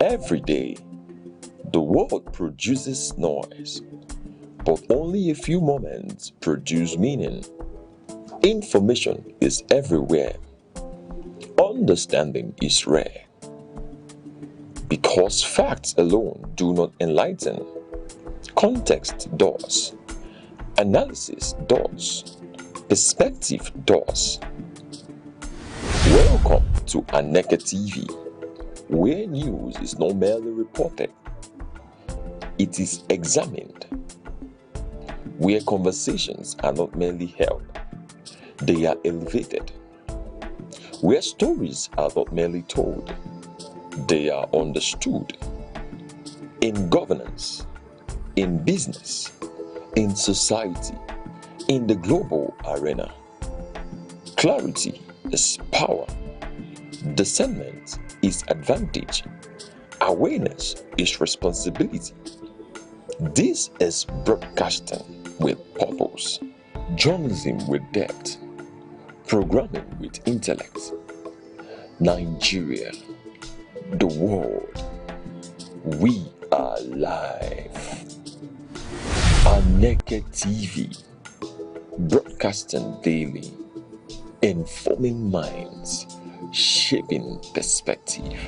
Every day, the world produces noise, but only a few moments produce meaning. Information is everywhere. Understanding is rare. Because facts alone do not enlighten, context does, analysis does, perspective does. Welcome to Aneke TV, where news is not merely reported, it is examined. Where conversations are not merely held, they are elevated. Where stories are not merely told, they are understood. In governance, in business, in society, in the global arena, clarity is power, discernment is advantage, awareness is responsibility. This is broadcasting with purpose, journalism with depth, programming with intellect. Nigeria, the world, we are live. Aneke TV, broadcasting daily, informing minds, shaping perspective.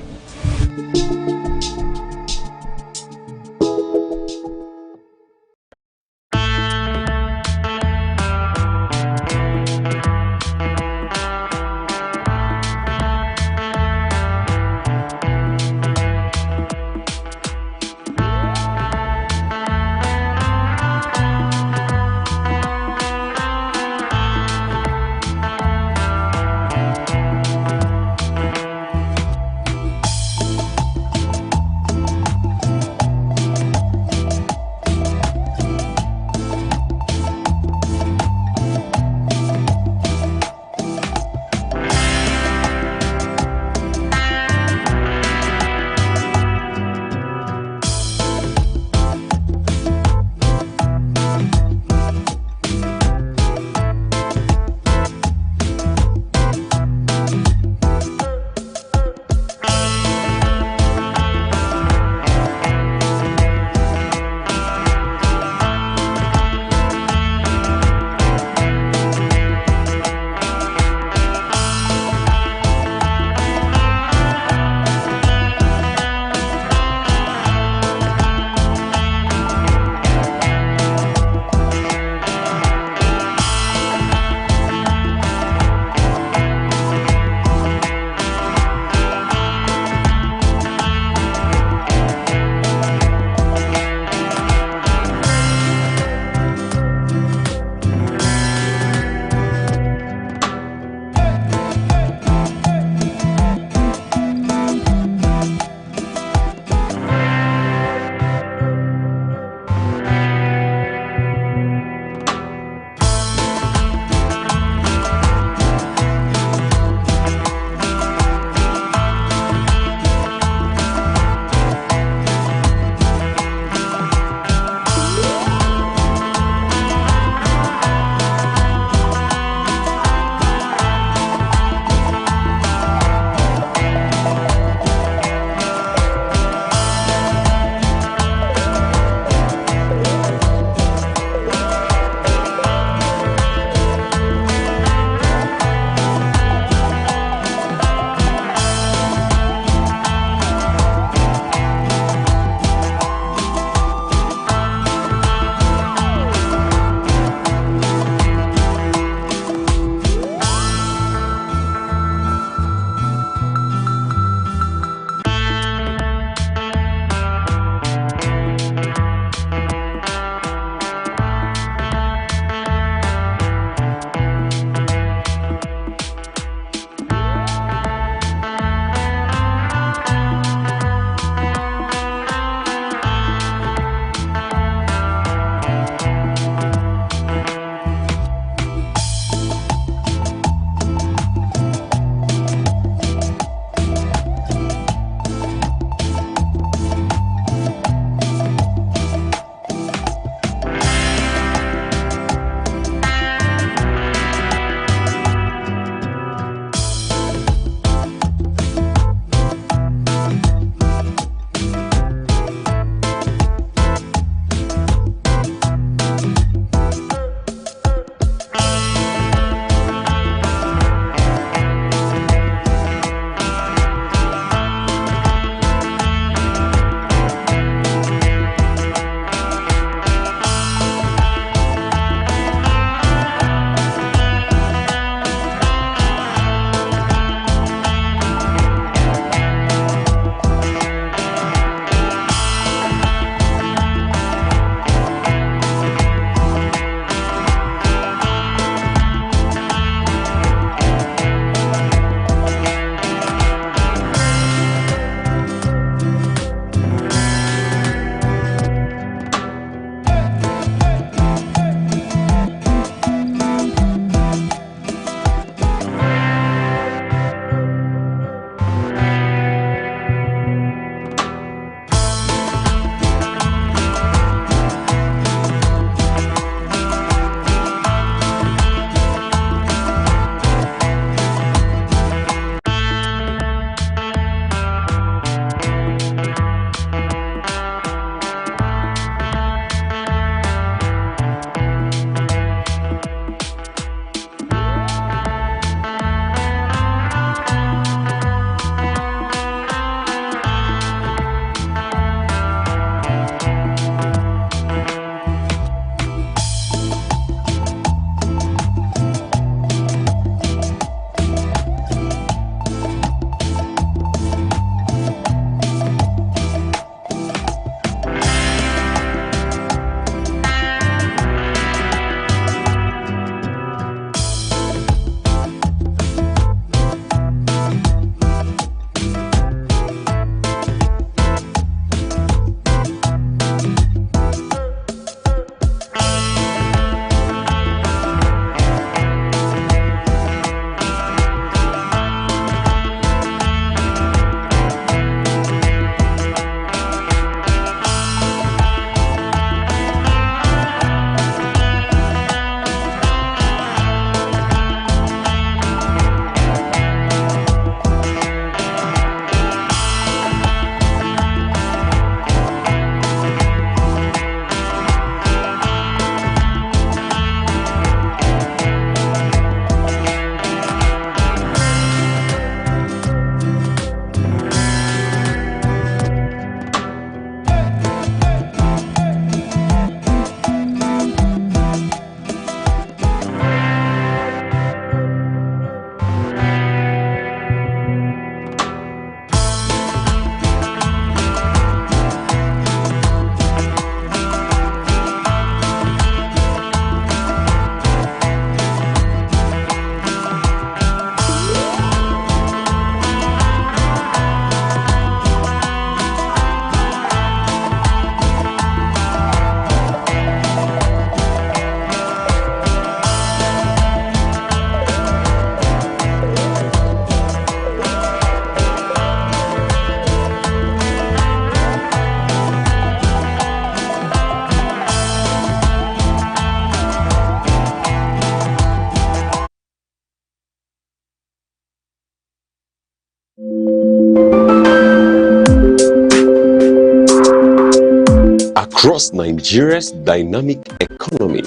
Across Nigeria's dynamic economy,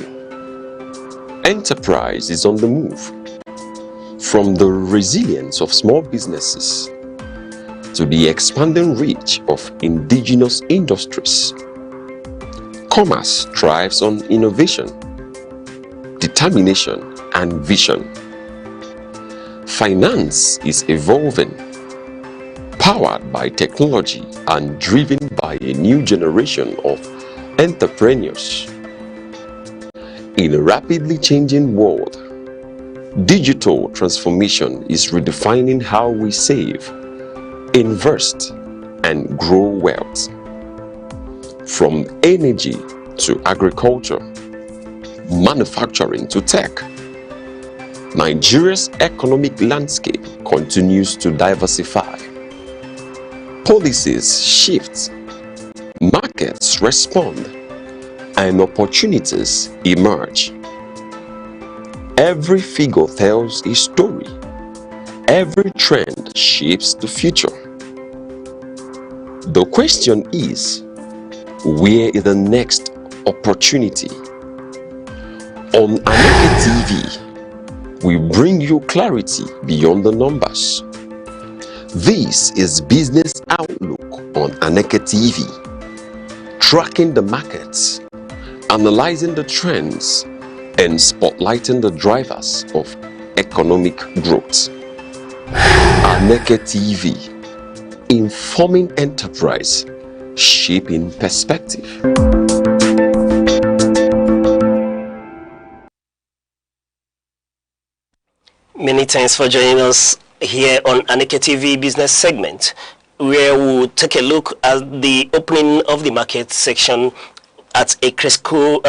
enterprise is on the move. From the resilience of small businesses to the expanding reach of indigenous industries, commerce thrives on innovation, determination, and vision. Finance is evolving, powered by technology and driven by a new generation of entrepreneurs. In a rapidly changing world, digital transformation is redefining how we save, invest, and grow wealth. From energy to agriculture, manufacturing to tech, Nigeria's economic landscape continues to diversify. Policies shift, markets respond, and opportunities emerge. Every figure tells a story. Every trend shapes the future. The question is, where is the next opportunity? On Aneke TV, we bring you clarity beyond the numbers. This is Business Outlook on Aneke TV, tracking the markets, analyzing the trends, and spotlighting the drivers of economic growth. Aneke TV, informing enterprise, shaping perspective. Many thanks for joining us here on Aneke TV business segment, where we'll take a look at the opening of the market section at a critical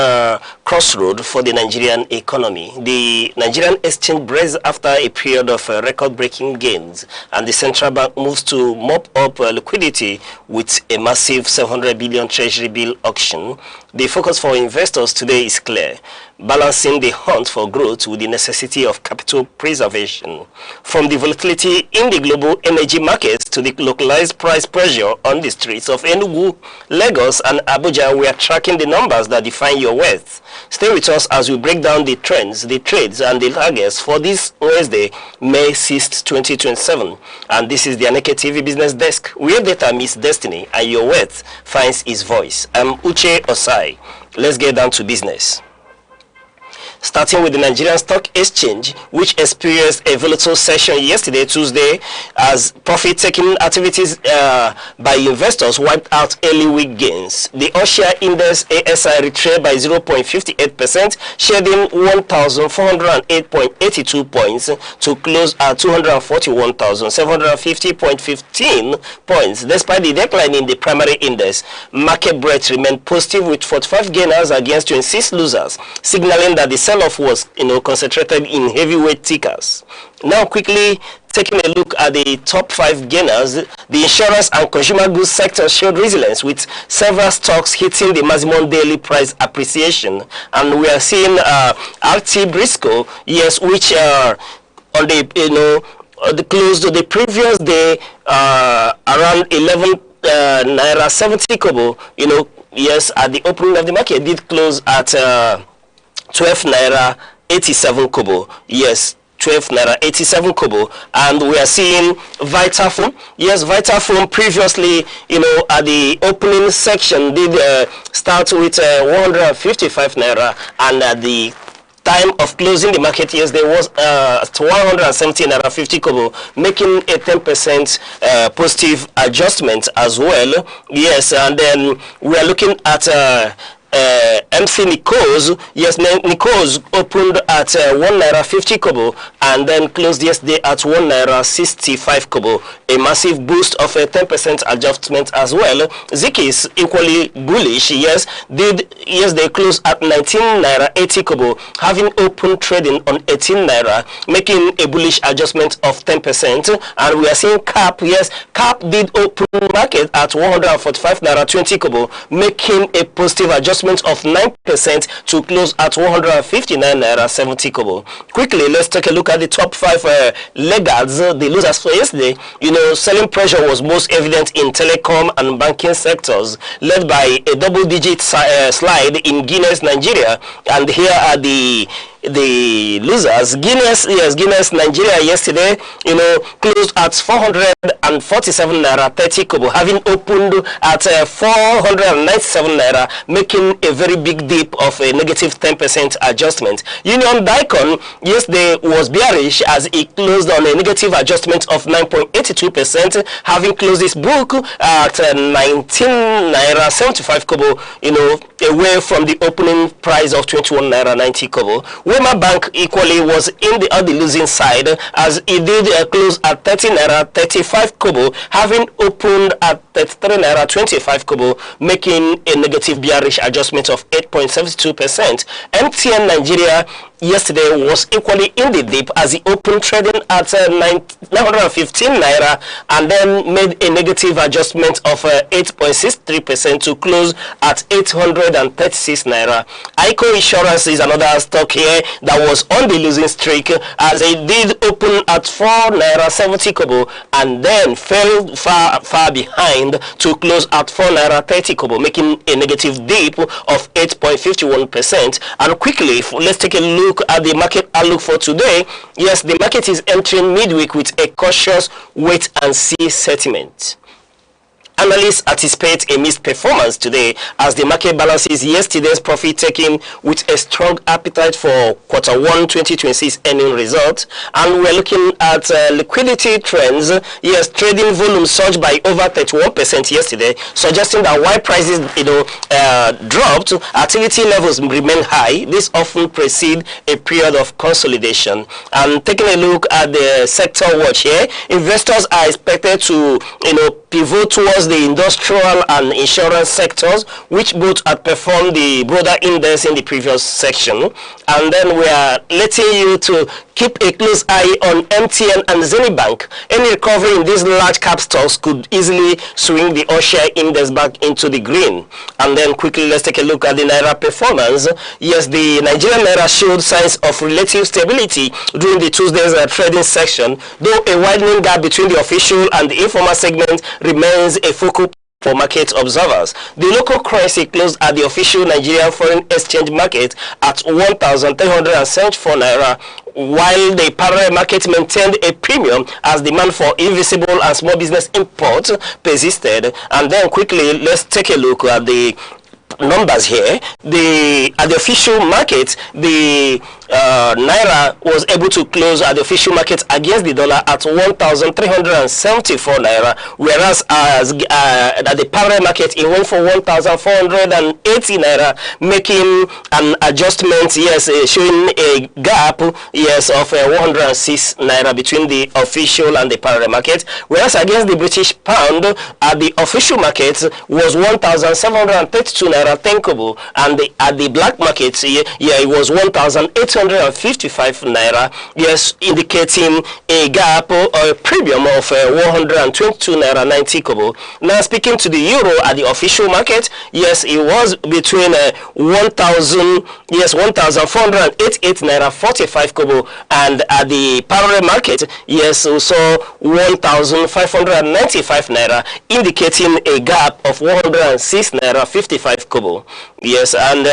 crossroad for the Nigerian economy. The Nigerian exchange breaks after a period of record-breaking gains, and the central bank moves to mop up liquidity with a massive 700 billion treasury bill auction. The focus for investors today is clear: balancing the hunt for growth with the necessity of capital preservation. From the volatility in the global energy markets to the localized price pressure on the streets of Enugu, Lagos, and Abuja, we are tracking the numbers that define your wealth. Stay with us as we break down the trends, the trades, and the targets for this Wednesday, May 6th, 2027. And this is the Aneke TV Business Desk, where data meets destiny and your wealth finds its voice. I'm Uche Osai. Let's get down to business. Starting with the Nigerian Stock Exchange, which experienced a volatile session yesterday, Tuesday, as profit-taking activities by investors wiped out early week gains. The all-share index ASI retraced by 0.58%, shedding 1,408.82 points to close at 241,750.15 points. Despite the decline in the primary index, market breadth remained positive with 45 gainers against 26 losers, signaling that the sell-off was concentrated in heavyweight tickers. Now quickly taking a look at the top 5 gainers, the insurance and consumer goods sector showed resilience with several stocks hitting the maximum daily price appreciation, and we are seeing RT Briscoe, yes, which on the the close to the previous day around 11 naira 70 kobo, yes, at the opening of the market did close at 12 naira 87 kobo. Yes, 12 naira 87 kobo. And we are seeing Vitafoam. Yes, Vitafoam previously, at the opening section did start with 155 naira, and at the time of closing the market yesterday was 117 naira 50 kobo, making a 10% positive adjustment as well. Yes, and then we are looking at MC Nikos. Yes, Nikos opened at 1 naira 50 kobo and then closed yesterday at 1 naira 65 kobo, a massive boost of a 10% adjustment as well. Zik is equally bullish. Yes, they closed at 19 naira 80 kobo, having open trading on 18 naira, making a bullish adjustment of 10%. And we are seeing CAP. Yes, CAP did open market at 145 naira 20 kobo, making a positive adjustment adjustment of 9% to close at 159 naira 70 kobo. Quickly, let's take a look at the top 5 laggards, the losers for yesterday. You know, selling pressure was most evident in telecom and banking sectors, led by a double-digit slide in Guinness, Nigeria. And here are the losers. Guinness Nigeria yesterday, you know, closed at 447 naira 30 kobo, having opened at 497 naira, making a very big dip of a negative 10% adjustment. Union Daikon yesterday was bearish as it closed on a negative adjustment of 9.82%, having closed its book at 19 naira 75 kobo, you know, away from the opening price of 21 naira 90 kobo. Wema Bank equally was in the losing side as it did close at 30 naira 35 kobo, having opened at 33 naira 25 kobo, making a negative bearish adjustment of 8.72%. MTN Nigeria yesterday was equally in the dip as it opened trading at 915 naira and then made a negative adjustment of 8.63% to close at 836 naira. ICO Insurance is another stock here that was on the losing streak as it did open at 4 naira 70 kobo and then fell far behind to close at 4 naira 30 kobo, making a negative dip of 8.51%. And quickly, let's take a look at the market outlook for today. Yes, the market is entering midweek with a cautious wait and see sentiment. Analysts anticipate a mixed performance today as the market balances yesterday's profit-taking with a strong appetite for Q1 2026 earning results. And we're looking at liquidity trends. Yes, trading volume surged by over 31% yesterday, suggesting that while prices, dropped, activity levels remain high. This often precedes a period of consolidation. And taking a look at the sector watch here, investors are expected to, pivot towards the industrial and insurance sectors, which both outperformed the broader index in the previous section. And then we are letting you to keep a close eye on MTN and Zenibank. Any recovery in these large cap stocks could easily swing the all-share index back into the green. And then quickly, let's take a look at the Naira performance. Yes, the Nigerian Naira showed signs of relative stability during the Tuesday's trading section, though a widening gap between the official and the informal segment remains a focal for market observers. The local currency closed at the official Nigerian foreign exchange market at 1,374 naira, while the parallel market maintained a premium as demand for invisible and small business imports persisted. And then quickly, let's take a look at the numbers here. At the official market, the Naira was able to close at the official market against the dollar at 1,374 naira, whereas at the parallel market it went for 1,480 naira, making an adjustment, yes, showing a gap, yes, of 106 naira between the official and the parallel market, whereas against the British pound at the official market was 1,732 naira 10 kobo, and at the black market, it was 1,855 naira, yes, indicating a gap or a premium of 122 naira 90 kobo. Now speaking to the euro at the official market, yes, it was between 1,488 naira 45 kobo, and at the parallel market, yes, we saw 1,595 naira, indicating a gap of 106 naira 55 kobo. Yes, and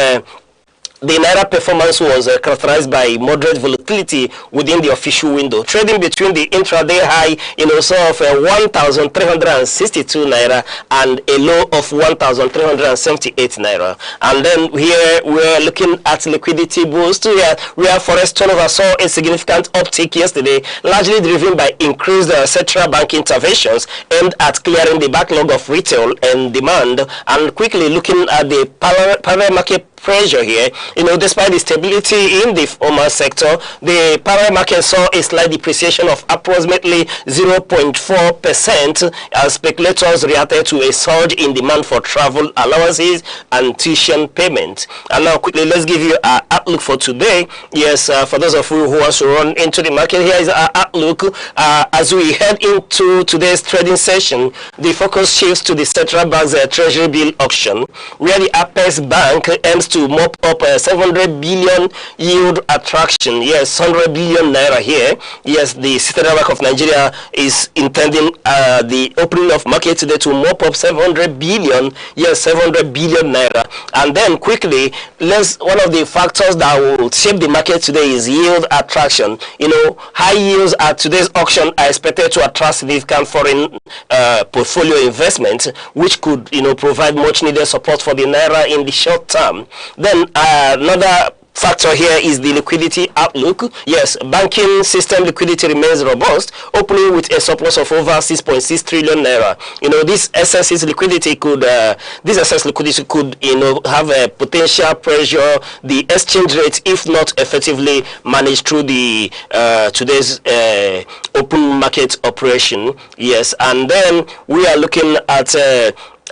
the Naira performance was characterized by moderate volatility within the official window, trading between the intraday high of 1,362 naira and a low of 1,378 naira. And then here we're looking at liquidity boost, where forex turnover saw a significant uptick yesterday, largely driven by increased central bank interventions aimed at clearing the backlog of retail and demand. And quickly looking at the parallel market pressure here. Despite the stability in the formal sector, the parallel market saw a slight depreciation of approximately 0.4% as speculators reacted to a surge in demand for travel allowances and tuition payment. And now quickly, let's give you our outlook for today. Yes, for those of you who want to run into the market, here is our outlook. As we head into today's trading session, the focus shifts to the central bank's treasury bill auction, where the Apex Bank aims to mop up 700 billion yield attraction. Yes, 100 billion naira here. Yes, the Central Bank of Nigeria is intending the opening of market today to mop up 700 billion. Yes, 700 billion naira. And then quickly, one of the factors that will shape the market today is yield attraction. High yields at today's auction are expected to attract significant foreign portfolio investment, which could provide much needed support for the naira in the short term. Then another factor here is the liquidity outlook. Yes, banking system liquidity remains robust, opening with a surplus of over 6.6 trillion naira. This excess liquidity could have a potential pressure the exchange rate if not effectively managed through the today's open market operation. Yes, and then we are looking at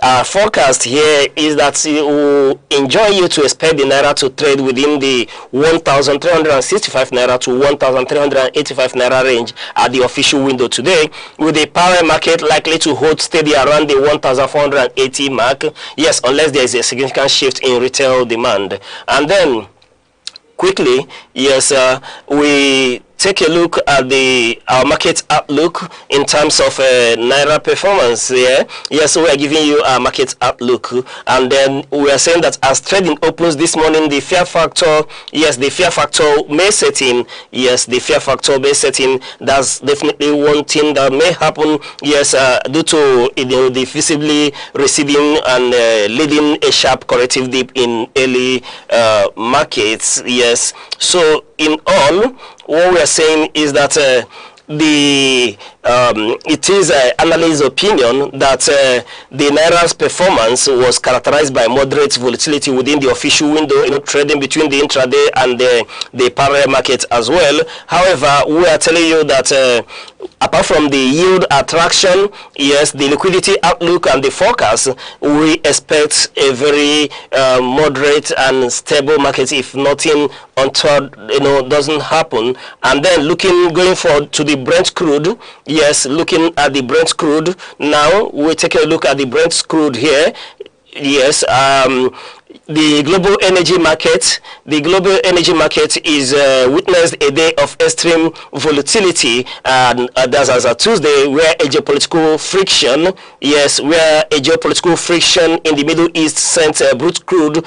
our forecast here is that we will enjoy you to expect the naira to trade within the 1,365 naira to 1,385 naira range at the official window today, with the parallel market likely to hold steady around the 1,480 mark. Yes, unless there is a significant shift in retail demand. And then quickly, yes, we take a look at our market outlook in terms of naira performance here. Yes, we are giving you our market outlook, and then we are saying that as trading opens this morning, the fear factor, yes, the fear factor may set in. Yes, the fear factor may set in. That's definitely one thing that may happen. Yes, due to the visibly receding and leading a sharp corrective dip in early markets. Yes, so in all, what we are saying is that it is analysts' opinion that the naira's performance was characterized by moderate volatility within the official window, trading between the intraday and the parallel market as well. However, we are telling you that apart from the yield attraction, yes, the liquidity outlook and the forecast, we expect a very moderate and stable market if nothing untoward doesn't happen. And then going forward to the Brent crude, yes, looking at the Brent crude now, we take a look at the Brent crude here. Yes, the global energy market is witnessed a day of extreme volatility, and that's as a Tuesday, where a geopolitical friction in the Middle East sent Brent crude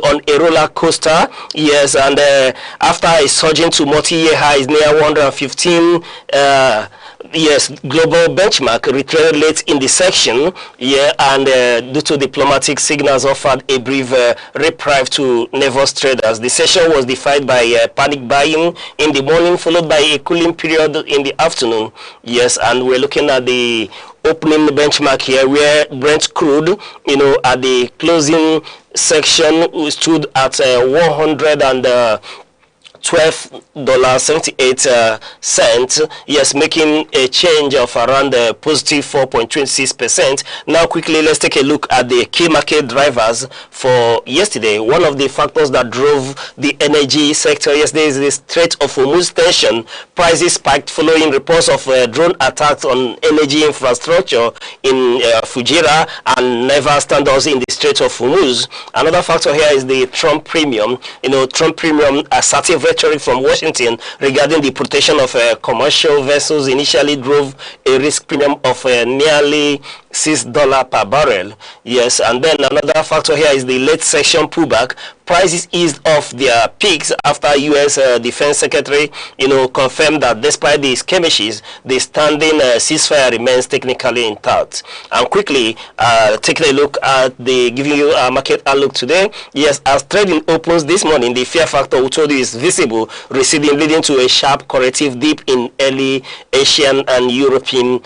on a roller coaster. Yes, and after a surging to multi-year highs near 115. Yes, global benchmark retreated late in the section, and due to diplomatic signals offered a brief reprieve to nervous traders. The session was defined by panic buying in the morning, followed by a cooling period in the afternoon. Yes, and we're looking at the opening benchmark here, where Brent crude, at the closing section, stood at $112.78. Yes, making a change of around positive 4.26%. Now quickly, let's take a look at the key market drivers for yesterday. One of the factors that drove the energy sector yesterday is the Strait of Hormuz tension. Prices spiked following reports of drone attacks on energy infrastructure in Fujairah and naval standoffs in the Strait of Hormuz. Another factor here is the Trump premium. Trump premium assertive rhetoric from Washington regarding the protection of commercial vessels initially drove a risk premium of nearly $6 per barrel. Yes, and then another factor here is the late session pullback. Prices eased off their peaks after U.S. Defense Secretary, confirmed that despite the skirmishes, the standing ceasefire remains technically intact. And quickly, taking a look at giving you a market outlook today. Yes, as trading opens this morning, the fear factor we told you is visible, receding, leading to a sharp corrective dip in early Asian and European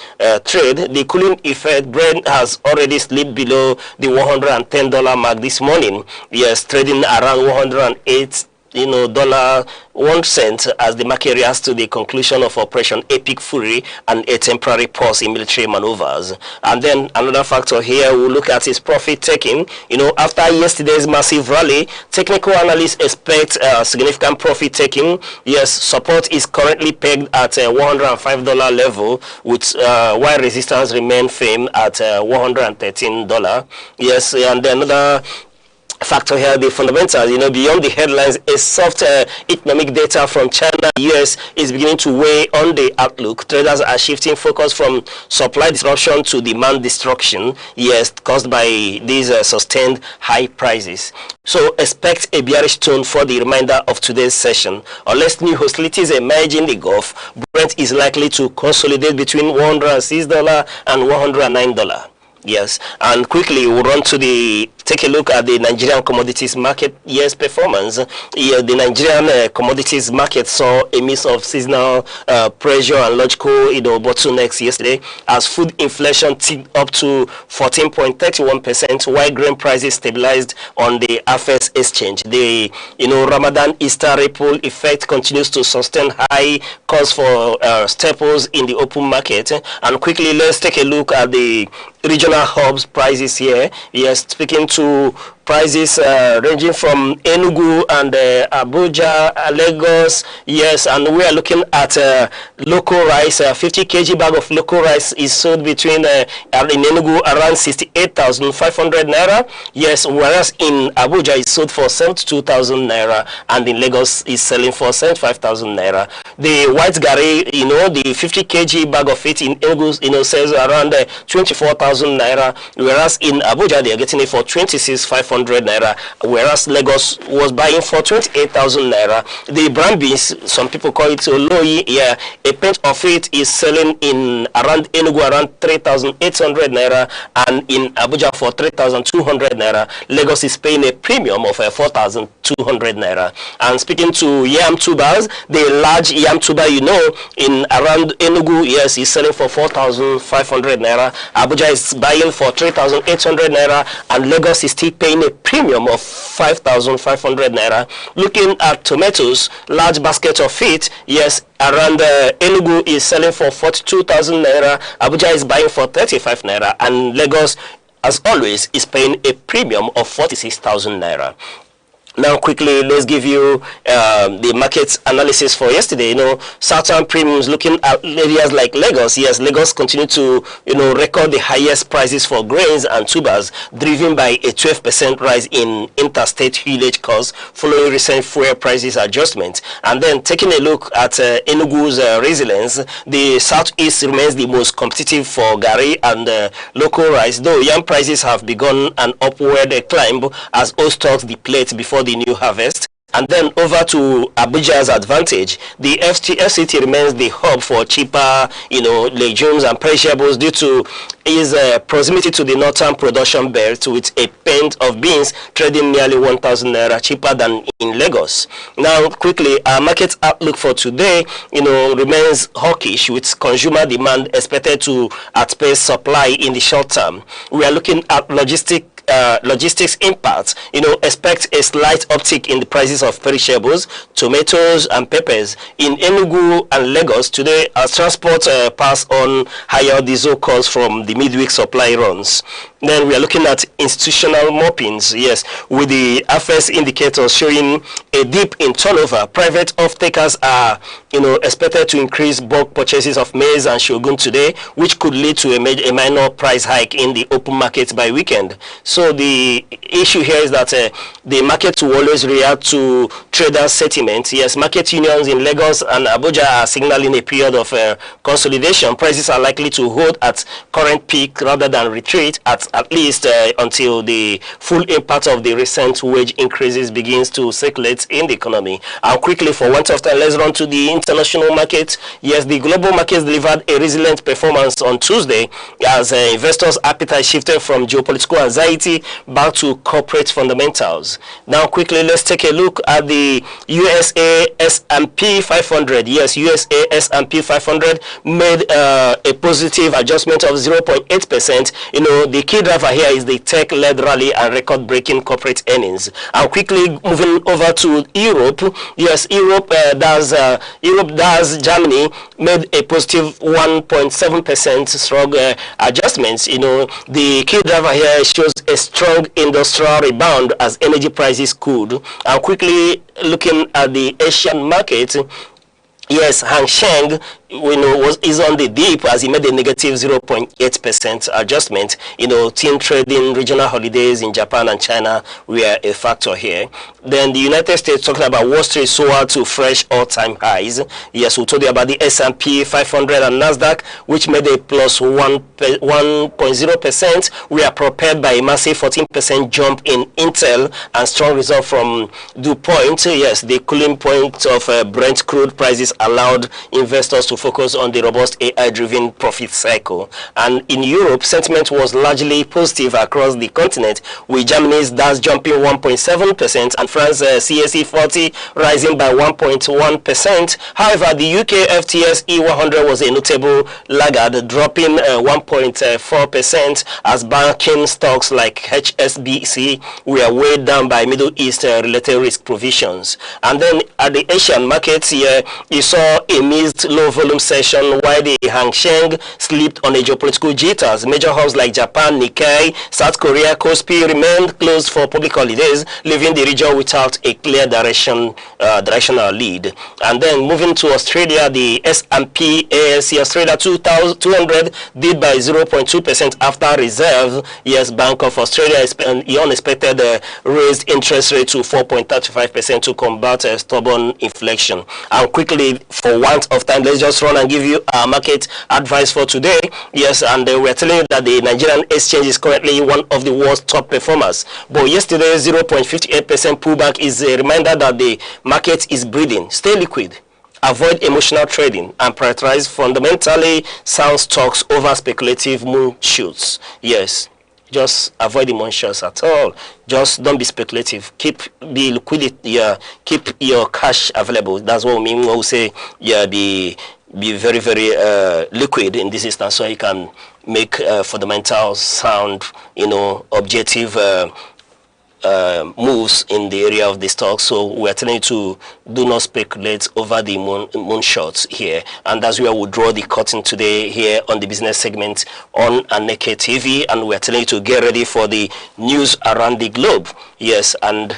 trade. The cooling effect Brent has already slipped below the $110 mark this morning. Yes, trading around 108 $1 as the market reacts to the conclusion of Operation Epic Fury and a temporary pause in military maneuvers. And then another factor here we'll look at is profit taking. After yesterday's massive rally, technical analysts expect significant profit taking. Yes, support is currently pegged at $105 level, with while resistance remain firm at $113. Yes, and then another factor here, the fundamentals, beyond the headlines, a soft economic data from China, US is beginning to weigh on the outlook. Traders are shifting focus from supply disruption to demand destruction, yes, caused by these sustained high prices. So expect a bearish tone for the remainder of today's session. Unless new hostilities emerge in the Gulf, Brent is likely to consolidate between $106 and $109. Yes, and quickly we'll run to take a look at the Nigerian commodities market year's performance. The Nigerian commodities market saw a mix of seasonal pressure and logical bottlenecks yesterday, as food inflation ticked up to 14.31%, while grain prices stabilized on the FX exchange. The Ramadan Easter ripple effect continues to sustain high costs for staples in the open market. And quickly, let's take a look at the regional hubs prices here. Yes, speaking to prices ranging from Enugu and Abuja, Lagos. Yes, and we are looking at local rice. 50 kg bag of local rice is sold between in Enugu around 68,500 naira. Yes, whereas in Abuja is sold for 72,000 naira, and in Lagos is selling for 75,000 naira. The white gari, the 50 kg bag of it in Enugu, sells around 24,000 naira, whereas in Abuja they are getting it for 26,500 naira, whereas Lagos was buying for 28,000 naira. The brown beans, some people call it Oloyi, yeah, a pint of it is selling in around Enugu around 3,800 naira, and in Abuja for 3,200 naira. Lagos is paying a premium of 4,200 naira. And speaking to yam tubers, the large yam tuber, in around Enugu, yes, is selling for 4,500 naira. Abuja is buying for 3,800 naira, and Lagos is still paying a premium of 5,500 naira. Looking at tomatoes, large basket of it, yes, around Enugu is selling for 42,000 naira. Abuja is buying for 35 naira, and Lagos, as always, is paying a premium of 46,000 naira. Now, quickly, let's give you the market analysis for yesterday. Southern premiums, looking at areas like Lagos. Yes, Lagos continue to, record the highest prices for grains and tubers, driven by a 12% rise in interstate haulage costs following recent fuel prices adjustment. And then taking a look at Enugu's resilience, the southeast remains the most competitive for gari and local rice, though yam prices have begun an upward climb as old stocks deplete before the new harvest. And then over to Abuja's advantage, the FCT remains the hub for cheaper, legumes and perishables due to its proximity to the northern production belt, with a pint of beans trading nearly 1,000 naira cheaper than in Lagos. Now, quickly, our market outlook for today, remains hawkish, with consumer demand expected to outpace supply in the short term. We are looking at logistics impacts. Expect a slight uptick in the prices of perishables, tomatoes and peppers in Enugu and Lagos today, as transport pass on higher diesel costs from the midweek supply runs. Then we are looking at institutional moppings, yes, with the FS indicators showing a dip in turnover. Private off-takers are, expected to increase bulk purchases of maize and shogun today, which could lead to a minor price hike in the open market by weekend. So the issue here is that the market will always react to trader sentiment. Yes, market unions in Lagos and Abuja are signaling a period of consolidation. Prices are likely to hold at current peak rather than retreat, at at least until the full impact of the recent wage increases begins to circulate in the economy. And quickly, for want of time, let's run to the international market. Yes, the global markets delivered a resilient performance on Tuesday as investors' appetite shifted from geopolitical anxiety back to corporate fundamentals. Now, quickly, let's take a look at the USA S&P 500. Yes, USA S&P 500 made a positive adjustment of 0.8%. You know, the key driver here is the tech-led rally and record-breaking corporate earnings. And quickly moving over to Europe. Yes, Europe does Germany made a positive 1.7% strong adjustments. You know, the key driver here shows a strong industrial rebound as energy prices cooled. And quickly looking at the Asian market, yes, Hang Seng is on the dip as he made a negative 0.8% adjustment. You know, team trading, regional holidays in Japan and China were a factor here. Then the United States, talking about Wall Street, soared to fresh all-time highs. Yes, we told you about the S&P 500 and Nasdaq, which made a plus 1.0%. We are propelled by a massive 14% jump in Intel and strong result from DuPont. Yes, the cooling point of Brent crude prices allowed investors to focus on the robust AI-driven profit cycle. And in Europe, sentiment was largely positive across the continent, with Germany's DAX jumping 1.7% and France CAC 40 rising by 1.1%. However, the UK FTSE E100 was a notable laggard, dropping 1.4% as banking stocks like HSBC were weighed down by Middle East related risk provisions. And then at the Asian markets here, you saw a mixed low-volume session while the Hang Seng slipped on a geopolitical jitters. Major hubs like Japan, Nikkei, South Korea, Kospi remained closed for public holidays, leaving the region without a clear directional lead. And then moving to Australia, the S&P ASC Australia 200 did by 0.2% after Reserve. Yes, Bank of Australia unexpected raised interest rate to 4.35% to combat stubborn inflation. And quickly, for want of time, let's just run and give you our market advice for today. Yes, and we're telling you that the Nigerian exchange is currently one of the world's top performers. But yesterday's 0.58% pullback is a reminder that the market is breathing. Stay liquid, avoid emotional trading, and prioritize fundamentally sound stocks over speculative moonshoots. Yes, just avoid emotions at all. Just don't be speculative. Keep the liquidity. Keep your cash available. That's what we mean when we say be very, very liquid in this instance, so you can make fundamental sound, objective moves in the area of the stock. So we're telling you to do not speculate over the moonshots here, and that's where we'll draw the curtain today here on the business segment on Aneke TV, and we're telling you to get ready for the news around the globe. Yes, and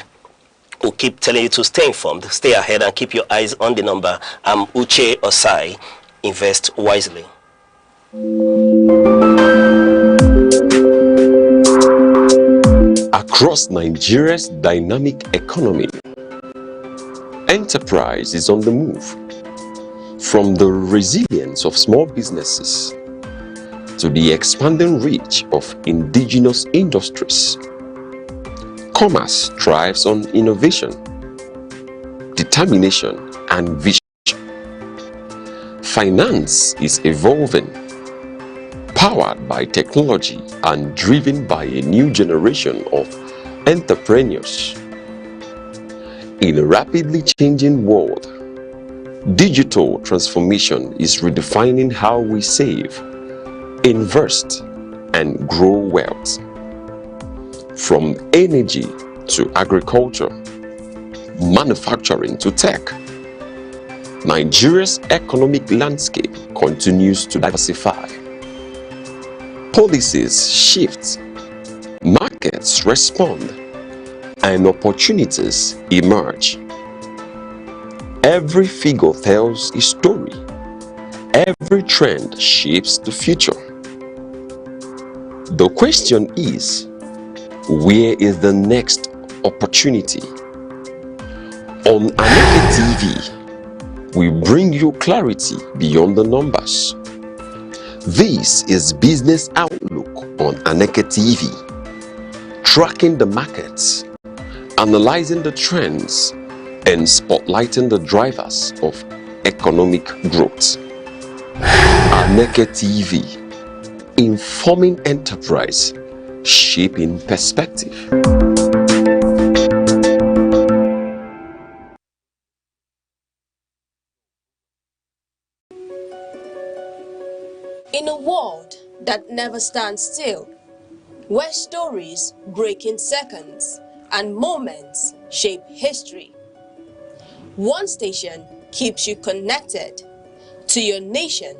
we'll keep telling you to stay informed, stay ahead, and keep your eyes on the number. I'm Uche Osai. Invest wisely. Across Nigeria's dynamic economy, enterprise is on the move. From the resilience of small businesses to the expanding reach of indigenous industries, commerce thrives on innovation, determination, and vision. Finance is evolving, powered by technology and driven by a new generation of entrepreneurs. In a rapidly changing world, digital transformation is redefining how we save, invest, and grow wealth. From energy to agriculture, manufacturing to tech, Nigeria's economic landscape continues to diversify. Policies shift, markets respond, and opportunities emerge. Every figure tells a story. Every trend shapes the future. The question is, where is the next opportunity? On Aneke TV, we bring you clarity beyond the numbers. This is Business Outlook on Aneke TV, tracking the markets, analyzing the trends, and spotlighting the drivers of economic growth. Aneke TV, informing enterprise, shaping perspective. In a world that never stands still, where stories break in seconds and moments shape history, one station keeps you connected to your nation,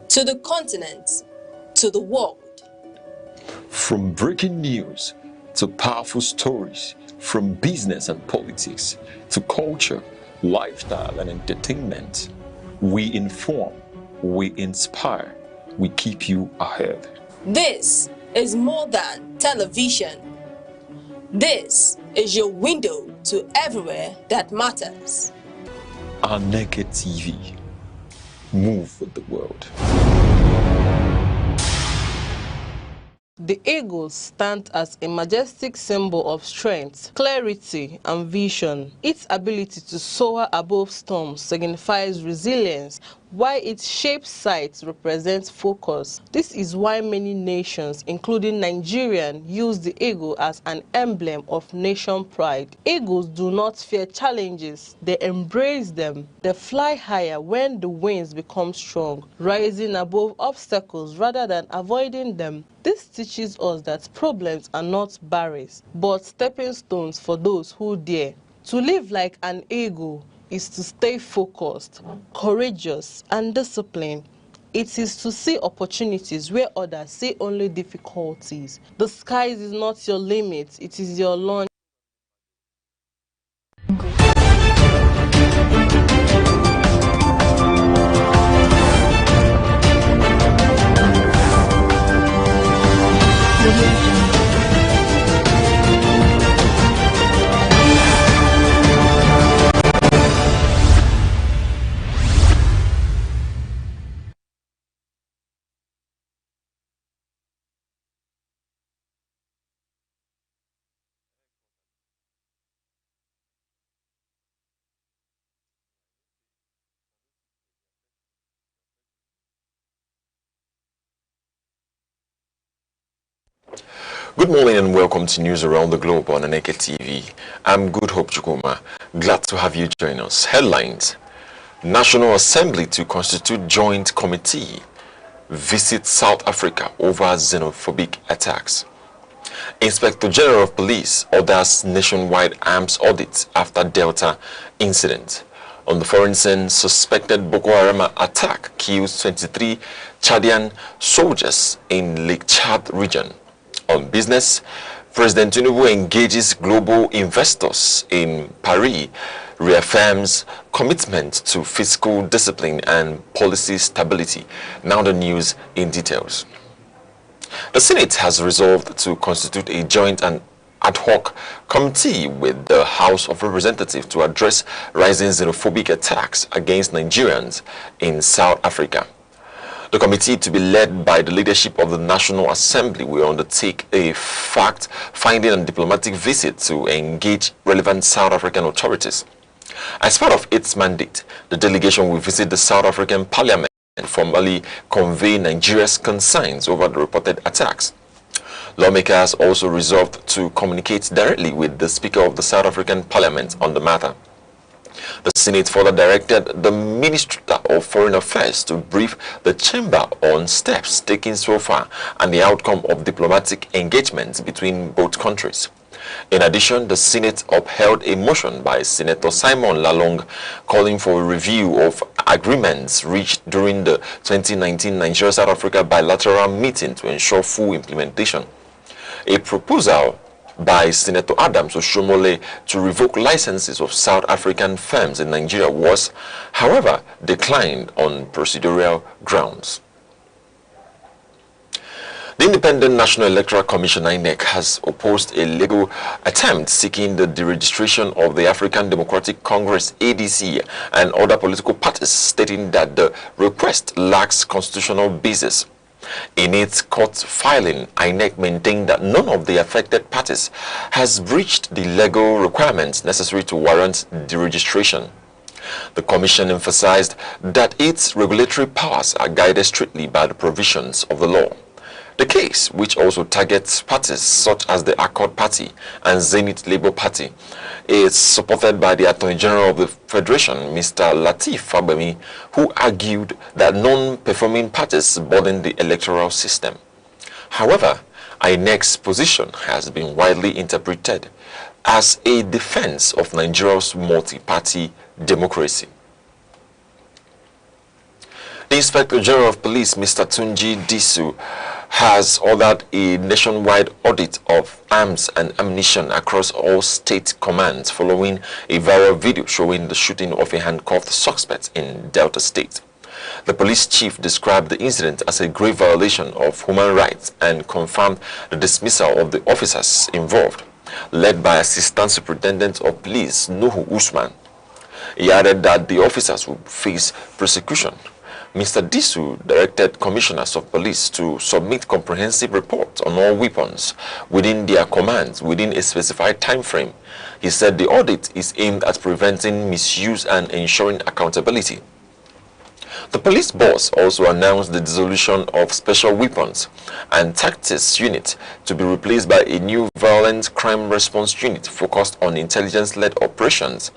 to the continent, to the world. From breaking news to powerful stories, from business and politics to culture, lifestyle and entertainment, we inform, we inspire, we keep you ahead. This is more than television. This is your window to everywhere that matters. Aneke TV. Move with the world. The eagles stand as a majestic symbol of strength, clarity, and vision. Its ability to soar above storms signifies resilience, while its shaped sight represents focus. This is why many nations, including Nigeria, use the eagle as an emblem of nation pride. Eagles do not fear challenges, they embrace them. They fly higher when the winds become strong, rising above obstacles rather than avoiding them. This teaches us that problems are not barriers, but stepping stones for those who dare. To live like an eagle is to stay focused, courageous, and disciplined. It is to see opportunities where others see only difficulties. The sky is not your limit, it is your launch. Good morning and welcome to News Around the Globe on Aneke TV. I'm Good Hope Chukuma. Glad to have you join us. Headlines: National Assembly to constitute joint committee visits South Africa over xenophobic attacks. Inspector General of Police orders nationwide arms audit after Delta incident. On the foreign scene, suspected Boko Haram attack kills 23 Chadian soldiers in Lake Chad region. On business, President Tinubu engages global investors in Paris, reaffirms commitment to fiscal discipline and policy stability. Now the news in details. The Senate has resolved to constitute a joint and ad hoc committee with the House of Representative to address rising xenophobic attacks against Nigerians in South Africa. The committee, to be led by the leadership of the National Assembly, will undertake a fact-finding and diplomatic visit to engage relevant South African authorities. As part of its mandate, the delegation will visit the South African Parliament and formally convey Nigeria's concerns over the reported attacks. Lawmakers also resolved to communicate directly with the Speaker of the South African Parliament on the matter. The Senate further directed the Minister of Foreign Affairs to brief the Chamber on steps taken so far and the outcome of diplomatic engagements between both countries. In addition, the Senate upheld a motion by Senator Simon Lalong calling for a review of agreements reached during the 2019 Nigeria-South Africa bilateral meeting to ensure full implementation. A proposal by Senator Adams Oshomole to revoke licenses of South African firms in Nigeria was, however, declined on procedural grounds. The Independent National Electoral Commission (INEC) has opposed a legal attempt seeking the deregistration of the African Democratic Congress (ADC) and other political parties, stating that the request lacks constitutional basis. In its court filing, INEC maintained that none of the affected parties has breached the legal requirements necessary to warrant deregistration. The Commission emphasized that its regulatory powers are guided strictly by the provisions of the law. The case, which also targets parties such as the Accord Party and Zenith Labour Party, is supported by the Attorney General of the Federation, Mr. Lateef Fagbemi, who argued that non-performing parties burden the electoral system. However, INEC's position has been widely interpreted as a defense of Nigeria's multi-party democracy. The Inspector General of Police, Mr. Tunji Disu, has ordered a nationwide audit of arms and ammunition across all state commands following a viral video showing the shooting of a handcuffed suspect in Delta State. The police chief described the incident as a grave violation of human rights and confirmed the dismissal of the officers involved, led by Assistant Superintendent of Police Nuhu Usman. He added that the officers would face prosecution. Mr. Disu directed commissioners of police to submit comprehensive reports on all weapons within their commands within a specified time frame. He said the audit is aimed at preventing misuse and ensuring accountability. The police boss also announced the dissolution of Special Weapons and Tactics Unit to be replaced by a new Violent Crime Response Unit focused on intelligence-led operations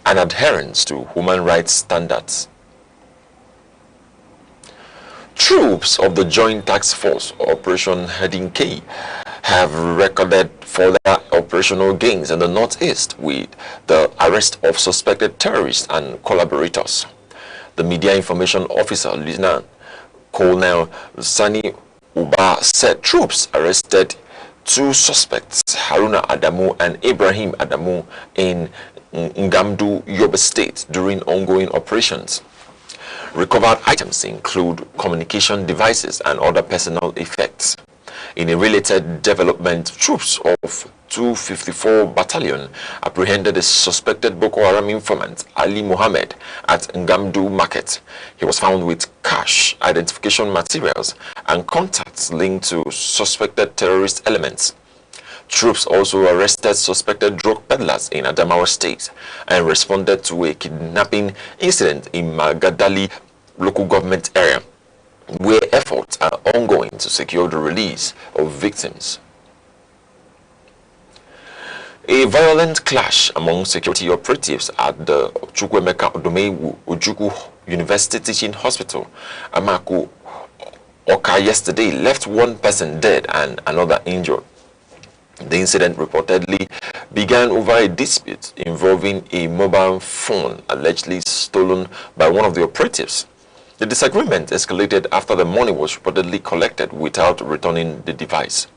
and adherence to human rights standards. Troops of the Joint Task Force Operation Aneke have recorded further operational gains in the northeast with the arrest of suspected terrorists and collaborators. The Media Information Officer, Lieutenant Colonel Sani Uba, said troops arrested two suspects, Haruna Adamu and Ibrahim Adamu, in Ngamdu, Yobe State during ongoing operations. Recovered items include communication devices and other personal effects. In a related development, troops of 254 Battalion apprehended a suspected Boko Haram informant, Ali Mohammed, at Ngamdu Market. He was found with cash, identification materials, and contacts linked to suspected terrorist elements. Troops also arrested suspected drug peddlers in Adamawa State and responded to a kidnapping incident in Magadali local government area, where efforts are ongoing to secure the release of victims. A violent clash among security operatives at the Chukwuemeka Odomewu Ojukwu University Teaching Hospital, Amaku Oka, yesterday left one person dead and another injured. The incident reportedly began over a dispute involving a mobile phone allegedly stolen by one of the operatives. The disagreement escalated after the money was reportedly collected without returning the device.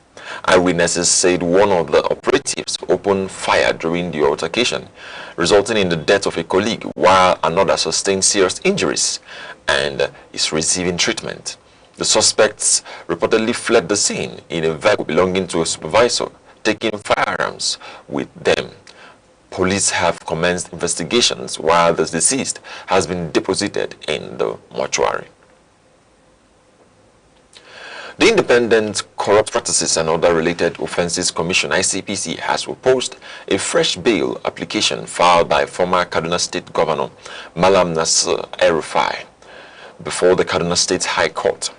Eyewitnesses said one of the operatives opened fire during the altercation, resulting in the death of a colleague, while another sustained serious injuries and is receiving treatment. The suspects reportedly fled the scene in a vehicle belonging to a supervisor, taking firearms with them. Police have commenced investigations while the deceased has been deposited in the mortuary. The Independent Corrupt Practices and Other Related Offences Commission, ICPC, has proposed a fresh bail application filed by former Kaduna State Governor Malam Nasir El-Rufai before the Kaduna State High Court.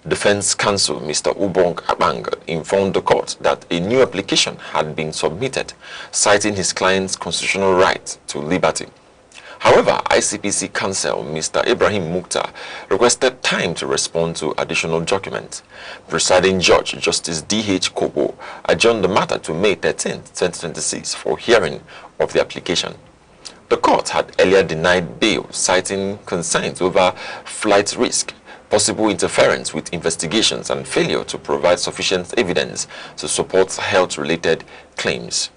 Defense Counsel Mr. Ubong Abang informed the court that a new application had been submitted, citing his client's constitutional right to liberty. However, ICPC counsel Mr. Ibrahim Mukhtar requested time to respond to additional documents. Presiding Judge Justice D.H. Kobo adjourned the matter to May 13, 2026 for hearing of the application. The court had earlier denied bail, citing concerns over flight risk, possible interference with investigations, and failure to provide sufficient evidence to support health-related claims.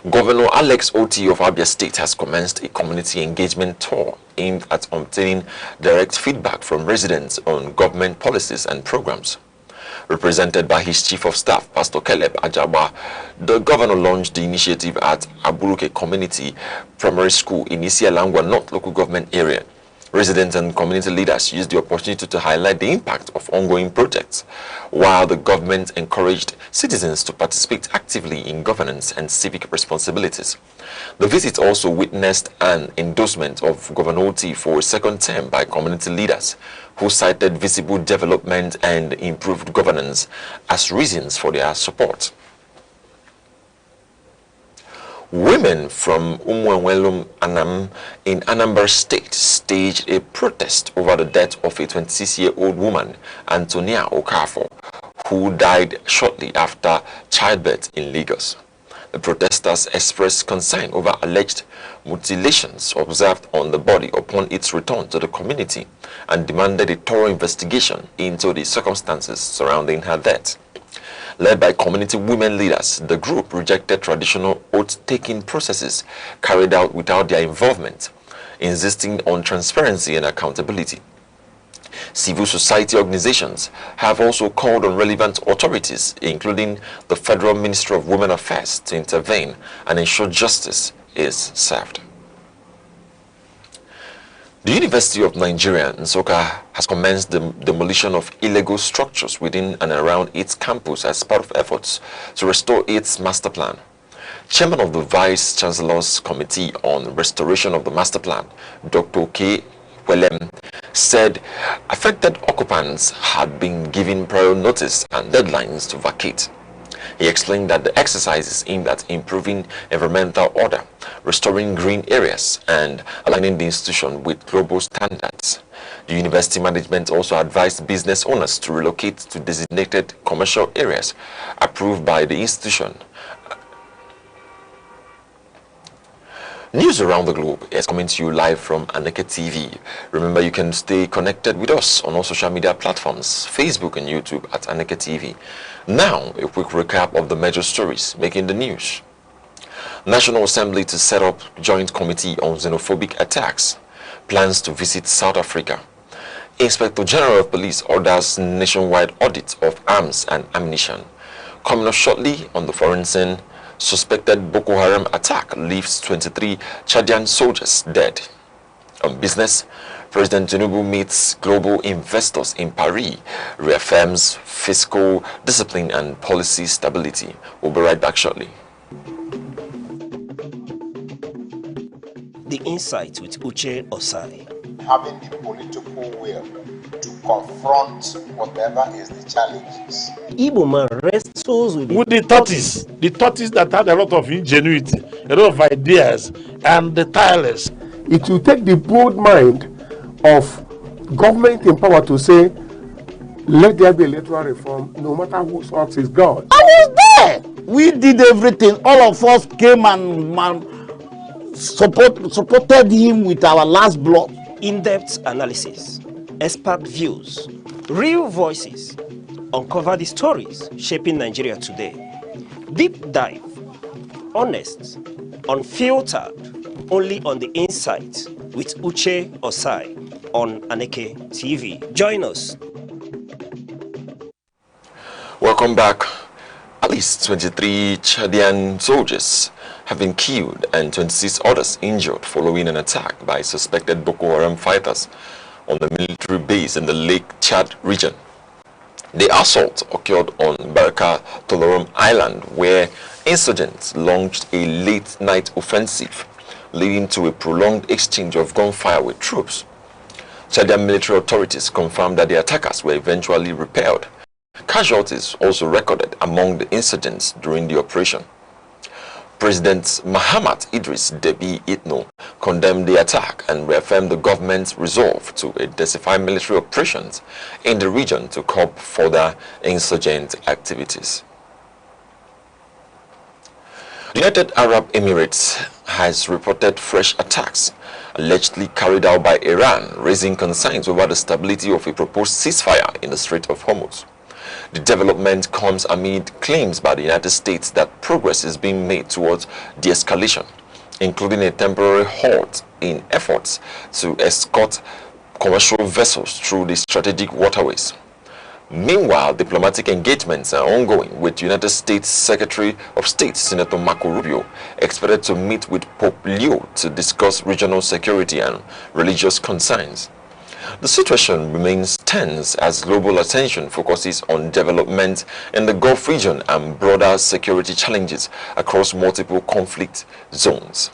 Governor Alex Oti of Abia State has commenced a community engagement tour aimed at obtaining direct feedback from residents on government policies and programs. Represented by his Chief of Staff, Pastor Caleb Ajaba, the governor launched the initiative at Aburuke Community Primary School in Isialangwa North Local Government Area. Residents and community leaders used the opportunity to highlight the impact of ongoing projects, while the government encouraged citizens to participate actively in governance and civic responsibilities. The visit also witnessed an endorsement of Governor Oti for a second term by community leaders, who cited visible development and improved governance as reasons for their support. Women from Umuenwelum Anam in Anambra State staged a protest over the death of a 26-year-old woman, Antonia Okafor, who died shortly after childbirth in Lagos. The protesters expressed concern over alleged mutilations observed on the body upon its return to the community and demanded a thorough investigation into the circumstances surrounding her death. Led by community women leaders, the group rejected traditional oath-taking processes carried out without their involvement, insisting on transparency and accountability. Civil society organizations have also called on relevant authorities, including the Federal Ministry of Women Affairs, to intervene and ensure justice is served. The University of Nigeria, Nsukka, has commenced the demolition of illegal structures within and around its campus as part of efforts to restore its master plan. Chairman of the Vice Chancellor's Committee on Restoration of the Master Plan, Dr. K. Welem, said affected occupants had been given prior notice and deadlines to vacate. He explained that the exercise is aimed at improving environmental order, restoring green areas, and aligning the institution with global standards. The university management also advised business owners to relocate to designated commercial areas approved by the institution. News around the globe is coming to you live from Aneke TV. Remember, you can stay connected with us on all social media platforms, Facebook and YouTube at Aneke TV. Now, a quick recap of the major stories making the news. National Assembly to set up Joint Committee on Xenophobic Attacks. Plans to visit South Africa. Inspector General of Police orders nationwide audit of arms and ammunition. Coming up shortly on the foreign scene, suspected Boko Haram attack leaves 23 Chadian soldiers dead. On business, President Tinubu meets global investors in Paris, reaffirms fiscal discipline and policy stability. We'll be right back shortly. The Insight with Uche Osai. Having the political will to confront whatever is the challenges. Igbo man wrestles with the tortoise that had a lot of ingenuity, a lot of ideas, and the tireless. It will take the bold mind of government in power to say, let there be electoral reform, no matter whose ox is God. I was there. We did everything. All of us came and supported him with our last blood. In-depth analysis, expert views, real voices, uncover the stories shaping Nigeria today. Deep dive, honest, unfiltered, only on the Insight with Uche Osai on Aneke TV. Join us. Welcome back. At least 23 Chadian soldiers have been killed and 26 others injured following an attack by suspected Boko Haram fighters on the military base in the Lake Chad region. The assault occurred on Baraka Tolorum Island, where insurgents launched a late-night offensive, leading to a prolonged exchange of gunfire with troops. Chadian military authorities confirmed that the attackers were eventually repelled. Casualties also recorded among the insurgents during the operation. President Mahamat Idris Deby Itno condemned the attack and reaffirmed the government's resolve to intensify military operations in the region to curb further insurgent activities. The United Arab Emirates has reported fresh attacks allegedly carried out by Iran, raising concerns over the stability of a proposed ceasefire in the Strait of Hormuz. The development comes amid claims by the United States that progress is being made towards de-escalation, including a temporary halt in efforts to escort commercial vessels through the strategic waterways. Meanwhile, diplomatic engagements are ongoing with United States Secretary of State Senator Marco Rubio, expected to meet with Pope Leo to discuss regional security and religious concerns. The situation remains tense as global attention focuses on development in the Gulf region and broader security challenges across multiple conflict zones.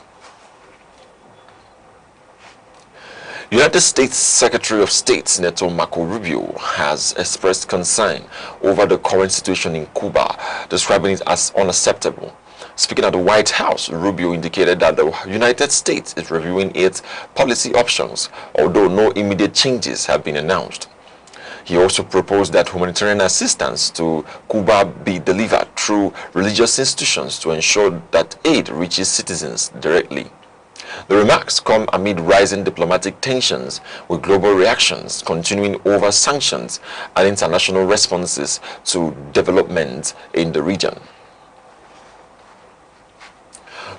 United States Secretary of State Senator Marco Rubio has expressed concern over the current situation in Cuba, describing it as unacceptable. Speaking at the White House, Rubio indicated that the United States is reviewing its policy options, although no immediate changes have been announced. He also proposed that humanitarian assistance to Cuba be delivered through religious institutions to ensure that aid reaches citizens directly. The remarks come amid rising diplomatic tensions, with global reactions continuing over sanctions and international responses to development in the region.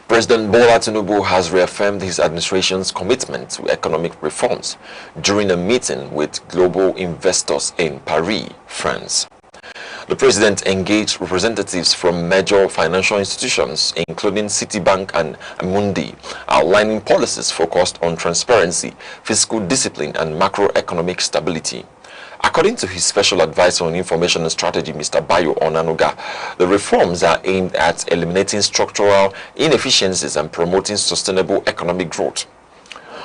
President Bola Tinubu has reaffirmed his administration's commitment to economic reforms during a meeting with global investors in Paris, France. The president engaged representatives from major financial institutions, including Citibank and Amundi, outlining policies focused on transparency, fiscal discipline, and macroeconomic stability. According to his special advisor on information and strategy, Mr. Bayo Onanuga, the reforms are aimed at eliminating structural inefficiencies and promoting sustainable economic growth.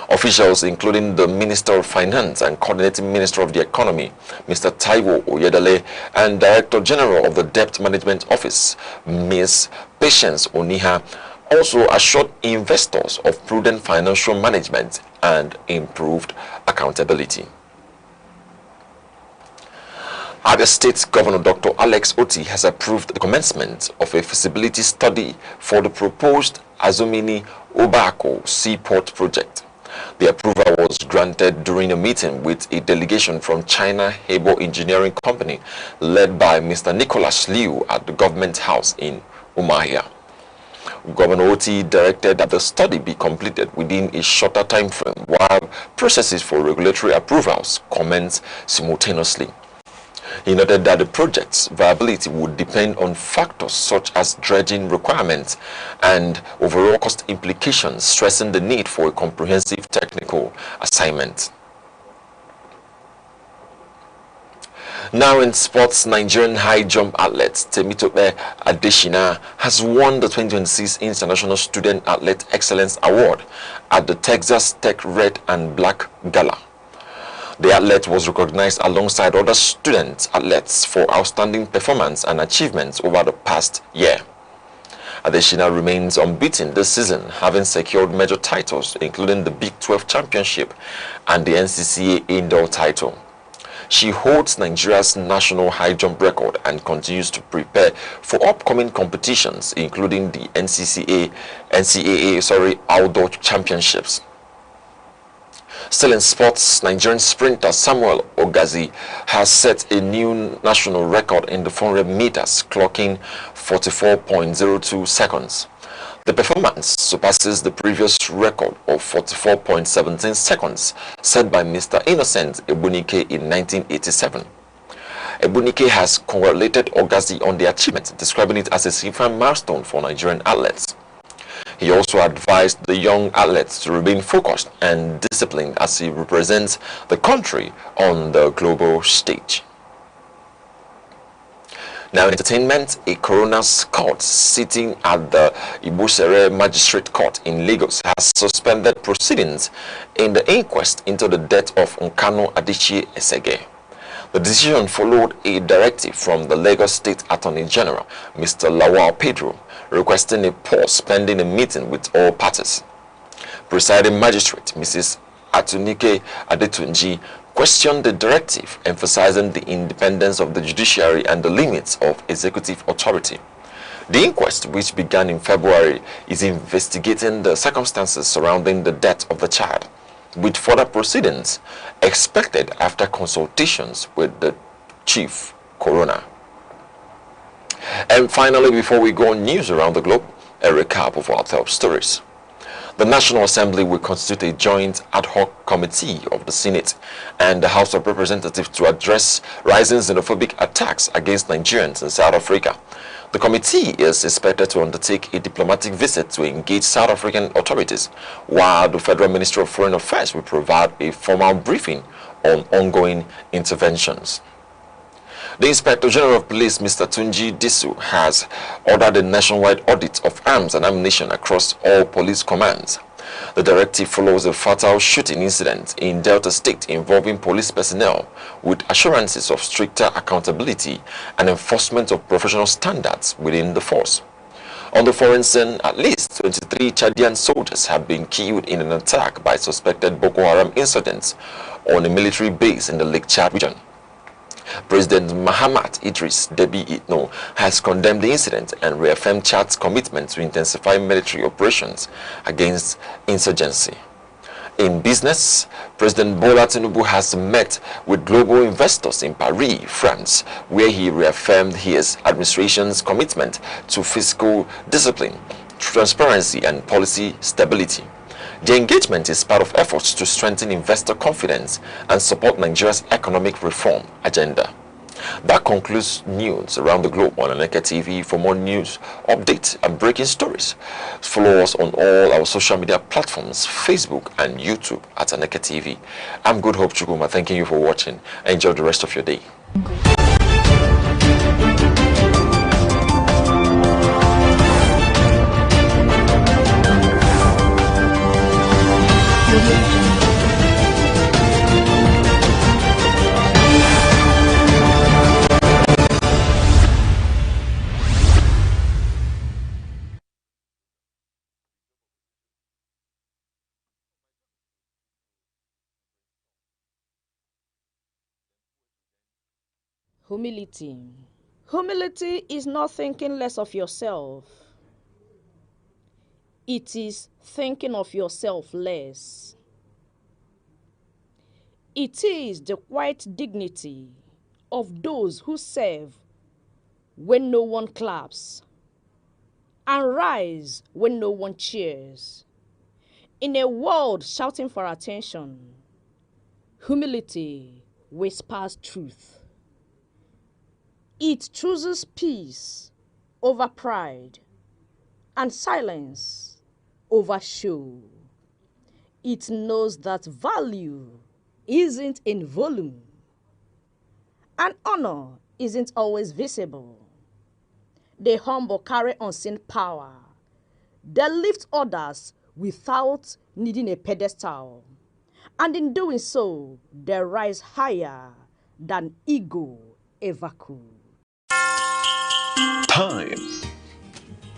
Officials, including the Minister of Finance and Coordinating Minister of the Economy, Mr. Taiwo Oyedele, and Director General of the Debt Management Office, Ms. Patience Oniha, also assured investors of prudent financial management and improved accountability. Abia State Governor Dr. Alex Oti has approved the commencement of a feasibility study for the proposed Azumini Obako Seaport project. The approval was granted during a meeting with a delegation from China Hebo Engineering Company led by Mr. Nicholas Liu at the government house in Umuahia. Governor Oti directed that the study be completed within a shorter time frame while processes for regulatory approvals commence simultaneously. He noted that the project's viability would depend on factors such as dredging requirements and overall cost implications, stressing the need for a comprehensive technical assignment. Now in sports, Nigerian high jump athlete Temitope Adeshina has won the 2026 International Student Athlete Excellence Award at the Texas Tech Red and Black Gala. The athlete was recognized alongside other student athletes for outstanding performance and achievements over the past year. Adeshina remains unbeaten this season, having secured major titles including the Big 12 Championship and the NCCA Indoor title. She holds Nigeria's national high jump record and continues to prepare for upcoming competitions, including the NCAA Outdoor Championships. Still in sports, Nigerian sprinter Samuel Ogazi has set a new national record in the 400 meters, clocking 44.02 seconds. The performance surpasses the previous record of 44.17 seconds set by Mr. Innocent Ebunike in 1987. Ebunike has congratulated Ogazi on the achievement, describing it as a significant milestone for Nigerian athletes. He also advised the young athletes to remain focused and disciplined as he represents the country on the global stage. Now, entertainment, a coroner's court sitting at the Ibusere Magistrate Court in Lagos has suspended proceedings in the inquest into the death of Nkanu Adichie Esege. The decision followed a directive from the Lagos State Attorney General, Mr. Lawal Pedro, requesting a pause pending a meeting with all parties. Presiding Magistrate Mrs. Atunike Adetunji questioned the directive, emphasizing the independence of the judiciary and the limits of executive authority. The inquest, which began in February, is investigating the circumstances surrounding the death of the child, with further proceedings expected after consultations with the chief coroner. And finally, before we go on news around the globe, a recap of our top stories. The National Assembly will constitute a joint ad hoc committee of the Senate and the House of Representatives to address rising xenophobic attacks against Nigerians in South Africa. The committee is expected to undertake a diplomatic visit to engage South African authorities, while the Federal Ministry of Foreign Affairs will provide a formal briefing on ongoing interventions. The Inspector General of Police, Mr. Tunji Disu, has ordered a nationwide audit of arms and ammunition across all police commands. The directive follows a fatal shooting incident in Delta State involving police personnel, with assurances of stricter accountability and enforcement of professional standards within the force. On the foreign scene, at least 23 Chadian soldiers have been killed in an attack by suspected Boko Haram insurgents on a military base in the Lake Chad region. President Mahamat Idris Deby Itno has condemned the incident and reaffirmed Chad's commitment to intensify military operations against insurgency. In business, President Bola Tinubu has met with global investors in Paris, France, where he reaffirmed his administration's commitment to fiscal discipline, transparency, and policy stability. The engagement is part of efforts to strengthen investor confidence and support Nigeria's economic reform agenda. That concludes news around the globe on Aneke TV. For more news, updates, and breaking stories, follow us on all our social media platforms, Facebook and YouTube at Aneke TV. I'm Good Hope Chukuma, thanking you for watching. Enjoy the rest of your day. Humility. Humility is not thinking less of yourself. It is thinking of yourself less. It is the quiet dignity of those who serve when no one claps and rise when no one cheers. In a world shouting for attention, humility whispers truth. It chooses peace over pride and silence over show. It knows that value isn't in volume and honor isn't always visible. The humble carry unseen power. They lift others without needing a pedestal. And in doing so, they rise higher than ego ever could. Time,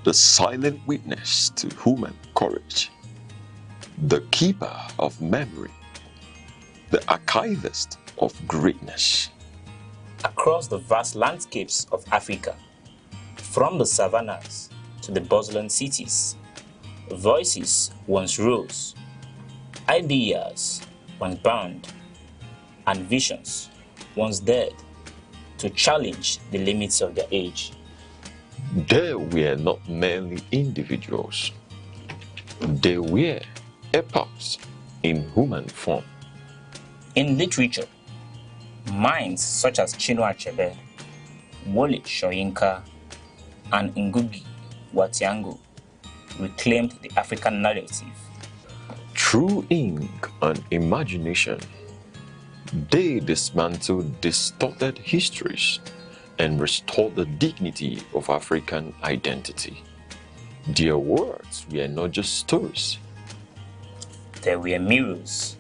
the silent witness to human courage, the keeper of memory, the archivist of greatness. Across the vast landscapes of Africa, from the savannas to the bustling cities, voices once rose, ideas once bound, and visions once dared to challenge the limits of their age. They were not merely individuals. They were epochs in human form. In literature, minds such as Chinua Achebe, Wole Soyinka, and Ngugi wa Thiong'o reclaimed the African narrative. Through ink and imagination, they dismantled distorted histories and restored the dignity of African identity. Their words were not just stories. They were mirrors,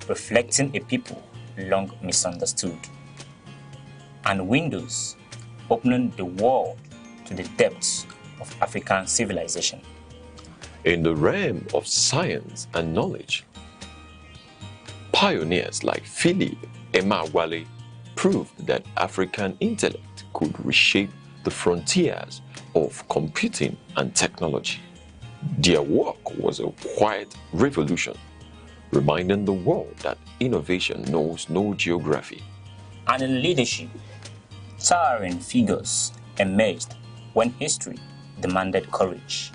reflecting a people long misunderstood, and windows opening the world to the depths of African civilization. In the realm of science and knowledge, pioneers like Philip Emeagwali proved that African intellect could reshape the frontiers of computing and technology. Their work was a quiet revolution, reminding the world that innovation knows no geography. And in leadership, towering figures emerged when history demanded courage.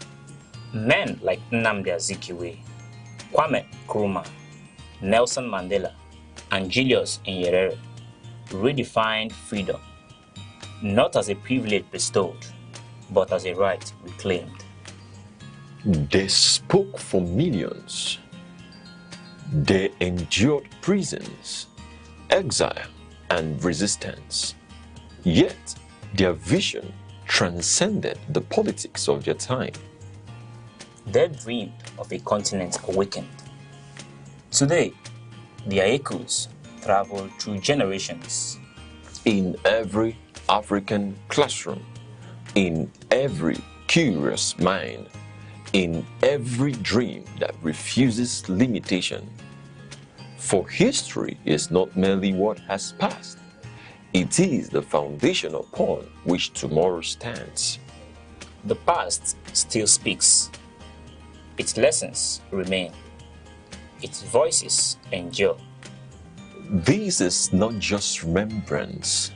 Men like Nnamdi Azikiwe, Kwame Nkrumah, Nelson Mandela, and Julius Nyerere redefined freedom, not as a privilege bestowed, but as a right reclaimed. They spoke for millions. They endured prisons, exile, and resistance. Yet, their vision transcended the politics of their time. They dreamed of a continent awakened. Today, their echoes travel through generations. In every African classroom, in every curious mind, in every dream that refuses limitation. For history is not merely what has passed, it is the foundation upon which tomorrow stands. The past still speaks. Its lessons remain. Its voices endure. This is not just remembrance,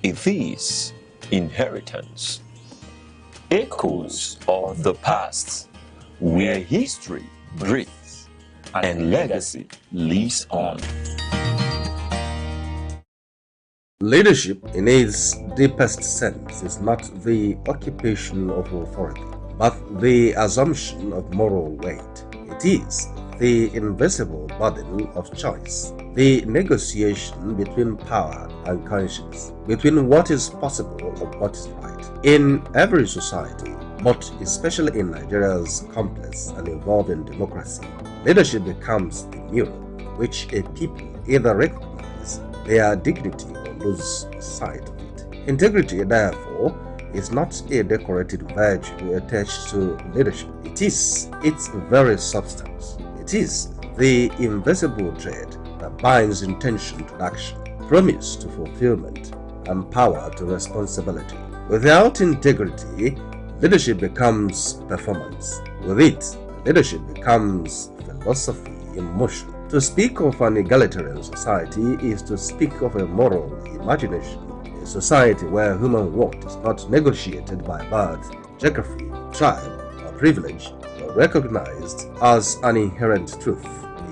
it is inheritance. Echoes of the past, where history breathes and legacy lives on. Leadership, in its deepest sense, is not the occupation of authority, but the assumption of moral weight. It is the invisible burden of choice, the negotiation between power and conscience, between what is possible and what is right. In every society, but especially in Nigeria's complex and evolving democracy, leadership becomes the mirror which a people either recognize their dignity or lose sight of it. Integrity, therefore, is not a decorated virtue attached to leadership. It is its very substance. It is the invisible thread that binds intention to action, promise to fulfillment, and power to responsibility. Without integrity, leadership becomes performance. With it, leadership becomes philosophy in motion. To speak of an egalitarian society is to speak of a moral imagination, a society where human worth is not negotiated by birth, geography, tribe, or privilege, but recognized as an inherent truth.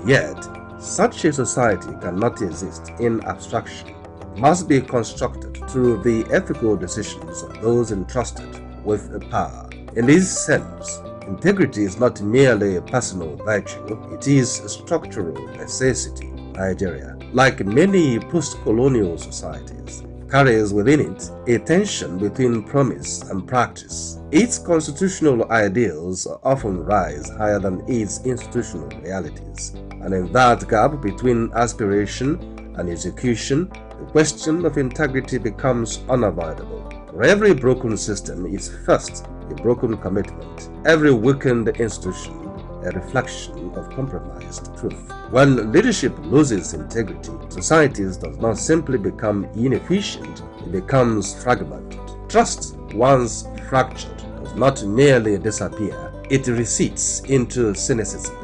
Yet, such a society cannot exist in abstraction. It must be constructed through the ethical decisions of those entrusted with power. In this sense, integrity is not merely a personal virtue, it is a structural necessity. Nigeria, like many post-colonial societies, carries within it a tension between promise and practice. Its constitutional ideals often rise higher than its institutional realities, and in that gap between aspiration and execution, the question of integrity becomes unavoidable. For every broken system is first a broken commitment, every weakened institution a reflection of compromised truth. When leadership loses integrity, societies does not simply become inefficient, it becomes fragmented. Trust, once fractured, does not merely disappear, it recedes into cynicism.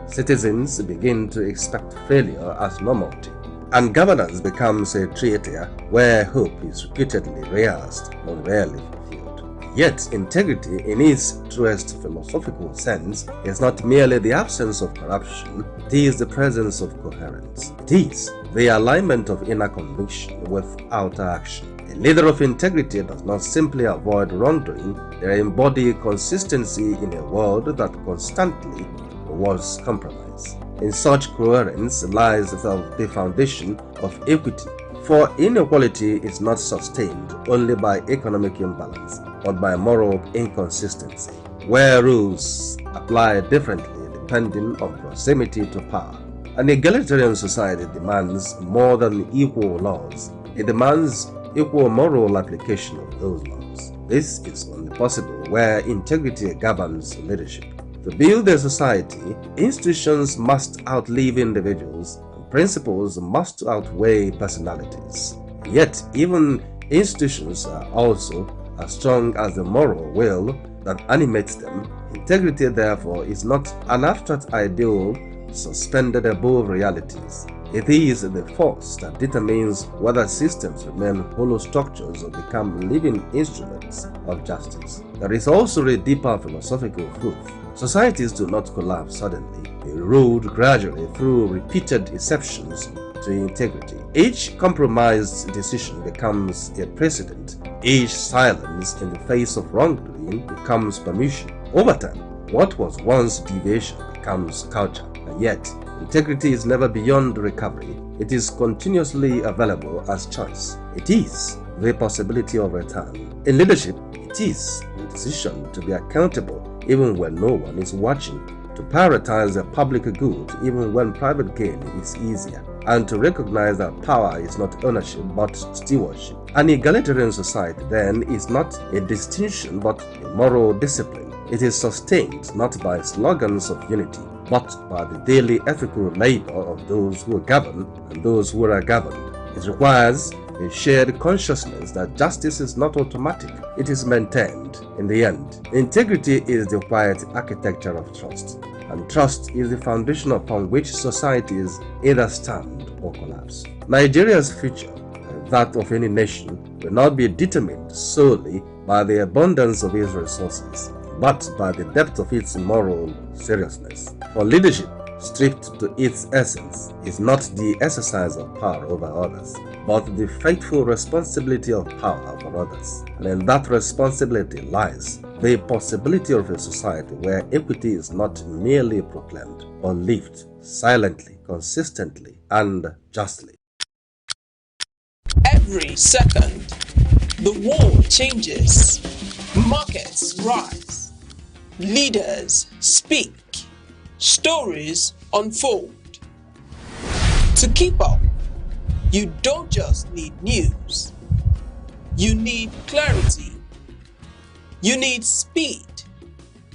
Citizens begin to expect failure as normality, and governance becomes a theater where hope is repeatedly rehearsed but rarely fulfilled. Yet, integrity in its truest philosophical sense is not merely the absence of corruption, it is the presence of coherence. It is the alignment of inner conviction with outer action. A leader of integrity does not simply avoid wrongdoing, they embody consistency in a world that constantly rewards compromise. In such coherence lies the foundation of equity, for inequality is not sustained only by economic imbalance, but by moral inconsistency, where rules apply differently depending on proximity to power. An egalitarian society demands more than equal laws, it demands equal moral application of those laws. This is only possible where integrity governs leadership. To build a society, institutions must outlive individuals, and principles must outweigh personalities. Yet, even institutions are also as strong as the moral will that animates them. Integrity, therefore, is not an abstract ideal suspended above realities. It is the force that determines whether systems remain hollow structures or become living instruments of justice. There is also a deeper philosophical truth. Societies do not collapse suddenly. They erode gradually through repeated exceptions to integrity. Each compromised decision becomes a precedent. Each silence in the face of wrongdoing becomes permission. Over time, what was once deviation becomes culture. And yet, integrity is never beyond recovery. It is continuously available as choice. It is the possibility of return. In leadership, it is the decision to be accountable even when no one is watching, to prioritize the public good even when private gain is easier, and to recognize that power is not ownership but stewardship. An egalitarian society, then, is not a distinction but a moral discipline. It is sustained not by slogans of unity, but by the daily ethical labor of those who govern and those who are governed. It requires a shared consciousness that justice is not automatic, it is maintained. In the end, integrity is the quiet architecture of trust, and trust is the foundation upon which societies either stand or collapse. Nigeria's future, and that of any nation, will not be determined solely by the abundance of its resources, but by the depth of its moral seriousness. For leadership, stripped to its essence, is not the exercise of power over others, but the faithful responsibility of power for others. And in that responsibility lies the possibility of a society where equity is not merely proclaimed, but lived silently, consistently, and justly. Every second, the world changes, markets rise, leaders speak, stories unfold. To keep up, you don't just need news. You need clarity. You need speed.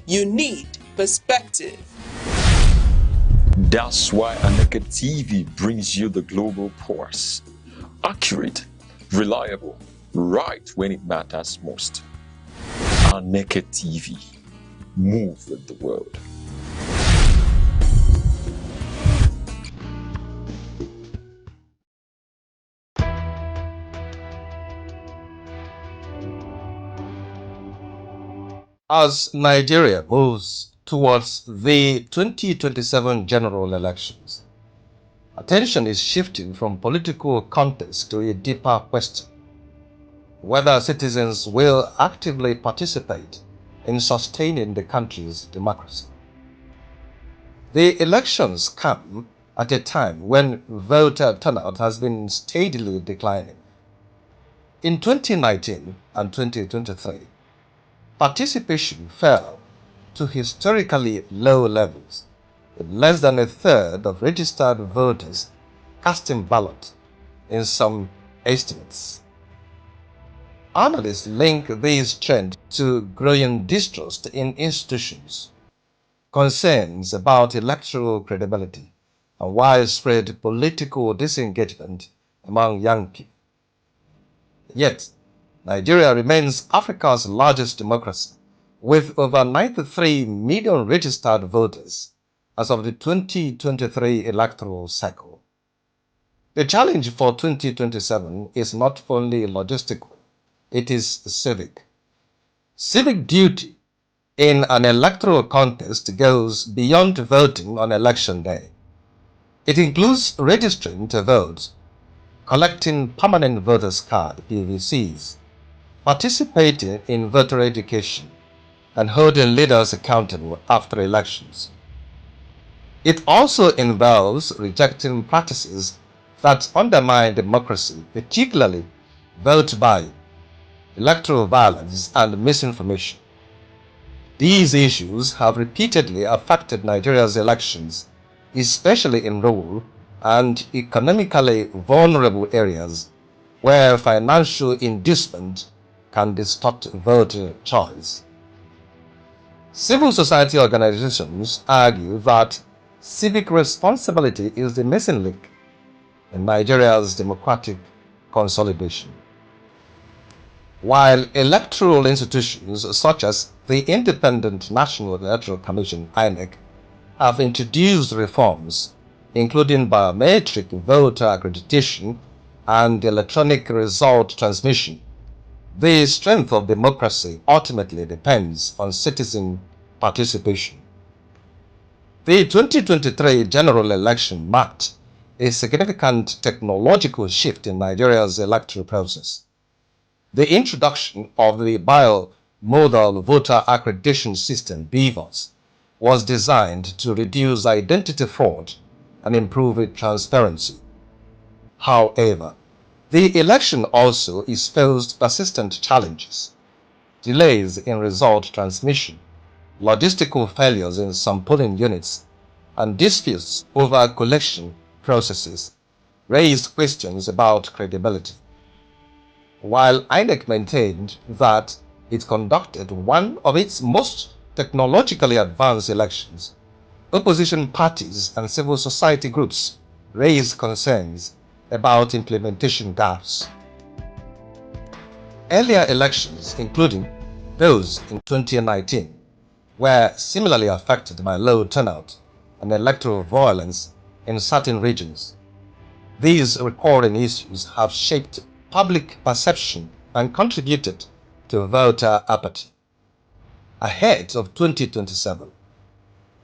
You need perspective. That's why Aneke TV brings you the global pulse. Accurate, reliable, right when it matters most. Aneke TV. Move with the world. As Nigeria moves towards the 2027 general elections, attention is shifting from political contest to a deeper question: whether citizens will actively participate in sustaining the country's democracy. The elections come at a time when voter turnout has been steadily declining. In 2019 and 2023, participation fell to historically low levels, with less than a third of registered voters casting ballot in some estimates. Analysts link this trend to growing distrust in institutions, concerns about electoral credibility, and widespread political disengagement among young people. Yet, Nigeria remains Africa's largest democracy, with over 93 million registered voters as of the 2023 electoral cycle. The challenge for 2027 is not only logistical, it is civic. Civic duty in an electoral contest goes beyond voting on election day. It includes registering to vote, collecting permanent voters card (PVCs), participating in voter education, and holding leaders accountable after elections. It also involves rejecting practices that undermine democracy, particularly vote buying, electoral violence, and misinformation. These issues have repeatedly affected Nigeria's elections, especially in rural and economically vulnerable areas where financial inducement can distort voter choice. Civil society organizations argue that civic responsibility is the missing link in Nigeria's democratic consolidation. While electoral institutions such as the Independent National Electoral Commission (INEC) have introduced reforms, including biometric voter accreditation and electronic result transmission, the strength of democracy ultimately depends on citizen participation. The 2023 general election marked a significant technological shift in Nigeria's electoral process. The introduction of the Biomodal Voter Accreditation System (BVAS) was designed to reduce identity fraud and improve transparency. However, the election also exposed persistent challenges: delays in result transmission, logistical failures in some polling units, and disputes over collection processes raised questions about credibility. While INEC maintained that it conducted one of its most technologically advanced elections, opposition parties and civil society groups raised concerns about implementation gaps. Earlier elections, including those in 2019, were similarly affected by low turnout and electoral violence in certain regions. These recurring issues have shaped public perception and contributed to voter apathy. Ahead of 2027,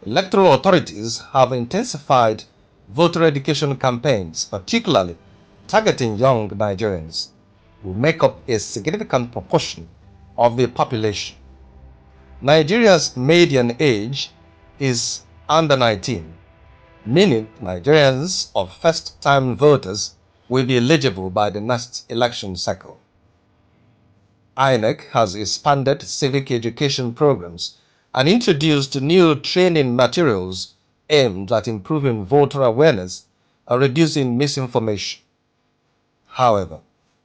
electoral authorities have intensified voter education campaigns, particularly targeting young Nigerians, who make up a significant proportion of the population. Nigeria's median age is under 19, meaning Nigerians of first-time voters will be eligible by the next election cycle. INEC has expanded civic education programs and introduced new training materials aimed at improving voter awareness and reducing misinformation. However,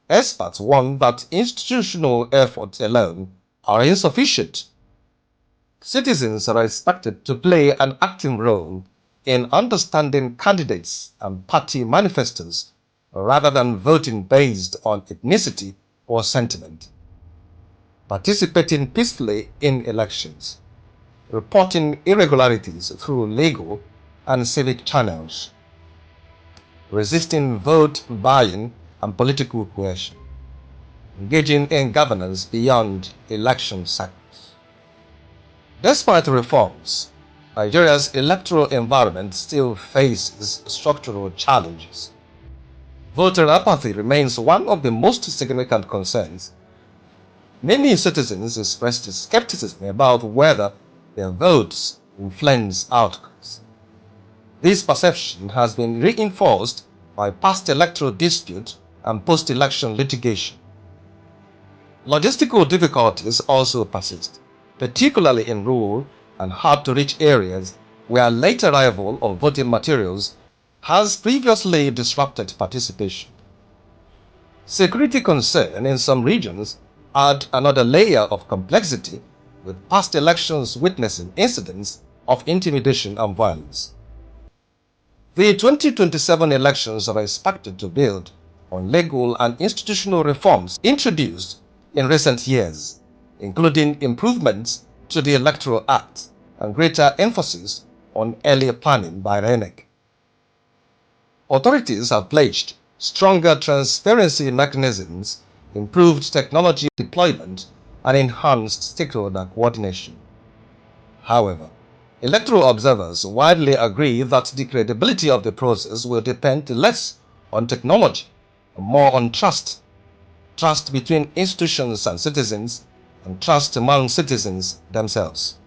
experts warn that institutional efforts alone are insufficient. Citizens are expected to play an active role in understanding candidates and party manifestos rather than voting based on ethnicity or sentiment. Participating peacefully in elections, reporting irregularities through legal and civic channels, resisting vote buying and political coercion, engaging in governance beyond election cycles. Despite reforms, Nigeria's electoral environment still faces structural challenges. Voter apathy remains one of the most significant concerns. Many citizens expressed skepticism about whether their votes influence outcomes. This perception has been reinforced by past electoral disputes and post-election litigation. Logistical difficulties also persist, particularly in rural and hard-to-reach areas where late arrival of voting materials has previously disrupted participation. Security concerns in some regions add another layer of complexity, with past elections witnessing incidents of intimidation and violence. The 2027 elections are expected to build on legal and institutional reforms introduced in recent years, including improvements to the Electoral Act and greater emphasis on early planning by INEC. Authorities have pledged stronger transparency mechanisms, improved technology deployment, and enhanced stakeholder coordination. However, electoral observers widely agree that the credibility of the process will depend less on technology and more on trust. Trust between institutions and citizens, and trust among citizens themselves.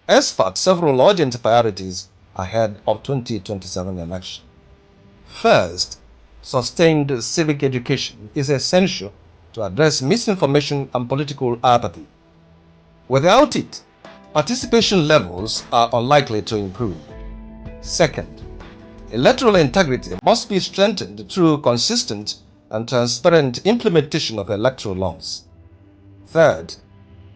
Experts several urgent priorities ahead of 2027 election. First, sustained civic education is essential to address misinformation and political apathy. Without it, participation levels are unlikely to improve. Second, electoral integrity must be strengthened through consistent and transparent implementation of electoral laws. Third,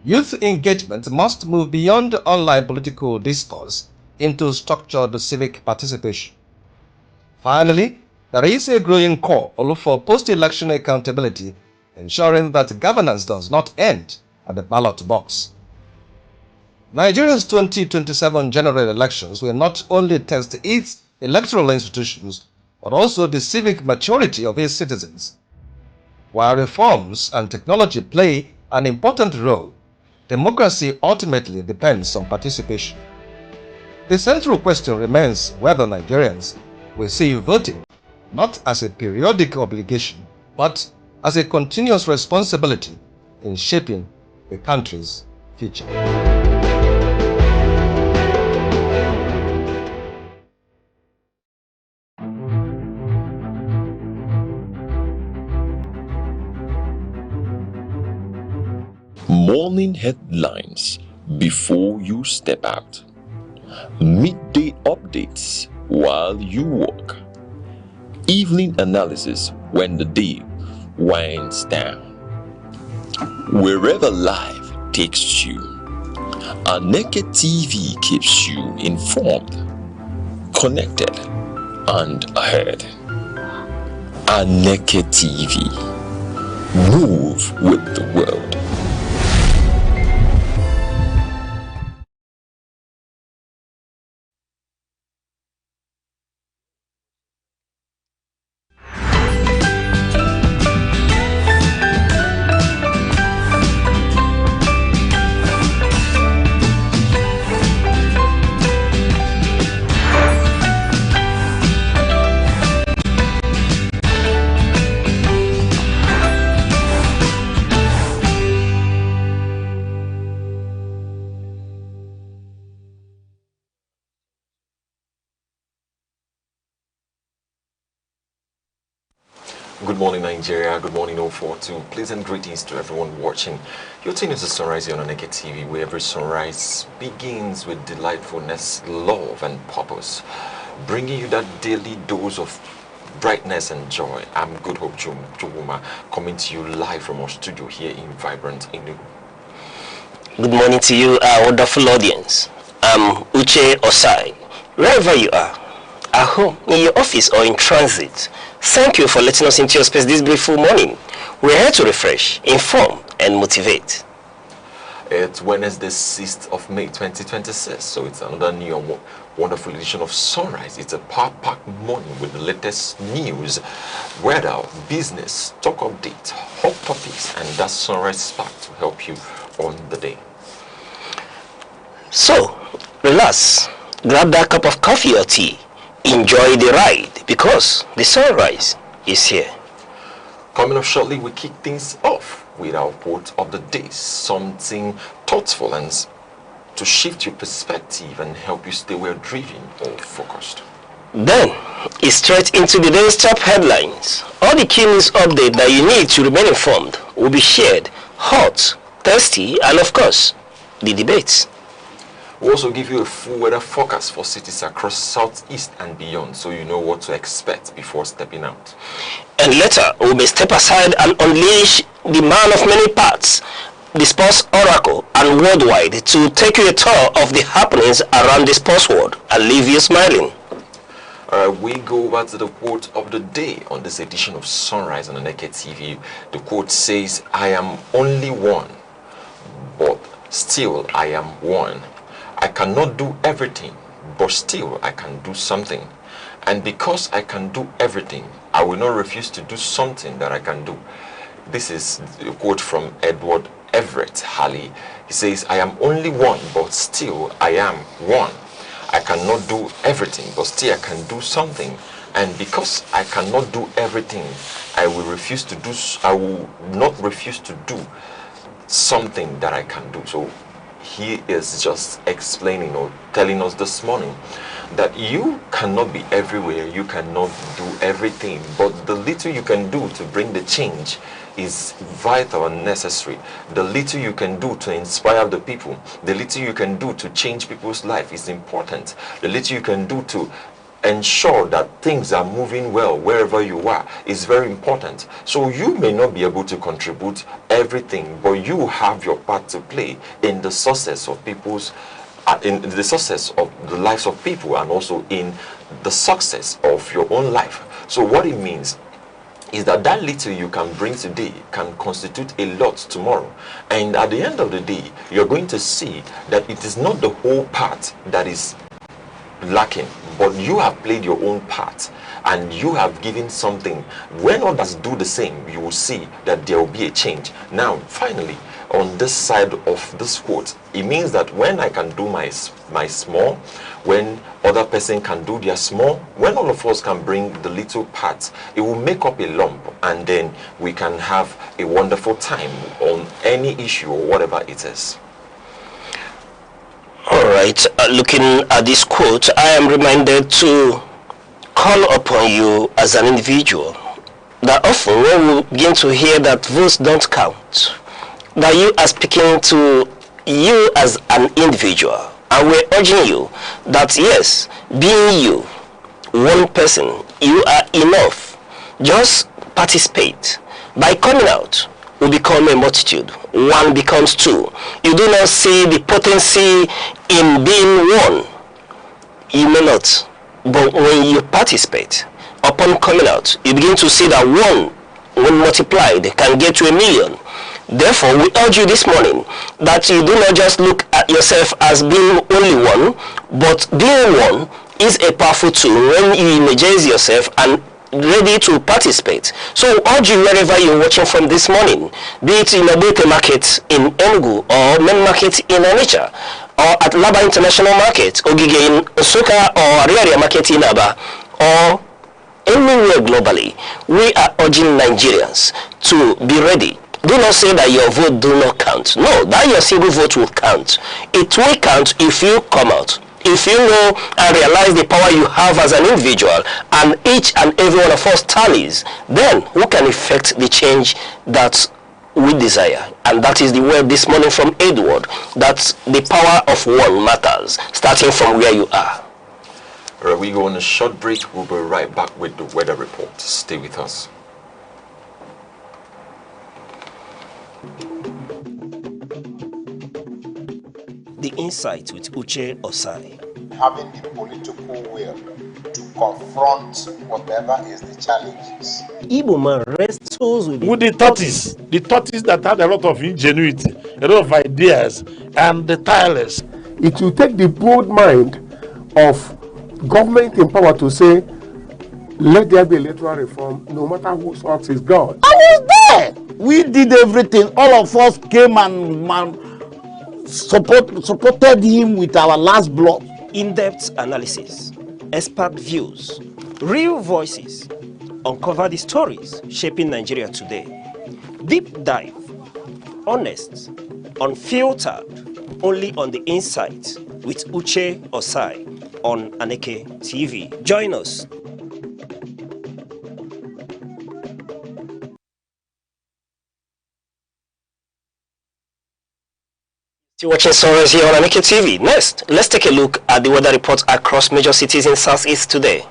youth engagement must move beyond online political discourse into structured civic participation. Finally, there is a growing call for post-election accountability, ensuring that governance does not end at the ballot box. Nigeria's 2027 general elections will not only test its electoral institutions, but also the civic maturity of its citizens. While reforms and technology play an important role, democracy ultimately depends on participation. The central question remains whether Nigerians will see voting not as a periodic obligation, but as a continuous responsibility in shaping the country's future. Morning headlines before you step out. Midday updates while you walk. Evening analysis when the day winds down. Wherever life takes you, Aneke TV keeps you informed, connected, and ahead. Aneke TV. Move with the world. Good morning, Nigeria. Good morning, 042. Pleasant greetings to everyone watching. You're tuning to Sunrise on Aneke TV, where every sunrise begins with delightfulness, love, and purpose, bringing you that daily dose of brightness and joy. I'm Good Hope Chuguma, coming to you live from our studio here in vibrant Enugu. Good morning to you, our wonderful audience. I'm Uche Osai. Wherever you are, at home, in your office, or in transit, thank you for letting us into your space this beautiful morning. We're here to refresh, inform, and motivate. It's Wednesday, 6th of May, 2026, so it's another new and wonderful edition of Sunrise. It's a power-packed morning with the latest news, weather, business, talk update, hot topics, and that Sunrise spark to help you on the day. So, relax, grab that cup of coffee or tea, enjoy the ride, because the sunrise is here. Coming up shortly, we kick things off with our quote of the day, something thoughtful and to shift your perspective and help you stay well driven or focused. Then, it's straight into the day's top headlines. All the key news update that you need to remain informed will be shared, hot, thirsty, and of course, the debates. We'll also give you a full weather forecast for cities across southeast and beyond, so you know what to expect before stepping out. And later, we may step aside and unleash the man of many parts, the sports oracle and worldwide, to take you a tour of the happenings around the sports world and leave you smiling. We go over to the quote of the day on this edition of Sunrise on Aneke TV. The quote says, "I am only one, but still I am one. I cannot do everything, but still I can do something. And because I can do everything, I will not refuse to do something that I can do." This is a quote from Edward Everett Halley. He says, "I am only one, but still I am one. I cannot do everything, but still I can do something. And because I cannot do everything, I will not refuse to do something that I can do." So he is just explaining or telling us this morning that you cannot be everywhere, you cannot do everything, but the little you can do to bring the change is vital and necessary. The little you can do to inspire the people, the little you can do to change people's life is important. The little you can do to ensure that things are moving well wherever you are is very important. So you may not be able to contribute everything, but you have your part to play in the success of in the success of the lives of people, and also in the success of your own life. So what it means is that that little you can bring today can constitute a lot tomorrow. And at the end of the day, you're going to see that it is not the whole part that is lacking, but you have played your own part and you have given something. When others do the same, you will see that there will be a change. Now, finally, on this side of this quote, it means that when I can do my small, when other person can do their small, when all of us can bring the little part, it will make up a lump, and then we can have a wonderful time on any issue or whatever it is. All right, looking at this quote, I am reminded to call upon you as an individual that often when we begin to hear that votes don't count, that you are speaking to you as an individual, and we're urging you that yes, being you, one person, you are enough. Just participate. By coming out, we become a multitude. One becomes two. You do not see the potency in being one. You may not. But when you participate, upon coming out, you begin to see that one, when multiplied, can get to 1 million. Therefore, we urge you this morning that you do not just look at yourself as being only one, but being one is a powerful tool when you energize yourself and ready to participate. So we urge you wherever you're watching from this morning, be it in a Bote market in Enugu, or main market in Aneke, or at Laba International Market, Ogige in Osoka, or Ariaria Market in Aba, or anywhere globally, we are urging Nigerians to be ready. Do not say that your vote do not count. No, that your single vote will count. It will count if you come out. If you know and realize the power you have as an individual, and each and every one of us tallies, then who can effect the change that we desire? And that is the word this morning from Edward, that the power of one matters, starting from where you are. Right, we go on a short break. We'll be right back with the weather report. Stay with us. The Insight with Uche Osai. Having the political will to confront whatever is the challenges. Igbo man wrestles with the tortoise that had a lot of ingenuity, a lot of ideas, and the tireless. It will take the broad mind of government in power to say, let there be electoral reform, no matter whose ox is God. I was there. We did everything. All of us came and supported him with our last blood. In-depth analysis, expert views, real voices, uncover the stories shaping Nigeria today. Deep dive, honest, unfiltered, only on the Insight with Uche Osai on Aneke TV. Join us. You're watching stories here on Aneke TV. Next, let's take a look at the weather report across major cities in Southeast today.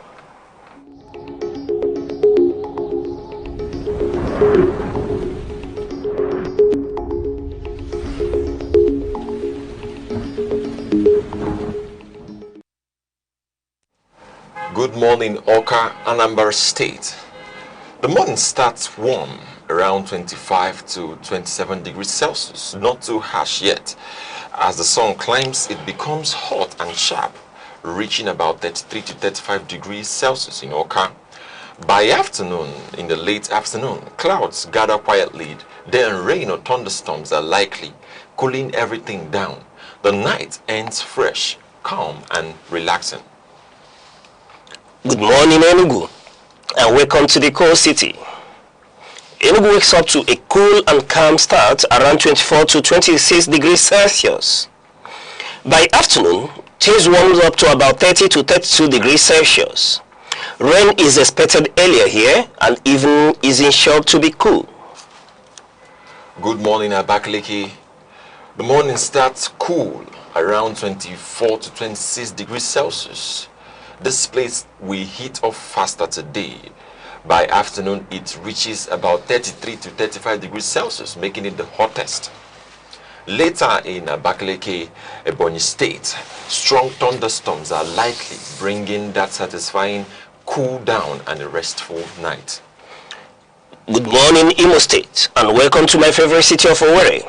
Good morning, Oka, Anambra State. The morning starts warm, around 25 to 27 degrees Celsius, not too harsh yet. As the sun climbs, it becomes hot and sharp, reaching about 33 to 35 degrees Celsius in Oka. By afternoon, in the late afternoon, clouds gather quietly, then rain or thunderstorms are likely, cooling everything down. The night ends fresh, calm and relaxing. Good morning, Enugu, and welcome to the cold city. Enugu wakes up to a cool and calm start around 24 to 26 degrees Celsius. By afternoon, things warms up to about 30 to 32 degrees Celsius. Rain is expected earlier here, and even is ensured to be cool. Good morning, Abakaliki. The morning starts cool, around 24 to 26 degrees Celsius. This place will heat up faster today. By afternoon, it reaches about 33 to 35 degrees Celsius, making it the hottest. Later in Abakaliki, Ebonyi State, strong thunderstorms are likely, bringing that satisfying cool down and a restful night. Good morning, Imo State, and welcome to my favorite city of Owerri.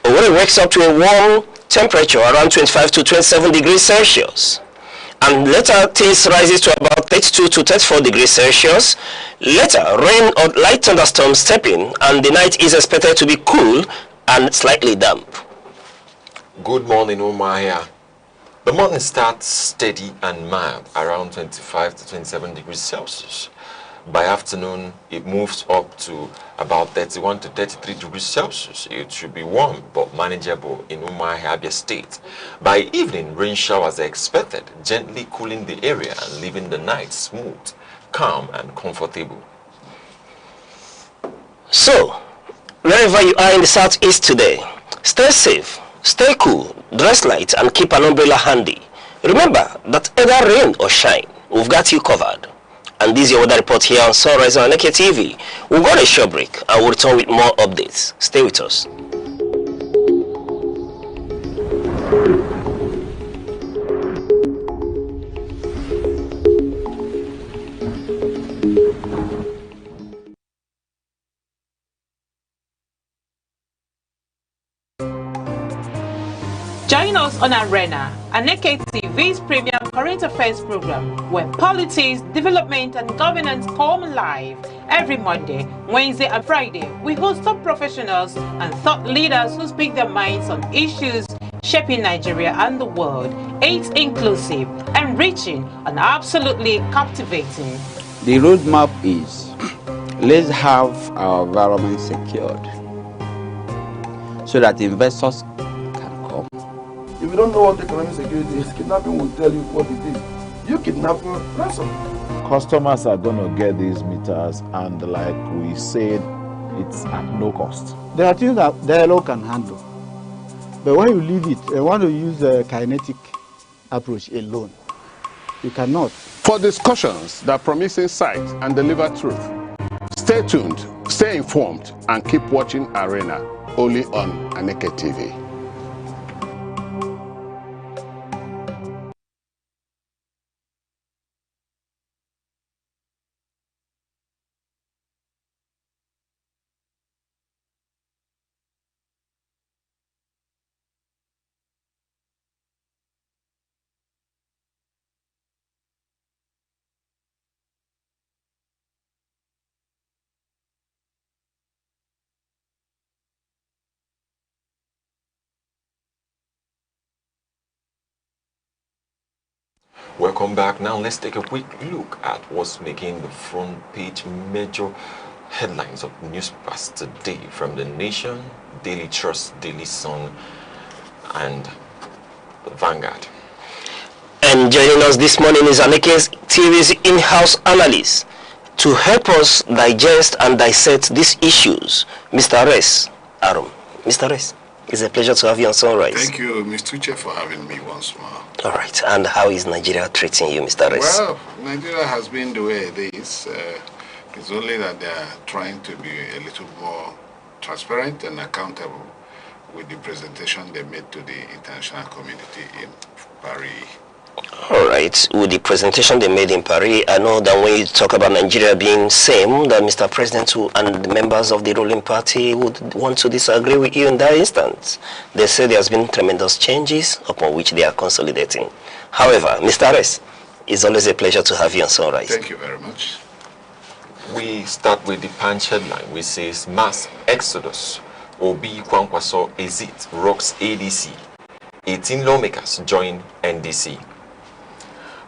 Owerri wakes up to a warm temperature around 25 to 27 degrees Celsius. And later, things rises to about 32 to 34 degrees Celsius. Later, rain or light thunderstorms step in, and the night is expected to be cool and slightly damp. Good morning, Omaya. The morning starts steady and mild, around 25 to 27 degrees Celsius. By afternoon, it moves up to about 31 to 33 degrees Celsius. It should be warm but manageable in Umuahia, Abia State. By evening, rain showers are expected, gently cooling the area and leaving the night smooth, calm and comfortable. So, wherever you are in the southeast today, stay safe, stay cool, dress light and keep an umbrella handy. Remember that either rain or shine, we've got you covered. And this is your weather report here on Sunrise on Aneke TV. We'll go on a short break and we'll return with more updates. Stay with us. Join us on Arena, Aneke TV's premium current affairs program, where politics, development and governance come live. Every Monday, Wednesday and Friday, we host top professionals and thought leaders who speak their minds on issues shaping Nigeria and the world. It's inclusive, enriching and absolutely captivating. The roadmap is, let's have our environment secured so that investors can come. If you don't know what economic security is, kidnapping will tell you what it is. You kidnap your ransom. Customers are going to get these meters, and like we said, it's at no cost. There are things that dialogue can handle. But when you leave it, you want to use a kinetic approach alone. You cannot. For discussions that promise insight and deliver truth, stay tuned, stay informed, and keep watching Arena, only on Aneke TV. Welcome back. Now let's take a quick look at what's making the front page major headlines of newspapers today from The Nation, Daily Trust, Daily Sun, and Vanguard. And joining us this morning is Aneke TV's in-house analyst to help us digest and dissect these issues, Mr. Res Arum. Mr. Res, it's a pleasure to have you on Sunrise. Thank you, Mr. Tuche, for having me once more. All right, and how is Nigeria treating you, Mr. Res? Well, Nigeria has been the way it is. It's only that they are trying to be a little more transparent and accountable with the presentation they made to the international community in Paris. All right, with the presentation they made in Paris, I know that when you talk about Nigeria being same, that Mr. President and the members of the ruling party would want to disagree with you in that instance. They say there has been tremendous changes upon which they are consolidating. However, Mr. Res, it's always a pleasure to have you on Sunrise. Thank you very much. We start with the Punch headline, which says mass exodus. Obi Kwankwaso exit rocks ADC. 18 lawmakers join NDC.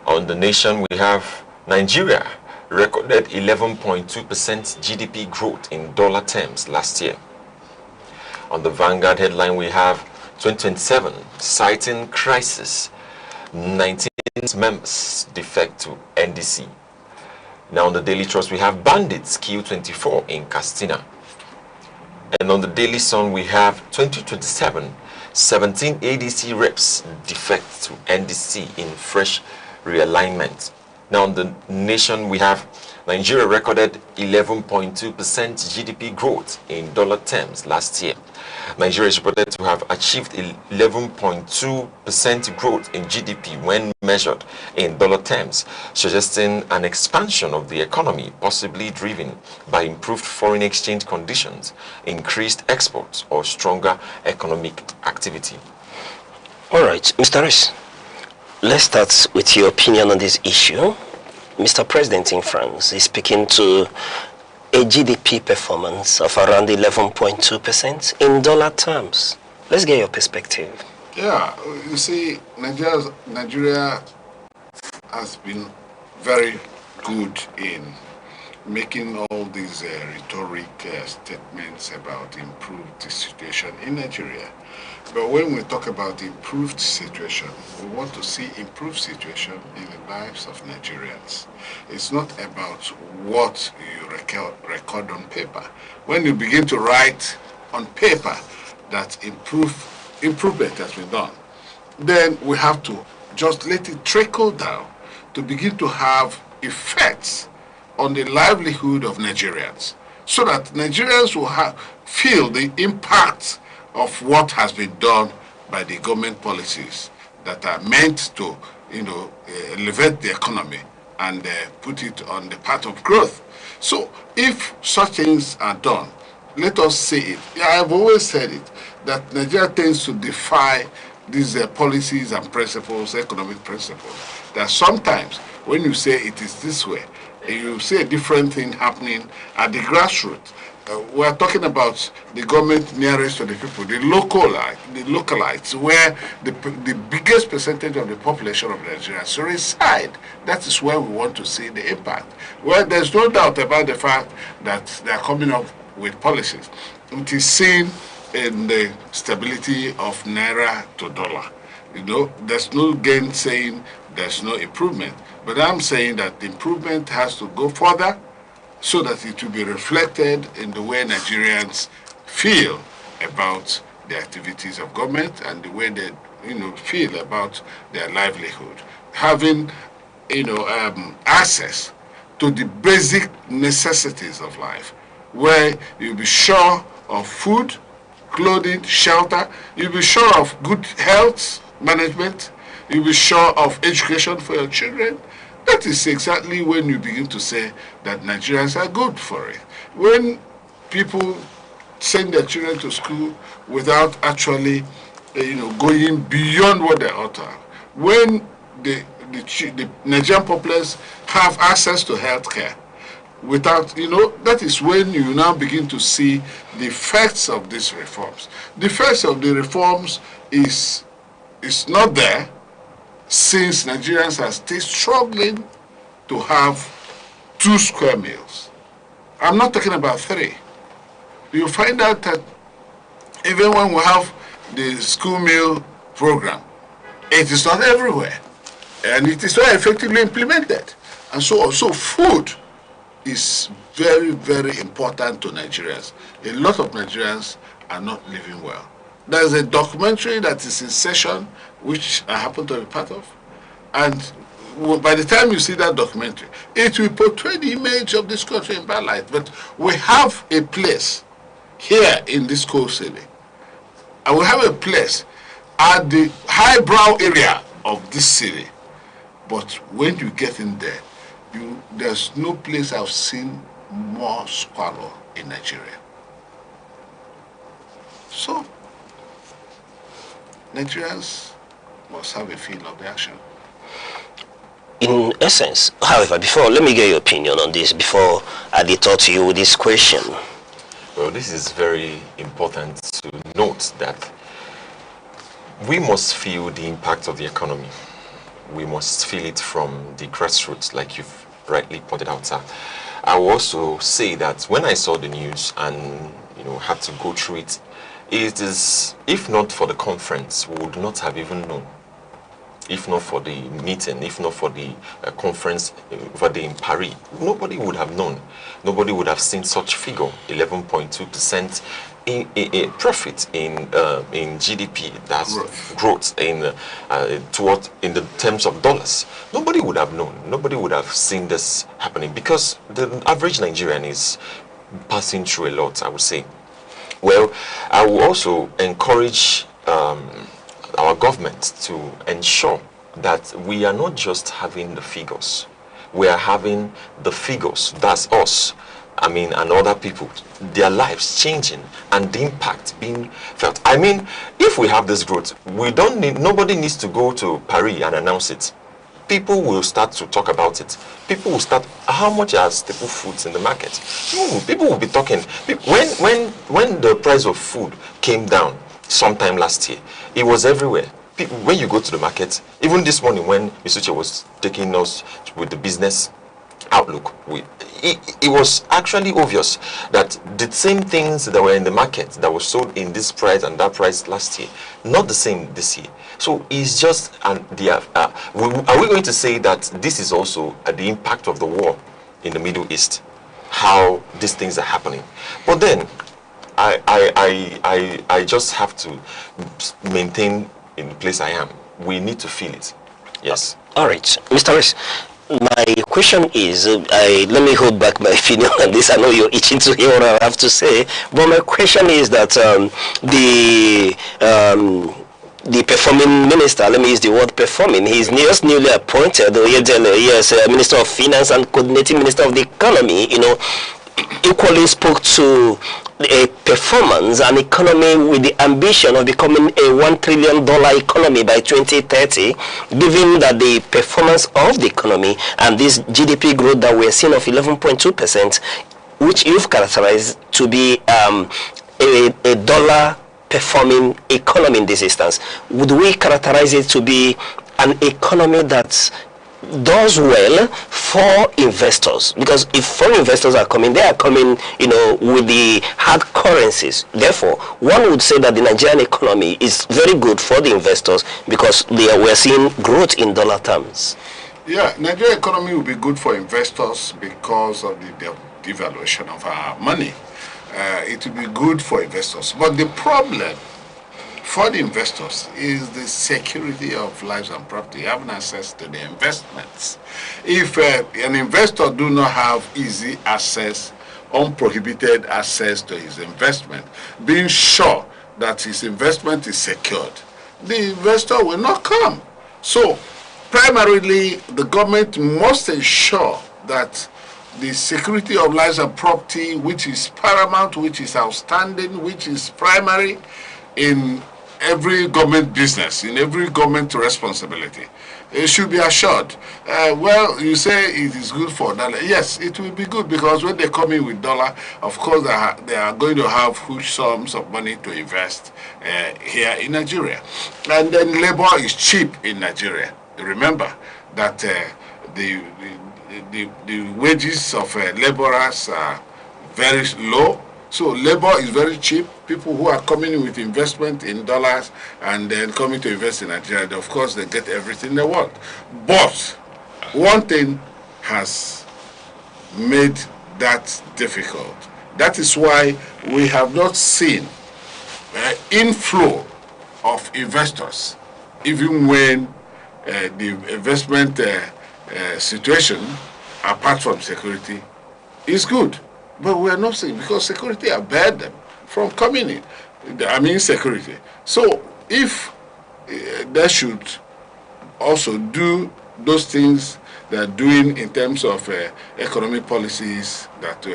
On The Nation, we have Nigeria recorded 11.2% GDP growth in dollar terms last year. On the Vanguard headline, we have 2027 citing crisis, 19 members defect to NDC. Now on the Daily Trust, we have bandits kill 24 in Castina. And on the Daily Sun, we have 2027 17 ADC reps defect to NDC in fresh realignment. Now on The Nation, we have Nigeria recorded 11.2% GDP growth in dollar terms last year. Nigeria is reported to have achieved 11.2% growth in GDP when measured in dollar terms, suggesting an expansion of the economy possibly driven by improved foreign exchange conditions, increased exports, or stronger economic activity. All right, Mr. Res, let's start with your opinion on this issue. Mr. President in France is speaking to a GDP performance of around 11.2% in dollar terms. Let's get your perspective. Yeah, you see, Nigeria has been very good in making all these rhetoric statements about improved situation in Nigeria. But when we talk about improved situation, we want to see improved situation in the lives of Nigerians. It's not about what you record on paper. When you begin to write on paper that improvement has been done, then we have to just let it trickle down to begin to have effects on the livelihood of Nigerians, so that Nigerians will feel the impact of what has been done by the government policies that are meant to, elevate the economy and put it on the path of growth. So if such things are done, let us see it. I've always said it, that Nigeria tends to defy these policies and principles, economic principles, that sometimes when you say it is this way, you see a different thing happening at the grassroots. We're talking about the government nearest to the people, the localites, where the biggest percentage of the population of Nigeria reside. That is where we want to see the impact. Well, there's no doubt about the fact that they're coming up with policies. It is seen in the stability of naira to dollar. There's no gainsaying, there's no improvement. But I'm saying that the improvement has to go further so that it will be reflected in the way Nigerians feel about the activities of government and the way they feel about their livelihood. Having access to the basic necessities of life, where you'll be sure of food, clothing, shelter, you'll be sure of good health management, you'll be sure of education for your children. That is exactly when you begin to say that Nigerians are good for it. When people send their children to school without actually, going beyond what they ought to have. When the Nigerian populace have access to health care, without, that is when you now begin to see the effects of these reforms. The effects of the reforms is not there, since Nigerians are still struggling to have 2 square meals. I'm not talking about 3. You find out that even when we have the school meal program, it is not everywhere, and it is not effectively implemented, and so on. So food is very, very important to Nigerians. A lot of Nigerians are not living well. There's a documentary that is in session, which I happen to be part of, and by the time you see that documentary, it will portray the image of this country in bad light. But we have a place here in this coast city, and we have a place at the highbrow area of this city. But when you get in there, there's no place I've seen more squalor in Nigeria. So Nigerians must have a feel of the action. In essence, however, let me get your opinion on this before I detour to you with this question. Well, this is very important to note that we must feel the impact of the economy. We must feel it from the grassroots, like you've rightly pointed out, sir. I will also say that when I saw the news and had to go through it, it is, if not for the conference, we would not have even known. If not for the meeting, if not for the conference over there in Paris, nobody would have known. Nobody would have seen such figure, 11.2% in profit in GDP. That's growth in the terms of dollars. Nobody would have known. Nobody would have seen this happening because the average Nigerian is passing through a lot, I would say. Well, I will also encourage our government to ensure that we are not just having the figures. We are having the figures, that's us, and other people, their lives changing and the impact being felt. If we have this growth, nobody needs to go to Paris and announce it. people will start to talk about it. People will start, how much are staple foods in the market? People will be talking. When the price of food came down sometime last year, it was everywhere. People, when you go to the market, even this morning when Misuche was taking us with the business outlook, it was actually obvious that the same things that were in the market that were sold in this price and that price last year, not the same this year. So it's just, are we going to say that this is also the impact of the war in the Middle East, how these things are happening? But then I just have to maintain in the place I am. We need to feel it. Yes. All right, Mr. Rees. My question is, let me hold back my opinion on this. I know you're itching to hear what I have to say, but my question is that the performing minister, let me use the word performing, he's just newly appointed, yes, Minister of Finance and Coordinating Minister of the Economy, equally spoke to a performance, an economy with the ambition of becoming a $1 trillion economy by 2030, given that the performance of the economy and this GDP growth that we're seeing of 11.2%, which you've characterized to be a dollar performing economy in this instance, would we characterize it to be an economy that does well for investors? Because if foreign investors are coming, they are coming, with the hard currencies. Therefore, one would say that the Nigerian economy is very good for the investors because we're seeing growth in dollar terms. Yeah, Nigerian economy will be good for investors because of the devaluation of our money. It will be good for investors. But the problem for the investors is the security of lives and property, having access to the investments. If an investor do not have easy access, unprohibited access to his investment, being sure that his investment is secured, the investor will not come. So, primarily, the government must ensure that the security of lives and property, which is paramount, which is outstanding, which is primary in every government business, in every government responsibility, it should be assured. Well, you say it is good for dollar. Yes, it will be good because when they come in with dollar, of course they are going to have huge sums of money to invest here in Nigeria. And then labor is cheap in Nigeria. Remember that the wages of laborers are very low. So labor is very cheap. People who are coming in with investment in dollars and then coming to invest in Nigeria, of course, they get everything they want. But one thing has made that difficult. That is why we have not seen inflow of investors, even when the investment situation, apart from security, is good. But we are not seeing, because security are barred them from coming in. I mean security. So if they should also do those things they are doing in terms of economic policies that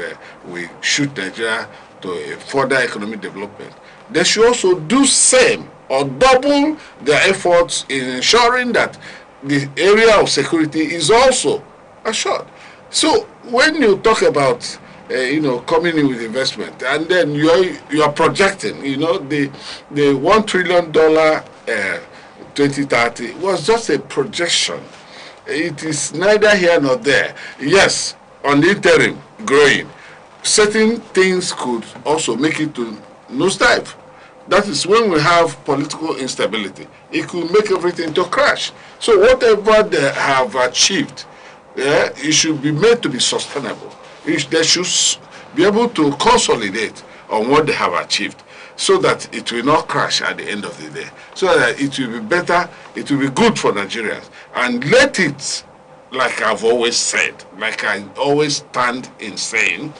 we shoot Nigeria to a further economic development, they should also do same or double their efforts in ensuring that the area of security is also assured. So when you talk about coming in with investment, and then you are projecting, the $1 trillion 2030 was just a projection. It is neither here nor there. Yes, on the interim, growing, certain things could also make it to nosedive. That is when we have political instability. It could make everything to crash. So whatever they have achieved, it should be made to be sustainable. They should be able to consolidate on what they have achieved so that it will not crash at the end of the day. So that it will be better, it will be good for Nigerians. And let it, like I've always said, like I always stand in saying,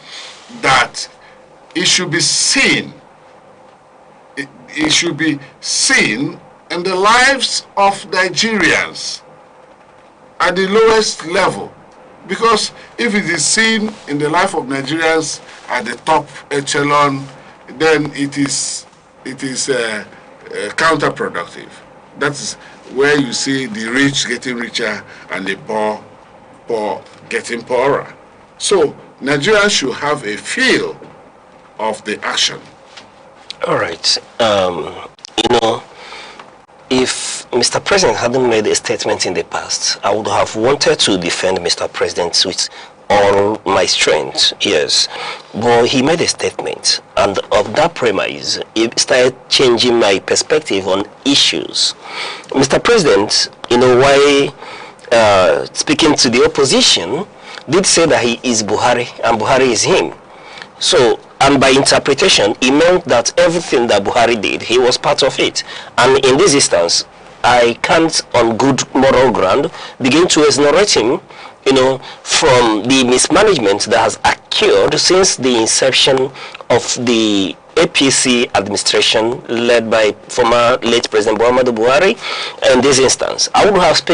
that it should be seen, it should be seen in the lives of Nigerians at the lowest level. Because if it is seen in the life of Nigerians at the top echelon, then it is counterproductive. That is, where you see the rich getting richer and the poor getting poorer. So Nigerians should have a feel of the action. All right. You know, if Mr. President hadn't made a statement in the past, I would have wanted to defend Mr. President with all my strength, yes. But he made a statement, and of that premise, it started changing my perspective on issues. Mr. President, you know, while speaking to the opposition, did say that he is Buhari, and Buhari is him. So, and by interpretation, it meant that everything that Buhari did, he was part of it. And in this instance, I can't, on good moral ground, begin to exonerate him, you know, from the mismanagement that has occurred since the inception of the APC administration led by former late President Muhammadu Buhari. In this instance, I would have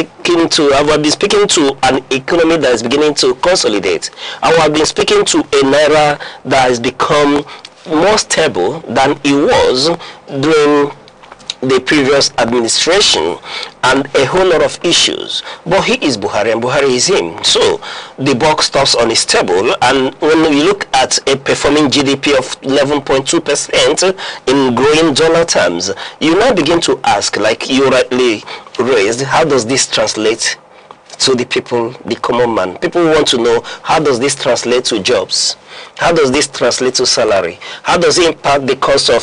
been speaking to an economy that is beginning to consolidate. I would have been speaking to a naira that has become more stable than it was during the previous administration, and a whole lot of issues. But he is Buhari and Buhari is him. So the buck stops on his table, and when we look at a performing GDP of 11.2% in growing dollar terms, you now begin to ask, like you rightly raised, how does this translate to the people, the common man? People want to know, how does this translate to jobs? How does this translate to salary? How does it impact the cost of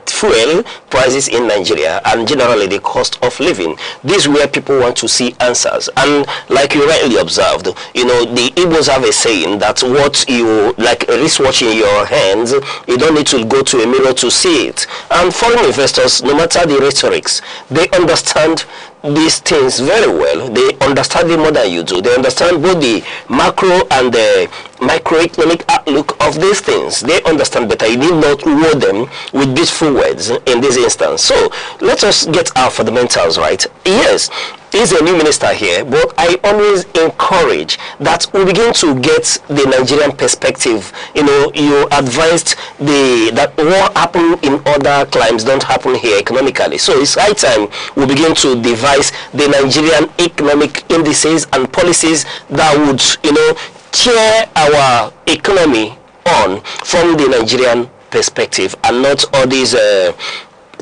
fuel prices in Nigeria and generally the cost of living? This is where people want to see answers. And like you rightly observed, you know, the Igbos have a saying that what you, like a wristwatch in your hands, you don't need to go to a mirror to see it. And foreign investors, no matter the rhetorics, they understand these things very well. They understand it more than you do. They understand both the macro and the microeconomic outlook of these things. They understand better. You need not word them with beautiful words in this instance. So let us get our fundamentals right. Yes, he's a new minister here, but I always encourage that we begin to get the Nigerian perspective. You know, you advised that what happened in other climes don't happen here economically. So it's high time we begin to devise the Nigerian economic indices and policies that would, you know, cheer our economy on from the Nigerian perspective, and not all these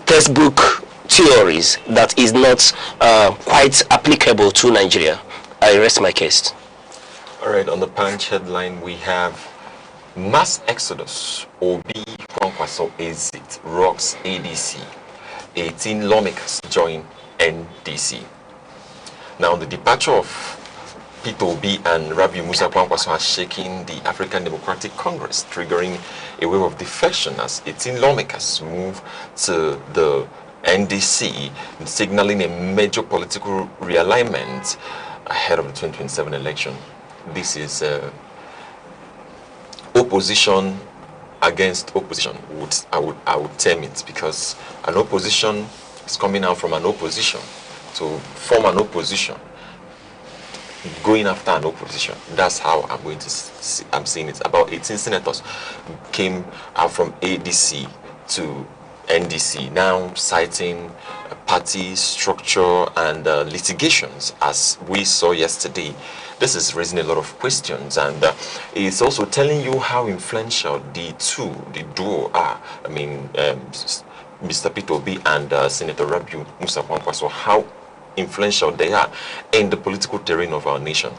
textbook theories that is not quite applicable to Nigeria. I rest my case. All right, on the Punch headline, we have mass exodus. Obi Kwankwaso exit rocks ADC. 18 lawmakers join NDC. Now, the departure of Peterobi and Rabiu Musa Kwankwaso has shaken the African Democratic Congress, triggering a wave of defection as 18 lawmakers move to the NDC, signaling a major political realignment ahead of the 2027 election. This is opposition against opposition, I would term it, because an opposition is coming out from an opposition to form an opposition, going after an opposition. That's how I'm seeing it. About 18 senators came out from ADC to NDC, now citing party structure and litigations, as we saw yesterday. This is raising a lot of questions, and it's also telling you how influential the duo are. I mean, Mr. Peterobi and Senator Rabiu Musa Kwankwaso, how influential they are in the political terrain of our nation.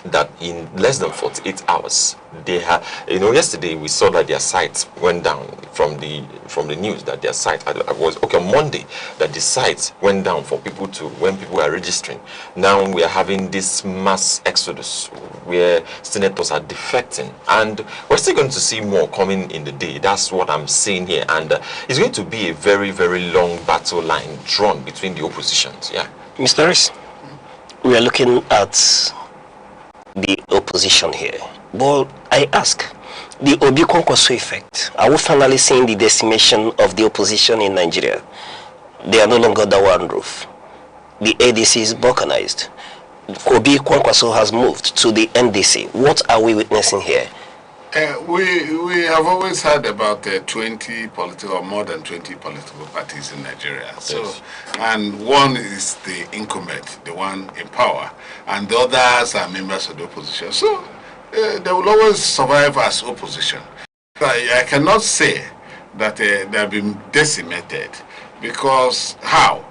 That in less than 48 hours, they have, you know, yesterday we saw that their site went down from the news, that their site was, okay, on Monday, that the site went down for people to, when people are registering. Now we are having this mass exodus where senators are defecting, and we're still going to see more coming in the day. That's what I'm seeing here, and it's going to be a very, very long battle line drawn between the oppositions. Yeah, Mr. Harris, we are looking at the opposition here. But I ask, the Obi Kwankwaso effect, are we finally seeing the decimation of the opposition in Nigeria? They are no longer the one roof. The ADC is balkanized. Obi Kwankwaso has moved to the NDC. What are we witnessing here? We have always had about 20 political, or more than 20 political parties in Nigeria. So, yes. And one is the incumbent, the one in power, and the others are members of the opposition. So they will always survive as opposition. I cannot say that they have been decimated, because how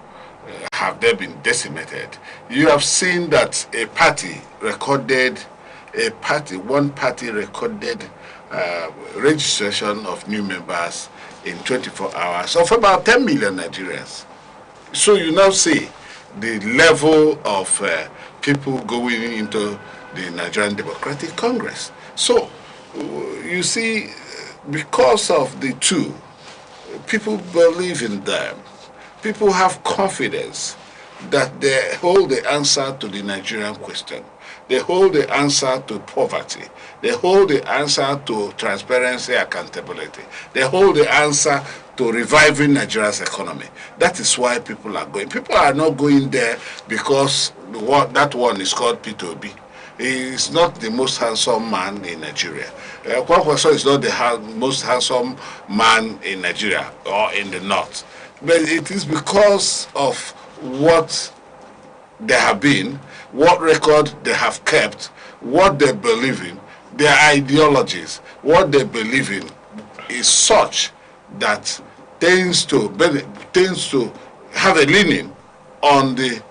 have they been decimated? You have seen that one party recorded registration of new members in 24 hours of about 10 million Nigerians. So you now see the level of people going into the Nigerian Democratic Congress. So you see, because of the two, people believe in them. People have confidence that they hold the answer to the Nigerian question. They hold the answer to poverty. They hold the answer to transparency, accountability. They hold the answer to reviving Nigeria's economy. That is why people are going. People are not going there because that one is called peterobi. He is not the most handsome man in Nigeria. Kwankwaso is not the most handsome man in Nigeria or in the north. But it is because of what they have been, what record they have kept, what they believe in, their ideologies, what they believe in is such that tends to have a leaning on the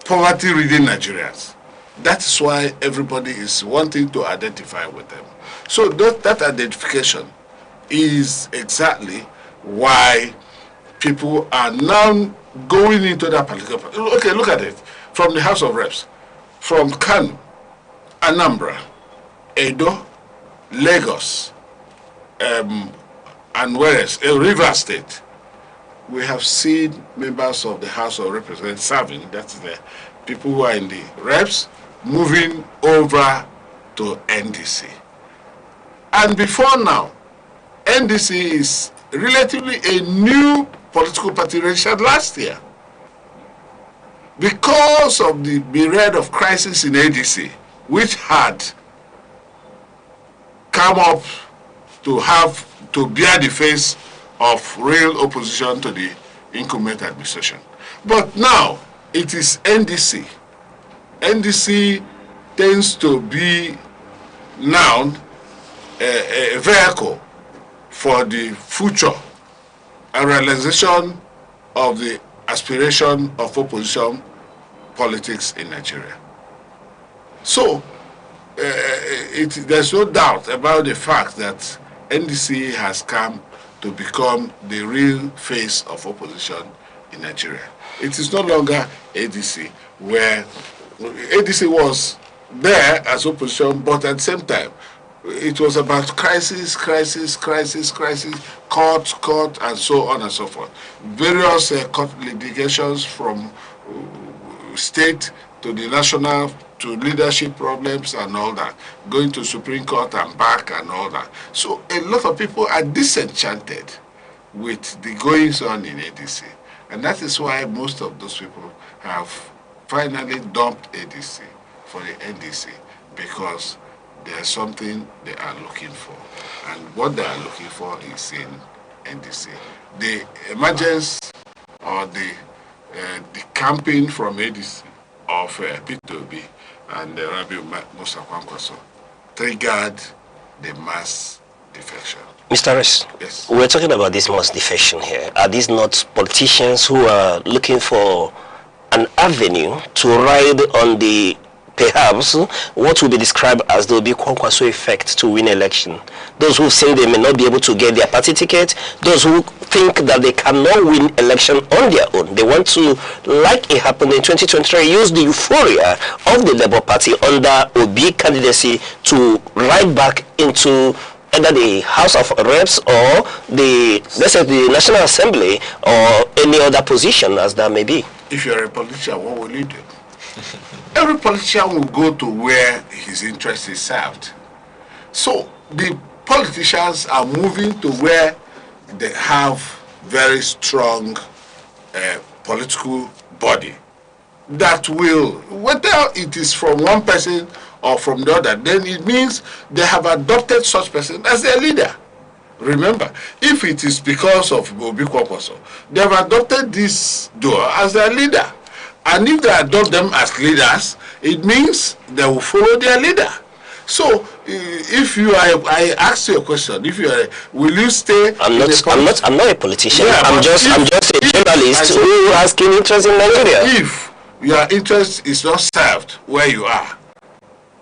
poverty-ridden Nigerians. That's why everybody is wanting to identify with them. So that identification is exactly why people are now going into that political party. Okay, look at it. From the House of Reps, from Kano, Anambra, Edo, Lagos, and whereas Rivers State, we have seen members of the House of Representatives serving, that's the people who are in the reps, moving over to NDC. And before now, NDC is relatively a new political party registered last year. Because of the myriad of crisis in ADC, which had come up to bear the face of real opposition to the incumbent administration. But now it is NDC. NDC tends to be now a vehicle for the future and realization of the aspiration of opposition politics in Nigeria. So there's no doubt about the fact that NDC has come to become the real face of opposition in Nigeria. It is no longer ADC, where ADC was there as opposition, but at the same time, it was about crisis, court, and so on and so forth. Various court litigations from state to the national, to leadership problems and all that, going to Supreme Court and back and all that. So a lot of people are disenchanted with the goings on in ADC. And that is why most of those people have finally dumped ADC for the NDC, because there's something they are looking for. And what they are looking for is in NDC. The emergence or the campaign from ADC of peterobi and Rabi Musa Kwankwaso triggered the mass defection. Mr. Ress, yes. We're talking about this mass defection here. Are these not politicians who are looking for an avenue to ride on the, perhaps, what will be described as the Obi Kwankwaso effect to win election? Those who say they may not be able to get their party ticket, those who think that they cannot win election on their own. They want to, like it happened in 2023, use the euphoria of the Labour Party under Obi candidacy to ride back into either the House of Reps or the, let's say, the National Assembly or any other position as that may be. If you're a politician, what will you do? Every politician will go to where his interest is served. So the politicians are moving to where they have very strong political body that will, whether it is from one person or from the other, then it means they have adopted such person as their leader. Remember, if it is because of Obi Kwakwaso, they have adopted this duo as their leader. And if they adopt them as leaders, it means they will follow their leader. So, if you are, I ask you a question. If you are, will you stay? I'm not a politician. Yeah, I'm just a journalist who has keen interest in Nigeria. If your interest is not served where you are,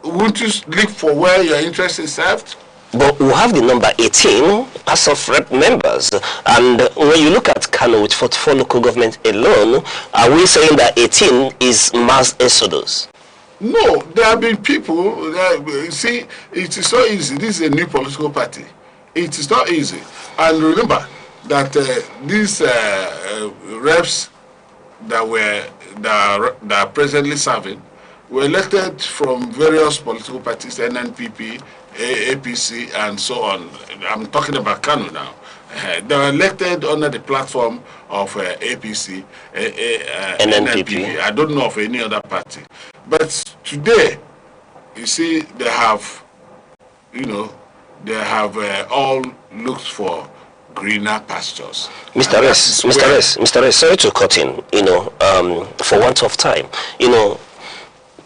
won't you look for where your interest is served? But we have the number 18 House of Rep members, and when you look at Kano with 44 local governments alone, are we saying that 18 is mass exodus? No, there have been people that, see, it is not easy. This is a new political party. It is not easy. And remember that these reps that are presently serving were elected from various political parties, NNPP, APC, and so on. I'm talking about Kano now. They were elected under the platform of APC, NNPP. I don't know of any other party. But today, you see, they have, all looked for greener pastures. Mr. S, sorry to cut in, for want of time.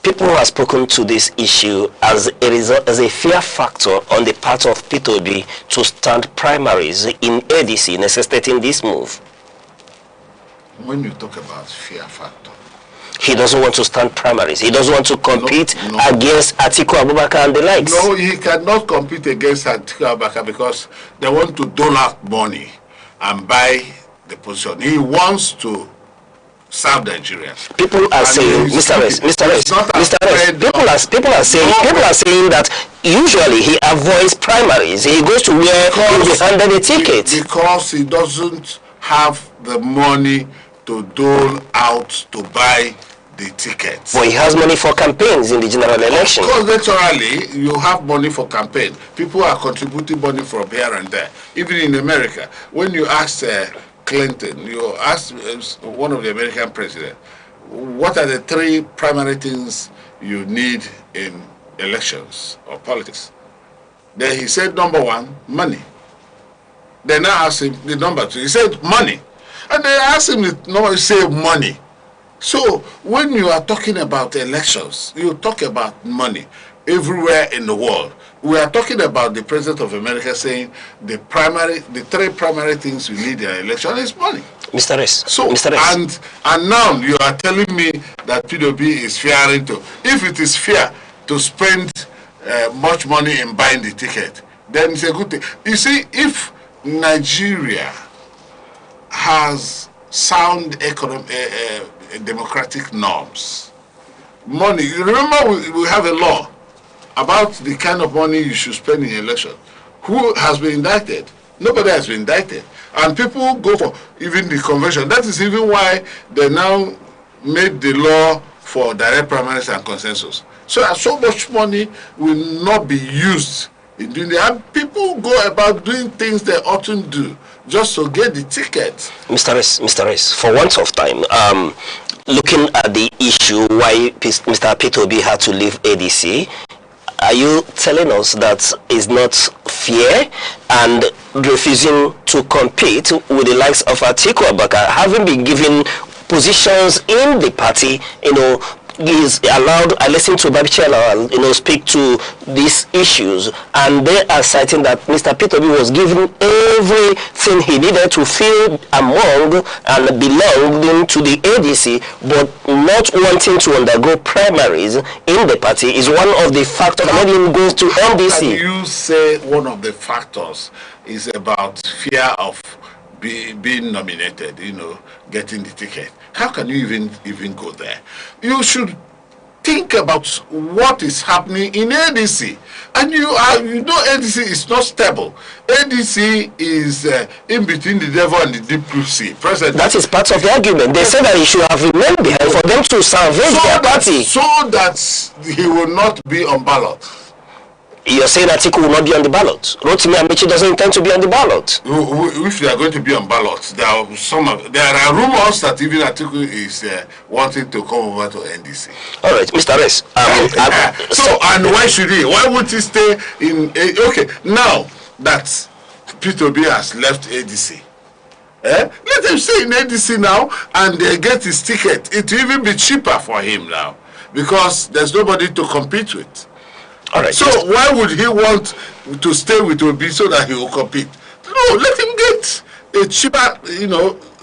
People who have spoken to this issue as a fear factor on the part of peterobi to stand primaries in ADC, necessitating this move. When you talk about fear factor, he doesn't want to stand primaries. He doesn't want to compete against Atiku Abubakar and the likes. No, he cannot compete against Atiku Abubakar because they want to dole out money and buy the position. He wants to serve Nigerians. People are saying, Mr. S, people are saying that usually he avoids primaries. He goes to where he will be handed a ticket. Because he doesn't have the money to dole out to buy the tickets. But he has money for campaigns in the general election. Of course, naturally, you have money for campaign. People are contributing money from here and there. Even in America, when you ask Clinton, you asked one of the American presidents, what are the 3 primary things you need in elections or politics? Then he said, number 1, money. They now asked him the number 2. He said, money. And they asked him the number, he said, money. So when you are talking about elections, you talk about money everywhere in the world. We are talking about the President of America saying the 3 primary things we need in an election is money. Mr. S. So, Mr. S. And now you are telling me that peterobi is fearing to, if it is fair to spend much money in buying the ticket, then it's a good thing. You see, if Nigeria has sound democratic norms, money, remember we have a law about the kind of money you should spend in election. Who has been indicted? Nobody has been indicted. And people go for even the convention. That is even why they now made the law for direct primaries and consensus. So much money will not be used in doing that. And people go about doing things they oughtn't do just to get the ticket. Mr. S, for want of time, looking at the issue why Mr. peterobi had to leave ADC, are you telling us that is not fear and refusing to compete with the likes of Atiku Abubakar, having been given positions in the party, is allowed? I listened to Babichela, speak to these issues, and they are citing that Mr. peterobi was given everything he needed to feel among and belonging to the ADC, but not wanting to undergo primaries in the party is one of the factors that made him go to NDC. How can you say one of the factors is about fear of being nominated, getting the ticket? How can you even go there? You should think about what is happening in ADC. And you know ADC is not stable. ADC is in between the devil and the deep blue sea. Presently. That is part of the argument. They said that he should have remained behind for them to salvage their party. So that he will not be on ballot. You're saying Atiku will not be on the ballot. Rotimi Amechi doesn't intend to be on the ballot. If they are going to be on ballots, there are rumors that even Atiku is wanting to come over to NDC. All right, Mr. Rez. And why should he? Why would he stay in? Okay, now that peterobi has left ADC, let him stay in ADC now and get his ticket. It will even be cheaper for him now because there's nobody to compete with. All right. So why would he want to stay with Obi so that he will compete? No, let him get a cheaper,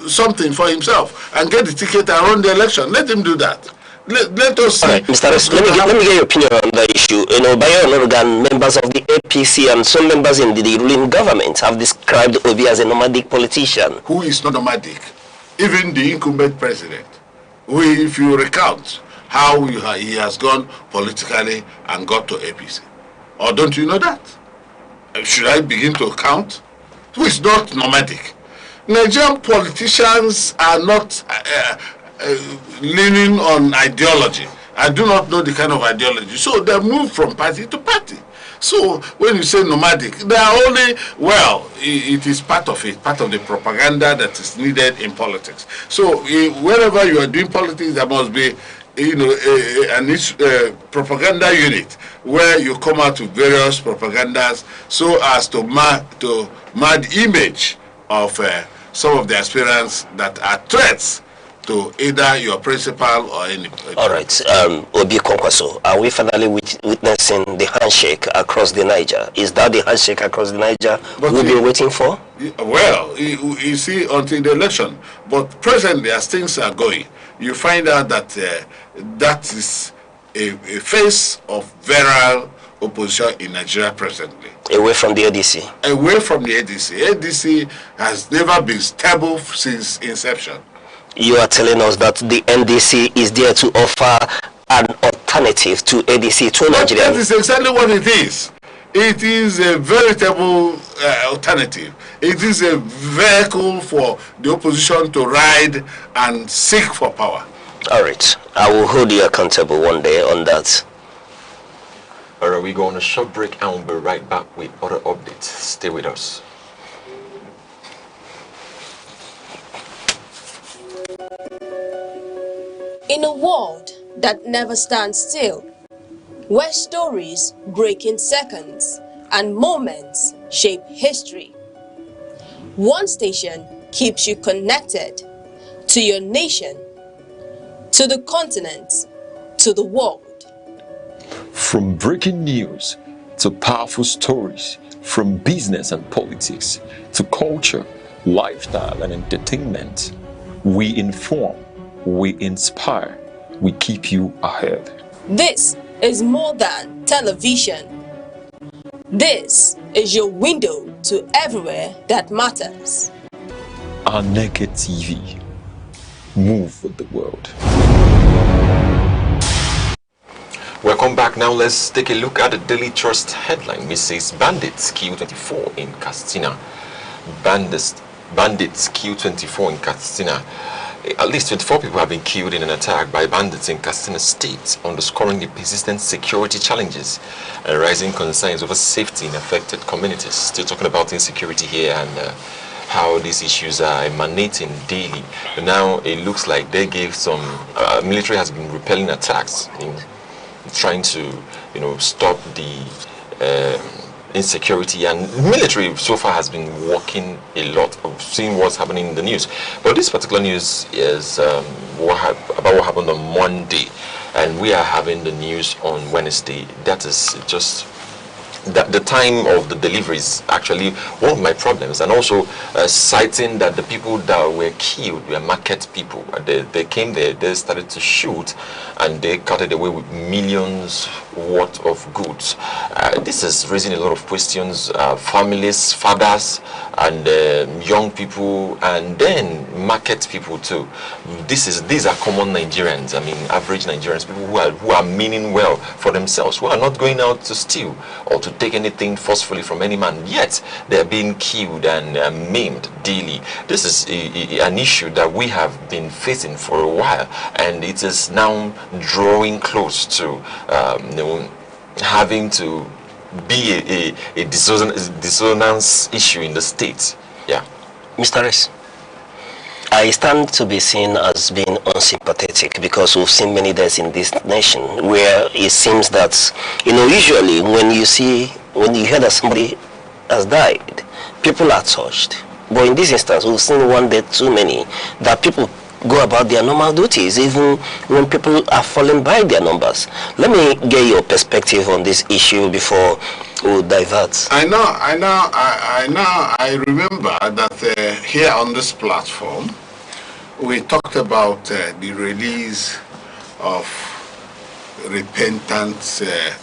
something for himself and get the ticket and run the election. Let him do that. Let us see. All right, Mr. Rez, let me get your opinion on the issue. Bayo Onorugan, members of the APC and some members in the ruling government have described Obi as a nomadic politician. Who is not nomadic? Even the incumbent president. If you recount how he has gone politically and got to APC. Or don't you know that? Should I begin to count? Who is not nomadic? Nigerian politicians are not leaning on ideology. I do not know the kind of ideology. So they move from party to party. So when you say nomadic, they are only, it is part of it, part of the propaganda that is needed in politics. So wherever you are doing politics, there must be a propaganda unit where you come out with various propagandas so as to mad image of some of the aspirants that are threats to either your principal or any. All right, Obi Kwankwaso, are we finally witnessing the handshake across the Niger? Is that the handshake across the Niger we've been waiting for? Well, you see, until the election. But presently, as things are going, you find out that that is a face of viral opposition in Nigeria presently. Away from the ADC? Away from the ADC. ADC has never been stable since inception. You are telling us that the NDC is there to offer an alternative to ADC to Nigeria? That is exactly what it is. It is a veritable alternative. It is a vehicle for the opposition to ride and seek for power. All right. I will hold you accountable one day on that. All right, we go on a short break and we'll be right back with other updates. Stay with us. In a world that never stands still, where stories break in seconds and moments shape history, one station keeps you connected to your nation, to the continent, to the world. From breaking news to powerful stories, from business and politics to culture, lifestyle and entertainment, we inform, we inspire, we keep you ahead. This is more than television. This is your window to everywhere that matters. Aneke TV. Move with the world. Welcome back. Now let's take a look at the Daily Trust headline, which says bandits kill 24 in Katsina. Bandits kill 24 in Katsina. At least 24 people have been killed in an attack by bandits in Katsina State, underscoring the persistent security challenges and rising concerns over safety in affected communities. Still talking about insecurity here and how these issues are emanating daily. But now it looks like they gave some military has been repelling attacks in trying to stop the insecurity, and military so far has been working a lot of seeing what's happening in the news. But this particular news is about what happened on Monday, and we are having the news on Wednesday. That is just the time of the delivery is actually one of my problems, and also citing that the people that were killed were market people. They came there, they started to shoot, and they carted away with millions worth of goods. This is raising a lot of questions. Families, fathers, and young people, and then market people too. These are common Nigerians. I mean, average Nigerians, people who are meaning well for themselves, who are not going out to steal or to take anything forcefully from any man, yet they are being killed and maimed daily. This is an issue that we have been facing for a while, and it is now drawing close to having to be a dissonance issue in the state. Yeah. Mr. Reyes, I stand to be seen as being unsympathetic because we've seen many deaths in this nation where it seems that, usually when you hear that somebody has died, people are touched. But in this instance, we've seen one death too many, that people go about their normal duties, even when people are falling by their numbers. Let me get your perspective on this issue before we divert. I remember that here on this platform, we talked about the release of repentant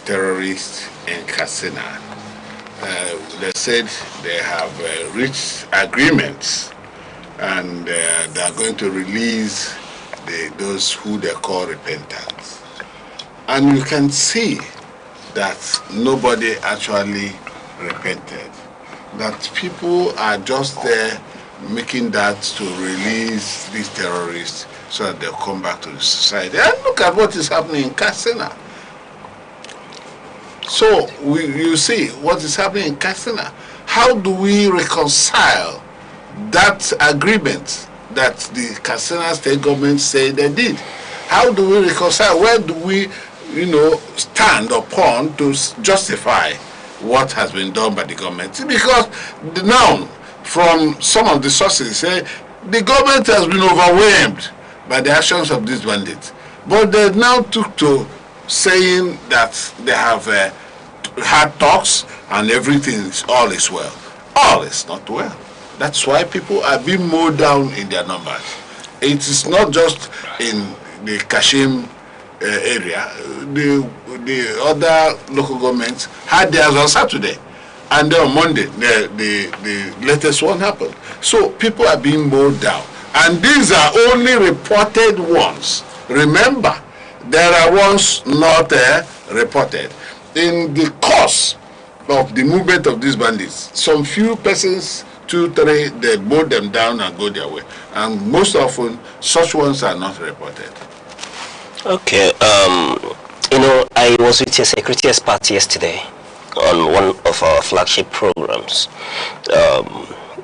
terrorists in Katsina. They said they have reached agreements and they are going to release those who they call repentants. And you can see that nobody actually repented. That people are just there making that to release these terrorists so that they'll come back to the society. And look at what is happening in Katsina. So you see what is happening in Katsina. How do we reconcile that agreement that the Katsina state government said they did? How do we reconcile? Where do we, stand upon to justify what has been done by the government? Because now, from some of the sources, say the government has been overwhelmed by the actions of these bandits. But they now took to saying that they have had talks and everything, all is well. All is not well. That's why people are being mowed down in their numbers. It is not just in the Kashim area. The other local governments had theirs on Saturday. And then on Monday, the latest one happened. So people are being mowed down. And these are only reported ones. Remember, there are ones not reported. In the course of the movement of these bandits, some few persons, 2, 3, they mow them down and go their way. And most often, such ones are not reported. Okay, I was with a security expert yesterday on one of our flagship programs.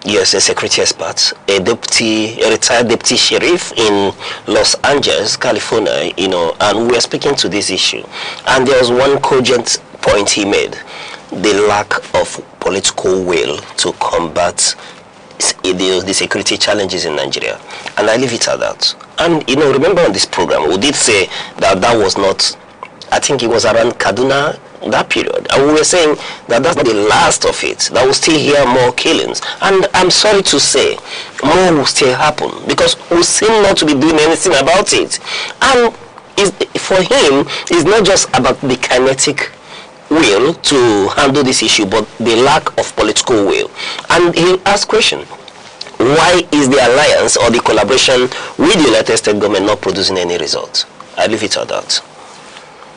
Yes, a security expert, a retired deputy sheriff in Los Angeles, California, and we were speaking to this issue. And there was one cogent point he made: the lack of political will to combat the security challenges in Nigeria. And I leave it at that. And, remember on this program, we did say that was not, I think it was around Kaduna, that period, and we were saying that that's not the last of it, that we'll still hear more killings. And I'm sorry to say, more will still happen, because we seem not to be doing anything about it. And for him, it's not just about the kinetic will to handle this issue, but the lack of political will. And he asked question: why is the alliance or the collaboration with the United States government not producing any results? I leave it at that.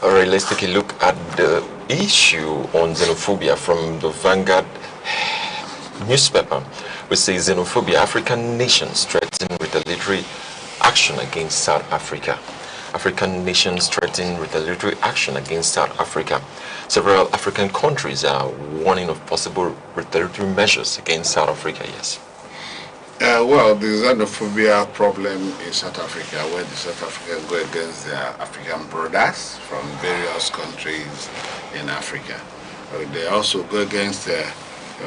All right, let's take a look at the issue on xenophobia from the Vanguard newspaper, which says xenophobia: African nations threaten retaliatory action against South Africa. African nations threaten retaliatory action against South Africa. Several African countries are warning of possible retaliatory measures against South Africa, yes. Well, the xenophobia problem in South Africa, where the South Africans go against their African brothers from various countries in Africa. They also go against,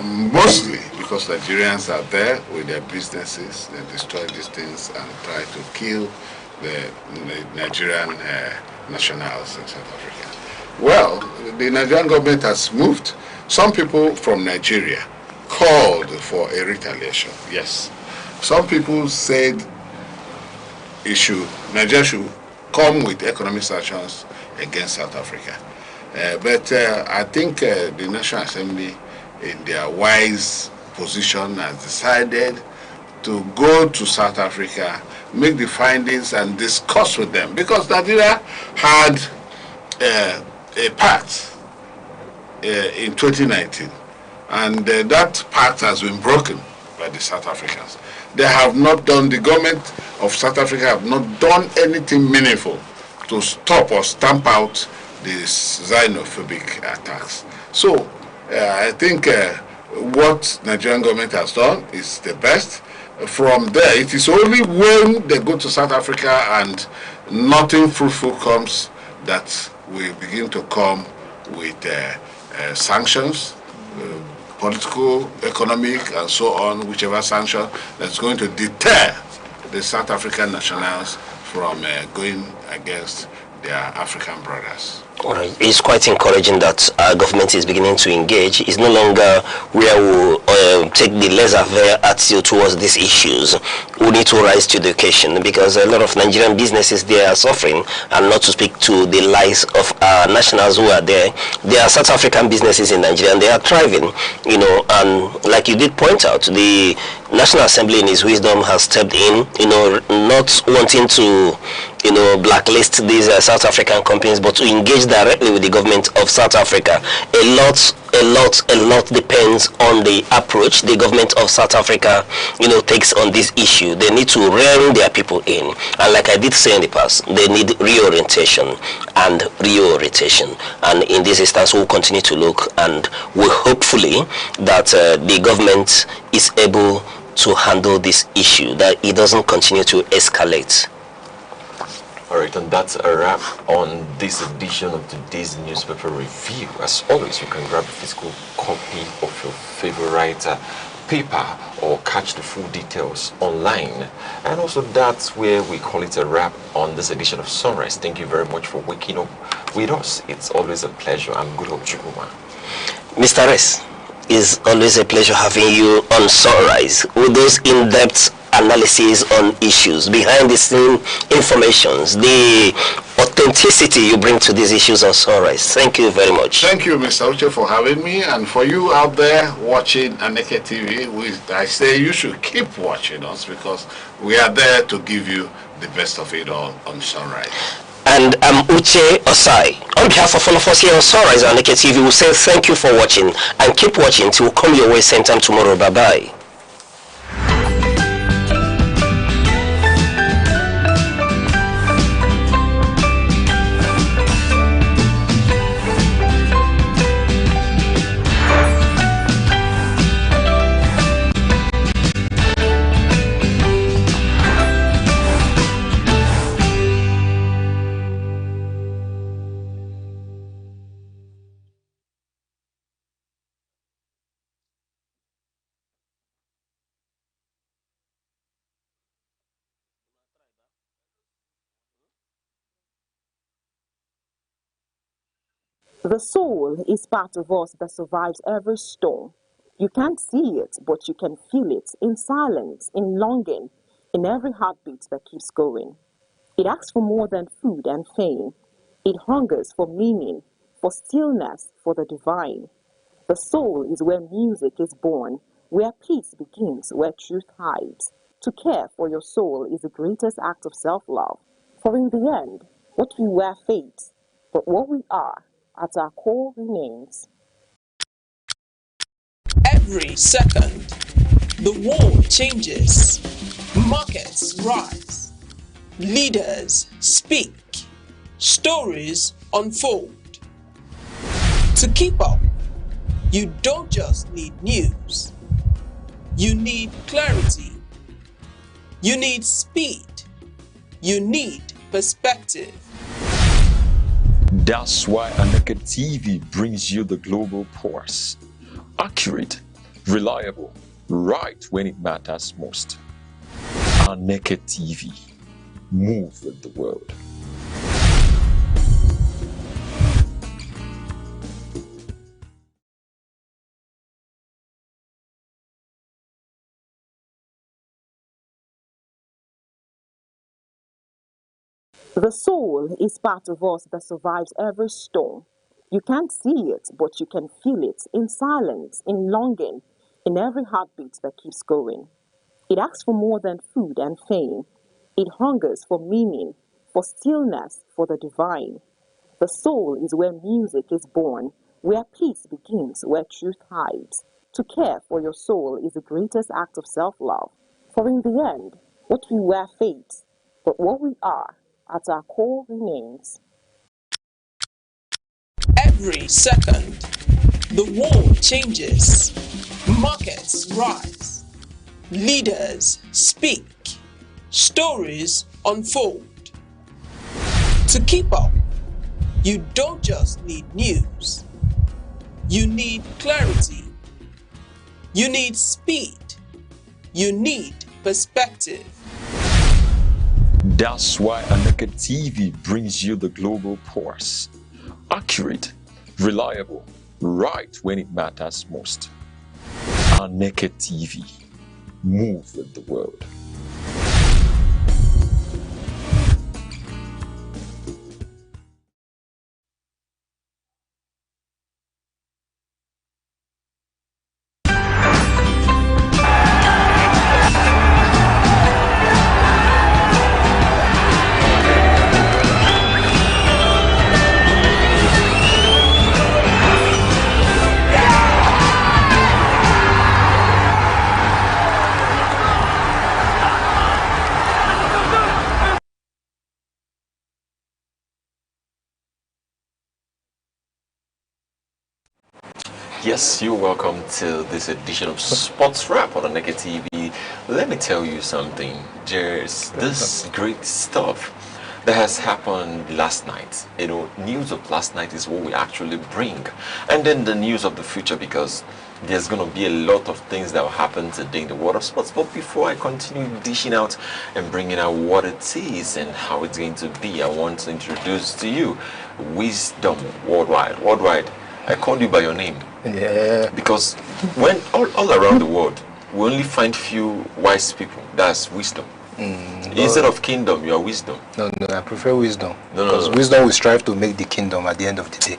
mostly because Nigerians are there with their businesses, they destroy these things and try to kill the Nigerian nationals in South Africa. Well, the Nigerian government has moved. Some people from Nigeria called for a retaliation, yes. Some people said Nigeria should come with economic sanctions against South Africa. But I think the National Assembly, in their wise position, has decided to go to South Africa, make the findings and discuss with them. Because Nigeria had a pact in 2019, and that pact has been broken by the South Africans. They have not done, the government of South Africa have not done anything meaningful to stop or stamp out these xenophobic attacks. So I think what Nigerian government has done is the best. From there, it is only when they go to South Africa and nothing fruitful comes that we begin to come with sanctions, political, economic, and so on, whichever sanction that's going to deter the South African nationals from going against their African brothers. Right. It's quite encouraging that our government is beginning to engage. It's no longer where we take the laissez-faire attitude towards these issues. We need to rise to the occasion, because a lot of Nigerian businesses there are suffering, and not to speak to the lives of our nationals who are there. There are South African businesses in Nigeria, and they are thriving, you know, and like you did point out, the National Assembly in its wisdom has stepped in, you know, not wanting to, you know, blacklist these South African companies, but to engage directly with the government of South Africa. A lot depends on the approach the government of South Africa, you know, takes on this issue. They need to rein their people in, and like I did say in the past, they need reorientation and reorientation. And in this instance, we'll continue to look, and we hopefully that the government is able to handle this issue, that it doesn't continue to escalate. Alright, and that's a wrap on this edition of today's newspaper review. As always, you can grab a physical copy of your favorite paper or catch the full details online. And also that's where we call it a wrap on this edition of Sunrise. Thank you very much for waking up with us. It's always a pleasure. I'm Good Hope Chukuma. Mr. S, it's always a pleasure having you on Sunrise with those in-depth analysis on issues, behind the scene informations, the authenticity you bring to these issues on Sunrise. Thank you very much. Thank you, Mr. Uche, for having me, and for you out there watching Aneke TV, I say you should keep watching us, because we are there to give you the best of it all on Sunrise. And I'm Uche Osai. On behalf of all of us here on Sunrise and Aneke TV, we say thank you for watching, and keep watching till we come your way same time tomorrow. Bye-bye. The soul is part of us that survives every storm. You can't see it, but you can feel it in silence, in longing, in every heartbeat that keeps going. It asks for more than food and fame. It hungers for meaning, for stillness, for the divine. The soul is where music is born, where peace begins, where truth hides. To care for your soul is the greatest act of self-love. For in the end, what we were fades, but what we are at our core remains. Every second, the world changes, markets rise, leaders speak, stories unfold. To keep up, you don't just need news, you need clarity, you need speed, you need perspective. That's why Aneke TV brings you the global pulse. Accurate, reliable, right when it matters most. Aneke TV. Move with the world. The soul is part of us that survives every storm. You can't see it, but you can feel it in silence, in longing, in every heartbeat that keeps going. It asks for more than food and fame. It hungers for meaning, for stillness, for the divine. The soul is where music is born, where peace begins, where truth hides. To care for your soul is the greatest act of self-love. For in the end, what we were fades, but what we are at our core remains. Every second, The world changes, markets rise, leaders speak, stories unfold. To keep up, you don't just need news. You need clarity. You need speed. You need perspective. That's why Aneke TV brings you the global pulse. Accurate, reliable, right when it matters most. Aneke TV. Move with the world. Yes, you're welcome to this edition of Sports Wrap on Aneke TV. Let me tell you something. There's this great stuff that has happened last night. You know, news of last night is what we actually bring. And then the news of the future, because there's going to be a lot of things that will happen today in the world of sports. But before I continue dishing out and bringing out what it is and how it's going to be, I want to introduce to you Wisdom Worldwide. Worldwide, I called you by your name. Yeah. Because when all around the world, we only find few wise people. That's wisdom. Instead of kingdom, you are wisdom. No, I prefer wisdom. Because wisdom will strive to make the kingdom at the end of the day.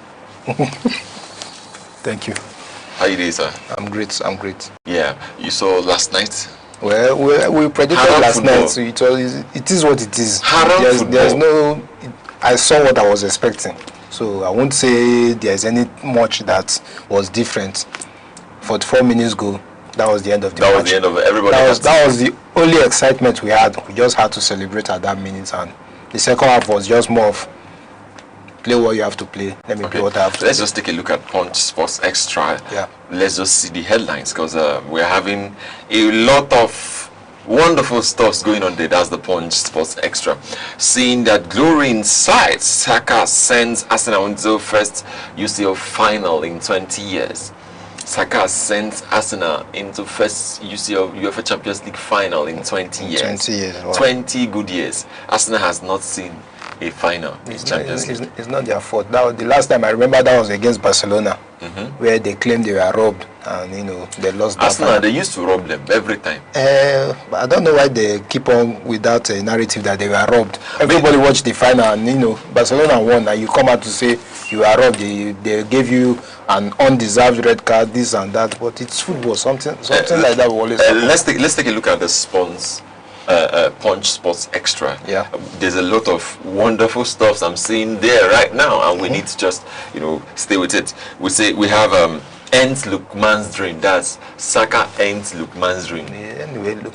Thank you. How you doing, sir? I'm great. Yeah. You saw last night? Well, we predicted last night, so it is what it is. There's no... I saw what I was expecting. So I won't say there's any much that was different. 44 minutes ago, that was the end of the match. That was the end of everybody. That was the only excitement we had. We just had to celebrate at that minute, and the second half was just more of play what you have to play. Let me play what I have to. Let's just take a look at Punch Sports Extra. Yeah. Let's just see the headlines, because we're having a lot of wonderful stuff's going on there. That's the Punch Sports Extra. Seeing that glory in sight, Saka sends Arsenal into first UCL final in 20 years. Saka sends Arsenal into first UCL UEFA Champions League final in 20 years. 20 years. Wow. 20 good years. Arsenal has not seen a final in Champions League. It's not their fault. That was the last time I remember, that was against Barcelona, where they claimed they were robbed, and they lost. Arsenal, they used to rob them every time. But I don't know why they keep on with that narrative that they were robbed. Everybody watched the final, and Barcelona won, and you come out to say you were robbed. They gave you an undeserved red card, this and that. But it's football, something like that will always happen. Let's take a look at the sponsor. Punch Sports Extra. Yeah. There's a lot of wonderful stuff I'm seeing there right now, and we need to just stay with it. We have ends Lukman's dream. That's Saka ends Lukman's dream. Yeah, anyway, look.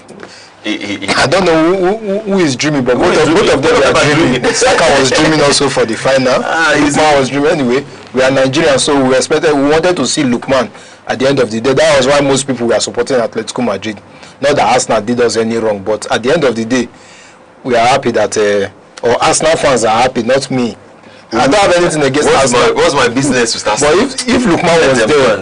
I don't know who is dreaming, but both of them are dreaming. Saka was dreaming also for the final. Lukman was dreaming. Anyway, we are Nigerians, so we wanted to see Lukman at the end of the day. That was why most people were supporting Atletico Madrid. Not that Arsenal did us any wrong, but at the end of the day, we are happy that, or Arsenal fans are happy, not me. I don't have anything against Arsenal. What's my business with Arsenal? But if Lukman was there,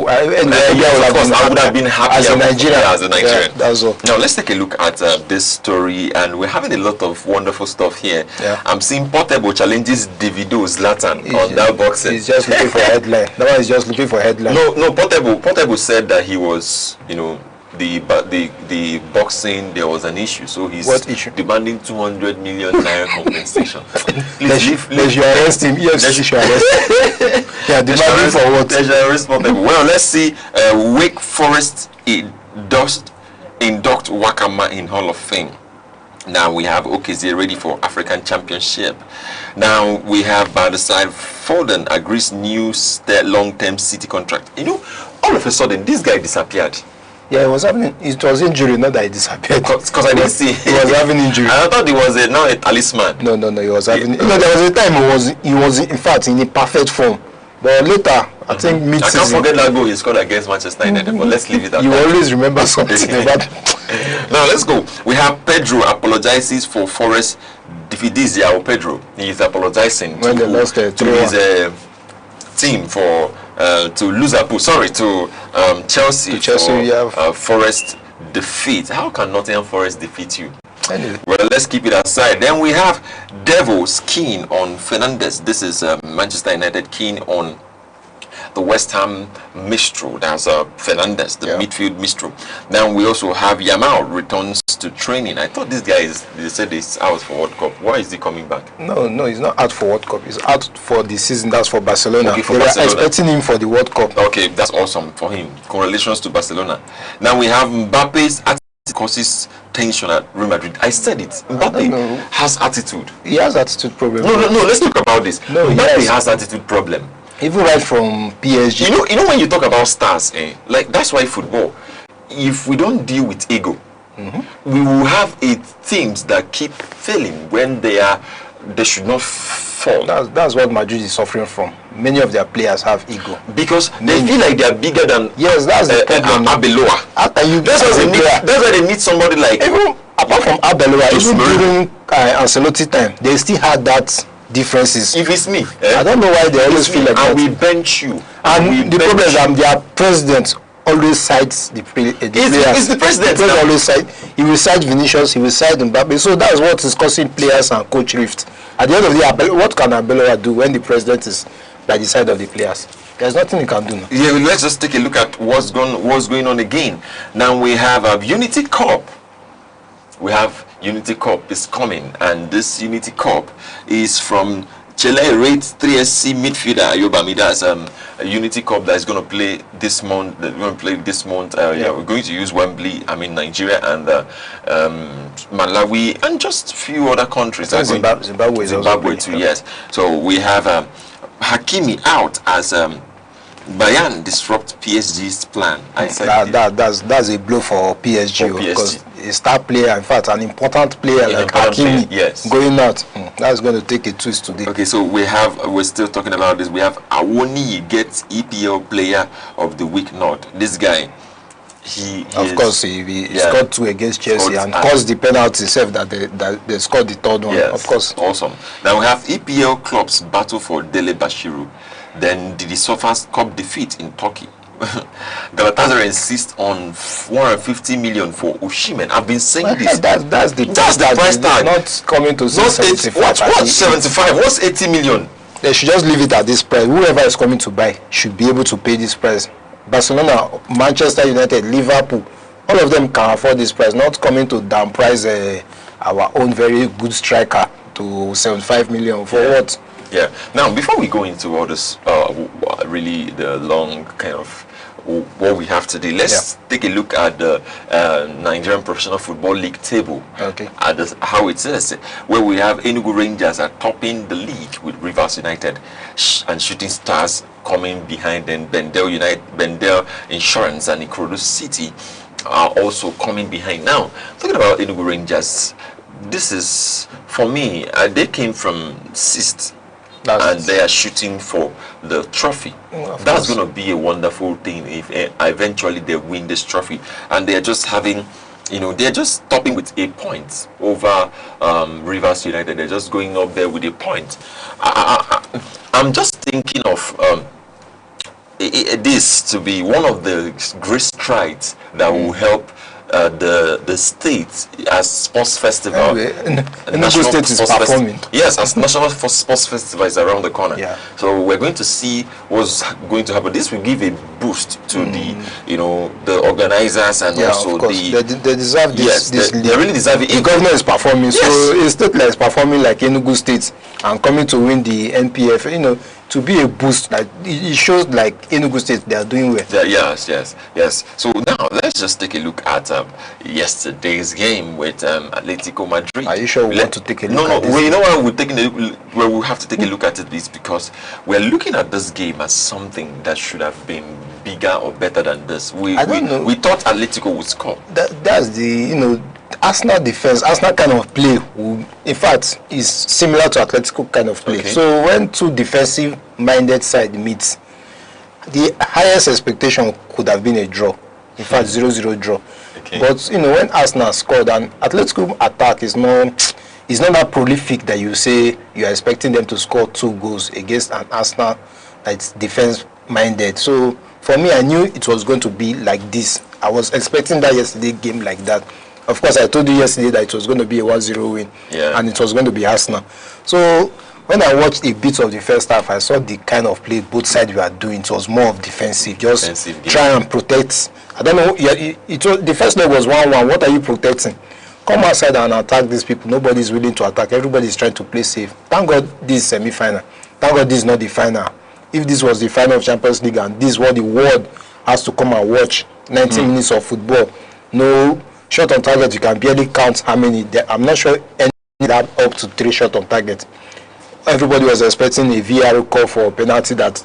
I would have been happy as a Nigerian. Yeah, as a Nigerian. Yeah, that's all. Now let's take a look at this story, and we're having a lot of wonderful stuff here. Yeah. I'm seeing Portable challenges Davido Zlatan on that boxing. He's just looking for a headline. That one is just looking for a headline. No, Portable said that he was, the boxing, there was an issue, so he's demanding 200 million naira compensation. Please you arrest him. Yes, you should arrest him. Yeah, demanding for what? They should arrest Portable. Well, let's see. Wake Forest induct Wakama in Hall of Fame. Now we have OKZ ready for African Championship. Now we have by the side Foden agrees new long-term City contract. All of a sudden this guy disappeared. Yeah, it was happening. It was injury, not that he disappeared. Because I didn't see. He was having injury. I thought he was a talisman. No, he was having. There was a time he was in fact in a perfect form, But later, I think mid-season. I can't forget that goal he scored against Manchester United, but let's leave it at you that. You always remember something about. Now let's go. We have Pedro apologizes for Forest defeat. This is Pedro. He is apologizing when they lost to his team for to Liverpool. Sorry, to Chelsea. To Chelsea, for Forest defeat. How can Nottingham Forest defeat you? Anyway. Well, let's keep it aside. Then we have Devils keen on Fernandes. This is Manchester United keen on the West Ham Mistral. That's Fernandes, the midfield Mistral. Then we also have Yamal returns to training. I thought this guy they said he's out for World Cup. Why is he coming back? No, he's not out for World Cup. He's out for the season. That's for Barcelona. Okay, for they Barcelona. Were expecting him for the World Cup. Okay, that's awesome for him. Congratulations to Barcelona. Now we have Mbappe's attitude causes tension at Real Madrid. I said it. Mbappe has attitude. He has attitude problem. No. Let's talk about this. No, Mbappe has attitude problem. Even right from PSG. You know when you talk about stars, like that's why football. If we don't deal with ego, we will have teams that keep failing when they should not fall. That's what Madrid is suffering from. Many of their players have ego because they feel like they are bigger than. Yes, that's the problem. Abeloa. That's why they need somebody like. Even apart from Abeloa, even during Ancelotti time, they still had that differences. If it's me, I don't know why they always feel like that. And we bench you. And the problem is that their president always cites the players. It's the president. The always cite. He will cite Vinicius. He will cite Mbappe. So that's what is causing players and coach rift. At the end of the day, what can Abeloa do when the president is by the side of the players? There's nothing he can do now. Yeah, let's just take a look at what's going on again. Now we have Unity Cup. We have Unity Cup is coming, and this Unity Cup is from Chile rates 3SC midfielder Ayobami. That's a Unity Cup that is going to play this month. We're going to play this month. We're going to use Wembley. Nigeria and Malawi and just a few other countries. Zimbabwe too. Yes. So we have Hakimi out as Bayern disrupt PSG's plan. I said that's a blow for PSG, because a star player, in fact, an important player like Hakimi, going out. That's going to take a twist today. Okay, so we're still talking about this. We have Awoni gets EPL Player of the Week nod. This guy, he scored 2 against Chelsea and caused the penalty itself that they scored the third one. Yes, of course. Awesome. Now we have EPL clubs battle for Dele Bashiru. Then the Sofas Cup defeat in Turkey. Galatasaray insists on 150 million for Osimhen. I've been saying this. That's the price tag. Not coming to 75. What's 75? What's 80 million? They should just leave it at this price. Whoever is coming to buy should be able to pay this price. Barcelona, Manchester United, Liverpool, all of them can afford this price. Not coming to down price our own very good striker to 75 million for what? Yeah. Now, before we go into all this, really the long kind of what we have today, let's take a look at the Nigerian Professional Football League table. Okay. At how it is, where we have Enugu Rangers are topping the league with Rivers United and Shooting Stars coming behind them. Bendel Insurance and Ikorodu City are also coming behind. Now, talking about Enugu Rangers, this is, for me, they came from 6th. And they are shooting for the trophy. That's going to be a wonderful thing if eventually they win this trophy. And they are just having, they're just topping with a point over Rivers United. They're just going up there with a point. I'm just thinking of this to be one of the great strides that will help the state as sports festival. Enugu State is performing. Yes, as national sports festival is around the corner. Yeah. So we're going to see what's going to happen. This will give a boost to the organizers and also they deserve this. Yes, they really deserve it. The government is performing, so a state that is performing like Enugu State and coming to win the NPF. To be a boost, like it shows like Enugu State they are doing well. Yes. So now let's just take a look at yesterday's game with Atletico Madrid. Are you sure we want to take a look at this? No. You know why we have to take a look at it is because we're looking at this game as something that should have been bigger or better than this. We thought Atletico would score. That's the Arsenal defense, Arsenal kind of play, in fact, is similar to Atletico kind of play. Okay. So when two defensive-minded sides meet, the highest expectation could have been a draw. In fact, 0-0 draw. Okay. But you know, when Arsenal scored, and Atletico attack is not that prolific that you say you are expecting them to score 2 goals against an Arsenal that's defense-minded. So for me, I knew it was going to be like this. I was expecting that yesterday game like that. Of course, I told you yesterday that it was going to be a 1-0 win, and it was going to be Arsenal. So when I watched a bit of the first half, I saw the kind of play both sides were doing. It was more of defensive, just try and protect. I don't know. The first leg was 1-1. What are you protecting? Come outside and attack these people. Nobody is willing to attack. Everybody is trying to play safe. Thank God this is semi-final. Thank God this is not the final. If this was the final of Champions League and this is what the world has to come and watch, 90 minutes of football, no shot on target, you can barely count how many. I'm not sure any that up to 3 shots on target. Everybody was expecting a VAR call for a penalty that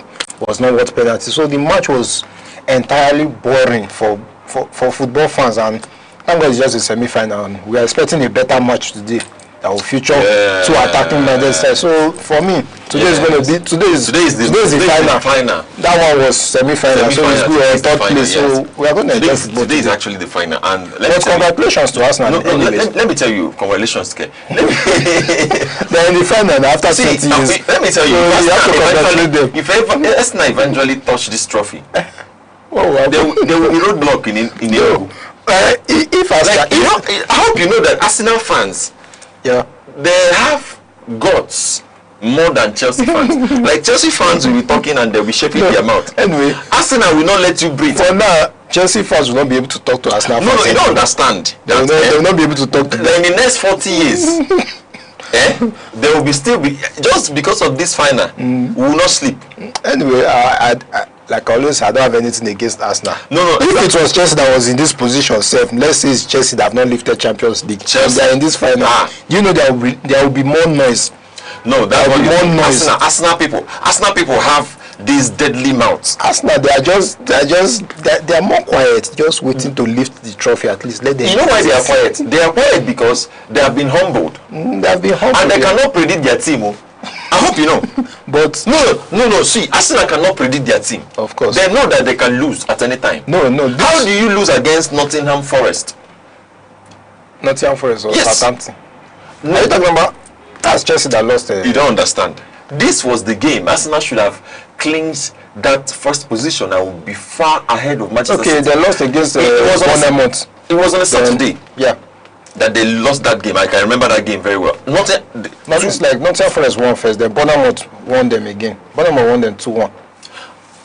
was not worth penalty. So the match was entirely boring for football fans, and thank God it's just a semi-final. And we are expecting a better match today that will feature 2 attacking minded sides. So for me, today is going to be today is the final. That one was semi-final, so it's good at 3rd place. So we are going to enjoy football. Today is actually the final, and congratulations to Arsenal. Let me tell you, congratulations, Ke. They're in the final after 30 years. Let me tell you, so you have to congratulate them. If Arsenal eventually touch this trophy, there will be roadblock in enugu. If I hope you know that Arsenal fans, they have guts more than Chelsea fans. Like Chelsea fans will be talking and they'll be shaping their mouth. Anyway, Arsenal will not let you breathe. For now, Chelsea fans will not be able to talk to Arsenal fans. No, you don't understand. They will not be able to talk to them. In the next 40 years, they will be just because of this final, we will not sleep. Anyway, like always, I don't have anything against Arsenal. No. If it was Chelsea that was in this position, let's say it's Chelsea that have not lifted Champions League, they are in this final. You know there will be more noise. No, there will be more noise. Arsenal people have these deadly mouths. Arsenal, they are more quiet, just waiting to lift the trophy. At least let them. You know why they are quiet? They are quiet because they have been humbled. They have been humbled, and they cannot predict their team. I hope you know. But no. See, Arsenal cannot predict their team. Of course. They know that they can lose at any time. No. How do you lose against Nottingham Forest? Nottingham Forest or Southampton? No. Are you talking about? That's Chelsea that lost. You don't understand. This was the game. Arsenal should have clinched that first position and would be far ahead of Manchester City. Okay, they lost against Bournemouth. It was on a Saturday. Yeah. That they lost that game. I can remember that game very well. It's like Nottingham Forest won first, then Bournemouth won them again. Bournemouth won them 2-1.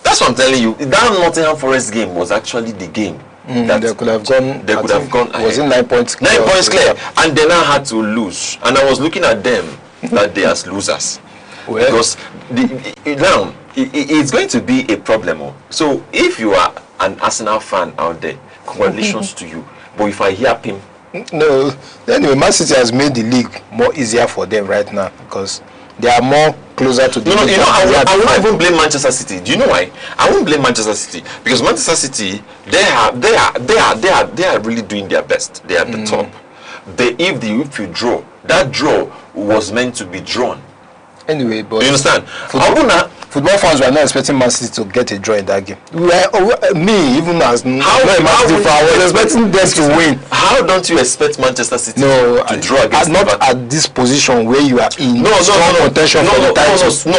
That's what I'm telling you. That Nottingham Forest game was actually the game. That they could have gone. They could have gone. Was in 9 points clear? 9 points clear, and they now had to lose. And I was looking at them that day as losers, because now it's going to be a problem. So if you are an Arsenal fan out there, congratulations to you. But if I hear him. No, anyway, Man City has made the league more easier for them right now because they are more closer to the league. I will not even blame Manchester City. Do you know why? I won't blame Manchester City because Manchester City they are really doing their best. They are at the top. If you draw, that draw was meant to be drawn. Anyway, but you understand? Football fans were not expecting Man City to get a draw in that game. I was expecting them to win. How don't you expect Manchester City to draw against not at this position where you are in contention for the title? No.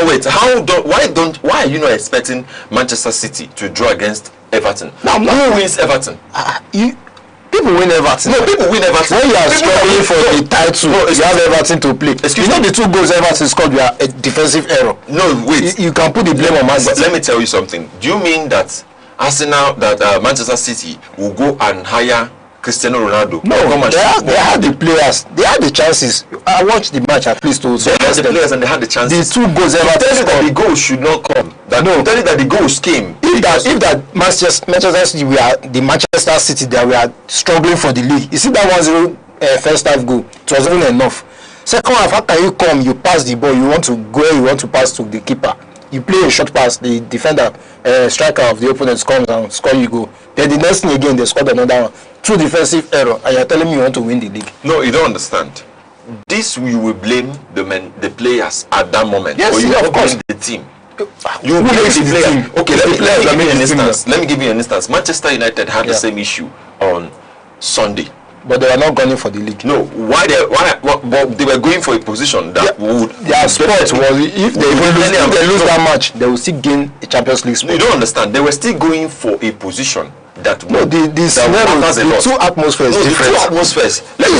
Why are you not expecting Manchester City to draw against Everton? Who wins Everton? People win Everton. No, people win Everton. When you are struggling for the title, you have Everton to play. You know the 2 goals Everton scored were a defensive error. No, wait. You can put the blame on Man City. Let me tell you something. Do you mean that Manchester City will go and hire Cristiano Ronaldo? No, they had the players. They had the chances. I watched the match at least to. They had the players and they had the chances. The 2 goals Everton scored. That the goals should not come. Tell you that the goals came. If that Manchester City were the Manchester City that were struggling for the league, you see that 1-0 first half goal, it was even enough. Second half, after you come, you pass the ball, you want to pass to the keeper. You play a short pass, the defender, striker of the opponent comes and score you goal. Then the next thing again, they scored another one. Two defensive error, and you're telling me you want to win the league. No, you don't understand. This you will blame the players at that moment. Yes, or you of course. the team. You blame the player. Okay, let me give you an instance. Let me give you an instance. Manchester United had the same issue on Sunday. But they were not going for the league. No, they were going for a position that would. Their sport was if they lose that match, they will still gain a Champions League spot. You don't understand. They were still going for a position that the two atmospheres different. The two atmospheres. Let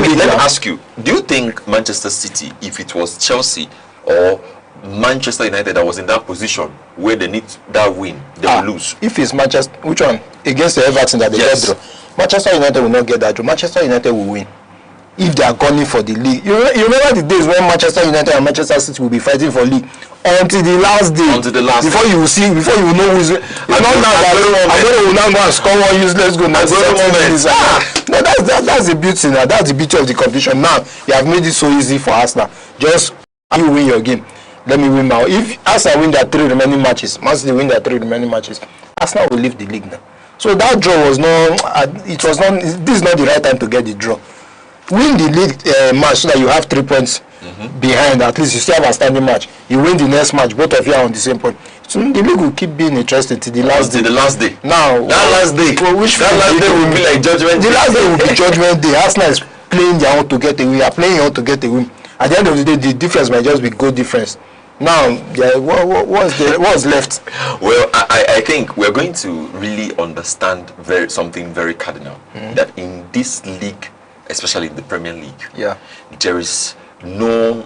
me ask you. Do you think Manchester City, if it was Chelsea or Manchester United that was in that position where they need that win, they will lose? If it's Manchester, which one? Against the Everton that they got draw. Manchester United will not get that draw. Manchester United will win if they are gunning for the league. You remember the days when Manchester United and Manchester City will be fighting for league until the last day. Before you know who's. I will now go and score one useless goal. No, that's the beauty now. That's the beauty of the competition. Now you have made it so easy for Arsenal. Just you win your game. Let me win now. If Arsenal win their 3 remaining matches, Man City win their 3 remaining matches, Arsenal will leave the league now. So that draw was not. This is not the right time to get the draw. Win the league match so that you have 3 points behind. At least you still have a standing match. You win the next match, both of you are on the same point. So the league will keep being interesting till the last day. The last day. Now that last day. That last day will be like judgment day. The last day will be judgment day. Arsenal is playing their own to get a win. Are playing their own to get a win. At the end of the day, the difference might just be goal difference. Now, what's left? Well, I think we're going to really understand something very cardinal. That in this league, especially in the Premier League, there is no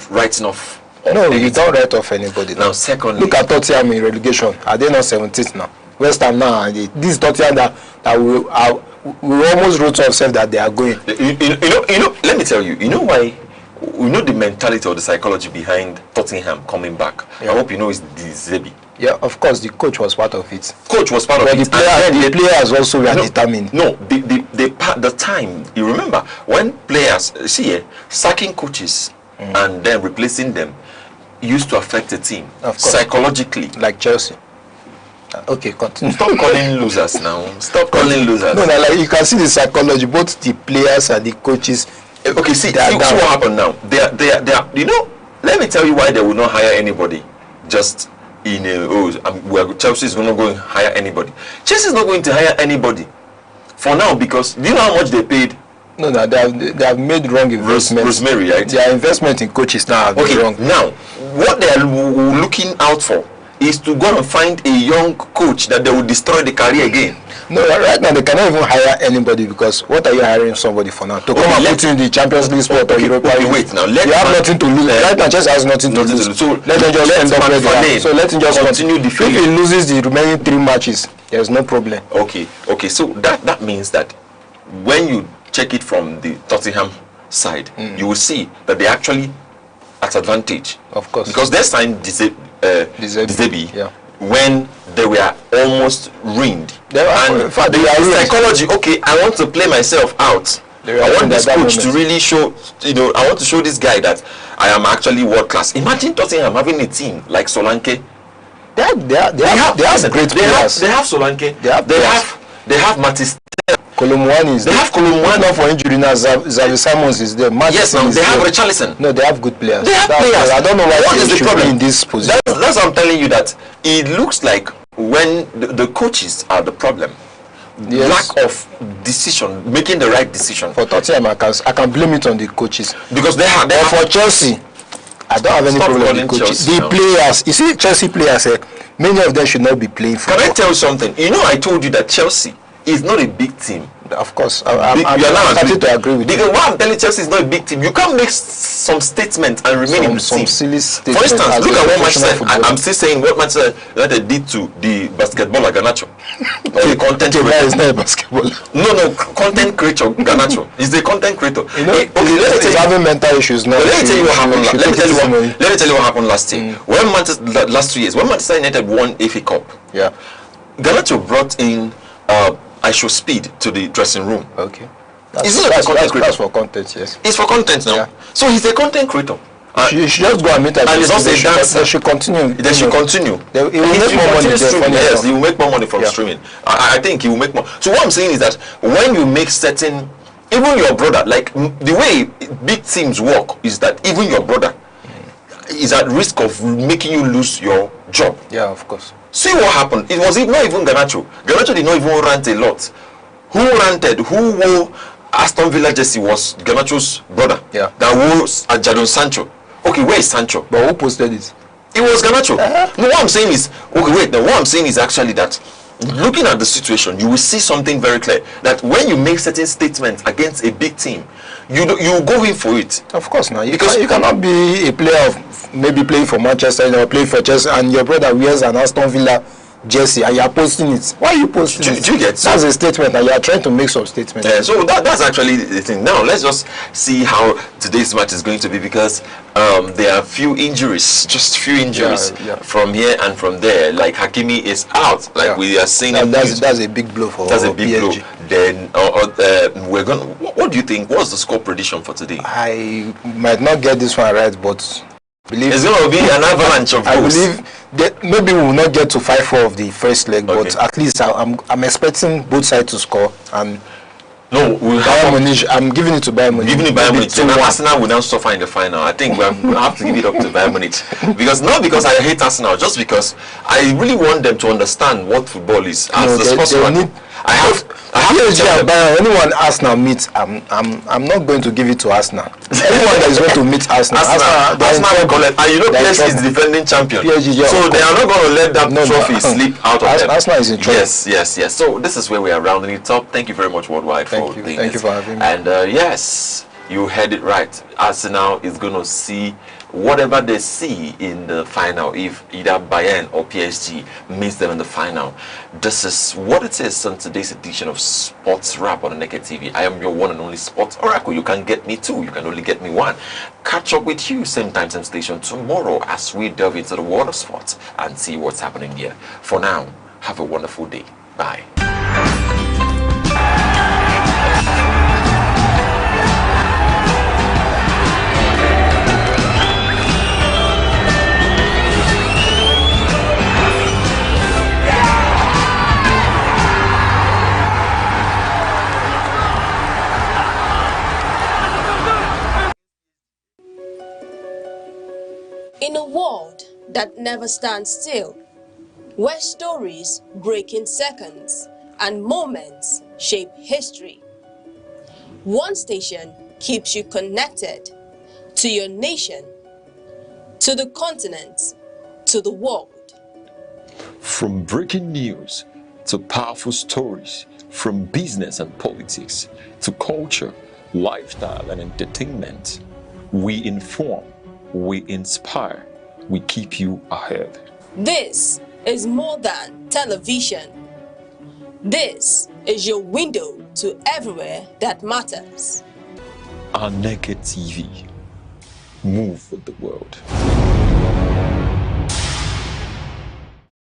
writing off. No, you don't write off anybody. Now, secondly, look at Tottenham in relegation. Are they not 17th now? West Ham now. This Tottenham that we almost wrote to ourselves that they are going. You know. Let me tell you. You know why? We know the mentality or the psychology behind Tottenham coming back. I hope you know it's the Zebi. Yeah, of course, the coach was part of it. Coach was part of it. The players also were determined. No, the time, you remember, when players, sacking coaches and then replacing them used to affect the team psychologically. Like Chelsea. Okay, continue. Stop calling losers now. Stop calling losers. No, like you can see the psychology, both the players and the coaches. Okay, see what happened now. They are, you know, let me tell you why they will not hire anybody just in Chelsea is not going to hire anybody. Chelsea is not going to hire anybody for now because do you know how much they paid? No, they have made wrong investment. Rosemary, right? Their investment in coaches now have been wrong. Now, what they are looking out for is to go and find a young coach that they will destroy the career again. No, right now they cannot even hire anybody because what are you hiring somebody for now? To come and put you in the Champions League spot or Europa League? Wait now, you have nothing to lose. Right now, Chelsea has nothing to lose. So let them just end up where they are. So let him just continue. If he loses the remaining 3 matches, there's no problem. Okay. So that means that when you check it from the Tottenham side, you will see that they actually at advantage. Of course. Because they signed Zebi when they were almost ruined. In fact, they are psychology. Okay, I want to play myself out. I want this coach to really show, I want to show this guy that I am actually world class. Imagine Tottenham having a team like Solanke. They have great players. They have Solanke. They have Matisse. Colomwani is there. They have Colomwani. Not for injury now. Xavi Simons is there. Yes, now they have Richarlison. No, they have good players. They have players. I don't know why they should be in this position. That's what I'm telling you, that it looks like when the coaches are the problem. Lack of decision, making the right decision. For Tottenham, I can blame it on the coaches. Because for Chelsea, I don't have any problem with the coaches. The players, you see, Chelsea players, many of them should not be playing football. Can I tell you something? You know, I told you that Chelsea is not a big team. Of course, I'm starting to agree with you. Because what I'm telling Chelsea is not a big team. You can't make some statements and remain in the team. Silly statements. For instance, look at what Manchester. I'm still saying what Manchester United did to the basketballer Garnacho. Or the content creator. Is not a basketballer. No, content creator Garnacho. He's the content creator. Let me tell you, having mental issues now. Let me tell you what happened. Let me tell you what happened last year. When last 2 years, when Manchester United won FA Cup, Garnacho brought in I show speed to the dressing room. Okay. That's for content, yes. It's for content now. So he's a content creator. She just go and meet her. And it's also a dancer. They should continue. They should continue. He will make more money. Yes, he will make more money from streaming. I think he will make more. So what I'm saying is that when you make certain, even your brother, like the way big teams work is that even your brother is at risk of making you lose your job. Yeah, of course. See what happened. It was not even Garnacho. Garnacho did not even rant a lot. Who ranted? Who wore Aston Villa jersey was Garnacho's brother. Yeah. That wore Jadon Sancho. Okay, where is Sancho? But who posted it? It was Garnacho. No, what I'm saying is, okay, wait. Now, what I'm saying is actually that looking at the situation, you will see something very clear. That when you make certain statements against a big team, you go in for it. Of course, now you cannot be a player of maybe playing for Manchester or playing for Chelsea, and your brother wears an Aston Villa jersey and you are posting it. Why are you posting it? Do you get that's a statement, and you are trying to make some statement. Yeah, so that's actually the thing. Now let's just see how today's match is going to be, because there are few injuries, just few injuries from here and from there. Like Hakimi is out, like we are seeing. That's a big blow for that's a big PSG. blow. Then we're gonna. What do you think? What's the score prediction for today? I might not get this one right, but believe it's going to be an avalanche of goals. I believe that maybe we will not get to 5-4 of the first leg, but at least I'm expecting both sides to score. And no, Bayern Munich. I'm giving it to Bayern Munich. Giving it Bayern Munich. So Arsenal will now suffer in the final. I think we have to give it up to Bayern Munich, because not because I hate Arsenal, just because I really want them to understand what football is. As the sportsman, I have PSG and Bayern. Anyone Arsenal meets, I'm not going to give it to Arsenal. Anyone that is going to meet Arsenal will collect. And you know PSG is the defending champion. So they are not going to let that trophy slip out of them. Arsenal is in trouble. Yes. So this is where we are rounding it up. Thank you very much, Worldwide, for doing Thank you for having me. And yes, you heard it right. Arsenal is going to see whatever they see in the final, if either Bayern or PSG meets them in the final. This is what it is on today's edition of Sports Wrap on Aneke TV. I am your one and only Sports Oracle. You can get me two. You can only get me one. Catch up with you same time, same station tomorrow as we delve into the world of sports and see what's happening here. For now, have a wonderful day. Bye. In a world that never stands still, where stories break in seconds and moments shape history, one station keeps you connected to your nation, to the continent, to the world. From breaking news to powerful stories, from business and politics to culture, lifestyle and entertainment, we inform, we inspire, we keep you ahead. This is more than television. This is your window to everywhere that matters. Aneke TV. Move with the world.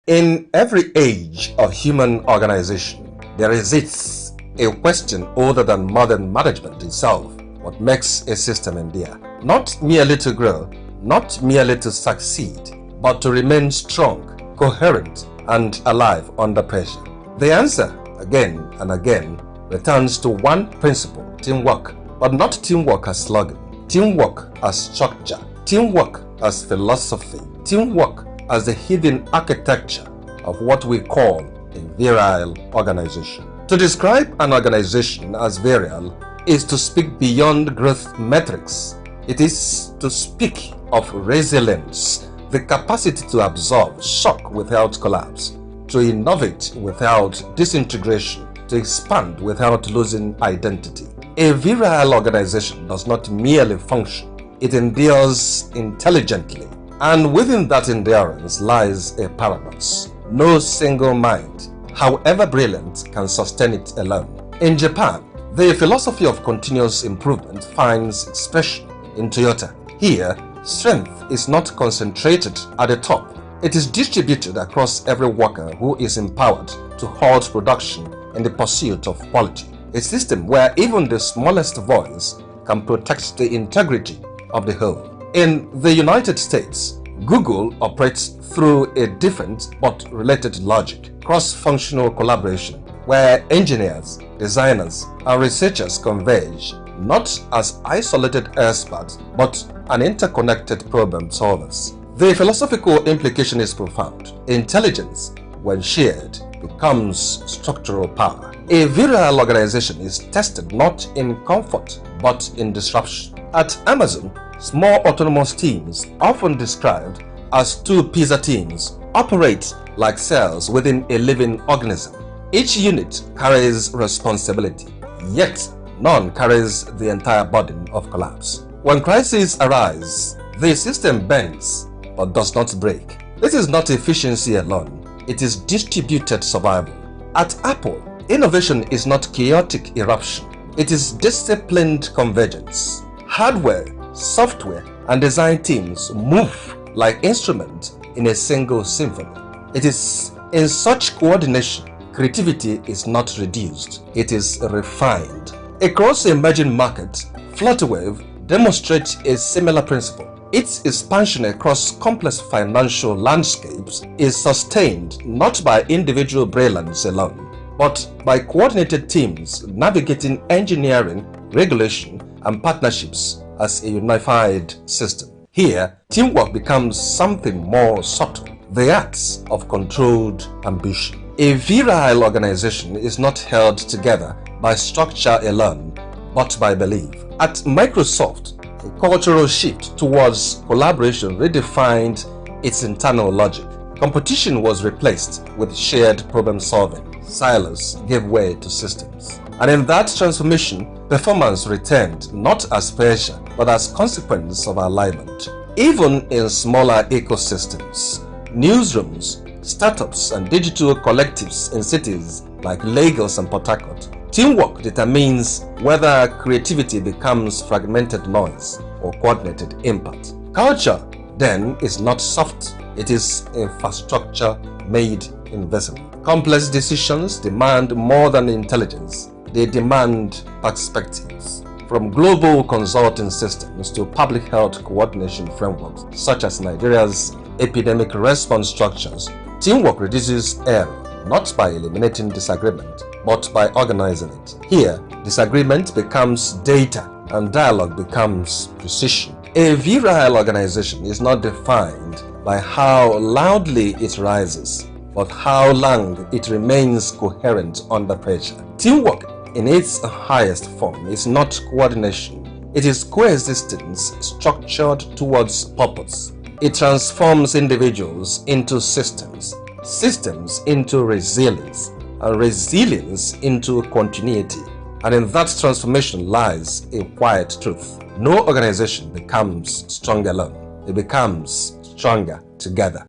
In every age of human organization, there exists a question older than modern management itself. What makes a system endure? Not merely to grow, not merely to succeed, but to remain strong, coherent, and alive under pressure. The answer, again and again, returns to one principle: teamwork. But not teamwork as slogan, teamwork as structure, teamwork as philosophy, teamwork as the hidden architecture of what we call a virile organization. To describe an organization as virile is to speak beyond growth metrics. It is to speak of resilience, the capacity to absorb shock without collapse, to innovate without disintegration, to expand without losing identity. A virile organization does not merely function, it endures intelligently. And within that endurance lies a paradox. No single mind, however brilliant, can sustain it alone. In Japan, the philosophy of continuous improvement finds expression in Toyota. Here, strength is not concentrated at the top. It is distributed across every worker who is empowered to halt production in the pursuit of quality. A system where even the smallest voice can protect the integrity of the whole. In the United States, Google operates through a different but related logic, cross-functional collaboration, where engineers, designers, and researchers converge not as isolated experts but an interconnected problem solvers. The philosophical implication is profound. Intelligence, when shared, becomes structural power. A virile organization is tested not in comfort but in disruption. At Amazon, small autonomous teams, often described as two pizza teams, operate like cells within a living organism. Each unit carries responsibility, yet none carries the entire burden of collapse. When crises arise, the system bends but does not break. This is not efficiency alone, it is distributed survival. At Apple, innovation is not chaotic eruption, it is disciplined convergence. Hardware, software, and design teams move like instruments in a single symphony. It is in such coordination, creativity is not reduced, it is refined. Across emerging markets, Flutterwave demonstrates a similar principle. Its expansion across complex financial landscapes is sustained not by individual brilliance alone, but by coordinated teams navigating engineering, regulation, and partnerships as a unified system. Here, teamwork becomes something more subtle, the acts of controlled ambition. A virile organization is not held together by structure alone, but by belief. At Microsoft, a cultural shift towards collaboration redefined its internal logic. Competition was replaced with shared problem solving. Silos gave way to systems. And in that transformation, performance returned not as pressure, but as consequence of alignment. Even in smaller ecosystems, newsrooms, startups, and digital collectives in cities like Lagos and Port Harcourt, teamwork determines whether creativity becomes fragmented noise or coordinated impact. Culture, then, is not soft, it is infrastructure made invisible. Complex decisions demand more than intelligence, they demand perspectives. From global consulting systems to public health coordination frameworks, such as Nigeria's epidemic response structures, teamwork reduces error, not by eliminating disagreement, but by organizing it. Here, disagreement becomes data and dialogue becomes precision. A virile organization is not defined by how loudly it rises, but how long it remains coherent under pressure. Teamwork in its highest form is not coordination, it is coexistence structured towards purpose. It transforms individuals into systems, systems into resilience, and resilience into continuity. And in that transformation lies a quiet truth. No organization becomes strong alone, it becomes stronger together.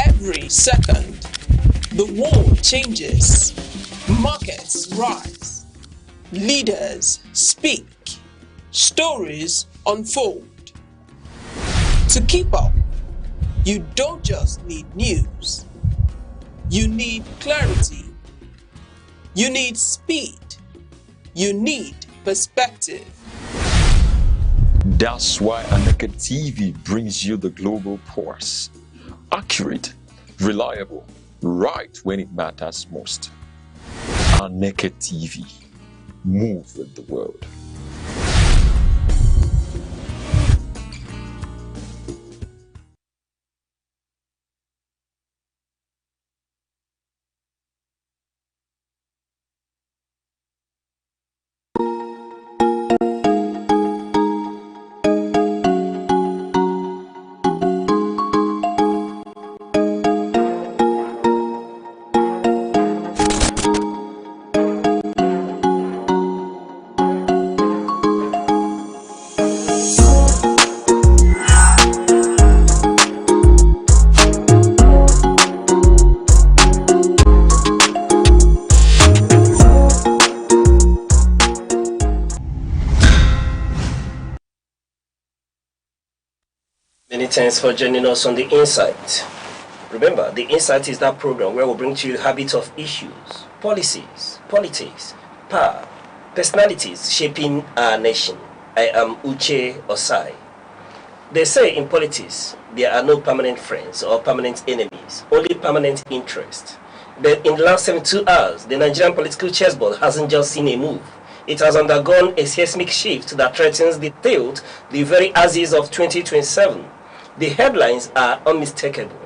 Every second, the world changes. Markets rise, leaders speak, stories unfold. To keep up, you don't just need news, you need clarity, you need speed, you need perspective. That's why Aneke TV brings you the global pulse. Accurate, reliable, right when it matters most. Aneke TV. Move with the world. Many thanks for joining us on The Insight. Remember, The Insight is that program where we bring to you habits of issues, policies, politics, power, personalities shaping our nation. I am Uche Osai. They say in politics, there are no permanent friends or permanent enemies, only permanent interest. But in the last 72 hours, the Nigerian political chessboard hasn't just seen a move. It has undergone a seismic shift that threatens the tilt, the very axis of 2027. The headlines are unmistakable.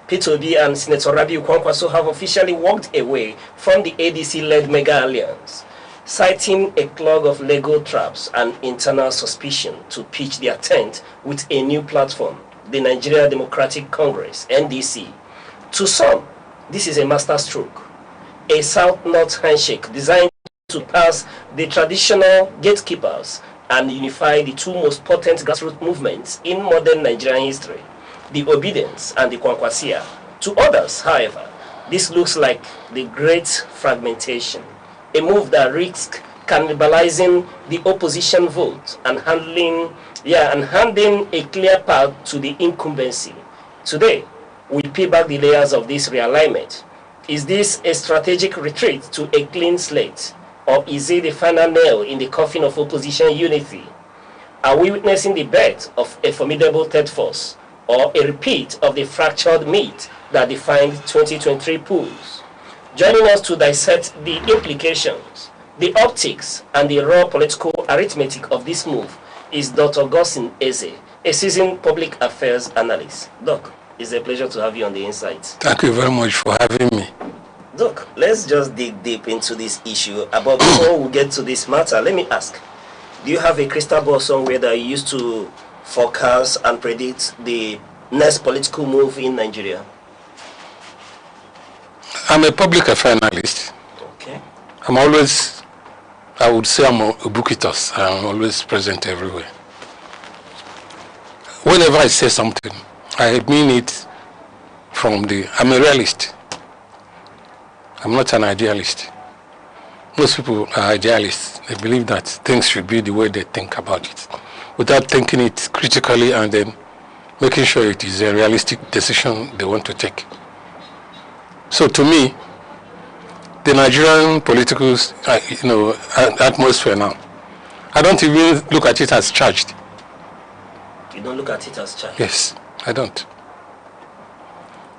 Peterobi and Senator Rabiu Kwankwaso have officially walked away from the ADC-led mega alliance, citing a clog of legal traps and internal suspicion to pitch their tent with a new platform, the Nigeria Democratic Congress, NDC. To some, this is a masterstroke, a South-North handshake designed to pass the traditional gatekeepers and unify the two most potent grassroots movements in modern Nigerian history, the Obedience and the Kwankwasia. To others, however, this looks like the great fragmentation, a move that risks cannibalizing the opposition vote and handing a clear path to the incumbency. Today, we peel back the layers of this realignment. Is this a strategic retreat to a clean slate, or is it the final nail in the coffin of opposition unity? Are we witnessing the birth of a formidable third force, or a repeat of the fractured meat that defined 2023 polls? Joining us to dissect the implications, the optics, and the raw political arithmetic of this move is Dr. Gosin Eze, a seasoned public affairs analyst. Doc, it's a pleasure to have you on the Insights. Thank you very much for having me. Doc, let's just dig deep into this issue. But before we get to this matter, let me ask, do you have a crystal ball somewhere that you used to forecast and predict the next political move in Nigeria? I'm a public affairs analyst. Okay. I would say I'm ubiquitous. I'm always present everywhere. Whenever I say something, I mean it I'm a realist. I'm not an idealist. Most people are idealists. They believe that things should be the way they think about it, without thinking it critically and then making sure it is a realistic decision they want to take. So to me, the Nigerian political atmosphere now, I don't even look at it as charged. You don't look at it as charged? Yes, I don't.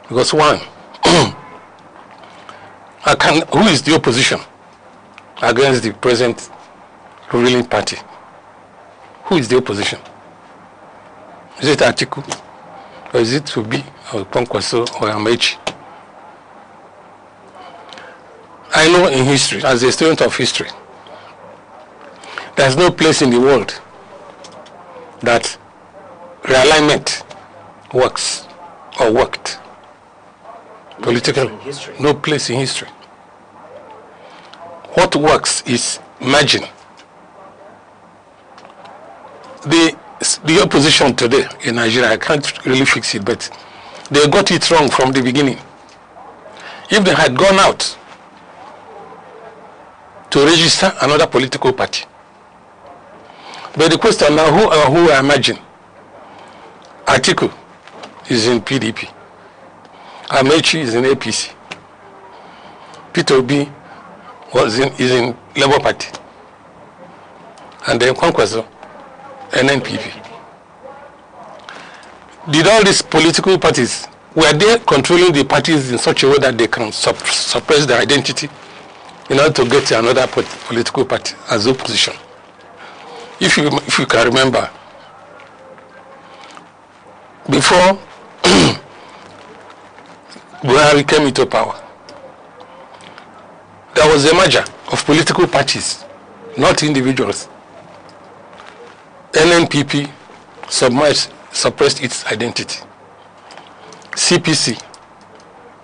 Because one, who is the opposition against the present ruling party? Who is the opposition? Is it Atiku? Or is it Tubi, or Kwankwaso, or Amechi? I know in history, as a student of history, there's no place in the world that realignment works or worked. Political, no place in history. What works is merging. The opposition today in Nigeria, I can't really fix it, but they got it wrong from the beginning. If they had gone out to register another political party, but the question now, who are merging? Atiku is in PDP. Amechi is in APC. Peterobi is in Labour Party. And then Kwankwaso, NNPP. Did all these political parties, were they controlling the parties in such a way that they can suppress their identity in order to get another political party as opposition? If you can remember, before Buhari came into power, there was a merger of political parties, not individuals. NNPP suppressed its identity. CPC,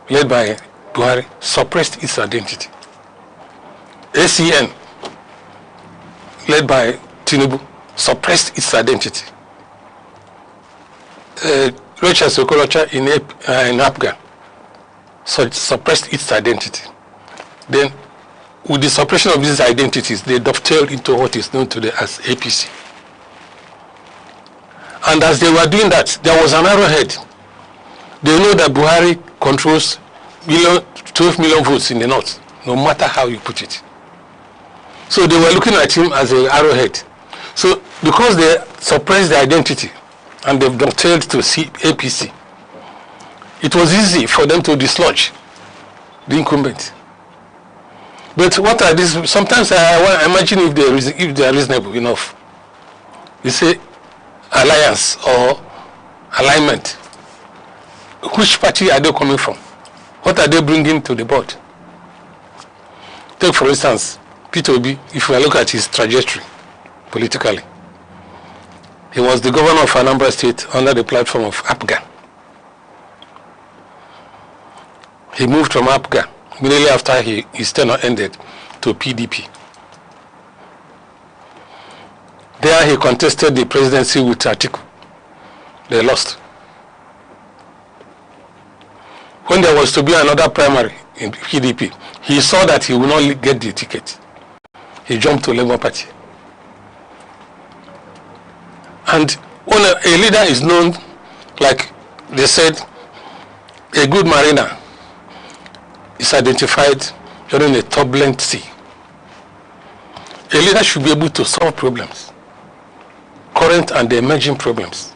led by Buhari, suppressed its identity. ACN, led by Tinubu, suppressed its identity. Rocha Sokolocha in Afghan suppressed its identity. Then, with the suppression of these identities, they dovetailed into what is known today as APC. And as they were doing that, there was an arrowhead. They know that Buhari controls 12 million votes in the north, no matter how you put it. So they were looking at him as an arrowhead. So because they suppressed their identity and they've dovetailed to APC, it was easy for them to dislodge the incumbent. But what are these? Sometimes I imagine if they are reasonable enough. You say alliance or alignment. Which party are they coming from? What are they bringing to the board? Take for instance, Peterobi. If we look at his trajectory politically, he was the governor of Anambra State under the platform of APGA. He moved from APGA immediately after his tenure ended to PDP. There he contested the presidency with Atiku. They lost. When there was to be another primary in PDP, he saw that he would not get the ticket. He jumped to Labour Party. And when a leader is known, like they said, a good mariner is identified during a turbulent sea. A leader should be able to solve problems, current and emerging problems.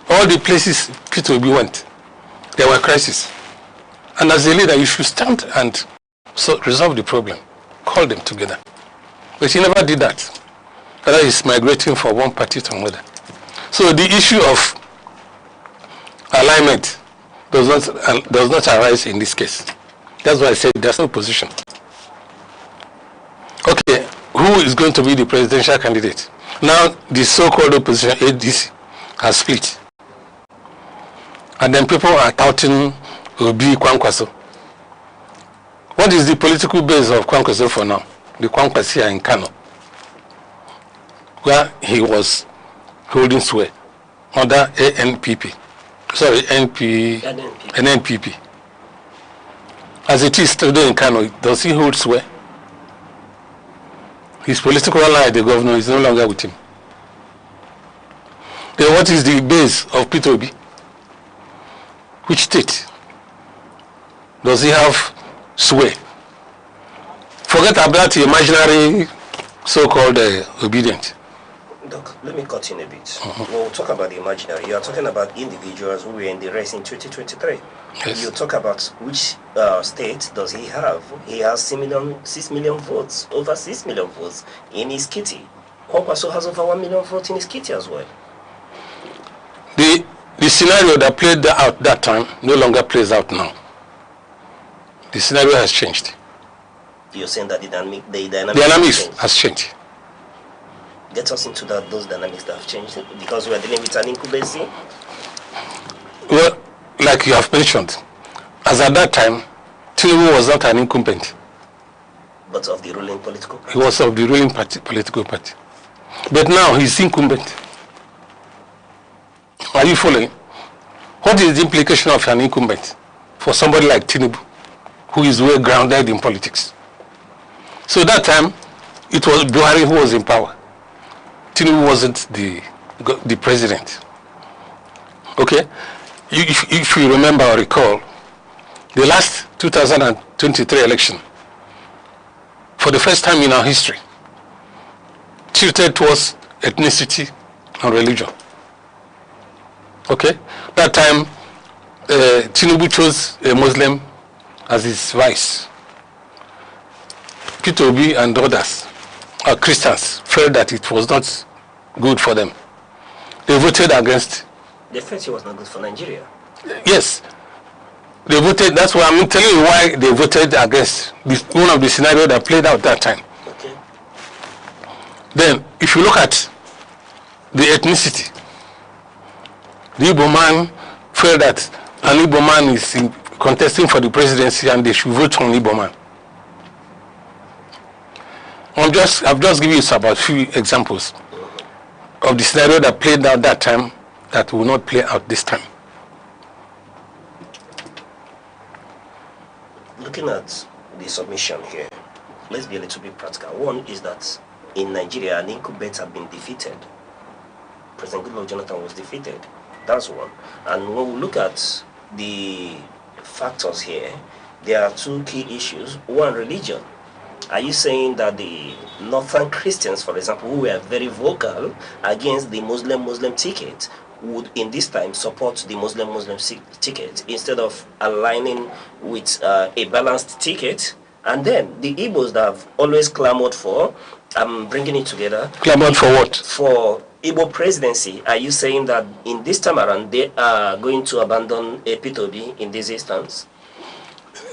All the places Peterobi went, there were crises. And as a leader, you should stand and resolve the problem, call them together. But he never did that. Rather, he's migrating from one party to another. So the issue of alignment does not arise in this case. That's why I said there's no position. Okay, who is going to be the presidential candidate? Now, the so-called opposition, ADC, has split. And then people are touting Obi Kwankwaso. What is the political base of Kwankwaso for now? The Kwankwasia in Kano, where he was holding sway under NPP. Sorry, NNPP. As it is today in Kano, does he hold sway? His political ally, the governor, is no longer with him. Then what is the base of Peterobi? Which state does he have sway? Forget about the imaginary so-called obedient. Doc, let me cut in a bit. We'll talk about the imaginary. You are talking about individuals who were in the race in 2023. Yes. You talk about which state does he have. He has 6 million votes, over 6 million votes in his kitty. Kwankwaso has over 1 million votes in his kitty as well. The scenario that played out that time no longer plays out now. The scenario has changed. You're saying that the dynamics has changed. Get us into those dynamics that have changed, because we are dealing with an incumbency. Well, like you have mentioned, as at that time, Tinubu was not an incumbent. But of the ruling political party. He was of the ruling political party. But now he's incumbent. Are you following? What is the implication of an incumbent for somebody like Tinubu, who is well grounded in politics? So that time, it was Buhari who was in power. Tinubu wasn't the president. Okay? If you remember or recall, the last 2023 election, for the first time in our history, tilted towards ethnicity and religion. Okay? That time, Tinubu chose a Muslim as his vice. Peterobi and others, Christians, felt that it was not good for them. They voted against. They felt it was not good for Nigeria. Yes. They voted, that's why I'm telling you why they voted against one of the scenarios that played out that time. Okay. Then, if you look at the ethnicity, the Igbo man felt that an Igbo man is contesting for the presidency and they should vote on Igbo man. I've just given you about a few examples of the scenario that played out that time that will not play out this time. Looking at the submission here, let's be a little bit practical. One is that in Nigeria, an incumbent have been defeated. President Goodluck Jonathan was defeated. That's one. And when we look at the factors here, there are two key issues. One, religion. Are you saying that the northern Christians, for example, who were very vocal against the Muslim ticket, would in this time support the Muslim ticket instead of aligning with a balanced ticket? And then the Igbos that have always clamored for, I'm bringing it together. Clamored for what? For Igbo presidency. Are you saying that in this time around they are going to abandon a peterobi in this instance?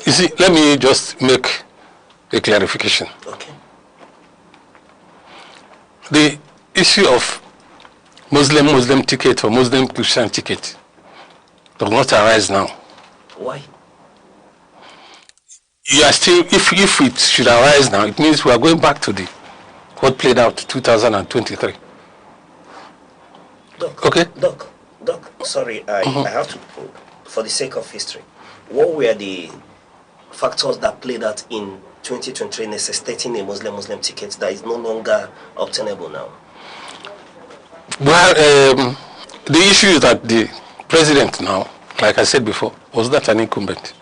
You see, let me just make a clarification. Okay. The issue of Muslim ticket or Muslim Christian ticket does not arise now. Why? You are still, if it should arise now, it means we are going back to what played out 2023. Doc, okay? Doc, sorry, I have to, for the sake of history, what were the factors that played out in 2023 necessitating a Muslim ticket that is no longer obtainable now? Well, the issue is that the president now, like I said before, was not an incumbent.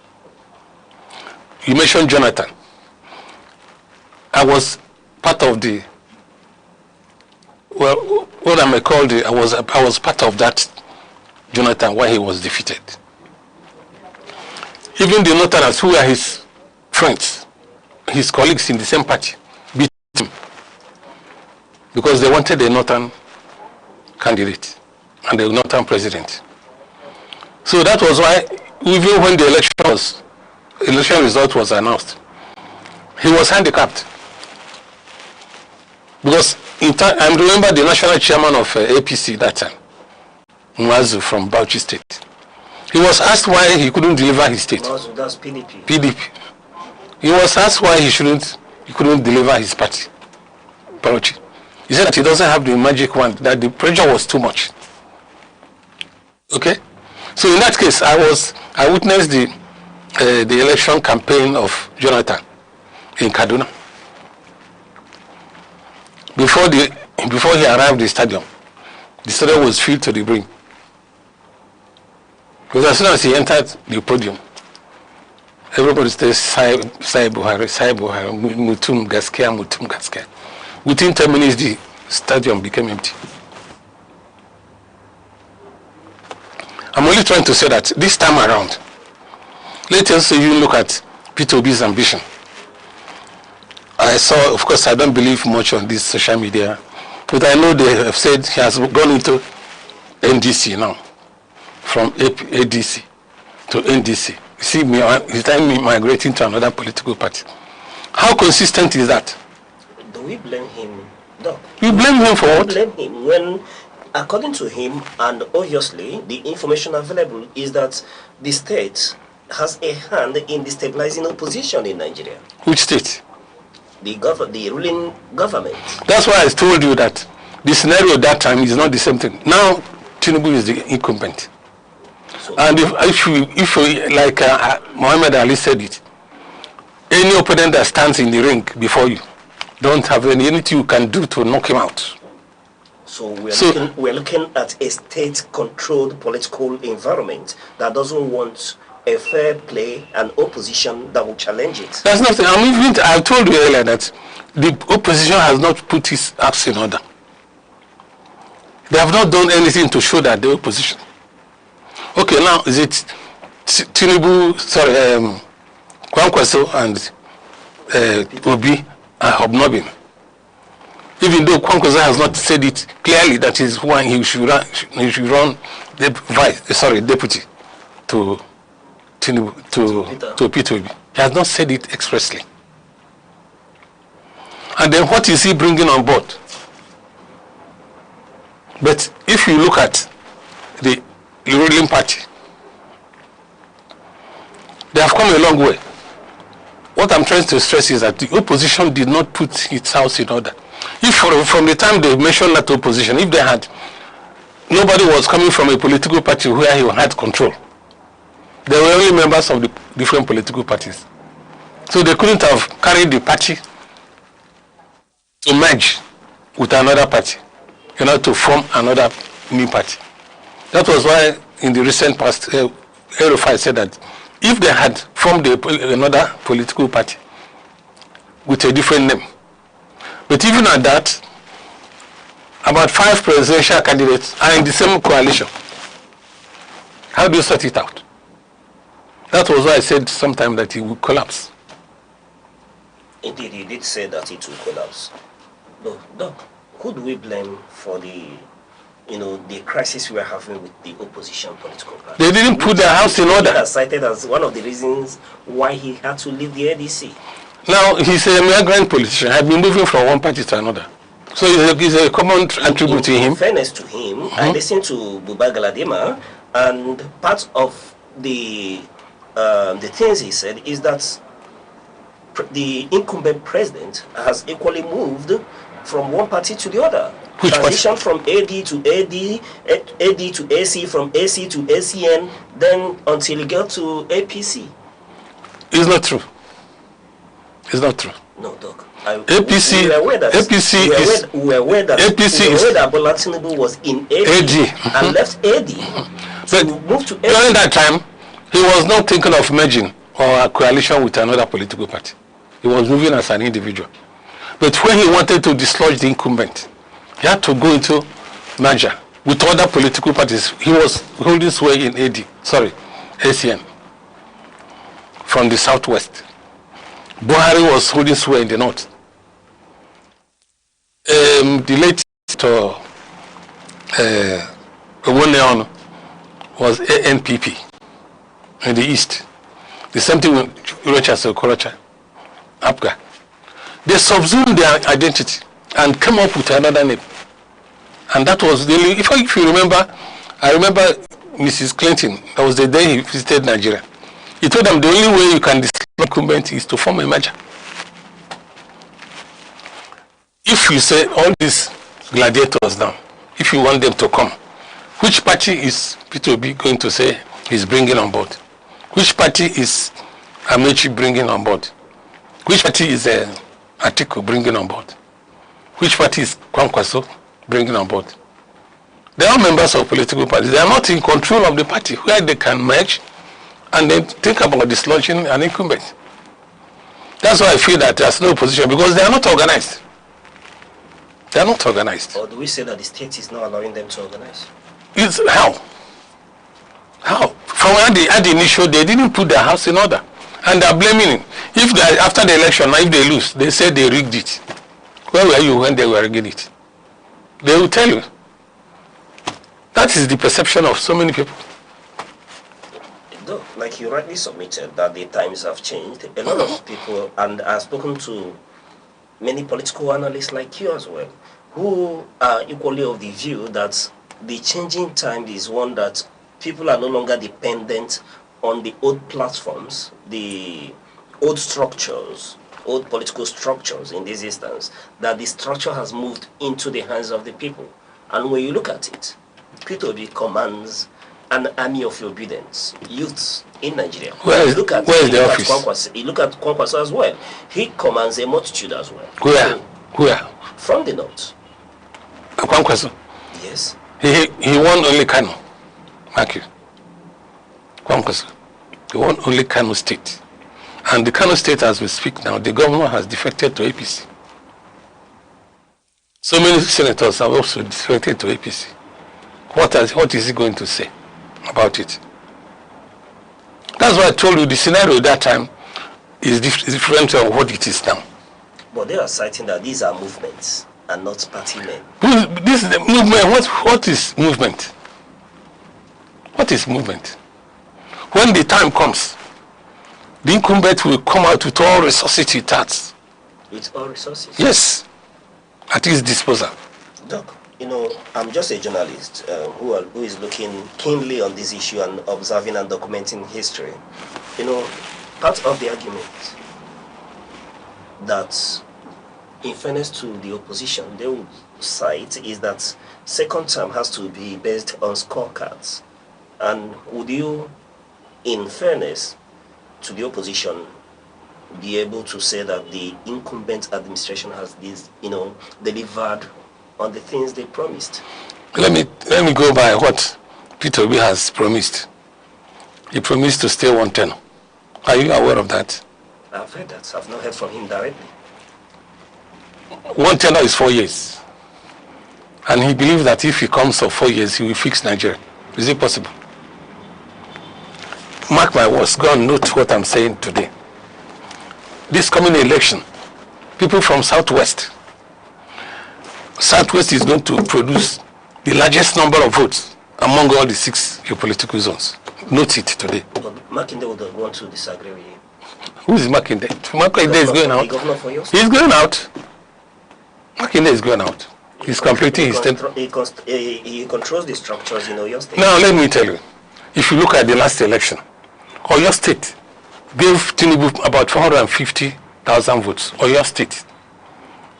You mentioned Jonathan. I was part of the, well, what I may call I was part of that Jonathan when he was defeated. Even the Northerners who were his friends, his colleagues in the same party, beat him because they wanted a Northern candidate and a Northern president. So that was why, even when the election result was announced, he was handicapped. Because I remember the national chairman of APC that time, Mwazu from Bauchi State. He was asked why he couldn't deliver his state. Mwazu, that's PDP. PDP. He was asked why he couldn't deliver his party, Bauchi. He said that he doesn't have the magic wand, that the pressure was too much. Okay? So in that case, I witnessed the election campaign of Jonathan in Kaduna. Before he arrived at the stadium was filled to the brim. Because as soon as he entered the podium, everybody says, Sai Buhari, Mutum Gaskia. Within 10 minutes, the stadium became empty. I'm only trying to say that this time around, let us say you look at Peterobi's ambition. I saw, of course, I don't believe much on this social media, but I know they have said he has gone into NDC now, from ADC to NDC. You see, he's migrating to another political party. How consistent is that? Do we blame him? No. You blame him for what? We blame him when, according to him, and obviously the information available is that the state has a hand in destabilizing opposition in Nigeria. Which state? The ruling government. That's why I told you that the scenario at that time is not the same thing. Now, Tinubu is the incumbent. So, and if like Muhammad Ali said it, any opponent that stands in the ring before you don't have anything you can do to knock him out. So we're looking at a state-controlled political environment that doesn't want a fair play and opposition that will challenge it. That's nothing. I told you earlier that the opposition has not put its acts in order. They have not done anything to show that the opposition. Okay, now is it Tinubu, Kwankwaso and Obi are hobnobbing? Even though Kwankwaso has not said it clearly that he's one he should run deputy to Tinubu, to Peterobi. He has not said it expressly. And then what is he bringing on board? But if you look at the ruling party, they have come a long way. What I'm trying to stress is that the opposition did not put its house in order. If from the time they mentioned that opposition, if they had, nobody was coming from a political party where he had control. They were only members of the different political parties. So they couldn't have carried the party to merge with another party, to form another new party. That was why in the recent past, Erufai said that if they had formed another political party, with a different name. But even at that, about 5 presidential candidates are in the same coalition. How do you sort it out? That was why I said sometime that it would collapse. Indeed, you did say that it will collapse. Doc, who do we blame for the crisis we are having with the opposition political party? They didn't put their house in order. That's cited as one of the reasons why he had to leave the ADC. Now, he's a migrant politician. I've been moving from one party to another. So it's a common attribute to him. In fairness to him, I listened to Buba Galadima, and part of the things he said is that the incumbent president has equally moved from one party to the other. Which transition from AD to AD to AC, from AC to ACN, then until he got to APC. It's not true. It's not true. No, Doc. APC, we were aware that Bola Tinubu was in AD and left AD. But moved to AD. During that time, he was not thinking of merging or a coalition with another political party. He was moving as an individual. But when he wanted to dislodge the incumbent, he had to go into merger with other political parties. He was holding sway in ACN, from the southwest. Buhari was holding sway in the north. The late Owoneon was ANPP in the east. The same thing with Rochas Okorocha, APGA. They subsumed their identity and came up with another name. And that was the only, if you remember, I remember Mrs. Clinton, that was the day he visited Nigeria. He told them the only way you can dislodge incumbent is to form a merger. If you say all these gladiators now, if you want them to come, which party is peterobi going to say he's bringing on board? Which party is Amechi bringing on board? Which party is Atiku bringing on board? Which party is Kwankwaso bringing on board? They are members of political parties. They are not in control of the party where they can merge and then think about dislodging an incumbent. That's why I feel that there's no opposition, because they are not organized. They are not organized. Or do we say that the state is not allowing them to organize? It's how? How? From at the initial, they didn't put their house in order. And they're blaming him. If they, after the election, if they lose, they say they rigged it. Where were you when they were rigging it? They will tell you. That is the perception of so many people. Though, like you rightly submitted, that the times have changed. A lot of people, and I've spoken to many political analysts like you as well, who are equally of the view that the changing time is one that people are no longer dependent on the old platforms, the old structures, old political structures in this instance, that the structure has moved into the hands of the people. And when you look at it, peterobi commands an army of obedience, youths in Nigeria. Where is the office? You look at Kwankwaso as well. He commands a multitude as well. Where? Where? From the north. Kwankwaso? Yes. He won only Kano. Mark you. Kwankwaso. He won only Kano State. And the Kano State, as we speak now, the governor has defected to APC. So many senators have also defected to APC. What is he going to say about it? That's why I told you the scenario at that time is different from what it is now. But they are citing that these are movements and not party men. This is the movement. What is movement? What is movement? When the time comes, the incumbent will come out with all resources it has. With all resources? Yes. At his disposal. Doc, you know, I'm just a journalist who is looking keenly on this issue and observing and documenting history. You know, part of the argument that, in fairness to the opposition, they would cite is that second term has to be based on scorecards. And would you, in fairness to the opposition, be able to say that the incumbent administration has this, delivered on the things they promised? Let me go by what peterobi has promised. He promised to stay 110. Are you aware of that? I've heard that. I've not heard from him directly. one tenure is 4 years. And he believes that if he comes for 4 years, he will fix Nigeria. Is it possible? Mark my words, go and note what I'm saying today. This coming election, people from Southwest is going to produce the largest number of votes among all the 6 geopolitical zones. Note it today. But Makinde would want to disagree with you. Who is Makinde? Makinde is going out. He's going out. Makinde is going out. He's completing his term. He controls the structures in Oyo State. Now let me tell you, if you look at the last election, Oyo State gave Tinubu about 450,000 votes. Oyo State.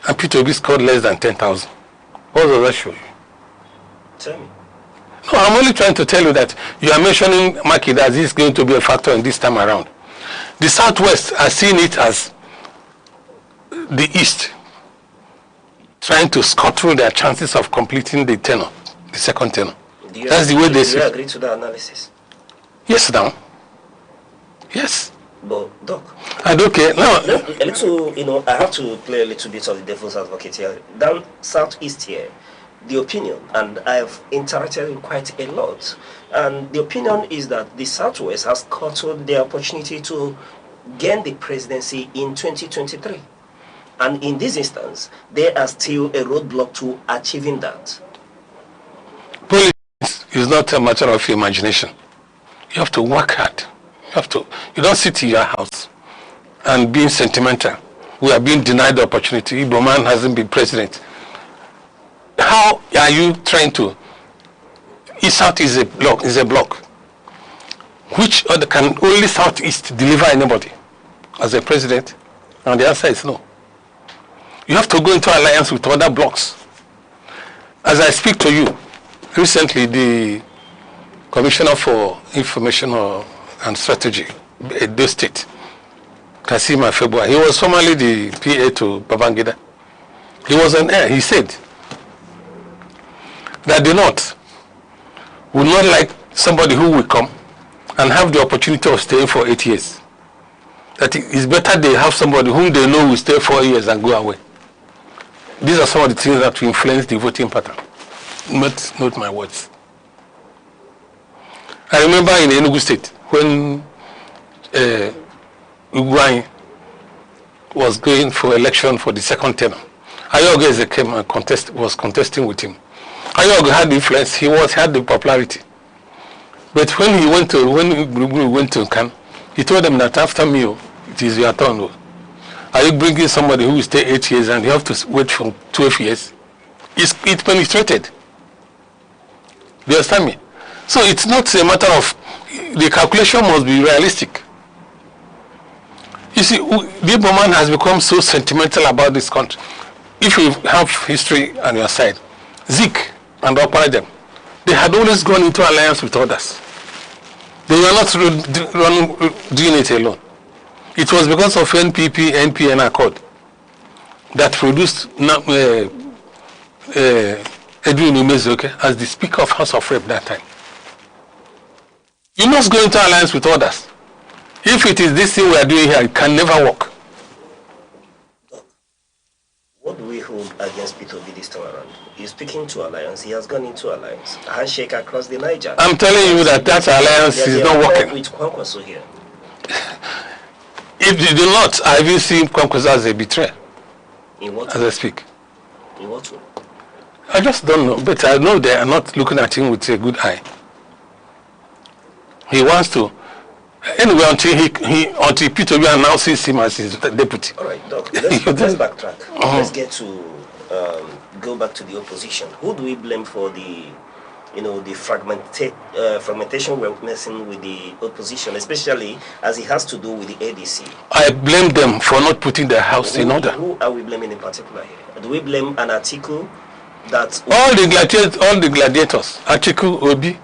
And peterobi scored less than 10,000. What does that show you? Tell me. No, I'm only trying to tell you that you are mentioning Makinde as he's going to be a factor in this time around. The Southwest are seeing it as the East trying to scuttle their chances of completing the tenure, the second tenure. That's the way they see it. Do you agree to the analysis? Yes, now. Yes. But, Doc. I don't care. No. A little, I have to play a little bit of the devil's advocate here. Down southeast here, the opinion, and I've interacted with quite a lot, and the opinion is that the Southwest has scuttled the opportunity to gain the presidency in 2023. And in this instance, there are still a roadblock to achieving that. Politics is not a matter of imagination. You have to work hard. You don't sit in your house and being sentimental. We are being denied the opportunity. Igbo man hasn't been president. How are you trying to? East-South is a block. Which other can only Southeast deliver anybody as a president? And the answer is no. You have to go into alliance with other blocks. As I speak to you, recently the Commissioner for Information and Strategy, Edo State, Kasima Febua, he was formerly the PA to Babangida. He was on air. He said that the North would not like somebody who will come and have the opportunity of staying for 8 years. That it's better they have somebody whom they know will stay 4 years and go away. These are some of the things that will influence the voting pattern. Note my words. I remember in Enugu State when Ugwai was going for election for the second term. Ayoge came and was contesting with him. Ayoge had influence. He had the popularity. But when he went to Khan, he told them that after me, it is your turn. Are you bringing somebody who will stay 8 years and you have to wait for 12 years? It penetrated. Do you understand me? So it's not a matter of, the calculation must be realistic. You see, the Igbo man has become so sentimental about this country. If you have history on your side, Zik and Oparadem, they had always gone into alliance with others. They were not doing it alone. It was because of NPP, NPN Accord that produced Edwin Umezoke as the Speaker of House of Rep that time. You must go into alliance with others. If it is this thing we are doing here, it can never work. What do we hold against peterobi this time around? He's speaking to alliance. He has gone into alliance. A handshake across the Niger. I'm telling you that alliance is not working. With Kwankwaso here. If you do not, I will see Kwankwaso as a betrayer. In what as way? I speak. In what way? I just don't know, but I know they are not looking at him with a good eye. He wants to, anyway, until peterobi announces him as his deputy. All right, Doc. Let's backtrack. Let's get to go back to the opposition. Who do we blame for the, the fragmentation we're witnessing with the opposition, especially as it has to do with the ADC? I blame them for not putting their house in order. Who are we blaming in particular here? Do we blame an article that all the gladiators, Atiku, Obi,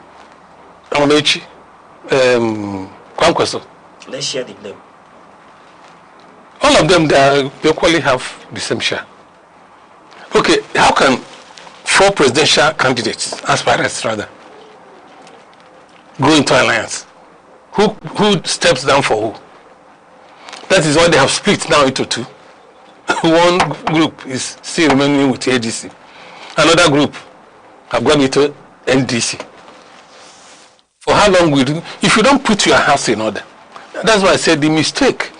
Amechi, Kwankwaso. Let's share the blame. All of them, they equally have the same share. Okay, how can 4 presidential candidates, aspirants rather, go into alliance? Who steps down for who? That is why they have split now into 2. One group is still remaining with ADC. Another group have gone into NDC. For how long will you? If you don't put your house in order, that's why I said the mistake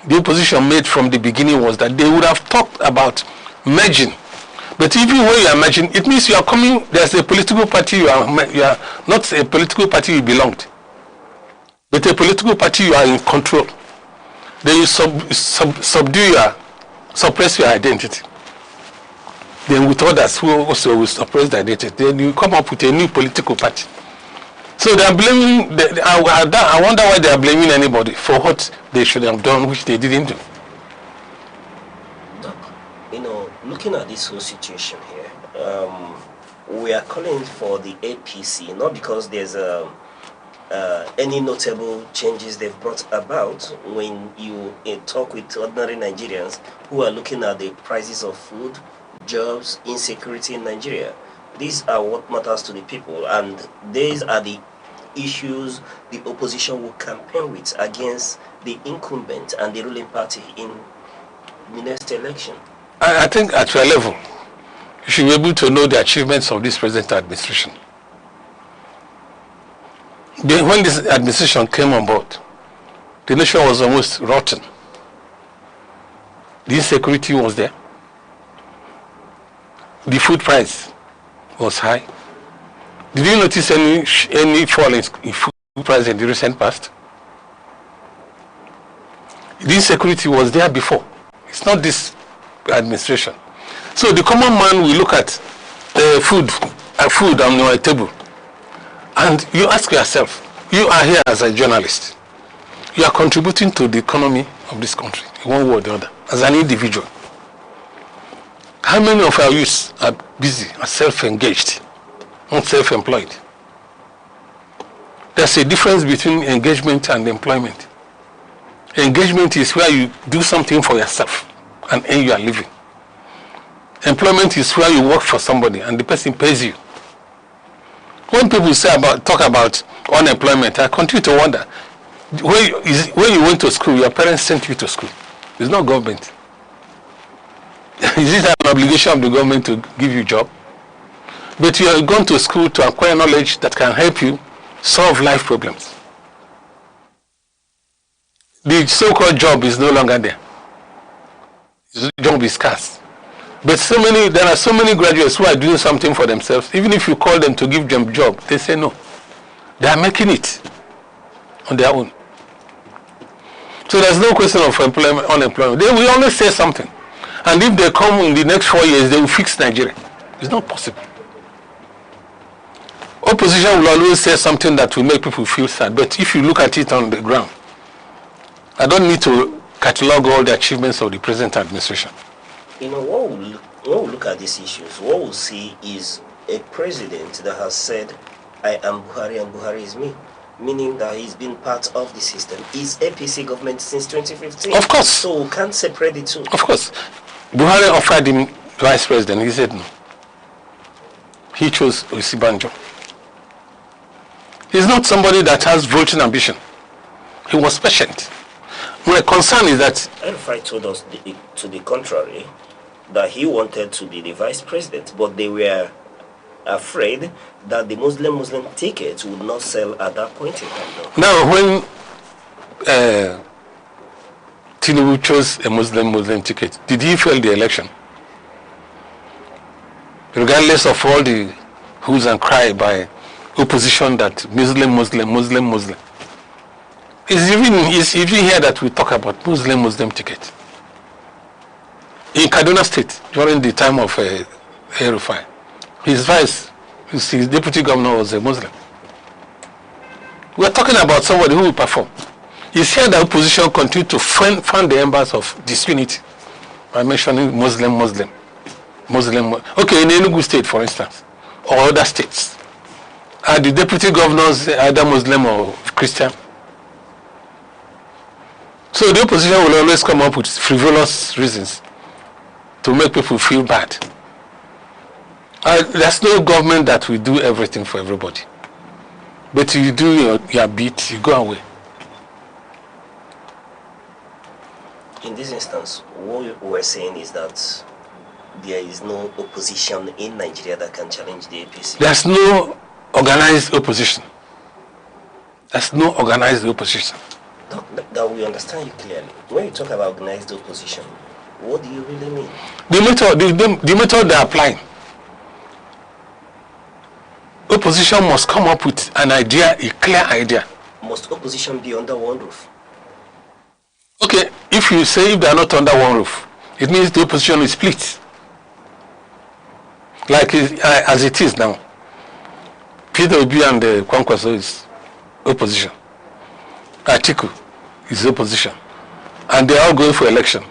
the opposition made from the beginning was that they would have talked about merging. But even when you are merging, it means you are coming. There's a political party you are not a political party you belong to, but a political party you are in control. Then you suppress your identity. Then with others who also will suppress the identity, then you come up with a new political party. So they are blaming. I wonder why they are blaming anybody for what they should have done, which they didn't do. You know, looking at this whole situation here, we are calling for the APC, not because there's any notable changes they've brought about. When you talk with ordinary Nigerians who are looking at the prices of food, jobs, insecurity in Nigeria, these are what matters to the people, and these are the issues the opposition will campaign with against the incumbent and the ruling party in the next election. I think at your level, you should be able to know the achievements of this present administration. When this administration came on board, the nation was almost rotten. The insecurity was there. The food price was high. Did you notice any fall in food price in the recent past? The insecurity was there before. It's not this administration. So the common man will look at food on your table, and you ask yourself, you are here as a journalist. You are contributing to the economy of this country, in one way or the other, as an individual. How many of our youths are busy, are self-engaged, not self-employed? There's a difference between engagement and employment. Engagement is where you do something for yourself and earn your living. Employment is where you work for somebody and the person pays you. When people talk about unemployment, I continue to wonder, when you went to school, your parents sent you to school. It's not government. Is it an obligation of the government to give you a job? But you are going to school to acquire knowledge that can help you solve life problems. The so-called job is no longer there. The job is scarce. But there are so many graduates who are doing something for themselves. Even if you call them to give them a job, they say no. They are making it on their own. So there's no question of unemployment. They will always say something. And if they come in the next 4 years, they will fix Nigeria. It's not possible. Opposition will always say something that will make people feel sad. But if you look at it on the ground, I don't need to catalogue all the achievements of the present administration. You know, when we look at these issues, what we'll see is a president that has said, I am Buhari and Buhari is me. Meaning that he's been part of the system. He's APC government since 2015. Of course. So we can't separate the two. Of course. Buhari offered him vice president. He said no. He chose Osibanjo. He's not somebody that has voting ambition. He was patient. My concern is that El-Rufai told us to the contrary, that he wanted to be the vice president, but they were afraid that the Muslim ticket would not sell at that point in time. Now, when Tinubu chose a Muslim ticket, did he fail the election? Regardless of all the who's and cry by opposition that Muslim. It's even here that we talk about Muslim ticket. In Kaduna State, during the time of El-Rufai, his deputy governor was a Muslim. We're talking about somebody who will perform. It's here that opposition continue to fan the embers of disunity by mentioning Muslim. Okay, in Enugu State, for instance, or other states, are the deputy governors either Muslim or Christian? So the opposition will always come up with frivolous reasons to make people feel bad. There's no government that will do everything for everybody. But you do your bit, you go away. in this instance, what we're saying is that there is no opposition in Nigeria that can challenge the APC. There's no organized opposition. There's no organized opposition. That we understand you clearly. When you talk about organized opposition, what do you really mean? The method they're applying. Opposition must come up with an idea, a clear idea. Must opposition be under one roof? Okay, if you say if they are not under one roof, it means the opposition is split. Like as it is now. Peterobi and the Kwankwaso is opposition. Atiku is opposition. And they are all going for election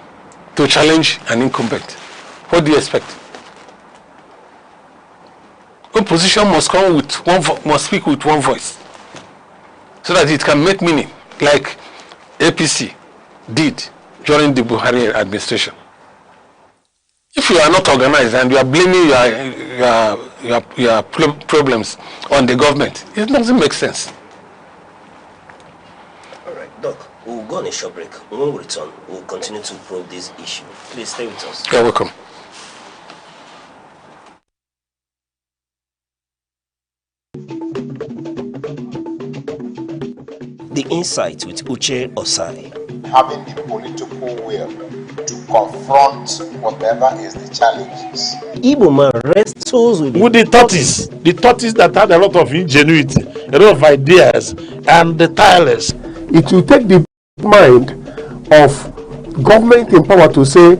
to challenge an incumbent. What do you expect? Opposition must come with must speak with one voice, so that it can make meaning, like APC did during the Buhari administration. If you are not organized and you are blaming your problems on the government, it doesn't make sense. All right, Doc, we'll go on a short break. When we return, we'll continue to probe this issue. Please stay with us. You're welcome. The Insight with Uche Osai. Having the political will to confront whatever is the challenges. Igbo man wrestles with the tortoise that had a lot of ingenuity, a lot of ideas, and the tireless. It will take the mind of government in power to say,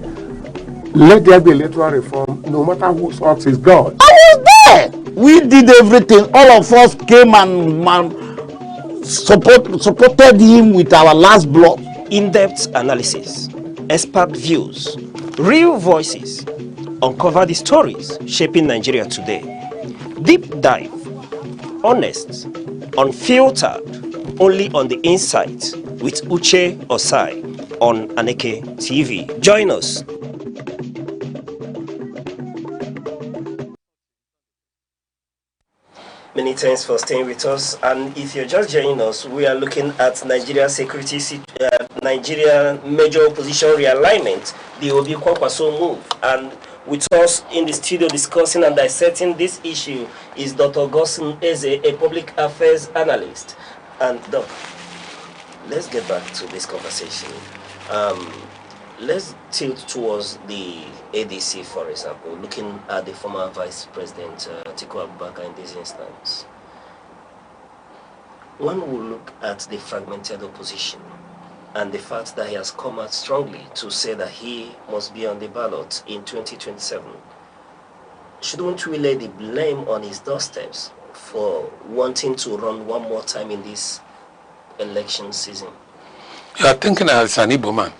let there be electoral reform, no matter whose ox is God. I was there. We did everything. All of us came and supported him with our last blood. In-depth analysis, expert views, real voices, uncover the stories shaping Nigeria today. Deep dive, honest, unfiltered, only on The Insight with Uche Osai on Aneke TV. Join us. Many thanks for staying with us. And if you're just joining us, we are looking at Nigeria security, Nigeria major opposition realignment, the Obi Kwankwaso move. And with us in the studio discussing and dissecting this issue is Dr. Gosson Eze, a public affairs analyst. And Doc, let's get back to this conversation. Let's tilt towards the ADC, for example, looking at the former Vice President Atiku Abubakar in this instance. One will look at the fragmented opposition and the fact that he has come out strongly to say that he must be on the ballot in 2027. Shouldn't we lay the blame on his doorsteps for wanting to run one more time in this election season? You are thinking as an Igbo man.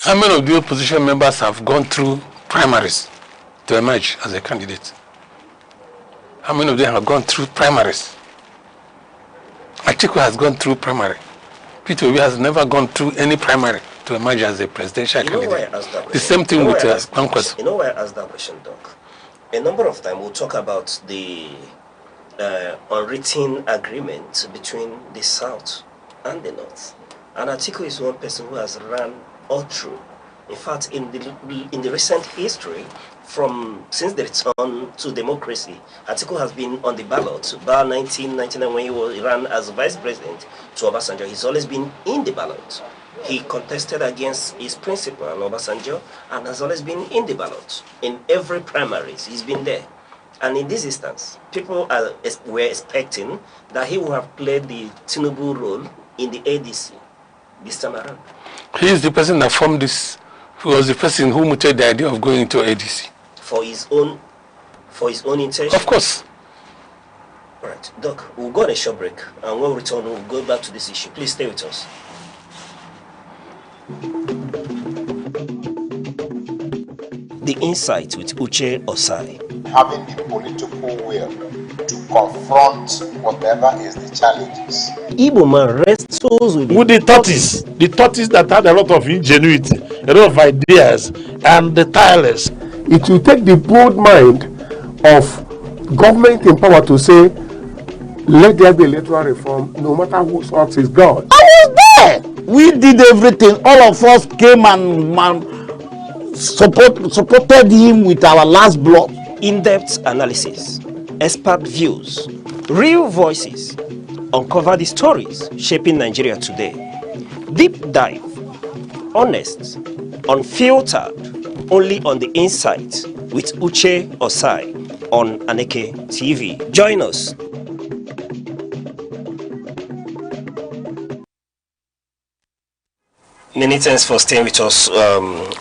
How many of the opposition members have gone through primaries to emerge as a candidate? How many of them have gone through primaries? Atiku has gone through primary. Peterobi has never gone through any primary to emerge as a presidential candidate. Why I asked that question? The same thing with Kwankwaso. You know why I asked that question, Doc? A number of times we'll talk about the unwritten agreement between the South and the North. And Atiku is one person who has run all through. In fact, in the recent history, since the return to democracy, Atiku has been on the ballot. Bar 1999, when he ran as vice president to Obasanjo, he's always been in the ballot. He contested against his principal, Obasanjo, and has always been in the ballot. In every primaries, he's been there. And in this instance, people were expecting that he would have played the tinubu role in the ADC this time around. He is the person that formed this. He was the person who mooted the idea of going into ADC. For his own intention? Of course. All right, Doc, we'll go on a short break, and when we return, we'll go back to this issue. Please stay with us. The Insight with Uche Osai. Having the political will to confront whatever is the challenges. Igbo man wrestles with the tortoise that had a lot of ingenuity, a lot of ideas, and the tireless. It will take the bold mind of government in power to say, let there be electoral reform, no matter whose ox is God. I was there. We did everything. All of us came and supported him with our last blood. In-depth analysis, expert views, real voices, uncover the stories shaping Nigeria today. Deep dive, honest, unfiltered, only on the insight with Uche Osai on Aneke TV. Join us. Many thanks for staying with us.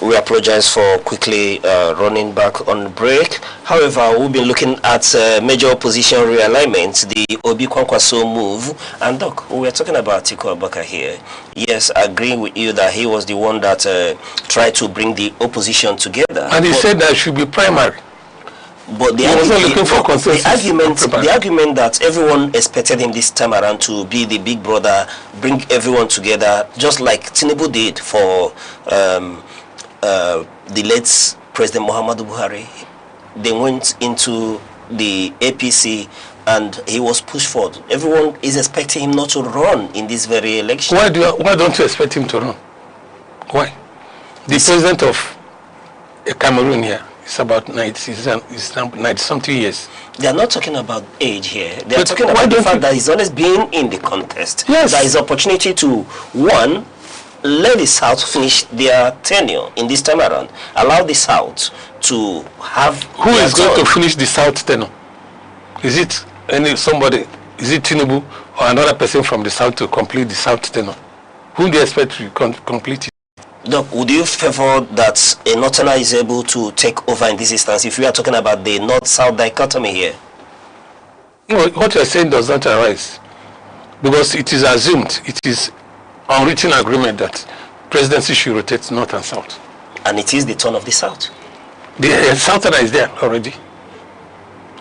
We apologize for quickly running back on break. However, we've been looking at major opposition realignment, the Obi Kwankwaso move. And Doc, we are talking about Atiku Abubakar here. Yes, I agree with you that he was the one that tried to bring the opposition together. And he said that should be primary. But the argument that everyone expected him this time around to be the big brother, bring everyone together, just like Tinubu did for the late President Muhammadu Buhari. They went into the APC and he was pushed forward. Everyone is expecting him not to run in this very election. Why don't you expect him to run? Why? The president of Cameroon here, it's about 90-something years. They are not talking about age here. They are talking about the fact that he's always been in the contest. Yes. There is opportunity to, one, let the South finish their tenure in this time around. Allow the South to have... Who is going to finish the South tenure? Is it somebody? Is it Tinubu or another person from the South to complete the South tenure? Who do you expect to complete it? Doc, would you favor that a Northerner is able to take over in this instance if we are talking about the North-South dichotomy here? No, what you are saying does not arise. Because it is assumed, it is unwritten agreement that presidency should rotate North and South. And it is the turn of the South. The Southerner is there already.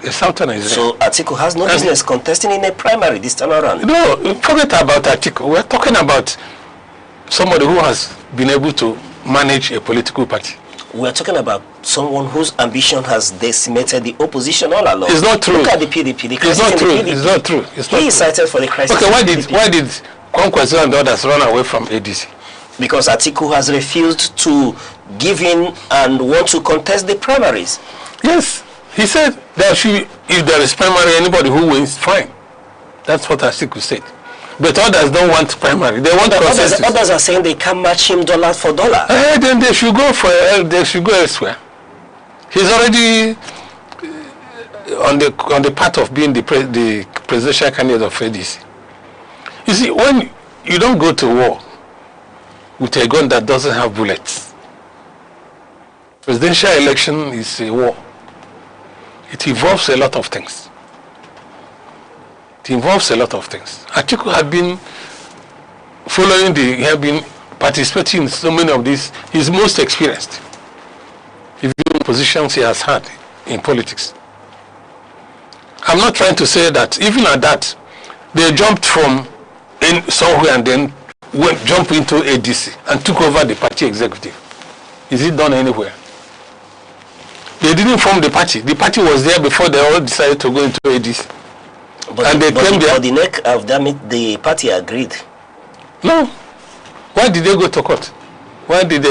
The Southerner is there. So Atiku has no business contesting in a primary this time around? No, forget about Atiku. We're talking about somebody who has been able to manage a political party. We're talking about someone whose ambition has decimated the opposition all along. It's not true. Look at the PDP. The it's not true. It's not true. It's not he is cited for the crisis. Okay, why did Kwankwaso and others run away from ADC? Because Atiku has refused to give in and want to contest the primaries. Yes, he said that if there is primary, anybody who wins, fine. That's what Atiku said. But others don't want primary. They want consensus. Others are saying they can match him dollar for dollar. Then they should go elsewhere. He's already on the path of being the presidential candidate of ADC. You see, when you don't go to war with a gun that doesn't have bullets, presidential election is a war. It involves a lot of things. It involves a lot of things. Atiku had been he had been participating in so many of these. He's most experienced. If you know positions he has had in politics. I'm not trying to say that even at that, they jumped from somewhere and then jumped into ADC and took over the party executive. Is it done anywhere? They didn't form the party. The party was there before they all decided to go into ADC. And they came there. But the neck of the party agreed. No. Why did they go to court? Why did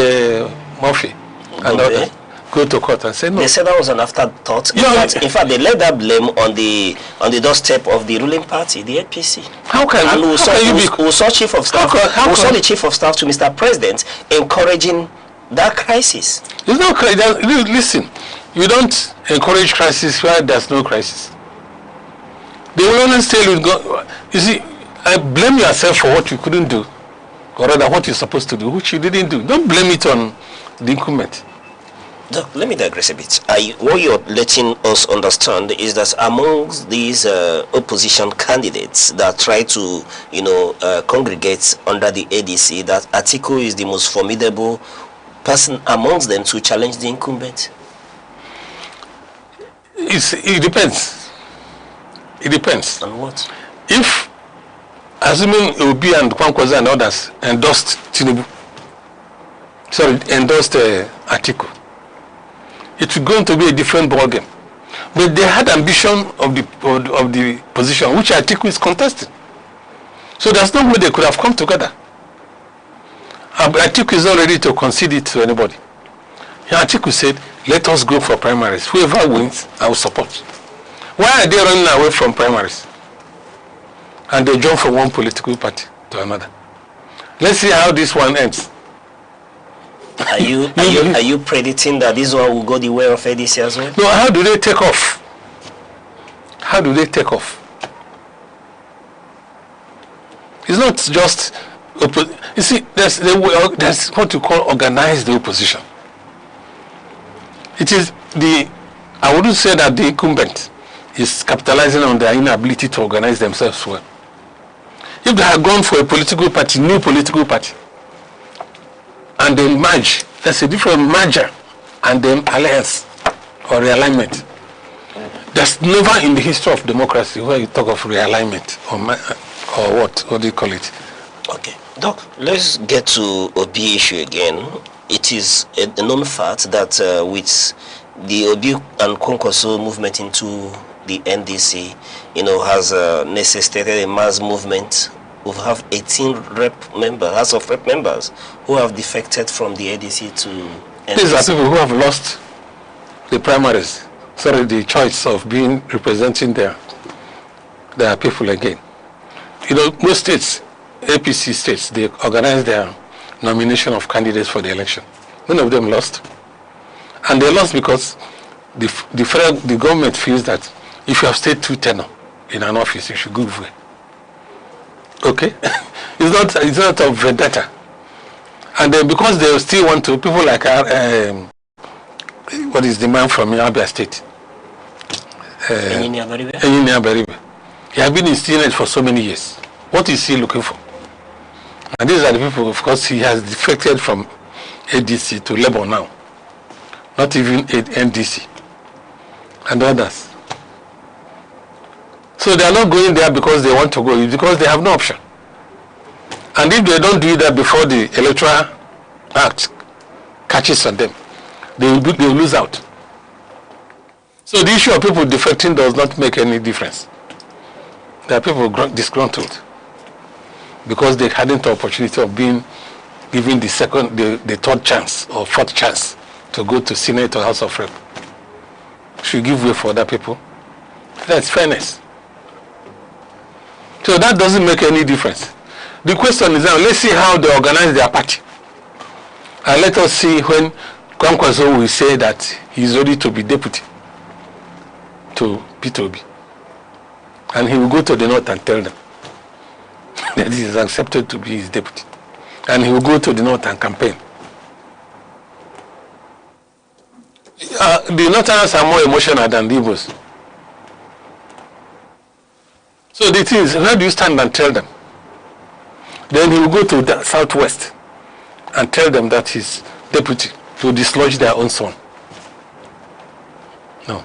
Murphy and others go to court and say no? They said that was an afterthought. In fact, they laid that blame on the doorstep of the ruling party, the APC. How can we saw the chief of staff to Mr. President encouraging that crisis. It's not crisis. Listen, you don't encourage crisis where there's no crisis. They will always tell you, you see, I blame yourself for what you couldn't do, or rather what you're supposed to do, which you didn't do. Don't blame it on the incumbent. Doc, let me digress a bit. What you're letting us understand is that amongst these opposition candidates that try to, congregate under the ADC, that Atiku is the most formidable person amongst them to challenge the incumbent. It depends. It depends. On what? If, assuming Obi and Kwankwaso and others endorsed Atiku, it's going to be a different ballgame. But they had ambition of the position which Atiku is contesting. So there's no way they could have come together. Atiku is not ready to concede it to anybody. Atiku said, let us go for primaries. Whoever wins, I will support. Why are they running away from primaries? And they jump from one political party to another. Let's see how this one ends. Are you predicting that this one will go the way of ADC as well? No, how do they take off? How do they take off? It's not just, you see, there's what you call organized opposition. It is I wouldn't say that the incumbent is capitalizing on their inability to organize themselves well. If they had gone for a political party, new political party, and they merge, there's a different merger and then alliance or realignment. There's never in the history of democracy where you talk of realignment or what do you call it? Okay, Doc, let's get to Obi issue again. It is a known fact that with the Obi and Kwankwaso movement into the NDC, has necessitated a mass movement. We have 18 House of Rep members who have defected from the ADC to NDC. These are people who have lost the primaries, the choice of representing their people again. Most states, APC states, they organize their nomination of candidates for the election. None of them lost. And they lost because the government feels that if you have stayed 2 tenure in an office, you should give way. Okay? It's not a vendetta. And then because they still want to, people like, what is the man from Abia State? Engineer Baribe. He has been in Senate for so many years. What is he looking for? And these are the people, of course, he has defected from ADC to Labour now. Not even NDC. And others. So they are not going there because they want to go, it's because they have no option. And if they don't do that before the Electoral Act catches on them, they will lose out. So the issue of people defecting does not make any difference. There are people disgruntled because they hadn't the opportunity of being given the third chance or fourth chance to go to Senate or House of Rep. Should give way for other people. That's fairness. So that doesn't make any difference. The question is now, let's see how they organize their party. And let us see when Kwankwaso will say that he's ready to be deputy to peterobi. And he will go to the north and tell them that he is accepted to be his deputy. And he will go to the north and campaign. The Northerners are more emotional than the Igbos. So the thing is, where do you stand and tell them? Then he will go to the southwest and tell them that he's deputy to dislodge their own son. No.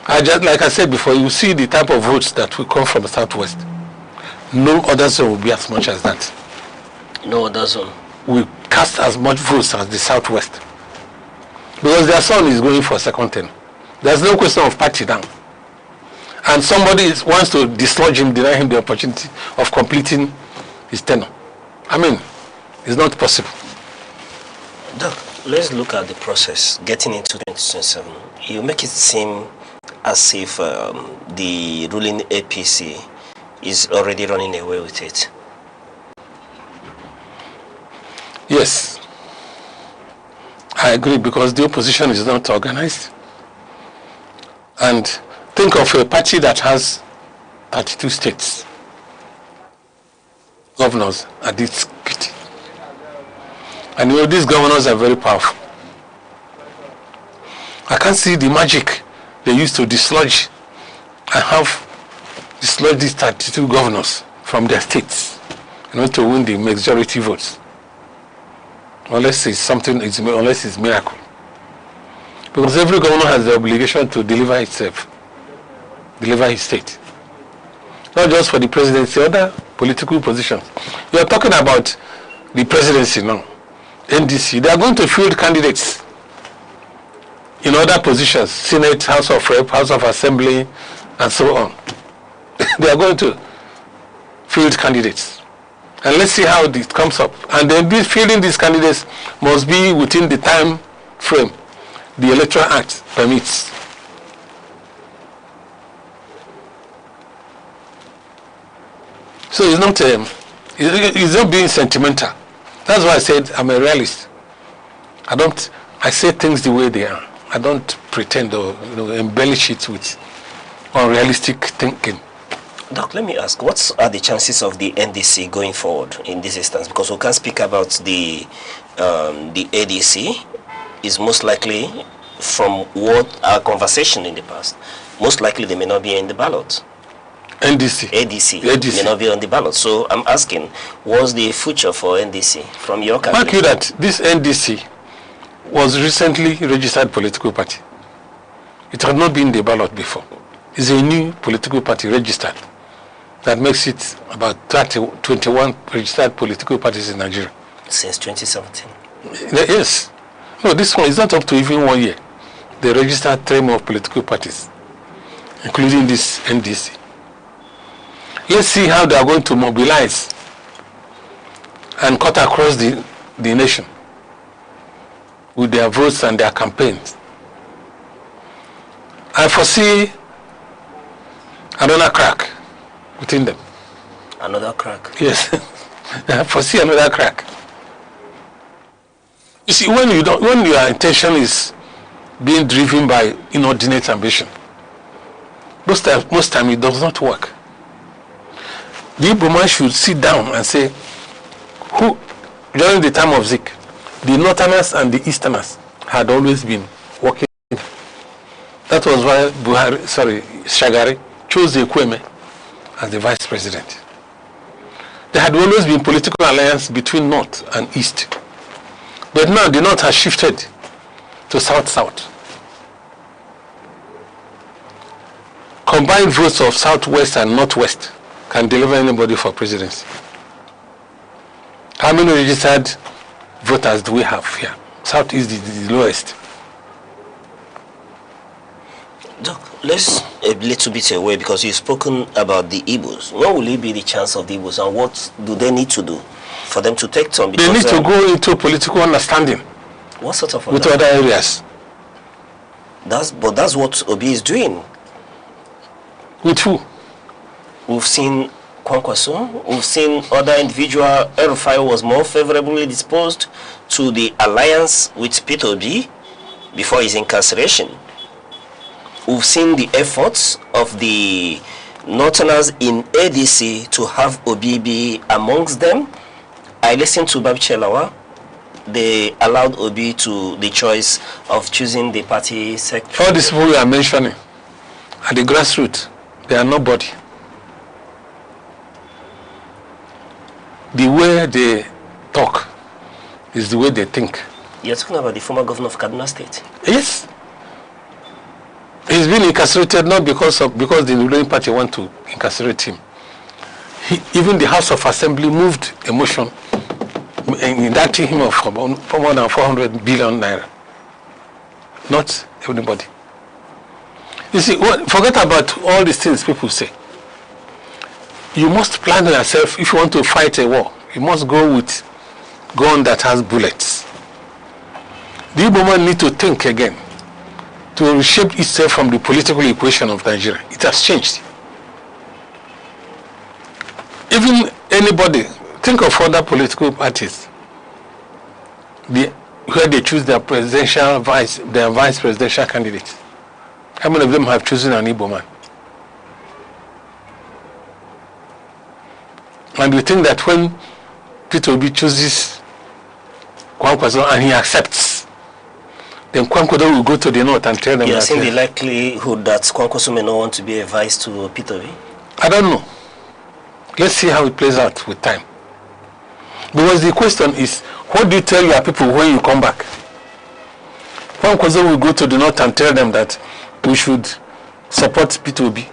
Like I said before, you see the type of votes that will come from the southwest. No other zone will be as much as that. No other zone. We cast as much votes as the southwest. Because their son is going for a second term. There's no question of party down. And somebody wants to dislodge him, deny him the opportunity of completing his tenure. I mean, it's not possible. Doc, let's look at the process getting into 2027. You make it seem as if the ruling APC is already running away with it. Yes, I agree, because the opposition is not organized. And think of a party that has 32 states, governors at its seat. And these governors are very powerful. I can't see the magic they used to dislodge and have dislodged these 32 governors from their states in order to win the majority votes. Unless it's something, unless it's miracle. Because every governor has the obligation to deliver itself, deliver his state. Not just for the presidency, other political positions. You are talking about the presidency now, NDC. They are going to field candidates in other positions, Senate, House of Rep, House of Assembly, and so on. They are going to field candidates. And let's see how it comes up. And then fielding these candidates must be within the time frame the Electoral Act permits. So it's not being sentimental. That's why I said I'm a realist. I say things the way they are. I don't pretend or embellish it with unrealistic thinking. Doc, let me ask, what are the chances of the NDC going forward in this instance? Because we can speak about the ADC is most likely, from what our conversation in the past, most likely they may not be in the ballot. ADC may not be on the ballot. So I'm asking, what's the future for NDC from your country? Mark you that this NDC was recently registered political party. It had not been in the ballot before. It's a new political party registered. That makes it about 21 registered political parties in Nigeria. Since 2017? Yes. No, this one is not up to even 1 year. They registered 3 more political parties, including this NDC. Let's see how they are going to mobilize and cut across the nation with their votes and their campaigns. I foresee another crack within them. Another crack? Yes. I foresee another crack. You see, when your intention is being driven by inordinate ambition, most time it does not work. The Igbo man should sit down and say, who, during the time of Zik, the Northerners and the Easterners had always been working. That was why Shagari chose Ekweme as the vice president. There had always been political alliance between North and East. But now the North has shifted to South-South. Combined votes of Southwest and Northwest can deliver anybody for presidency. How many registered voters do we have here? South is the lowest. Doc, let's a little bit away, because you've spoken about the Igbos. What will it be the chance of the Igbos, and what do they need to do for them to take turn? They need to go into political understanding. What sort of with other areas? That's what Obi is doing. With who? We've seen Kwankwaso, we've seen other individual. El-Rufai was more favorably disposed to the alliance with peterobi before his incarceration. We've seen the efforts of the Northerners in ADC to have Obi be amongst them. I listened to Babichelawa. They allowed Obi to the choice of choosing the party secretary. All these people we are mentioning at the grassroots, they are nobody. The way they talk is the way they think. You're talking about the former governor of Kaduna State? Yes. He's been incarcerated not because the ruling party want to incarcerate him. Even the House of Assembly moved a motion indicting him of more than 400 billion naira. Not everybody. You see, forget about all these things people say. You must plan yourself. If you want to fight a war, you must go with gun that has bullets. The Igbo man need to think again, to reshape itself from the political equation of Nigeria. It has changed. Even anybody, think of other political parties, where they choose their vice presidential candidates. How many of them have chosen an Igbo man? And you think that when peterobi chooses Kwankwaso and he accepts, then Kwankwaso will go to the north and tell them that... You're saying the likelihood that Kwankwaso may not want to be a vice to peterobi? I don't know. Let's see how it plays out with time. Because the question is, what do you tell your people when you come back? Kwankwaso will go to the north and tell them that we should support peterobi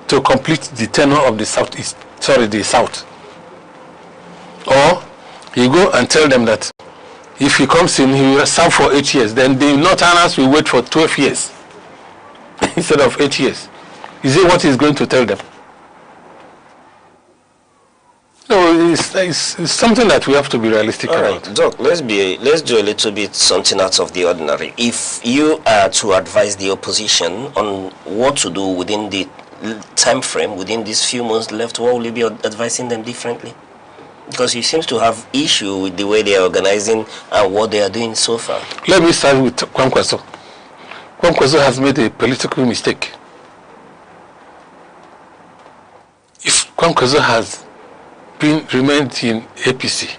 to complete the tenure of the south. Or you go and tell them that if he comes in, he will serve for 8 years. Then the Northerners will wait for 12 years instead of 8 years. Is it what he's going to tell them? it's something that we have to be realistic about. Right, Doc, let's do a little bit something out of the ordinary. If you are to advise the opposition on what to do within the time frame, within these few months left, what will you be advising them differently? Because he seems to have issue with the way they are organizing and what they are doing so far. Let me start with Kwankwaso. Kwankwaso has made a political mistake. If Kwankwaso has remained in APC,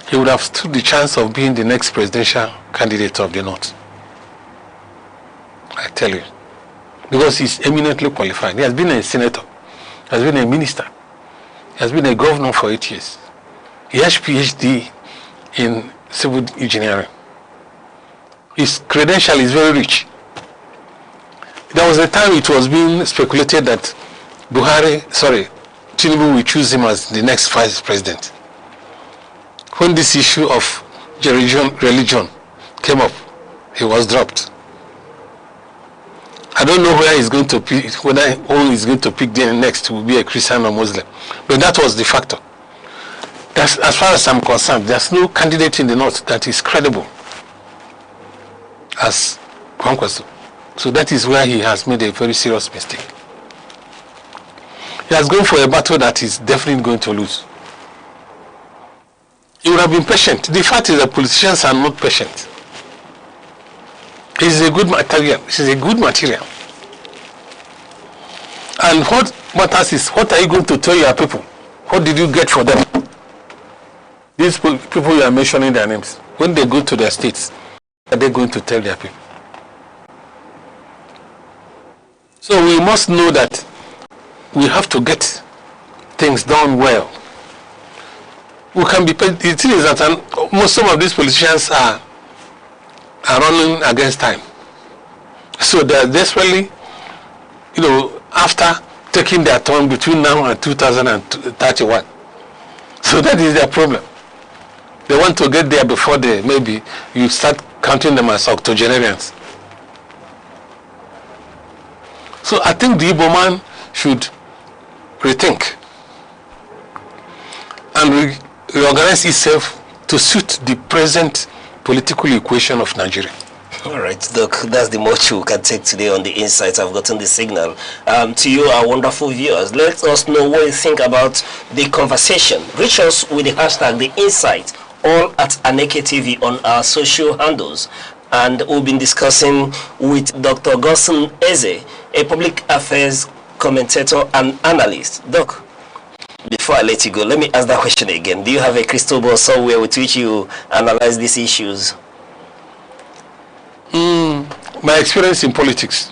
he would have stood the chance of being the next presidential candidate of the North. I tell you. Because he's eminently qualified. He has been a senator, he has been a minister, he has been a governor for 8 years. He has PhD in civil engineering. His credential is very rich. There was a time it was being speculated that Tinubu will choose him as the next vice president. When this issue of religion came up, he was dropped. I don't know where he's going to pick, who is going to pick the next will be a Christian or Muslim. But that was the factor. That's, as far as I'm concerned, there's no candidate in the North that is credible as Kwankwaso. So that is where he has made a very serious mistake. He has gone for a battle that he's definitely going to lose. He would have been patient. The fact is that politicians are not patient. It's a good material. It's a good material. And what matters is, what are you going to tell your people? What did you get for them? These people you are mentioning their names, when they go to their states, are they going to tell their people? So we must know that we have to get things done well. We can be. The thing is that some of these politicians are running against time. So they are desperately, after taking their turn between now and 2031. So that is their problem. They want to get there before maybe you start counting them as octogenarians. So I think the Igbo man should rethink and reorganize itself to suit the present political equation of Nigeria. All right, Doc, that's the much we can take today on the insights. I've gotten the signal. To you, our wonderful viewers, let us know what you think about the conversation. Reach us with the hashtag The Insight, all at Aneke TV on our social handles. And we've been discussing with Dr. Gosun Eze, a public affairs commentator and analyst. Doc, before I let you go, let me ask that question again. Do you have a crystal ball somewhere with which you analyze these issues? My experience in politics.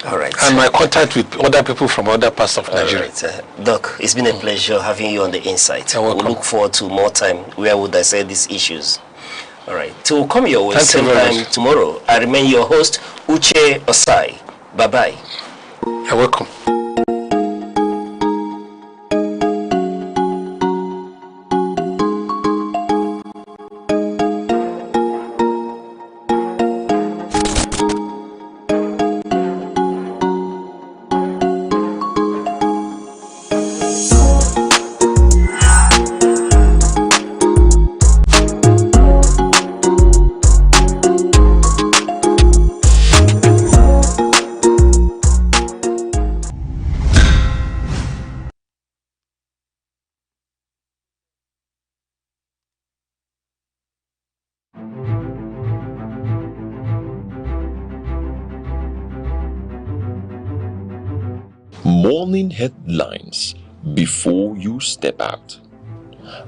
All right. And my contact with other people from other parts of Nigeria. Right. Doc, it's been a pleasure having you on the Insight. You're welcome. We look forward to more time where would I say these issues. All right. Till come your way, Thank same you very time much. tomorrow. I remain your host, Uche Osai. Bye-bye. You're welcome. Morning headlines before you step out.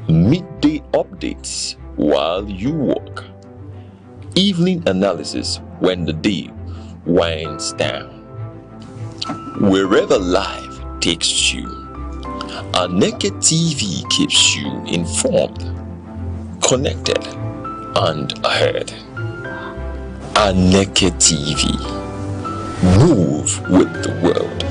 Midday updates while you walk. Evening analysis when the day winds down. Wherever life takes you, Aneke TV keeps you informed, connected, and ahead. Aneke TV. Move with the world.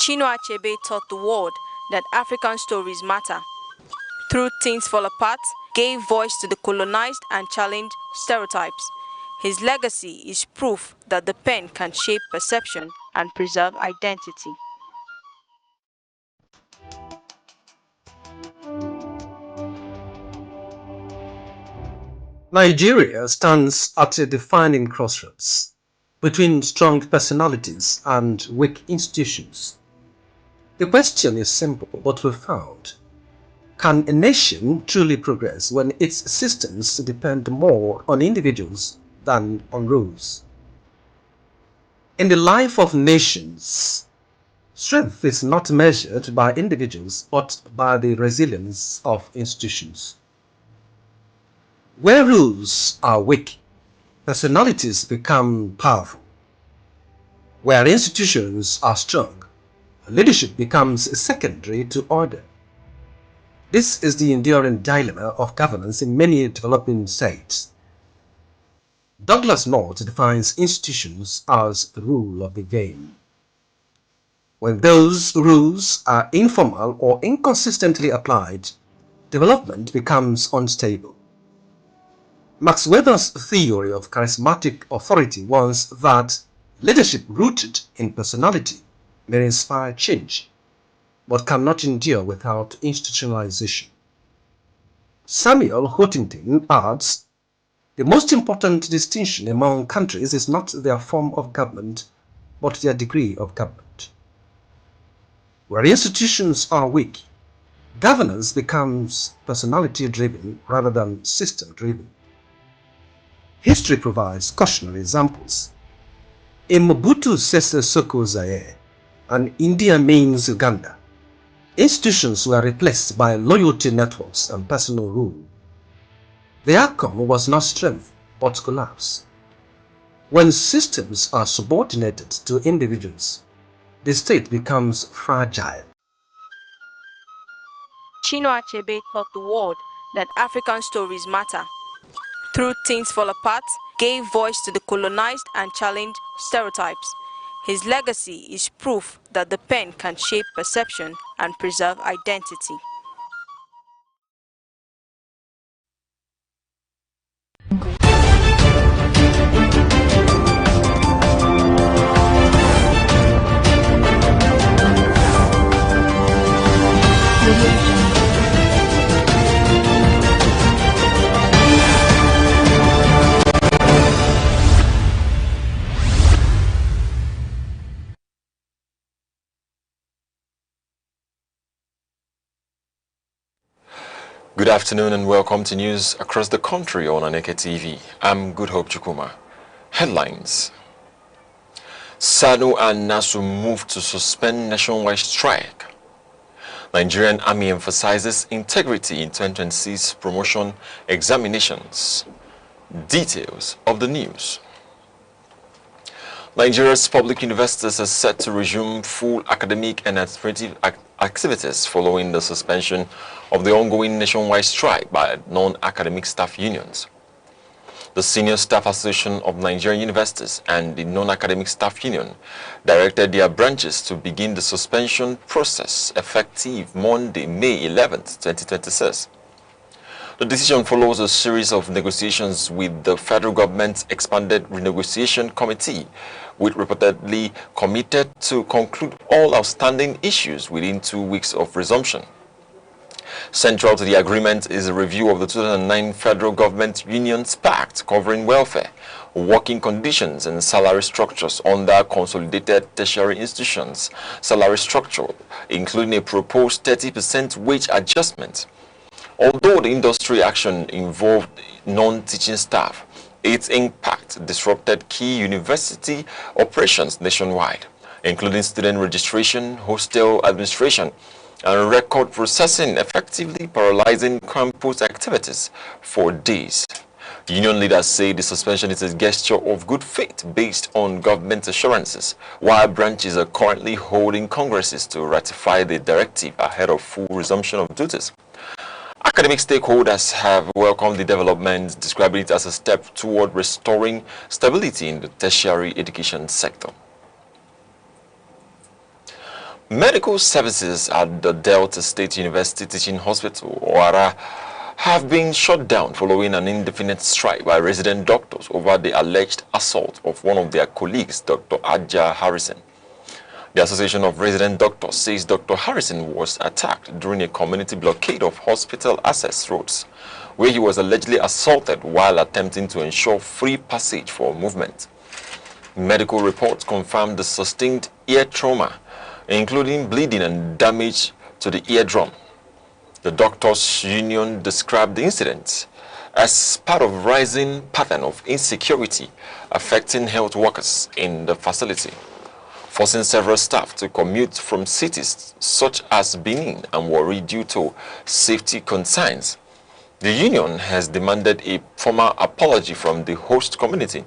Chinua Achebe taught the world that African stories matter. Through Things Fall Apart, gave voice to the colonized and challenged stereotypes. His legacy is proof that the pen can shape perception and preserve identity. Nigeria stands at a defining crossroads between strong personalities and weak institutions. The question is simple but profound. Can a nation truly progress when its systems depend more on individuals than on rules? In the life of nations, strength is not measured by individuals but by the resilience of institutions. Where rules are weak, personalities become powerful. Where institutions are strong, leadership becomes secondary to order. This is the enduring dilemma of governance in many developing states. Douglas North defines institutions as the rule of the game. When those rules are informal or inconsistently applied, development becomes unstable. Max Weber's theory of charismatic authority warns that leadership rooted in personality may inspire change, but cannot endure without institutionalization. Samuel Huntington adds, the most important distinction among countries is not their form of government, but their degree of government. Where institutions are weak, governance becomes personality-driven rather than system-driven. History provides cautionary examples. In Mobutu Sese Seko Zaire and Idi Amin's Uganda, institutions were replaced by loyalty networks and personal rule. The outcome was not strength, but collapse. When systems are subordinated to individuals, the state becomes fragile. Chinua Achebe taught the world that African stories matter. Through Things Fall Apart, gave voice to the colonized and challenged stereotypes. His legacy is proof that the pen can shape perception and preserve identity. Good afternoon and welcome to news across the country on Aneke TV. I'm Good Hope Chukuma. Headlines. SANU and NASU move to suspend nationwide strike. Nigerian Army emphasizes integrity in 2026 promotion examinations. Details of the news. Nigeria's public universities are set to resume full academic and administrative activities following the suspension of the ongoing nationwide strike by non-academic staff unions. The Senior Staff Association of Nigerian Universities and the Non-Academic Staff Union directed their branches to begin the suspension process effective Monday, May 11, 2026. The decision follows a series of negotiations with the federal government's expanded renegotiation committee, which reportedly committed to conclude all outstanding issues within 2 weeks of resumption. Central to the agreement is a review of the 2009 Federal Government Unions Pact covering welfare, working conditions and salary structures under consolidated tertiary institutions, salary structure, including a proposed 30% wage adjustment. Although the industry action involved non-teaching staff, its impact disrupted key university operations nationwide, including student registration, hostel administration, and record processing, effectively paralyzing campus activities for days. Union leaders say the suspension is a gesture of good faith based on government assurances, while branches are currently holding congresses to ratify the directive ahead of full resumption of duties. Academic stakeholders have welcomed the development, describing it as a step toward restoring stability in the tertiary education sector. Medical services at the Delta State University Teaching Hospital, OARA, have been shut down following an indefinite strike by resident doctors over the alleged assault of one of their colleagues, Dr. Adja Harrison. The Association of Resident Doctors says Dr. Harrison was attacked during a community blockade of hospital access roads, where he was allegedly assaulted while attempting to ensure free passage for movement. Medical reports confirmed the sustained ear trauma, including bleeding and damage to the eardrum. The doctors' union described the incident as part of rising pattern of insecurity affecting health workers in the facility, forcing several staff to commute from cities such as Benin and Warri due to safety concerns. The union has demanded a formal apology from the host community,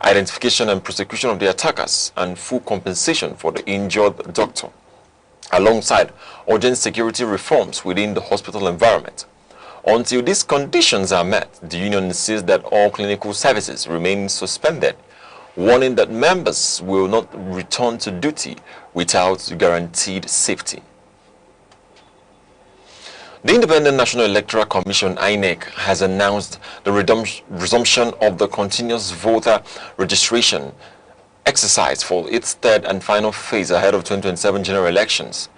identification and prosecution of the attackers, and full compensation for the injured doctor, alongside urgent security reforms within the hospital environment. Until these conditions are met, the union insists that all clinical services remain suspended, warning that members will not return to duty without guaranteed safety. The Independent National Electoral Commission, INEC, has announced the resumption of the continuous voter registration exercise for its third and final phase ahead of 2027 general elections.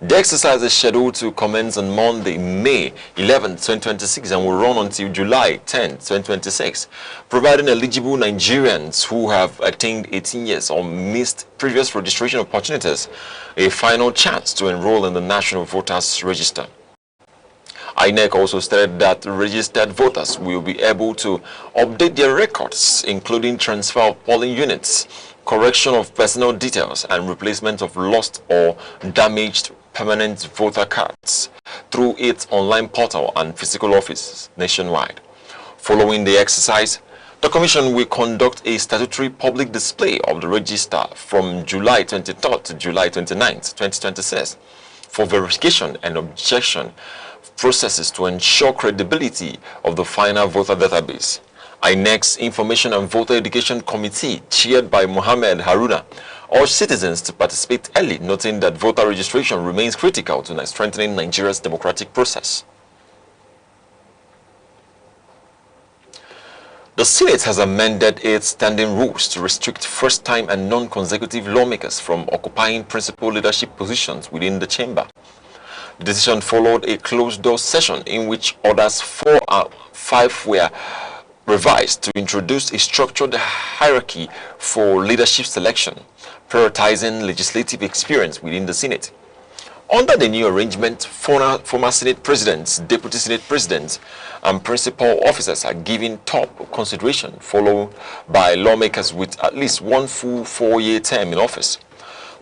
The exercise is scheduled to commence on Monday, May 11, 2026 and will run until July 10, 2026, providing eligible Nigerians who have attained 18 years or missed previous registration opportunities a final chance to enroll in the National Voters Register. INEC also stated that registered voters will be able to update their records, including transfer of polling units, correction of personal details, and replacement of lost or damaged permanent voter cards through its online portal and physical offices nationwide. Following the exercise, the Commission will conduct a statutory public display of the register from July 23rd to July 29th, 2026 for verification and objection processes to ensure credibility of the final voter database. INEC's Information and Voter Education Committee, chaired by Mohammed Haruna, urged citizens to participate early, noting that voter registration remains critical to strengthening Nigeria's democratic process. The Senate has amended its standing rules to restrict first-time and non-consecutive lawmakers from occupying principal leadership positions within the chamber. The decision followed a closed-door session in which orders 4 and 5 were revised to introduce a structured hierarchy for leadership selection, prioritizing legislative experience within the Senate. Under the new arrangement, former Senate presidents, deputy Senate presidents, and principal officers are given top consideration, followed by lawmakers with at least one full 4-year term in office.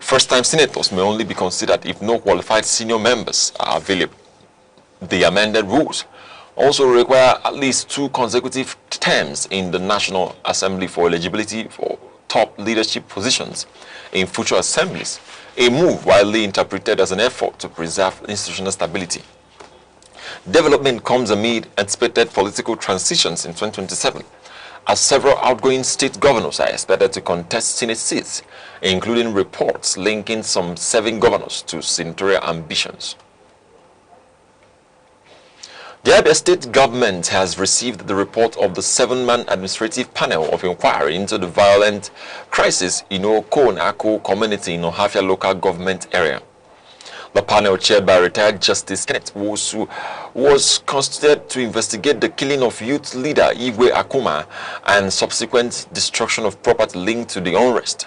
First-time senators may only be considered if no qualified senior members are available. The amended rules also require at least 2 consecutive terms in the National Assembly for eligibility for top leadership positions in future assemblies, a move widely interpreted as an effort to preserve institutional stability. Development comes amid anticipated political transitions in 2027, as several outgoing state governors are expected to contest Senate seats, including reports linking some serving governors to senatorial ambitions. The Abia State government has received the report of the 7-man administrative panel of inquiry into the violent crisis in Okonako community in Ohafia local government area. The panel, chaired by retired Justice Kenneth Wosu, was constituted to investigate the killing of youth leader Igwe Akuma and subsequent destruction of property linked to the unrest.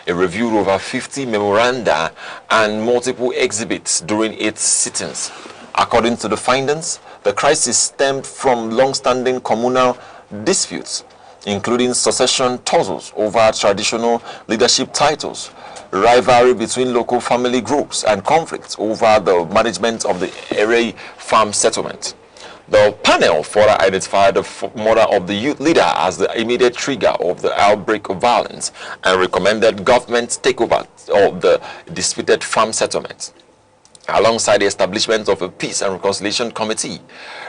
It reviewed over 50 memoranda and multiple exhibits during its sittings. According to the findings, the crisis stemmed from long-standing communal disputes, including succession tussles over traditional leadership titles, rivalry between local family groups, and conflicts over the management of the Ere farm settlement. The panel further identified the murder of the youth leader as the immediate trigger of the outbreak of violence and recommended government takeover of the disputed farm settlement, alongside the establishment of a Peace and Reconciliation Committee.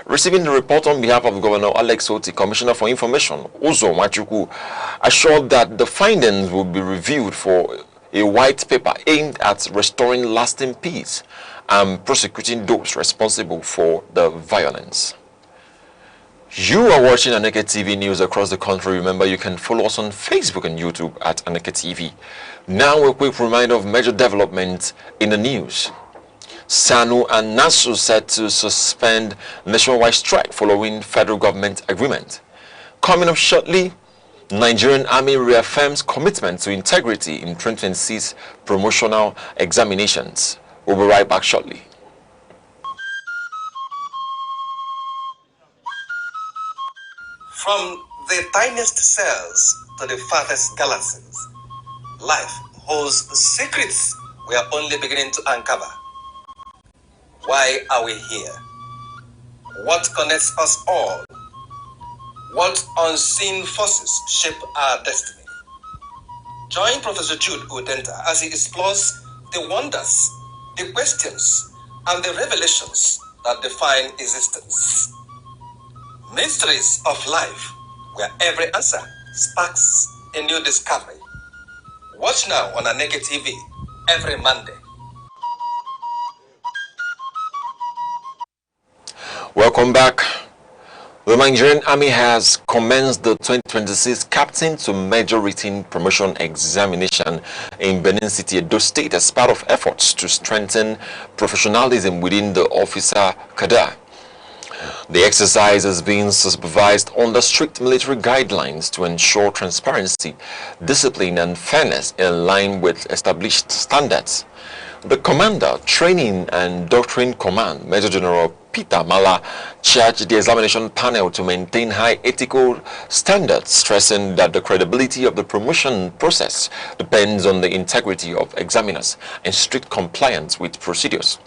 Receiving the report on behalf of Governor Alex Oti, Commissioner for Information, Uzo Machuku, assured that the findings will be reviewed for a white paper aimed at restoring lasting peace and prosecuting those responsible for the violence. You are watching Aneke TV news across the country. Remember, you can follow us on Facebook and YouTube at Aneke TV. Now, a quick reminder of major developments in the news. SANU and NASU set to suspend nationwide strike following federal government agreement. Coming up shortly, Nigerian Army reaffirms commitment to integrity in 2026 promotional examinations. We'll be right back shortly. From the tiniest cells to the farthest galaxies, life holds secrets we are only beginning to uncover. Why are we here? What connects us all? What unseen forces shape our destiny? Join Professor Jude Udenta as he explores the wonders, the questions, and the revelations that define existence. Mysteries of life, where every answer sparks a new discovery. Watch now on Aneke TV every Monday. Welcome back. The Nigerian Army has commenced the 2026 Captain to Major Written Promotion Examination in Benin City, Edo State, as part of efforts to strengthen professionalism within the officer cadre. The exercise is being supervised under strict military guidelines to ensure transparency, discipline, and fairness in line with established standards. The Commander, Training and Doctrine Command, Major General petermbah, charged the examination panel to maintain high ethical standards, stressing that the credibility of the promotion process depends on the integrity of examiners and strict compliance with procedures.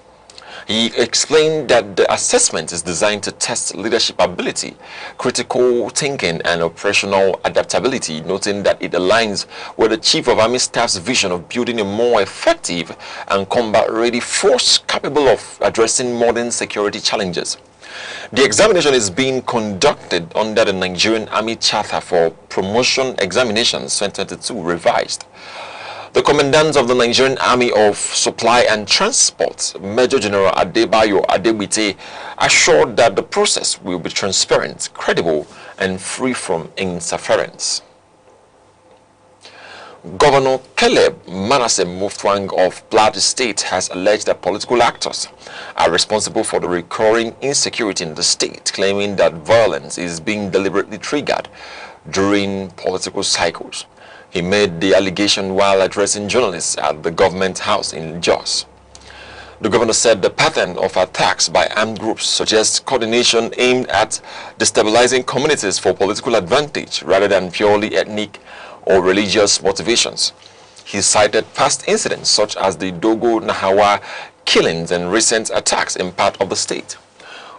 He explained that the assessment is designed to test leadership ability, critical thinking, and operational adaptability, noting that it aligns with the Chief of Army Staff's vision of building a more effective and combat-ready force capable of addressing modern security challenges. The examination is being conducted under the Nigerian Army Charter for Promotion Examinations 2022 revised. The Commandant of the Nigerian Army of Supply and Transport, Major General Adebayo Adebite, assured that the process will be transparent, credible, and free from interference. Governor Caleb Manasseh Mutfwang of Plateau State has alleged that political actors are responsible for the recurring insecurity in the state, claiming that violence is being deliberately triggered during political cycles. He made the allegation while addressing journalists at the government house in Jos. The governor said the pattern of attacks by armed groups suggests coordination aimed at destabilizing communities for political advantage rather than purely ethnic or religious motivations. He cited past incidents such as the Dogo Nahawa killings and recent attacks in part of the state.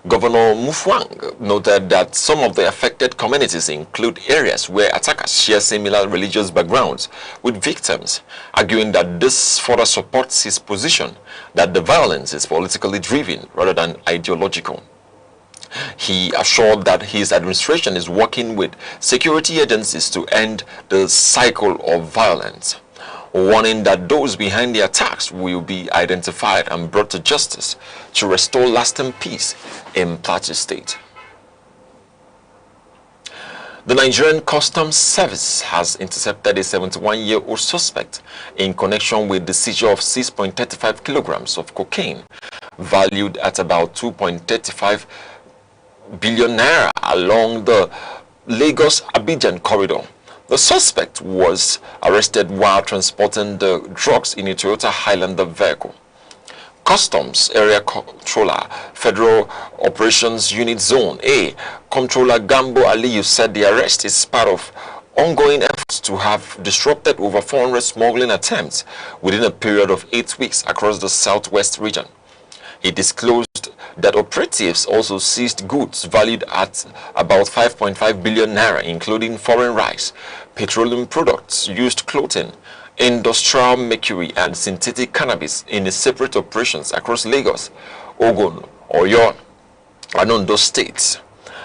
Governor Mutfwang noted that some of the affected communities include areas where attackers share similar religious backgrounds with victims, arguing that this further supports his position that the violence is politically driven rather than ideological. He assured that his administration is working with security agencies to end the cycle of violence, warning that those behind the attacks will be identified and brought to justice to restore lasting peace in Plateau State. The Nigerian Customs Service has intercepted a 71-year-old suspect in connection with the seizure of 6.35 kilograms of cocaine, valued at about 2.35 billion naira along the Lagos-Abidjan corridor. The suspect was arrested while transporting the drugs in a Toyota Highlander vehicle. Customs Area Controller, Federal Operations Unit Zone A, Controller Gambo Aliyu said the arrest is part of ongoing efforts to have disrupted over 400 smuggling attempts within a period of 8 weeks across the southwest region. He disclosed that operatives also seized goods valued at about 5.5 billion naira, including foreign rice, petroleum products, used clothing, industrial mercury, and synthetic cannabis in separate operations across Lagos, Ogun, Oyo, and Ondo states.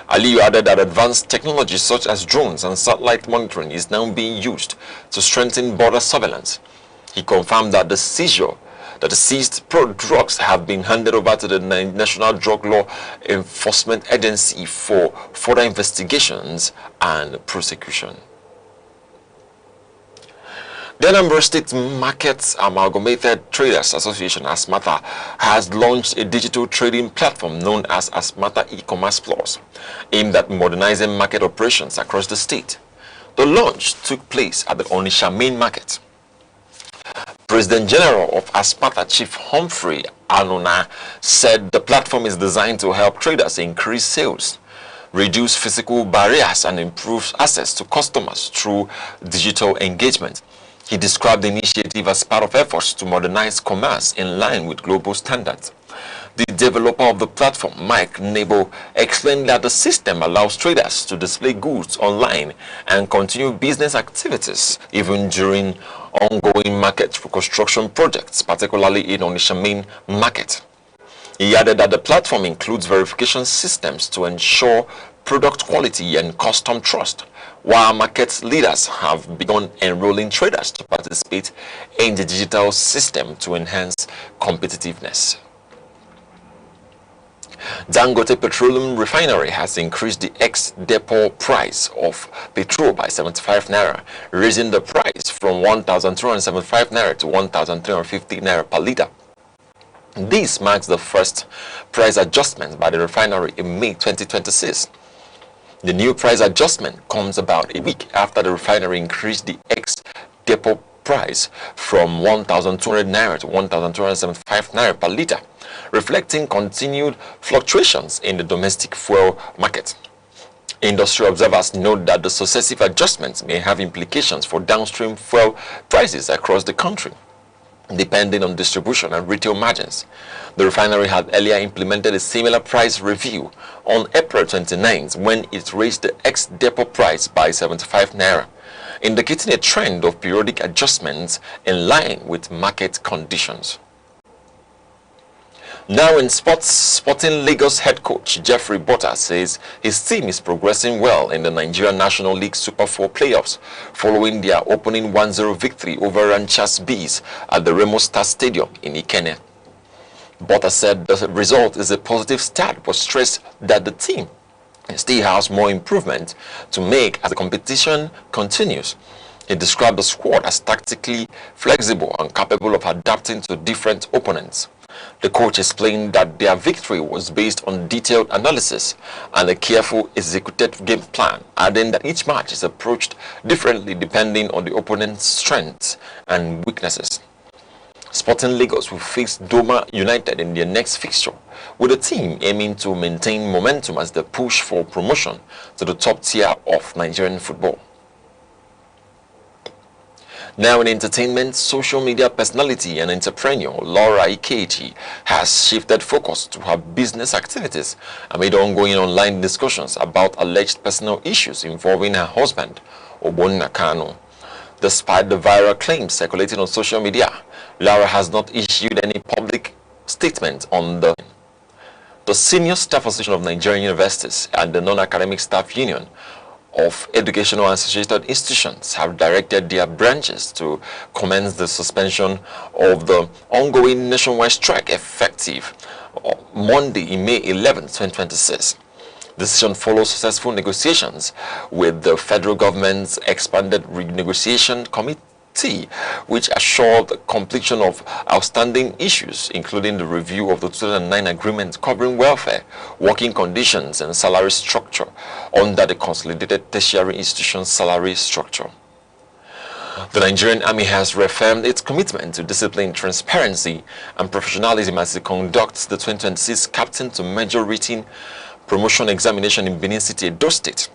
Aliyu added that advanced technology such as drones and satellite monitoring is now being used to strengthen border surveillance. He confirmed that the seized drugs have been handed over to the National Drug Law Enforcement Agency for further investigations and prosecution. The Anambra State Market Amalgamated Traders Association, ASMATA, has launched a digital trading platform known as ASMATA E-Commerce Plus, aimed at modernizing market operations across the state. The launch took place at the Onitsha Main Market. President General of ASMATA, Chief Humphrey Anona, said the platform is designed to help traders increase sales, reduce physical barriers, and improve access to customers through digital engagement. He described the initiative as part of efforts to modernize commerce in line with global standards. The developer of the platform, Mike Nebo, explained that the system allows traders to display goods online and continue business activities even during ongoing market reconstruction projects, particularly in Onitsha Main Market. He added that the platform includes verification systems to ensure product quality and custom trust, while market leaders have begun enrolling traders to participate in the digital system to enhance competitiveness. Dangote Petroleum Refinery has increased the ex-depot price of petrol by 75 naira, raising the price from 1,275 naira to 1,350 naira per litre. This marks the first price adjustment by the refinery in May 2026. The new price adjustment comes about a week after the refinery increased the ex-depot price from 1,200 naira to 1,275 naira per litre, reflecting continued fluctuations in the domestic fuel market. Industry observers note that the successive adjustments may have implications for downstream fuel prices across the country, depending on distribution and retail margins. The refinery had earlier implemented a similar price review on April 29th when it raised the ex-depot price by 75 naira, indicating a trend of periodic adjustments in line with market conditions. Now in sports, Sporting Lagos head coach Jeffrey Botta says his team is progressing well in the Nigerian National League Super 4 playoffs following their opening 1-0 victory over Ranchers Bees at the Remo Star Stadium in Ikenne. Botta said the result is a positive start but stressed that the team still has more improvement to make as the competition continues. He described the squad as tactically flexible and capable of adapting to different opponents. The coach explained that their victory was based on detailed analysis and a careful executed game plan, adding that each match is approached differently depending on the opponent's strengths and weaknesses. Sporting Lagos will face Doma United in their next fixture, with the team aiming to maintain momentum as they push for promotion to the top tier of Nigerian football. Now in entertainment, social media personality and entrepreneur Laura Ikeji has shifted focus to her business activities amid ongoing online discussions about alleged personal issues involving her husband, Ogbonna Kanu. Despite the viral claims circulating on social media, Laura has not issued any public statement on the Senior Staff Association of Nigerian Universities and the Non-Academic Staff Union of Educational and Associated Institutions have directed their branches to commence the suspension of the ongoing nationwide strike effective Monday in May 11, 2026. The decision follows successful negotiations with the federal government's expanded renegotiation committee, which assured the completion of outstanding issues, including the review of the 2009 agreement covering welfare, working conditions, and salary structure under the Consolidated Tertiary Institution salary structure. The Nigerian Army has reaffirmed its commitment to discipline, transparency, and professionalism as it conducts the 2026 Captain to Major Written Promotion Examination in Benin City, Edo State.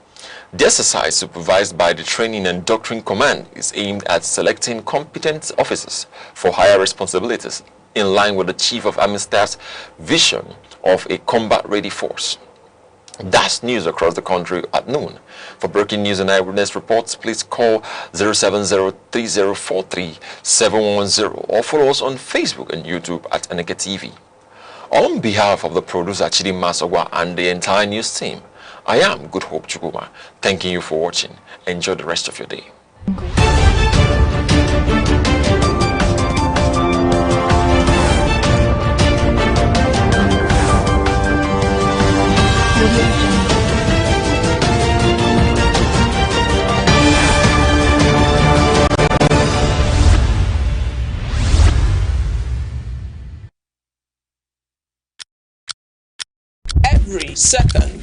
The exercise, supervised by the Training and Doctrine Command, is aimed at selecting competent officers for higher responsibilities in line with the Chief of Army Staff's vision of a combat-ready force. That's news across the country at noon. For breaking news and eyewitness reports, please call 070-3043-710 or follow us on Facebook and YouTube at Aneke TV. On behalf of the producer Chidi Masogwa and the entire news team, I am Good Hope Chukuma, thanking you for watching. Enjoy the rest of your day. Every second,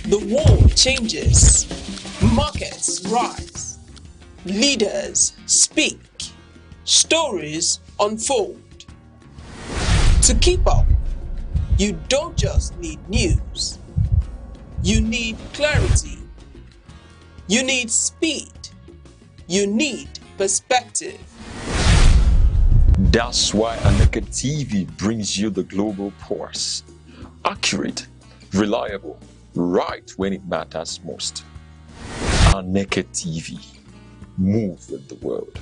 the world changes, markets rise, leaders speak, stories unfold. To keep up, you don't just need news, you need clarity, you need speed, you need perspective. That's why Aneke TV brings you the global pulse. Accurate, reliable, right when it matters most. Aneke TV. Move with the world.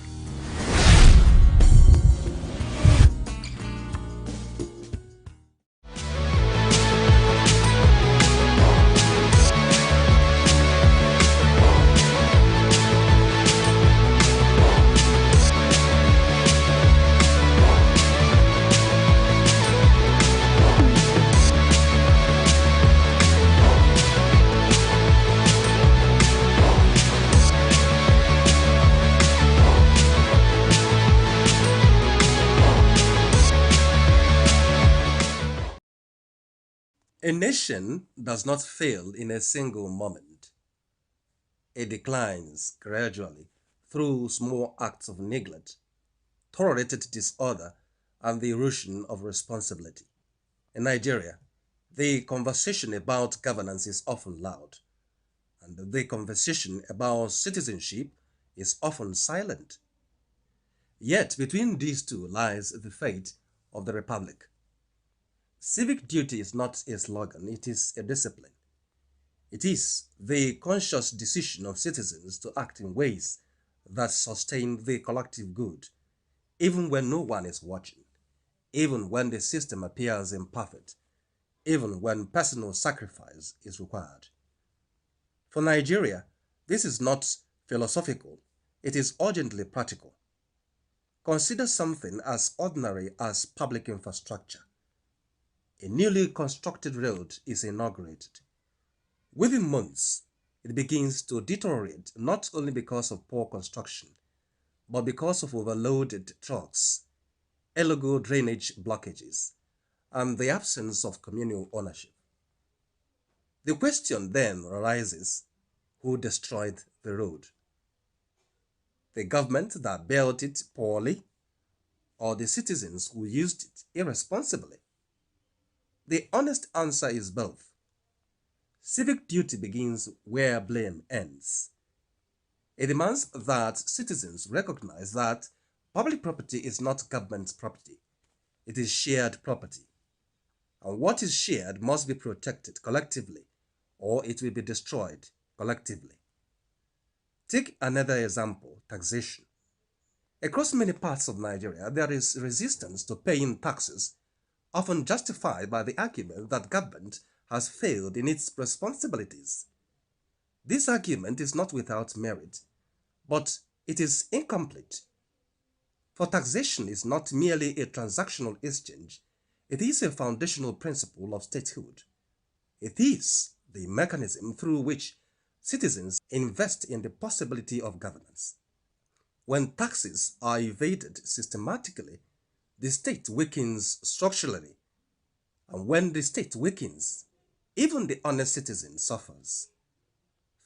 A nation does not fail in a single moment. It declines gradually through small acts of neglect, tolerated disorder, and the erosion of responsibility. In Nigeria, the conversation about governance is often loud, and the conversation about citizenship is often silent. Yet between these two lies the fate of the republic. Civic duty is not a slogan, it is a discipline. It is the conscious decision of citizens to act in ways that sustain the collective good, even when no one is watching, even when the system appears imperfect, even when personal sacrifice is required. For Nigeria, this is not philosophical, it is urgently practical. Consider something as ordinary as public infrastructure. A newly constructed road is inaugurated. Within months, it begins to deteriorate not only because of poor construction, but because of overloaded trucks, illegal drainage blockages, and the absence of communal ownership. The question then arises, who destroyed the road? The government that built it poorly, or the citizens who used it irresponsibly? The honest answer is both. Civic duty begins where blame ends. It demands that citizens recognize that public property is not government property. It is shared property. And what is shared must be protected collectively, or it will be destroyed collectively. Take another example, taxation. Across many parts of Nigeria, there is resistance to paying taxes, often justified by the argument that government has failed in its responsibilities. This argument is not without merit, but it is incomplete. For taxation is not merely a transactional exchange, it is a foundational principle of statehood. It is the mechanism through which citizens invest in the possibility of governance. When taxes are evaded systematically, the state weakens structurally, and when the state weakens, even the honest citizen suffers.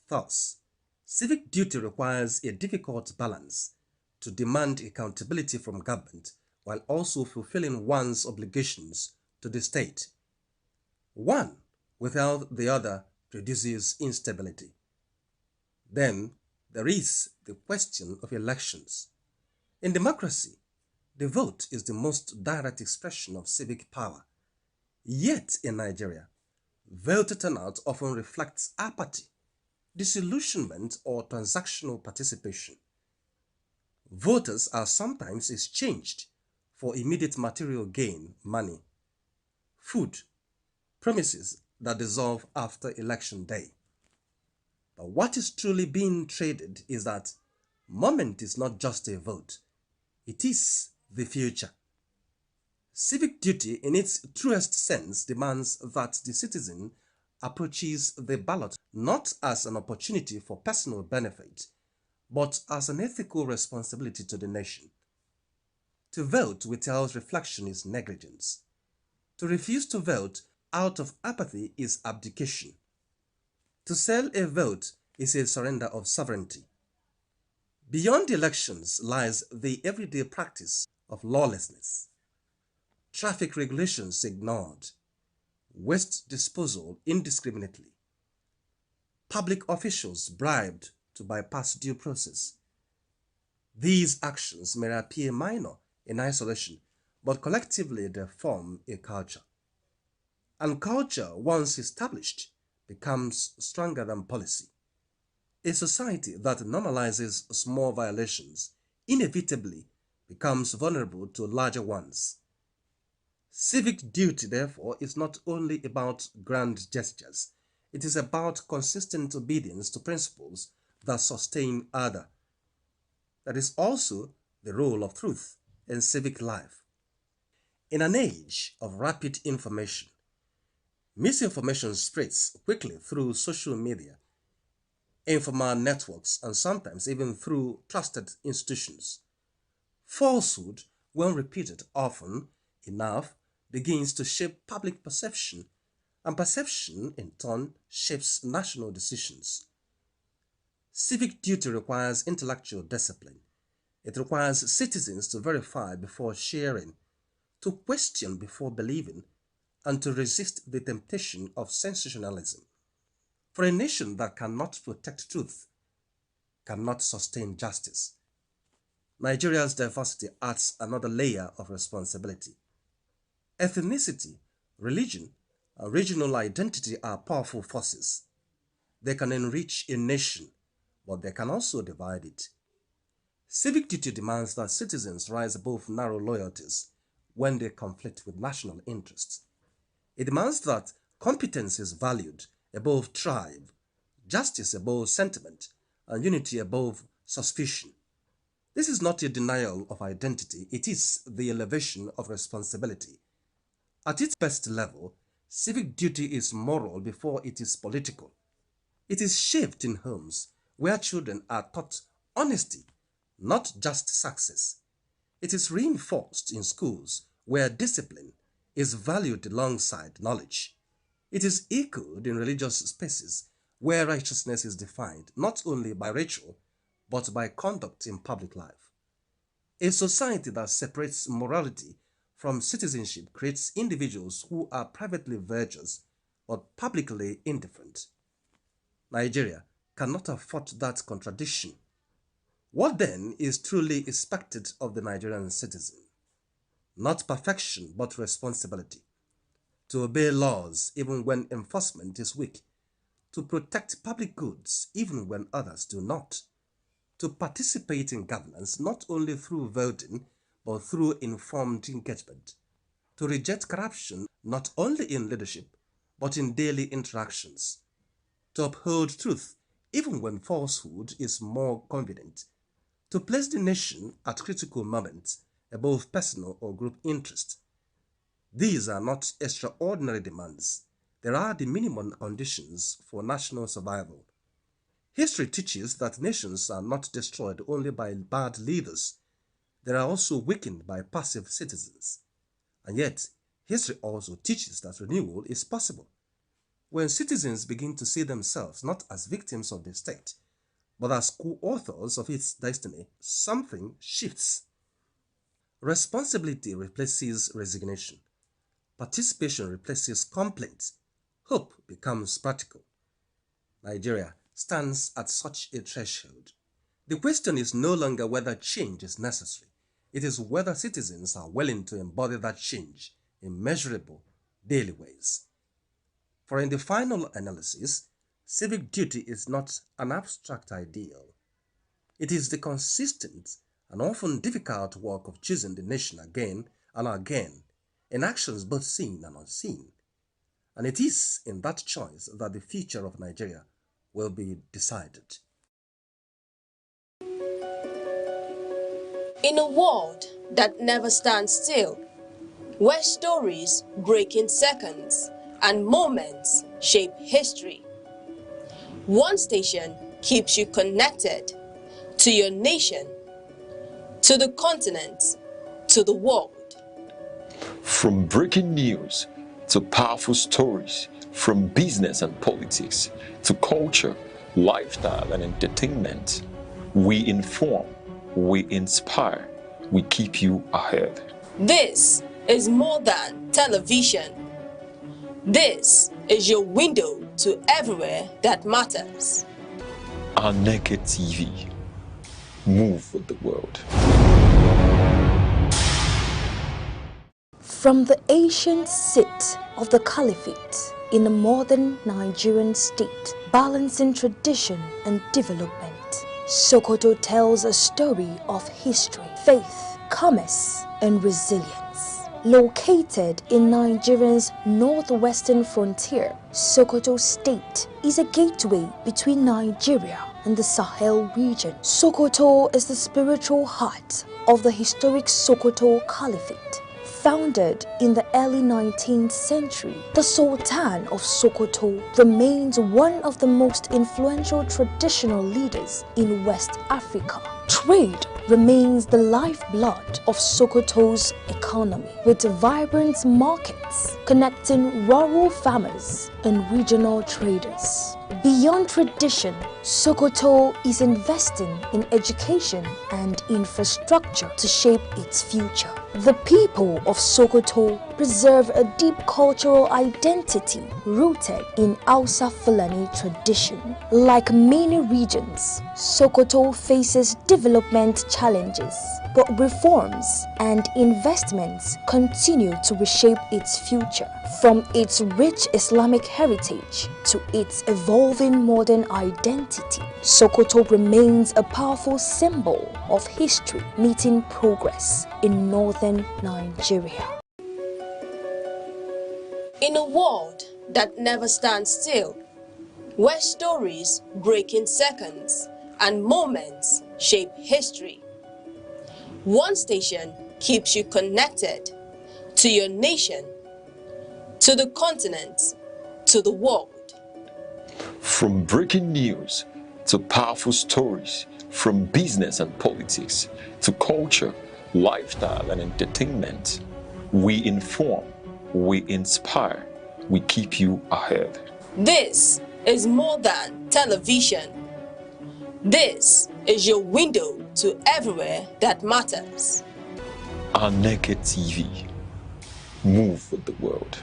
Thus, civic duty requires a difficult balance to demand accountability from government while also fulfilling one's obligations to the state. One without the other produces instability. Then there is the question of elections. In democracy, the vote is the most direct expression of civic power. Yet in Nigeria, voter turnout often reflects apathy, disillusionment, or transactional participation. Voters are sometimes exchanged for immediate material gain, money, food, promises that dissolve after election day. But what is truly being traded is that moment is not just a vote, it is the future. Civic duty in its truest sense demands that the citizen approaches the ballot not as an opportunity for personal benefit, but as an ethical responsibility to the nation. To vote without reflection is negligence. To refuse to vote out of apathy is abdication. To sell a vote is a surrender of sovereignty. Beyond the elections lies the everyday practice of lawlessness. Traffic regulations ignored, waste disposal indiscriminately, public officials bribed to bypass due process. These actions may appear minor in isolation, but collectively they form a culture. And culture, once established, becomes stronger than policy. A society that normalizes small violations inevitably becomes vulnerable to larger ones. Civic duty, therefore, is not only about grand gestures. It is about consistent obedience to principles that sustain order. That is also the role of truth in civic life. In an age of rapid information, misinformation spreads quickly through social media, informal networks, and sometimes even through trusted institutions. Falsehood, when repeated often enough, begins to shape public perception, and perception, in turn, shapes national decisions. Civic duty requires intellectual discipline. It requires citizens to verify before sharing, to question before believing, and to resist the temptation of sensationalism. For a nation that cannot protect truth, cannot sustain justice. Nigeria's diversity adds another layer of responsibility. Ethnicity, religion, and regional identity are powerful forces. They can enrich a nation, but they can also divide it. Civic duty demands that citizens rise above narrow loyalties when they conflict with national interests. It demands that competence is valued above tribe, justice above sentiment, and unity above suspicion. This is not a denial of identity, it is the elevation of responsibility. At its best level, civic duty is moral before it is political. It is shaped in homes where children are taught honesty, not just success. It is reinforced in schools where discipline is valued alongside knowledge. It is echoed in religious spaces where righteousness is defined not only by ritual, but by conduct in public life. A society that separates morality from citizenship creates individuals who are privately virtuous but publicly indifferent. Nigeria cannot afford that contradiction. What then is truly expected of the Nigerian citizen? Not perfection, but responsibility. To obey laws even when enforcement is weak. To protect public goods even when others do not. To participate in governance not only through voting, but through informed engagement. To reject corruption not only in leadership, but in daily interactions. To uphold truth even when falsehood is more convenient. To place the nation at critical moments above personal or group interest. These are not extraordinary demands. They are the minimum conditions for national survival. History teaches that nations are not destroyed only by bad leaders. They are also weakened by passive citizens. And yet, history also teaches that renewal is possible. When citizens begin to see themselves not as victims of the state, but as co-authors of its destiny, something shifts. Responsibility replaces resignation. Participation replaces complaint. Hope becomes practical. Nigeria stands at such a threshold. The question is no longer whether change is necessary. It is whether citizens are willing to embody that change in measurable, daily ways. For in the final analysis, civic duty is not an abstract ideal. It is the consistent and often difficult work of choosing the nation again and again, in actions both seen and unseen. And it is in that choice that the future of Nigeria will be decided. In a world that never stands still, where stories break in seconds and moments shape history. One station keeps you connected to your nation, to the continent, to the world. From breaking news to powerful stories, from business and politics to culture, lifestyle and entertainment, we inform, we inspire, we keep you ahead. This is more than television. This is your window to everywhere that matters. Aneke TV. Move with the world. From the ancient seat of the Caliphate in the modern Nigerian state, balancing tradition and development, Sokoto tells a story of history, faith, commerce, and resilience. Located in Nigeria's northwestern frontier, Sokoto State is a gateway between Nigeria and the Sahel region. Sokoto is the spiritual heart of the historic Sokoto Caliphate. Founded in the early 19th century, the Sultan of Sokoto remains one of the most influential traditional leaders in West Africa. Trade remains the lifeblood of Sokoto's economy, with vibrant markets connecting rural farmers and regional traders. Beyond tradition, Sokoto is investing in education and infrastructure to shape its future. The people of Sokoto preserve a deep cultural identity rooted in Hausa Fulani tradition. Like many regions, Sokoto faces development challenges, but reforms and investments continue to reshape its future. From its rich Islamic heritage to its evolving modern identity, Sokoto remains a powerful symbol of history meeting progress in northern Nigeria. In a world that never stands still, where stories break in seconds and moments shape history, one station keeps you connected to your nation, to the continent, to the world. From breaking news to powerful stories, from business and politics to culture, lifestyle and entertainment, we inform, we inspire, we keep you ahead. This is more than television. This is your window to everywhere that matters. Aneke TV. Move with the world.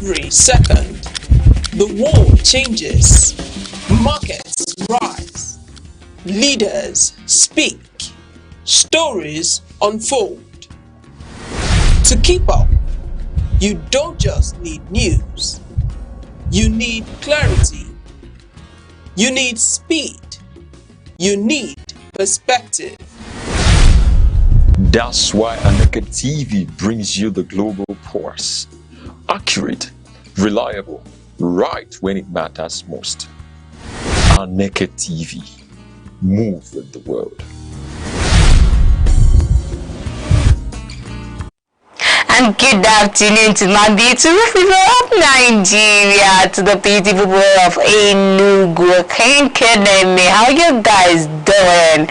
Every second, the world changes, markets rise, leaders speak, stories unfold. To keep up, you don't just need news, you need clarity, you need speed, you need perspective. That's why Aneke TV brings you the global pulse. Accurate, reliable, right when it matters most. Aneke TV. Move with the world. And good afternoon to my beautiful people of Nigeria, to the beautiful people of Enugu. How you guys doing?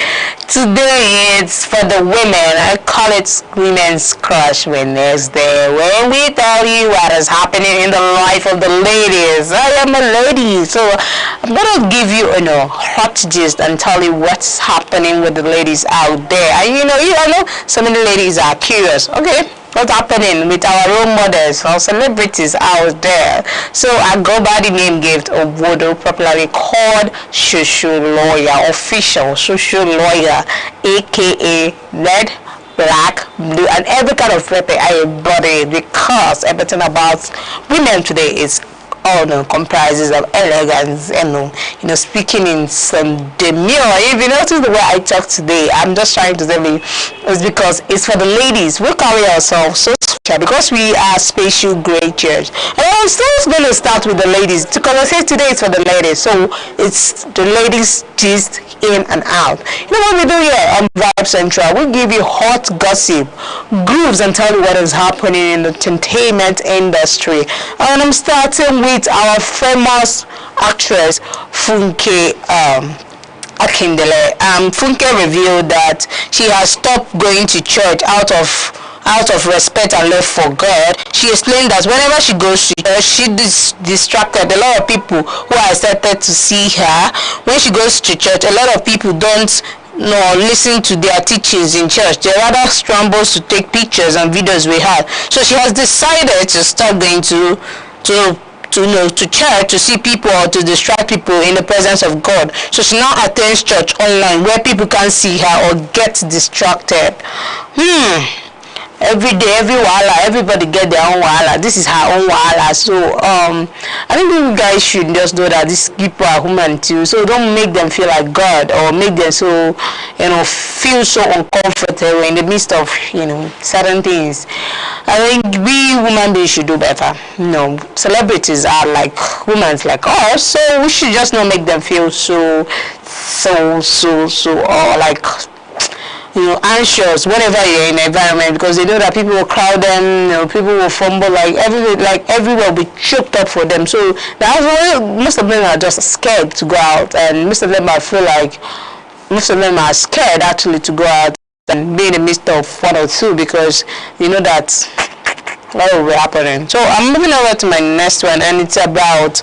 Today it's for the women. I call it Women's Crush Wednesday, when we tell you what is happening in the life of the ladies. I am a lady, so I'm gonna give you a hot gist and tell you what's happening with the ladies out there. And you know, so many ladies are curious. Okay, what's happening with our role models or celebrities out there? So I go by the name Gift Obodo, popularly called social lawyer, official social lawyer, aka red, black, blue, and every kind of pepper I embody, because everything about women today is comprises of elegance and speaking in some demure. If you notice the way I talk today, I'm just trying to tell you it's because it's for the ladies. We carry ourselves so special because we are special great church. And I'm still going to start with the ladies, because I say today it's for the ladies, so it's the ladies gist in and out. You know what we do here on Vibe Central? We give you hot gossip, grooves, and tell you what is happening in the entertainment industry. And I'm starting with our famous actress Funke Akindele. Funke revealed that she has stopped going to church out of respect and love for God. She explained that whenever she goes to church, she distracted a lot of people who are excited to see her. When she goes to church, a lot of people don't listen to their teachings in church. They rather scramble to take pictures and videos with her. So she has decided to stop going to church to see people or to distract people in the presence of God. So she now attends church online where people can see her or get distracted. Every day, every wahala, everybody get their own wahala. This is her own wahala. So I think you guys should just know that these people are human too. So don't make them feel like God, or make them so feel so uncomfortable in the midst of certain things. I think we women beings should do better. Celebrities are like women like us, so we should just not make them feel so like anxious whenever you're in an environment, because they know that people will crowd them, people will fumble, everywhere will be choked up for them. So that's why most of them are just scared to go out, and most of them are scared actually to go out and be in the midst of one or two, because you know that what will be happening. So I'm moving over to my next one, and it's about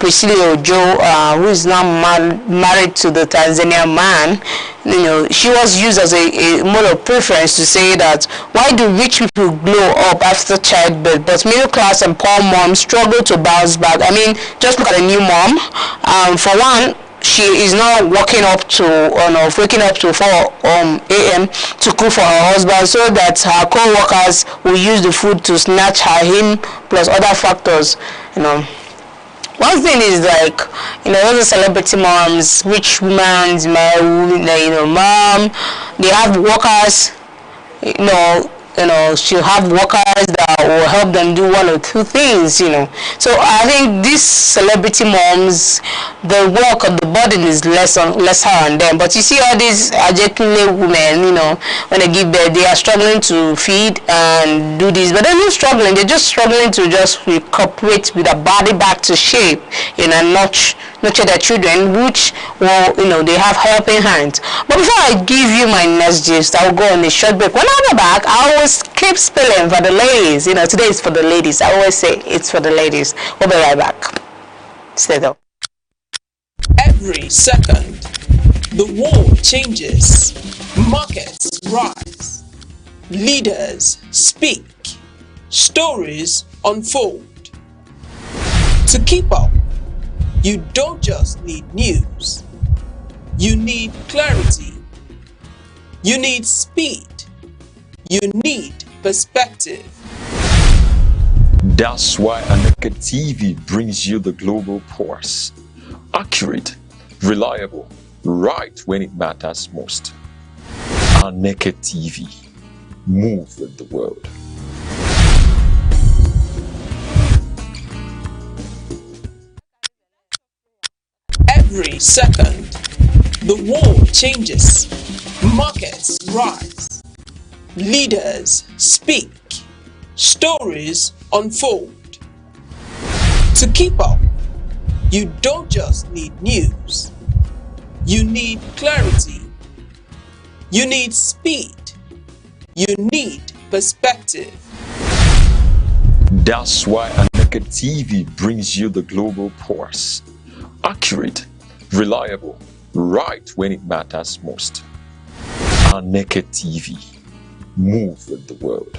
Priscilla Ojo, who is now married to the Tanzanian man. She was used as a mode of preference to say that why do rich people glow up after childbirth, but middle class and poor moms struggle to bounce back? I mean, just look at a new mom. For one, she is now waking up to 4 a.m. to cook for her husband, so that her co-workers will use the food to snatch him, plus other factors. One thing is all the celebrity moms, rich women's mom, they have workers, she'll have workers that will help them do one or two things, So I think these celebrity moms, the work of the burden is lesser on them. But you see all these adjectively women, when they give birth, they are struggling to feed and do this, but they're not struggling. They're just struggling to just recuperate with a body back to shape, and nurture their children, which they have helping hands. But before I give you my next gist, I'll go on a short break. When I go back, I will keep spelling for the ladies. Today is for the ladies. I always say it's for the ladies. We'll be right back. Stay there. Every second, the world changes, markets rise, leaders speak, stories unfold. To keep up, you don't just need news. You need clarity. You need speed. You need perspective. That's why Aneke TV brings you the global pulse. Accurate, reliable, right when it matters most. Aneke TV. Move with the world. Every second, the world changes. Markets rise. Leaders speak. Stories unfold. To keep up, you don't just need news. You need clarity. You need speed. You need perspective. That's why Aneke TV brings you the global pulse. Accurate, reliable, right when it matters most. Aneke TV. Move with the world.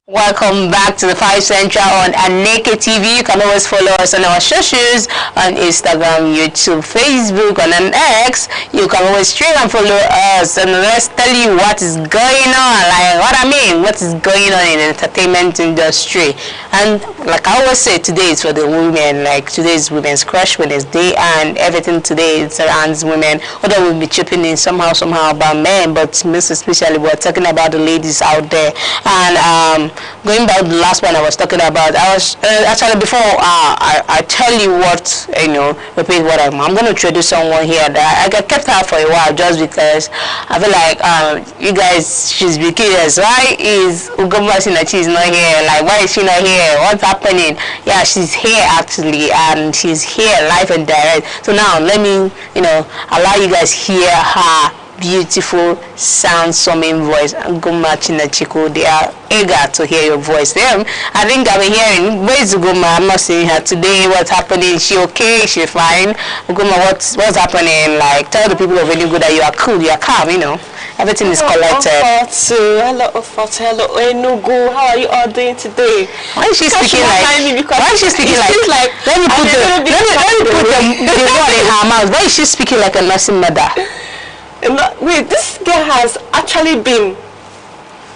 Welcome back to the 5 Central on Aneke TV. You can always follow us on our socials on Instagram, YouTube, Facebook, on an X. You can always stream and follow us, and let's tell you what is going on. Like what I mean, what is going on in the entertainment industry. And like I always say, today is for the women. Like today is Women's Crush Wednesday, and everything today surrounds women. Although we'll be chipping in somehow about men, but most especially we're talking about the ladies out there. And going back to the last one I was talking about, I was actually before I tell you what, repeat what I'm going to introduce someone here that I kept her for a while just because I feel like you guys, she's be curious. Why is Ugoma Sinachi is not here? Like, why is she not here? What's happening? Yeah, she's here actually, and she's here live and direct. So now let me, allow you guys hear her beautiful sound summing voice. Ugoma Chinachiko, they are eager to hear your voice. Them, I think I've been hearing, where's Ugoma? I'm not seeing her today. What's happening? Is she okay? Is she fine? Ugoma, what's happening? Like, tell the people of Enugu that you are cool, you are calm, everything is collected. Hello Enugu, how are you all doing today? Why is she speaking like? Why is she speaking like? Let me put the word in her mouth. Why is she speaking like a nursing mother? Wait, this girl has actually been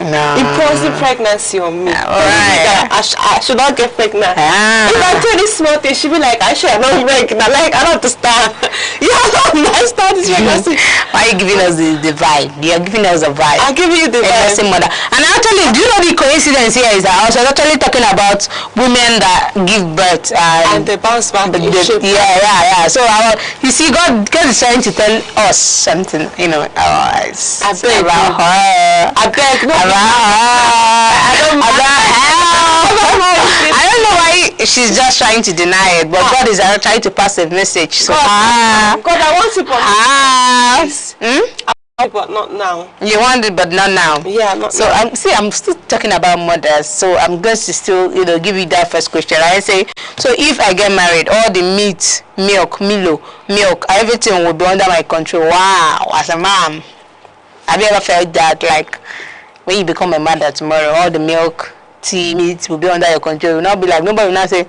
imposing pregnancy on me. Right. I should not get pregnant. If I tell this small thing, she'll be like, I should not be pregnant. Like, I don't understand. You don't understand this pregnancy. Why are you giving us the vibe? You're giving us a vibe. I'm giving you the vibe. Mother. And actually, do you know the coincidence here is that I was actually talking about women that give birth and they bounce back. Yeah. So you see, God is trying to tell us something, about her. I beg, no. I don't know why she's just trying to deny it, but God is trying to pass a message. So God, I want it, but not now. You want it, but not now. Yeah, not so now. I'm still talking about mothers. So I'm going to still, give you that first question. I say, so if I get married, all the meat, milk, everything will be under my control. Wow, as a mom, have you ever felt that, like? When you become a mother tomorrow, all the milk, tea, meat will be under your control. You will not be like, nobody will not say,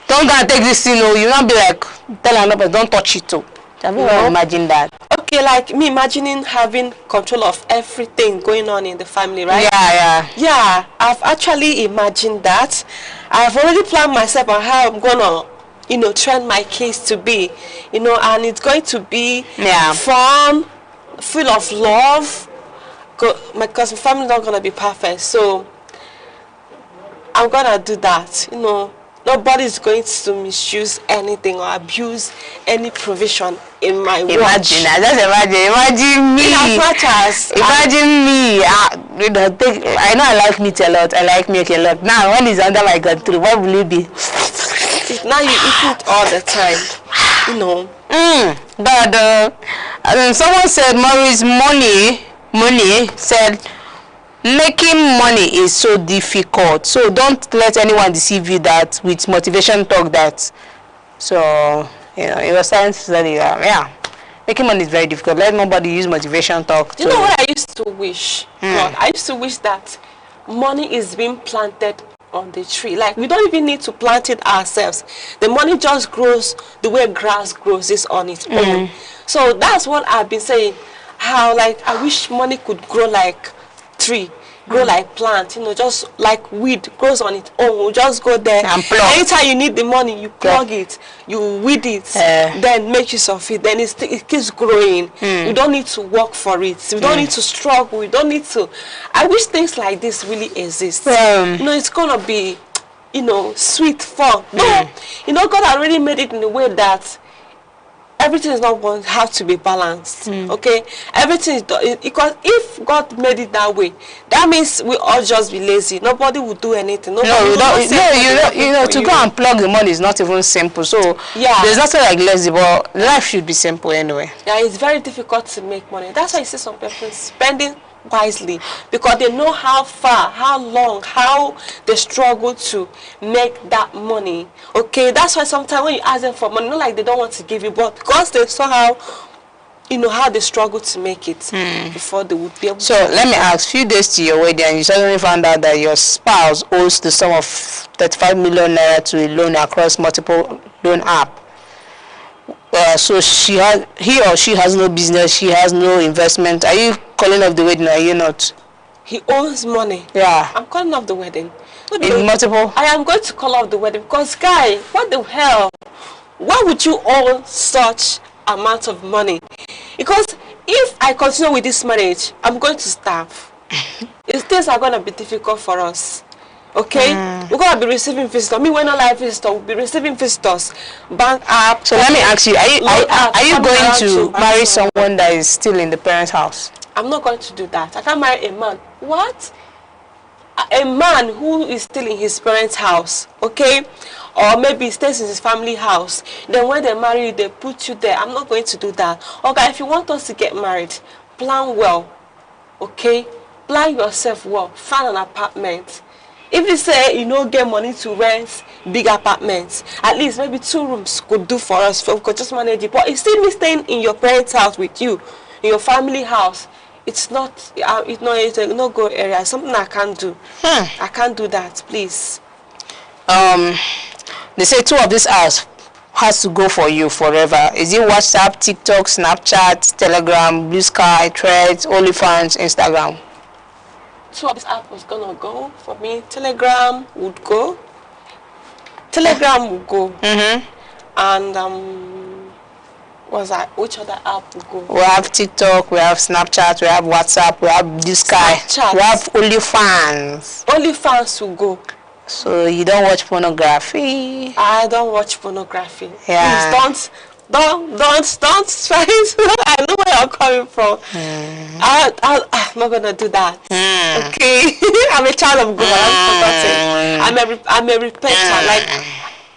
don't go and take this thing. You will not be like, tell another, don't touch it too. Have you ever imagined that? Okay, like me imagining having control of everything going on in the family, right? Yeah. I've actually imagined that. I've already planned myself on how I'm gonna, train my kids to be, and it's going to be fun, full of love. Because my family is not going to be perfect, so I'm going to do that. Nobody's going to misuse anything or abuse any provision in my watch. Imagine me. Imagine me. I know I like meat a lot. I like milk a lot. Now, when it's under my control, what will it be? Now you eat it all the time. But someone said Maurice Money said making money is so difficult, so don't let anyone deceive you that with motivation talk that. So it was trying to say making money is very difficult. Let nobody use motivation talk. You know what I used to wish? I used to wish that money is being planted on the tree. Like, we don't even need to plant it ourselves. The money just grows the way grass grows, is on its own. So that's what I've been saying. How, like, I wish money could grow like tree, grow like plant, you know, just like weed grows on its own. We'll just go there and plug. Anytime you need the money, you plug it, you weed it, then make use of it. Then it keeps growing. You don't need to work for it. You don't need to struggle. You don't need to. I wish things like this really exist. You know, it's gonna be, you know, sweet, fun. No, you know, God already made it in a way that everything is not going to have to be balanced. Okay, everything is because if God made it that way, that means we all just be lazy. Nobody will do anything. Nobody you know, to go and plug the money is not even simple. So there's nothing like lazy, but life should be simple anyway. Yeah, it's very difficult to make money. That's why you see some people spending wisely, because they know how far, how long, how they struggle to make that money. Okay, that's why sometimes when you ask them for money, not like they don't want to give you, but because they saw how, you know, how they struggle to make it before they would be able so let me ask, few days to your wedding and you suddenly found out that your spouse owes the sum of 35 million naira to a loan across multiple loan app. So he or she has no business, she has no investment. Are you calling off the wedding or are you not? He owes money. Yeah. I'm calling off the wedding. In multiple? I am going to call off the wedding because, guy, what the hell? Why would you owe such amount of money? Because if I continue with this marriage, I'm going to starve. Things are going to be difficult for us. Okay, we're gonna be receiving visitors. Me, when not live visitor, we'll be receiving visitors. Bank app. So let me ask you: Are you going to marry someone that is still in the parents' house? I'm not going to do that. I can't marry a man. What? A man who is still in his parents' house, okay, or maybe stays in his family house. Then when they marry you, they put you there. I'm not going to do that. Okay, if you want us to get married, plan well. Okay, plan yourself well. Find an apartment. If you say you don't get money to rent big apartments, at least maybe 2 rooms could do for us. We could just manage it. But it's still me staying in your parents' house with you, in your family house. It's not. It's a no-go area. Something I can't do. I can't do that. Please. They say 2 of these apps has to go for you forever. Is it WhatsApp, TikTok, Snapchat, Telegram, Blue Sky, Threads, OnlyFans, Instagram? 2 of this app was gonna go for me. Telegram would go. Telegram would go. And what's that? Which other app would go? We have TikTok, we have Snapchat, we have WhatsApp, we have Blue Sky, we have OnlyFans. OnlyFans will go. So you don't watch pornography? I don't watch pornography. Yeah. Please don't try to. I know where you're coming from. I'm not gonna do that. Okay. I'm a child of God. I'm a repenter. Like,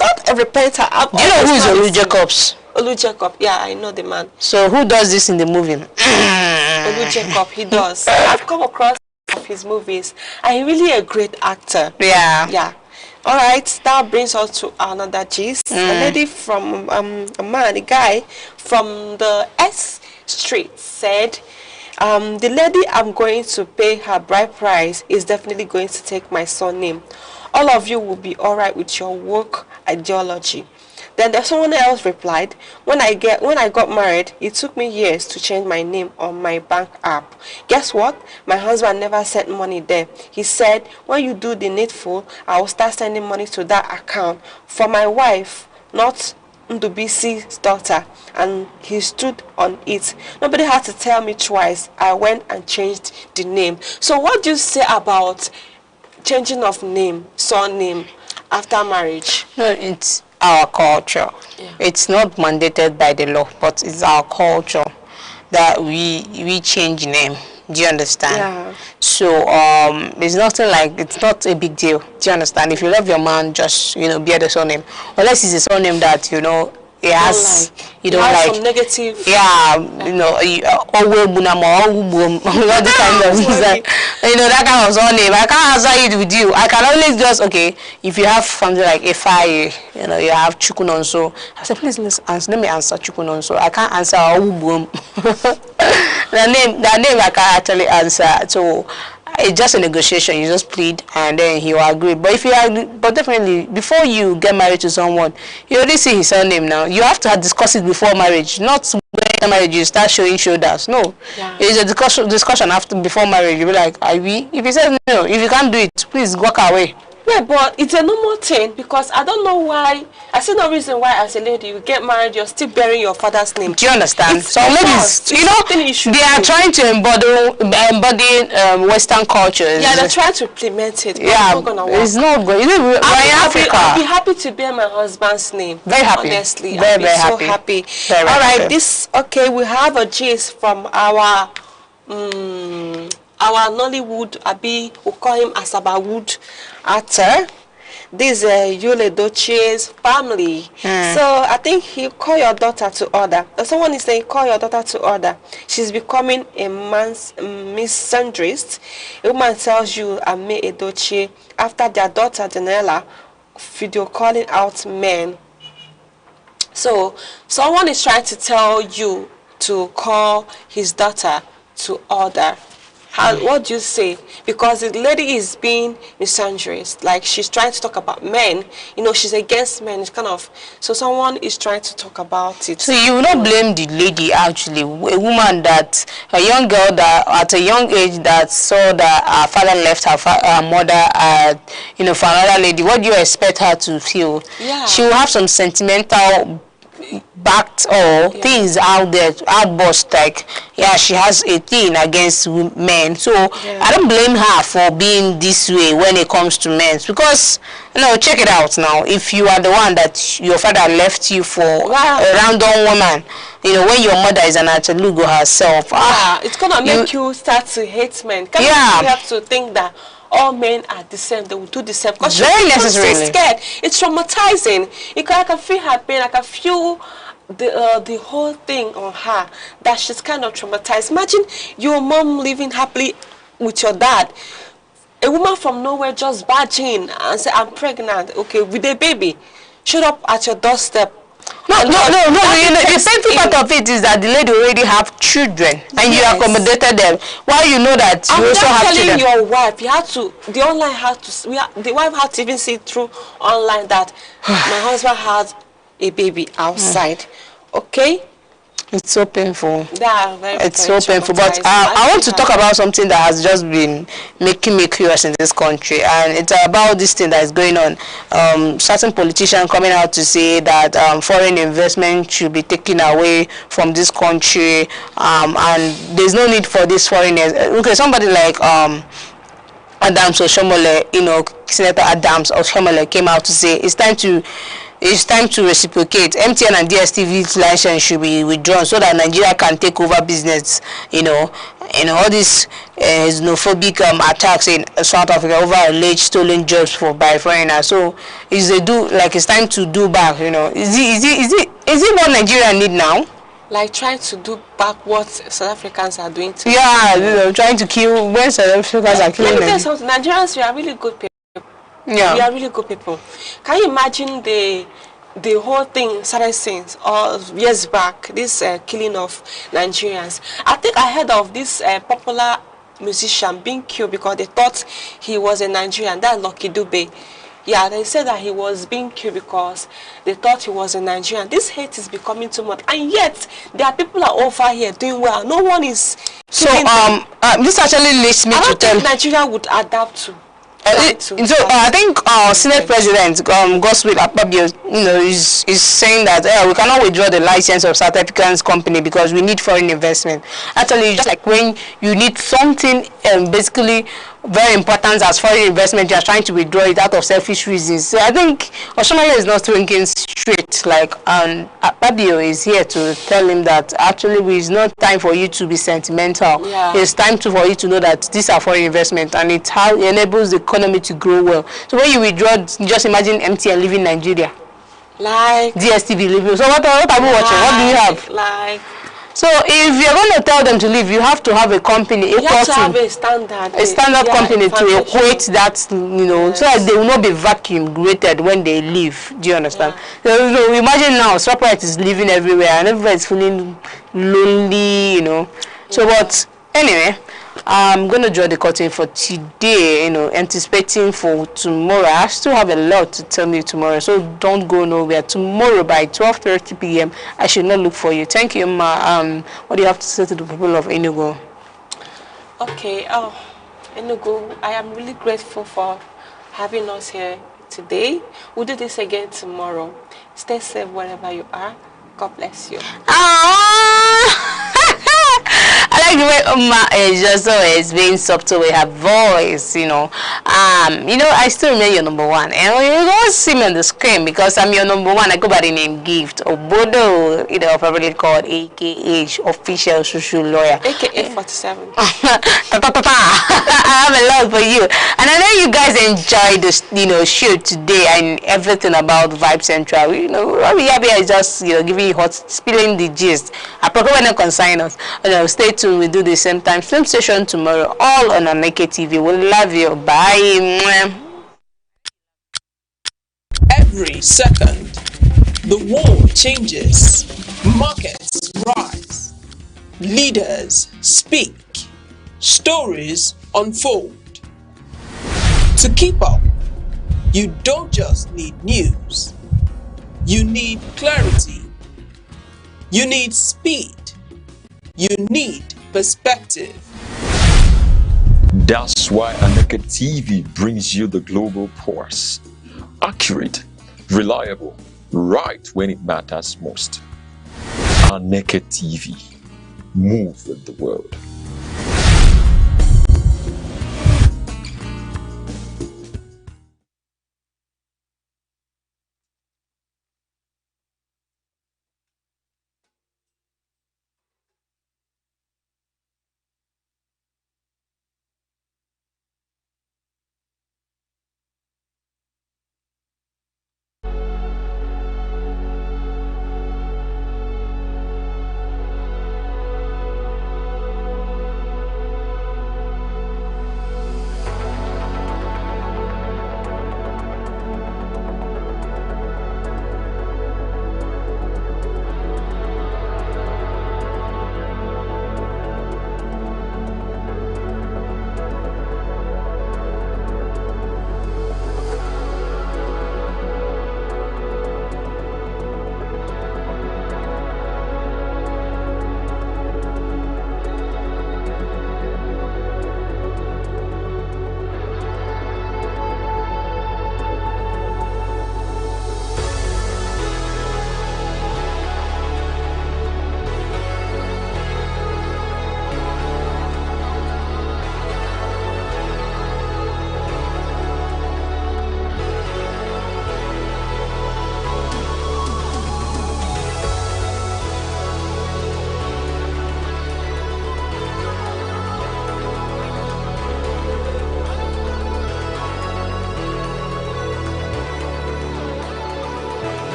not a repenter. Do you know who is Olu Jacobs? Olu Jacob. Yeah, I know the man. So who does this in the movie? Olu Jacob. He does. I've come across his movies, and he's really a great actor. Yeah. All right, that brings us to another gist. A lady from a guy from the S Street said, the lady I'm going to pay her bride price is definitely going to take my surname. All of you will be all right with your woke ideology. Then there's someone else replied, when I got married, it took me years to change my name on my bank app. Guess what? My husband never sent money there. He said, when you do the needful, I will start sending money to that account for my wife, not Ndubisi's daughter. And he stood on it. Nobody had to tell me twice. I went and changed the name. So what do you say about changing of name, surname, after marriage? No, it's our culture. It's not mandated by the law, but it's our culture that we change name. Do you understand? Yeah. So it's nothing like, it's not a big deal. Do you understand? If you love your man, just bear the surname, unless it's a surname that it has you don't like some negative. Yeah, all the kind of that kind of surname. I can't answer it with you. I can only just if you have something like Ifai, you have Chukunonso. I said, please let me answer Chukunonso. I can't answer the name I can actually answer. So it's just a negotiation. You just plead and then he will agree. But if you agree, but definitely before you get married to someone, you already see his surname now. You have to discuss it before marriage, not when marriage you start showing shoulders. No, it's a discussion after before marriage. You be like, are we? If he says no, if you can't do it, please walk away. Yeah, but it's a normal thing because I don't know why. I see no reason why as a lady you get married, you're still bearing your father's name. Do you understand? So ladies, you know, they are trying to embody Western cultures. Yeah, they're trying to implement it. But Yeah, it's not gonna work. it's not good. I'll be happy to bear my husband's name. Very happy. Honestly, Very, I'll be very so happy. happy. Very All right, happy. we have a gist from our Nollywood, we call him Asabawood actor. This is Yule Dochie's family. So I think he call your daughter to order. Someone is saying call your daughter to order. She's becoming a misandrist. A woman tells you Ame Edochie after their daughter Daniela video calling out men. So someone is trying to tell you to call his daughter to order. What do you say? Because the lady is being misandrist, like she's trying to talk about men. You know, she's against men. It's kind of, so someone is trying to talk about it. So you will not blame the lady actually, a woman a young girl that at a young age that saw that her father left her mother, you know, for another lady. What do you expect her to feel? Yeah. She will have some sentimental backed or things out there, outburst like, yeah, she has a thing against men. So I don't blame her for being this way when it comes to men, because check it out now. If you are the one that your father left you for a random woman, you know, when your mother is an Atalugo herself, it's gonna make you start to hate men. You have to think that all men are the same, they will do the same. Because very necessarily. So scared. It's traumatizing. I can feel her pain. I can feel the whole thing on her, that she's kind of traumatized. Imagine your mom living happily with your dad. A woman from nowhere just barge in and say, I'm pregnant, okay, with a baby. Showed up at your doorstep. No. The painful part of it is that the lady already have children and you accommodated them. While you know that you also have children. I'm telling your wife, you have to. The online had to. The wife had to even see through online that my husband had a baby outside. Okay. It's so painful. It's so painful. But I want to talk about something that has just been making me curious in this country, and it's about this thing that is going on. Certain politicians coming out to say that foreign investment should be taken away from this country, and there's no need for this foreigners. Okay, somebody like Adams Oshomole, you know, Senator Adams Oshomole came out to say it's time to reciprocate. MTN and DSTV's license should be withdrawn so that Nigeria can take over business. You know, and all these xenophobic attacks in South Africa over alleged stolen jobs by foreigners. So it's time to do back. You know, is it what Nigeria need now? Like trying to do back what South Africans are doing to trying to kill when South Africans are killing them. Nigerians, we are really good people. Yeah. We are really good people. Can you imagine the whole thing started since years back, this killing of Nigerians? I think I heard of this popular musician being killed because they thought he was a Nigerian. That's Lucky Dube. Yeah, they said that he was being killed because they thought he was a Nigerian. This hate is becoming too much, and yet there are people over here doing well. No one is. So this actually leads me to tell. I don't think Nigeria would adapt to. I think Senate President Godswill Akpabio, is saying that we cannot withdraw the license of South African's company because we need foreign investment. Actually, just like when you need something basically very important as foreign investment, you are trying to withdraw it out of selfish reasons. So I think Oshomole is not thinking straight. Like, and Akpabio is here to tell him that actually it's not time for you to be sentimental. It's time for you to know that these are foreign investment, and it's how it enables the economy to grow well. So when you withdraw, just imagine MTN leaving Nigeria, like DSTV leaving. So what are we watching? What do you have? So if you're going to tell them to leave, you have to have a company, you have to have a standard company to equate that, so that they will not be vacuum created when they leave. Do you understand? So imagine now, Shoprite is living everywhere and everybody is feeling lonely, So, but anyway, I'm going to draw the curtain for today, you know, anticipating for tomorrow. I still have a lot to tell you tomorrow, so don't go nowhere. Tomorrow by 12:30 p.m. I should not look for you. Thank you, Ma. What do you have to say to the people of Enugu? Okay, Enugu, I am really grateful for having us here today. We'll do this again tomorrow. Stay safe wherever you are. God bless you. I like the way Uma is just always being subtle with her voice, you know. I still remain your number one. And you don't see me on the screen because I'm your number one. I go by the name Gift Obodo, probably called AKA official social lawyer. AKA 47. I have a lot for you. And I know you guys enjoyed this, show today and everything about Vibe Central. Yabi is just, giving you hot, spilling the gist. I probably will not consign us. Stay tuned. We do the same time, same session tomorrow, all on Aneke TV. We love you. Bye. Every second, the world changes. Markets rise. Leaders speak. Stories unfold. To keep up, you don't just need news. You need clarity. You need speed. You need perspective. That's why Aneke TV brings you the global pulse. Accurate, reliable, right when it matters most. Aneke TV. Move with the world.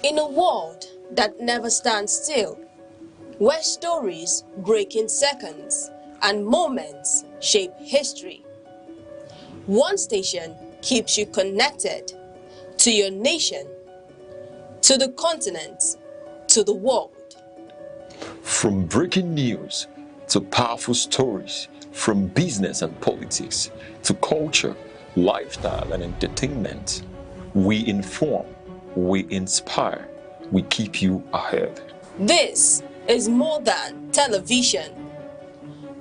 In a world that never stands still, where stories break in seconds and moments shape history, one station keeps you connected to your nation, to the continent, to the world. From breaking news to powerful stories, from business and politics to culture, lifestyle and entertainment, we inform, we inspire, we keep you ahead. This is more than television.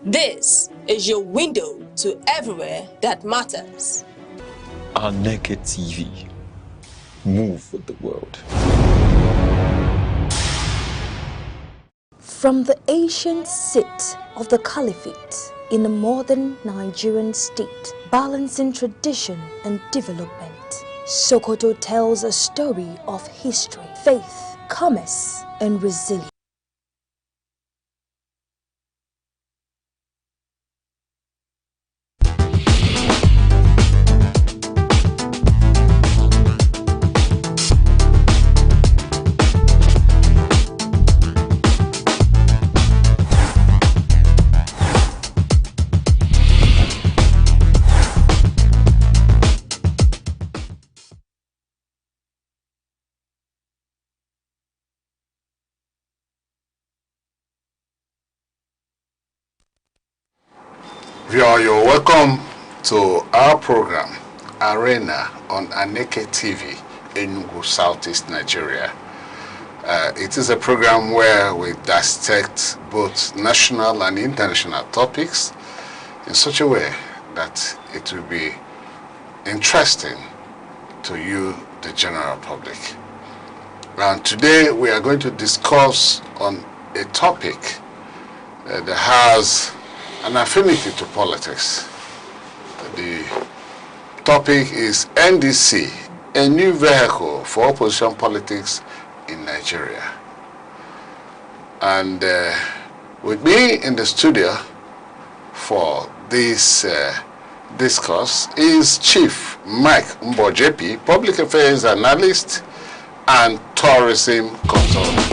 This is your window to everywhere that matters. Aneke TV. Move with the world. From the ancient seat of the caliphate in a modern Nigerian state, balancing tradition and development, Sokoto tells a story of history, faith, commerce, and resilience. You're welcome to our program, Arena, on Aneke TV, Enugu, Southeast Nigeria. It is a program where we dissect both national and international topics in such a way that it will be interesting to you, the general public. And today we are going to discuss on a topic that has an affinity to politics. The topic is NDC, a new vehicle for opposition politics in Nigeria. And with me in the studio for this discourse is Chief Mike Mbojepi, Public Affairs Analyst and Tourism Consultant.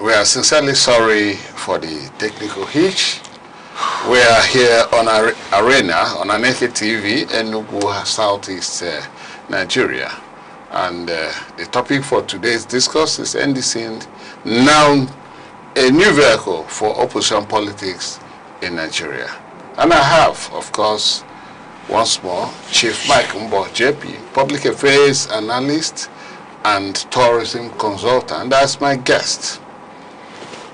We are sincerely sorry for the technical hitch. We are here on our arena on Aneke TV, Enugu, Southeast Nigeria. And the topic for today's discourse is NDC, now a new vehicle for opposition politics in Nigeria. And I have, of course, once more, Chief Mike Mbo, JP, Public Affairs Analyst and Tourism Consultant, as my guest.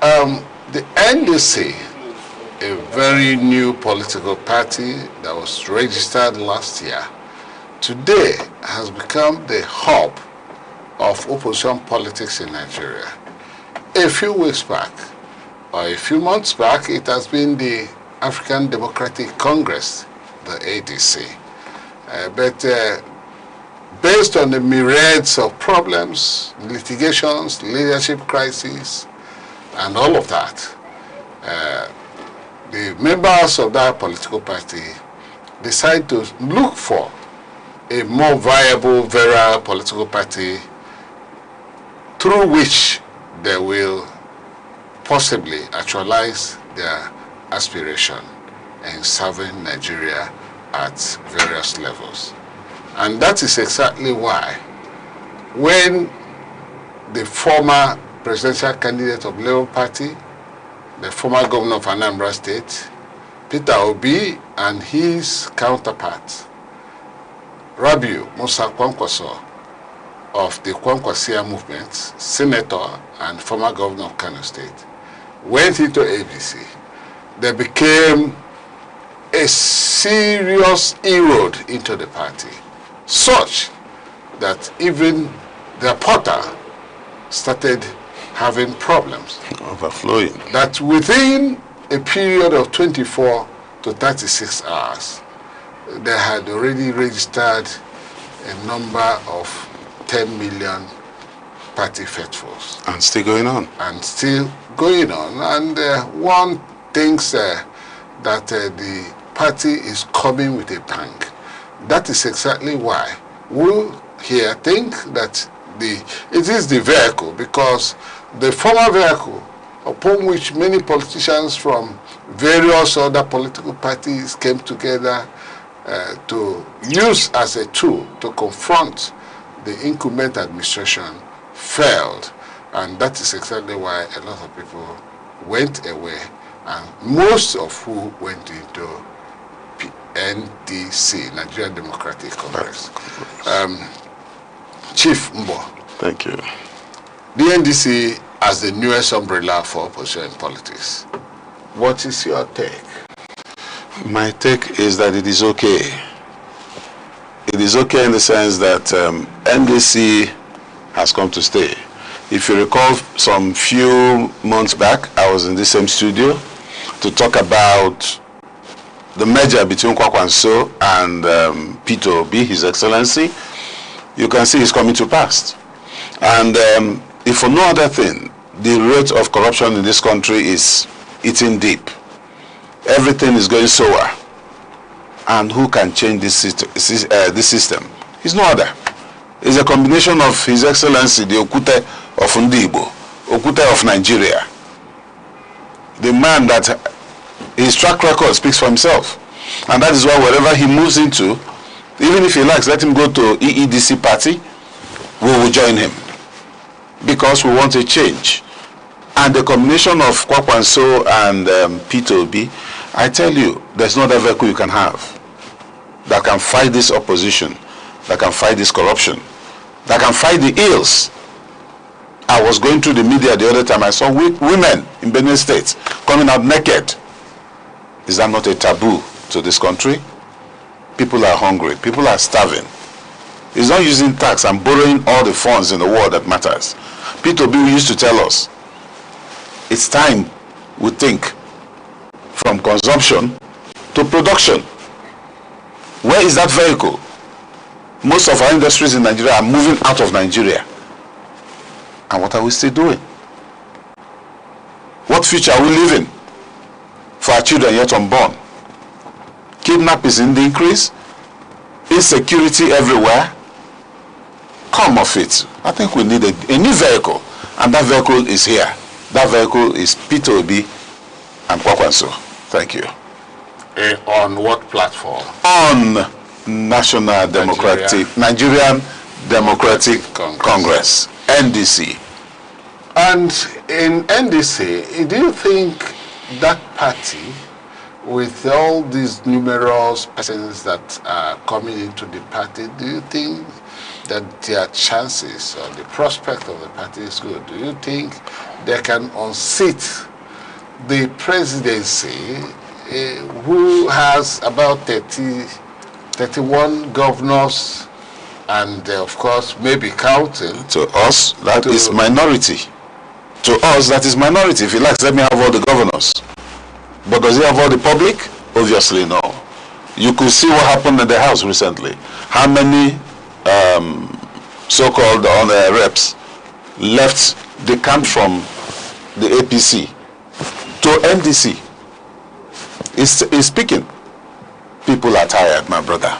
The NDC, a very new political party that was registered last year, today has become the hub of opposition politics in Nigeria. A few weeks back, or a few months back, it has been the African Democratic Congress, the ADC. But based on the myriads of problems, litigations, leadership crises, and all of that, the members of that political party decide to look for a more viable, virile political party through which they will possibly actualize their aspiration in serving Nigeria at various levels. And that is exactly why when the former presidential candidate of Labour Party, the former governor of Anambra State, Peterobi, and his counterpart, Rabiu Musa Kwankwaso of the Kwankwasia movement, senator and former governor of Kano State, went into ABC, there became a serious inroad into the party, such that even the porter started having problems. Overflowing. That within a period of 24 to 36 hours, they had already registered a number of 10 million party faithfuls. And still going on. And still going on. And one thinks that the party is coming with a bang. That is exactly why we here think that it is the vehicle, because the former vehicle upon which many politicians from various other political parties came together to use as a tool to confront the incumbent administration failed. And that is exactly why a lot of people went away, and most of who went into NDC, Nigerian Democratic Congress. Chief Mbo. Thank you. The NDC as the newest umbrella for opposition in politics. What is your take? My take is that it is okay. It is okay in the sense that NDC has come to stay. If you recall, some few months back, I was in this same studio to talk about the merger between Kwakwanso and Peterobi, His Excellency. You can see it's coming to pass. And if for no other thing, the rate of corruption in this country is eating deep. Everything is going sour. And who can change this system? It's no other. It's a combination of His Excellency, the Okute of Ndibo, Okute of Nigeria. The man that his track record speaks for himself. And that is why wherever he moves into, even if he likes, let him go to EEDC party, we will join him. Because we want a change. And the combination of Kwakwanso and Peterobi, I tell you, there's no other vehicle you can have that can fight this opposition, that can fight this corruption, that can fight the ills. I was going through the media the other time, I saw women in Benin State coming out naked. Is that not a taboo to this country? People are hungry, people are starving. It's not using tax and borrowing all the funds in the world that matters. Peterobi used to tell us, it's time we think from consumption to production. Where is that vehicle? Most of our industries in Nigeria are moving out of Nigeria. And what are we still doing? What future are we living for our children yet unborn? Kidnap is in the increase. Insecurity everywhere. Come off it. I think we need a new vehicle. And that vehicle is here. That vehicle is peterobi and Kwakwanso. Thank you. On what platform? On Nigerian Democratic Congress, NDC. And in NDC, do you think that party, with all these numerous persons that are coming into the party, do you think that their chances or the prospect of the party is good? Do you think they can unseat the presidency, who has about 31 governors, and of course maybe counting? To us, that is minority. To us, that is minority. If he likes, let me have all the governors. But does he have all the public? Obviously no. You could see what happened in the House recently. How many so-called reps left the camp from the APC to NDC? Is speaking. People are tired, my brother.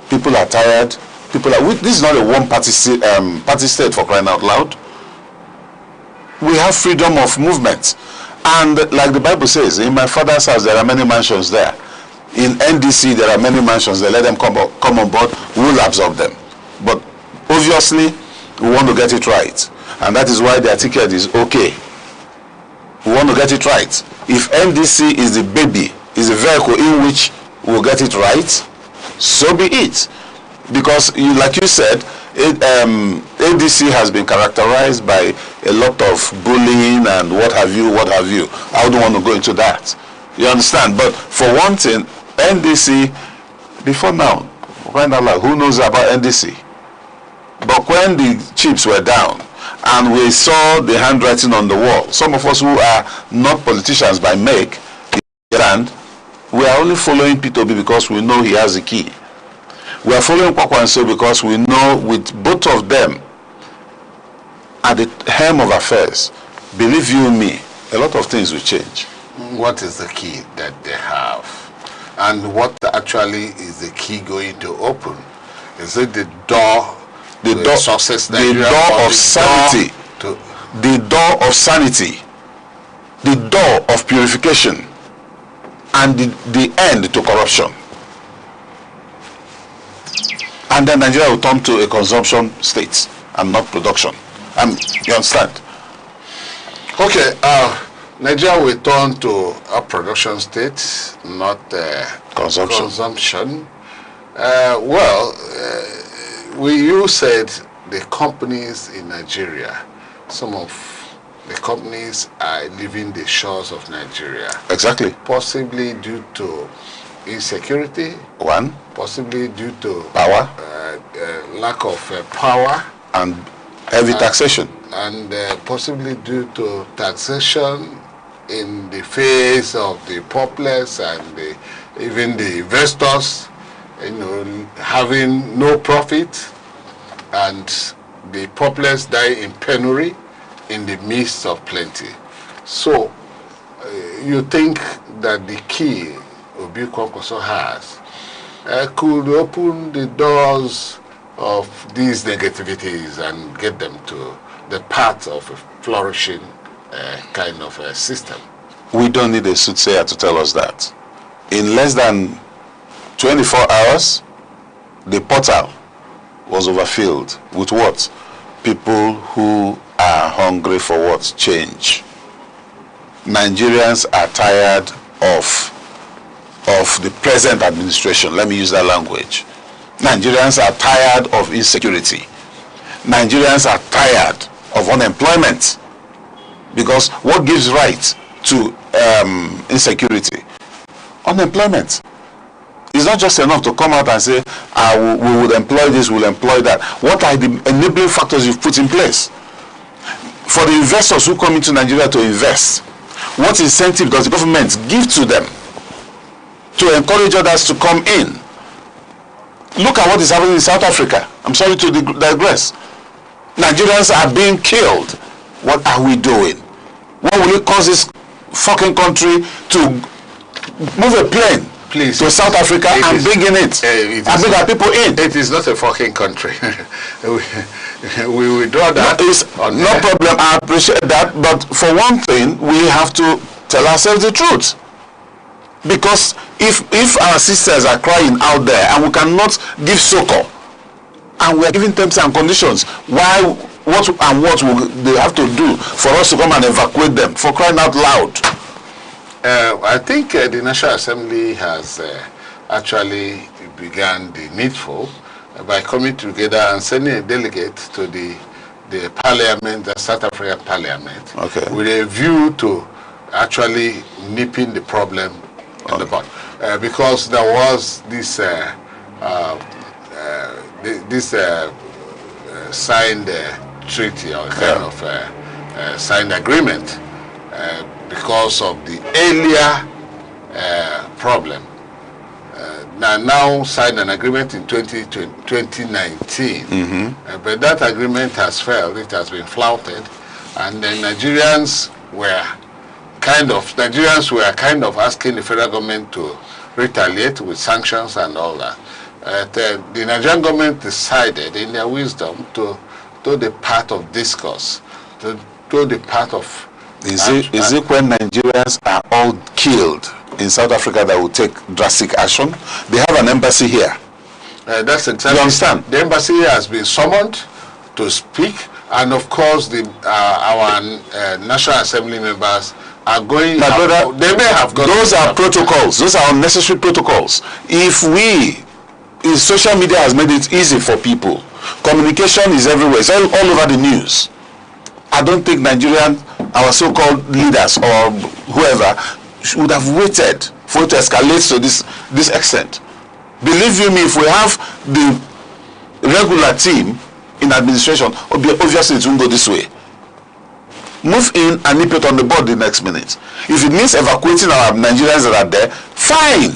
People are tired. This is not a one-party state, for crying out loud. We have freedom of movement. And like the Bible says, in my father's house there are many mansions there. In NDC there are many mansions there. Let them come on board. We will absorb them. But obviously we want to get it right. And that is why their ticket is okay. We want to get it right. If NDC is the baby, is the vehicle in which we'll get it right, so be it. Because like you said, ADC has been characterized by a lot of bullying and what have you. I don't want to go into that. You understand? But for one thing, NDC, before now, who knows about NDC? But when the chips were down and we saw the handwriting on the wall, some of us who are not politicians by make, we are only following peterobi because we know he has the key. We are following Kwakwanso because we know with both of them at the helm of affairs, believe you me, a lot of things will change. What is the key that they have? And what actually is the key going to open? Is it the door of sanity, the door of sanity, the door of purification, and the end to corruption? And then Nigeria will turn to a consumption state and not production. You understand? Okay, Nigeria will turn to a production state, not consumption. You said the companies in Nigeria, some of the companies are leaving the shores of Nigeria. Exactly. Possibly due to insecurity. One. Possibly due to power. Lack of power. And heavy taxation. And possibly due to taxation in the face of the populace and even the investors, having no profit, and the populace die in penury in the midst of plenty. So, you think that the key Obi Kwankwaso has could open the doors of these negativities and get them to the path of a flourishing kind of a system? We don't need a soothsayer to tell us that. In less than 24 hours, the portal was overfilled with what? People who are hungry for what? Change. Nigerians are tired of the present administration. Let me use that language. Nigerians are tired of insecurity. Nigerians are tired of unemployment. Because what gives right to insecurity? Unemployment. It's not just enough to come out and say, we would employ this, we'll employ that. What are the enabling factors you've put in place? For the investors who come into Nigeria to invest, what incentive does the government give to them to encourage others to come in? Look at what is happening in South Africa. I'm sorry to digress. Nigerians are being killed. What are we doing? What will it cost this fucking country to move a plane to South Africa and bring in it and bring our people in? It is not a fucking country. we withdraw that. No problem. I appreciate that. But for one thing, we have to tell ourselves the truth. Because if our sisters are crying out there and we cannot give succor, and we are giving terms and conditions, what will they have to do for us to come and evacuate them, for crying out loud? I think the National Assembly has actually began the needful by coming together and sending a delegate to the parliament, the South African parliament, with a view to actually nipping the problem in the bud. Because there was this signed treaty or kind of signed agreement because of the earlier problem. Now signed an agreement in 2019, but that agreement has failed. It has been flouted, and the Nigerians were kind of asking the federal government to retaliate with sanctions and all that. The Nigerian government decided, in their wisdom, to do the part of discourse, to do the part of. Is it when Nigerians are all killed in South Africa that will take drastic action? They have an embassy here. That's exactly. You understand? The embassy has been summoned to speak, and of course, our National Assembly members are going. My brother, they may have gone. Those are protocols. Those are unnecessary protocols. Social media has made it easy for people. Communication is everywhere. It's all over the news. I don't think our so-called leaders or whoever would have waited for it to escalate to this extent. Believe you me, if we have the regular team in administration, obviously it won't go this way. Move in and nip it on the board the next minute. If it means evacuating our Nigerians that are there, fine.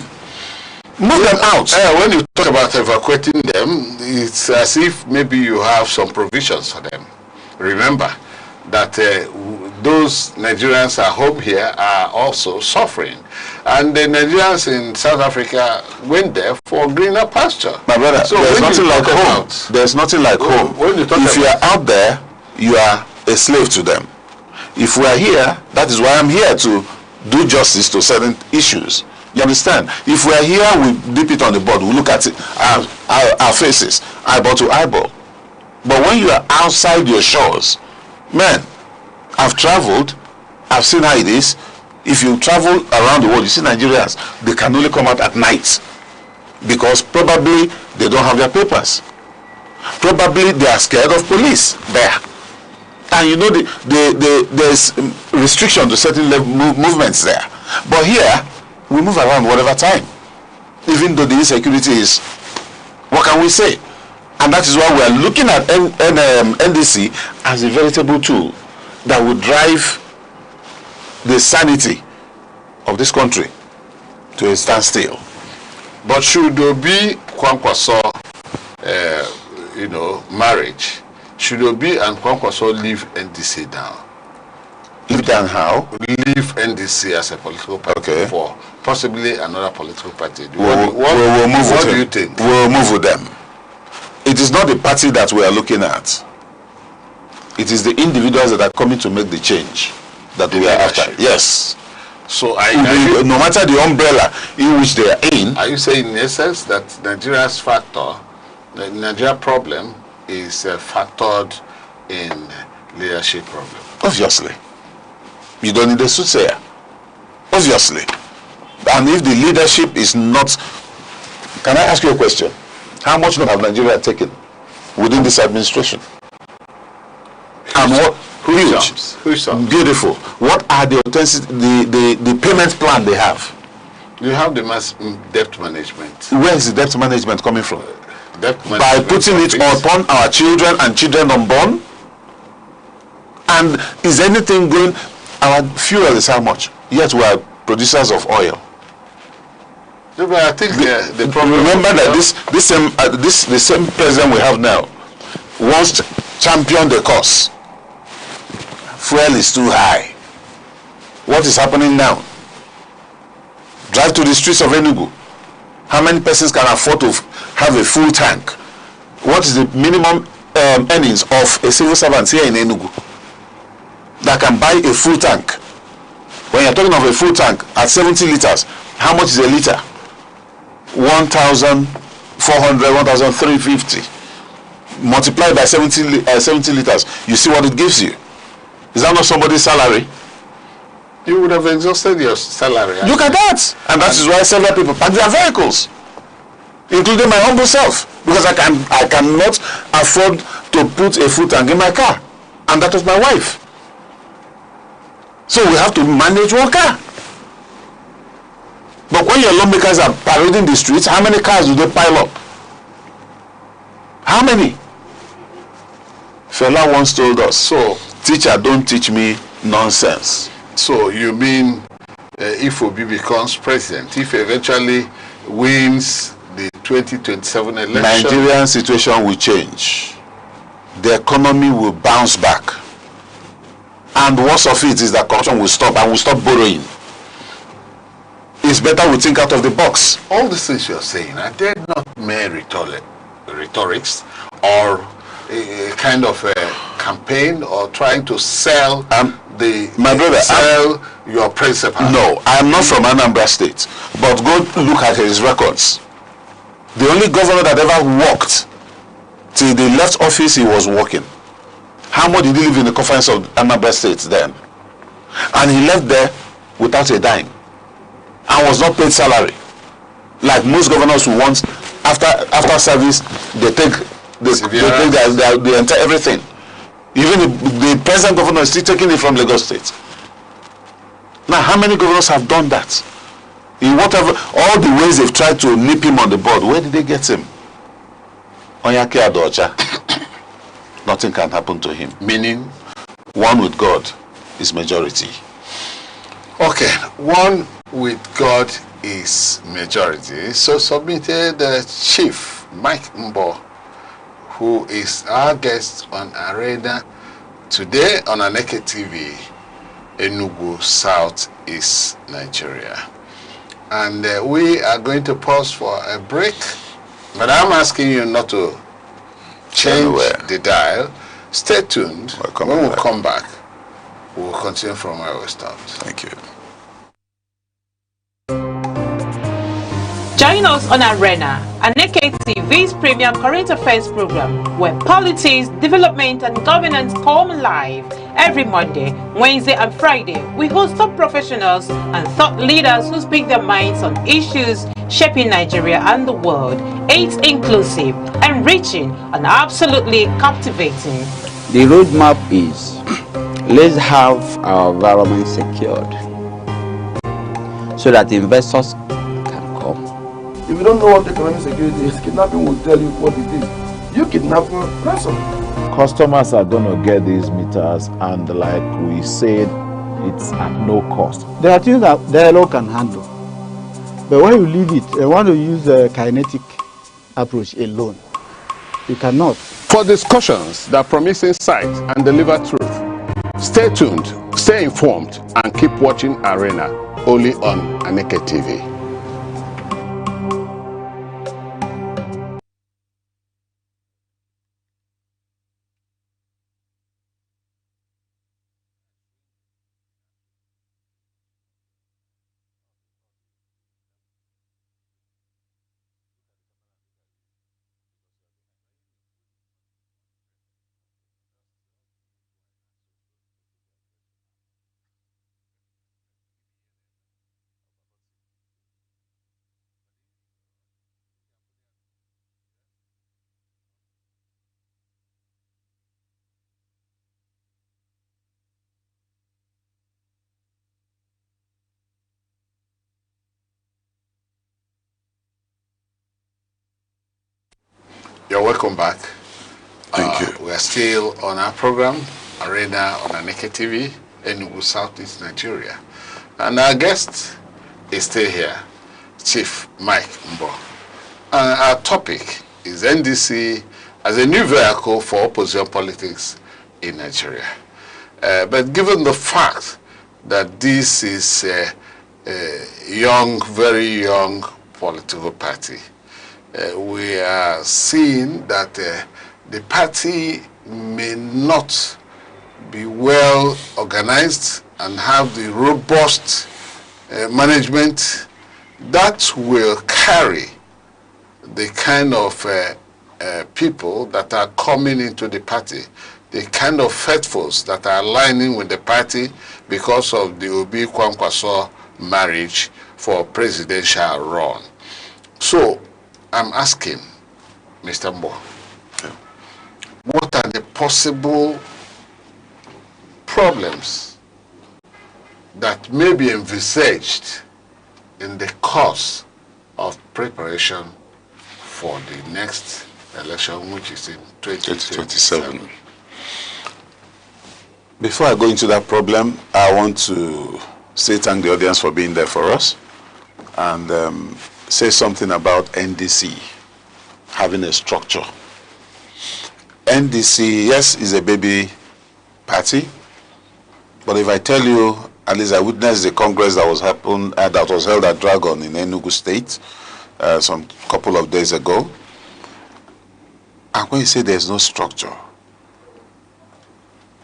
Move them out. When you talk about evacuating them, it's as if maybe you have some provisions for them. Remember that those Nigerians at home here are also suffering. And the Nigerians in South Africa went there for greener pasture. My brother, so there's nothing like home. There's nothing like home. If you are out there, you are a slave to them. If we are here, that is why I'm here to do justice to certain issues. You understand? If we are here, we dip it on the board. We look at it, our faces, eyeball to eyeball. But when you are outside your shores, man, I've traveled, I've seen how it is. If you travel around the world, you see Nigerians, they can only come out at night because probably they don't have their papers. Probably they are scared of police there. And you know there's restriction to certain movements there. But here, we move around whatever time. Even though the insecurity is, what can we say? And that is why we are looking at NDC as a veritable tool that will drive the sanity of this country to a standstill. But should Obi Kwankwaso, marriage, should Obi and Kwankwaso leave NDC down? Leave down how? Leave NDC as a political party for possibly another political party. We'll move what do you think? We'll move with them. It is not the party that we are looking at. It is the individuals that are coming to make the change that we are after. Yes. So no matter the umbrella in which they are in. Are you saying in essence that Nigeria's factor, the Nigeria problem is factored in leadership problem? Obviously. You don't need a soothsayer. Obviously. And if the leadership is not... Can I ask you a question? How much have Nigeria taken within this administration? And what? Huge. Beautiful. What are the payment plan they have? You have the mass debt management. Where is the debt management coming from? By putting it upon our children and children unborn? And is anything going... Our fuel is how much? Yet we are producers of oil. No, but I think the problem... Remember that the same president we have now wants to champion the cause. Fuel is too high. What is happening now? Drive to the streets of Enugu. How many persons can afford to have a full tank? What is the minimum earnings of a civil servant here in Enugu that can buy a full tank. When you're talking of a full tank at 70 liters, how much is a liter? 1,400, 1,350. Multiplied by 70 liters, you see what it gives you. Is that not somebody's salary? You would have exhausted your salary. Look at that. And that is why several people park their vehicles, including my humble self, because I cannot afford to put a full tank in my car, and that was my wife. So we have to manage one car. But when your lawmakers are parading the streets, how many cars do they pile up? How many? Fela once told us, so teacher, don't teach me nonsense. So you mean if Obi becomes president, if eventually wins the 2027 election, Nigerian situation will change. The economy will bounce back. And worst of it is that corruption will stop, and will stop borrowing. It's better we think out of the box. All the things you're saying, are they not mere rhetorics or a kind of a campaign or trying to sell your principle? No, I am not from Anambra State, but go look at his records. The only governor that ever walked till the left office he was working. How much did he live in the confines of Anambra State then? And he left there without a dime and was not paid salary. Like most governors who want, after service, they take the entire everything. Even the present governor is still taking it from Lagos State. Now, how many governors have done that? In whatever, all the ways they've tried to nip him on the board, where did they get him? Onyake Adocha. Nothing can happen to him. Meaning, one with God is majority. Okay, one with God is majority. So submitted Chief Mike Mbo, who is our guest on Arena today on Aneke TV, Enugu, South East Nigeria. And we are going to pause for a break, but I'm asking you not to change the dial. Stay tuned. When we come back, we'll continue from where we stopped. Thank you. Join us on Arena, Aneke TV's premier current affairs program, where politics, development, and governance come live. Every Monday, Wednesday, and Friday, we host top professionals and thought leaders who speak their minds on issues shaping Nigeria and the world. It's inclusive, enriching, and absolutely captivating. The roadmap is, let's have our environment secured so that investors can come. If you don't know what economic security is, kidnapping will tell you what it is. You kidnap a person. Customers are going to get these meters, and like we said, it's at no cost. There are things that dialogue can handle. But when you leave it, you want to use the kinetic approach alone. You cannot. For discussions that promise insight and deliver truth, stay tuned, stay informed, and keep watching Arena, only on Aneke TV. You're welcome back. Thank you. We are still on our program, Arena on Aneke TV, Enugu, Southeast Nigeria. And our guest is still here, Chief Mike Mbo. And our topic is NDC as a new vehicle for opposition politics in Nigeria. But given the fact that this is a young, very young political party, we are seeing that the party may not be well organized and have the robust management that will carry the kind of people that are coming into the party, the kind of faithfuls that are aligning with the party because of the Obi Kwankwaso marriage for presidential run. So I'm asking Mr. Mbo, what are the possible problems that may be envisaged in the course of preparation for the next election, which is in 2027? Before I go into that problem, I want to say thank the audience for being there for us and say something about NDC having a structure. NDC, yes, is a baby party, but if I tell you, at least I witnessed the congress that was held at Dragon in Enugu State some couple of days ago, and when you say there's no structure,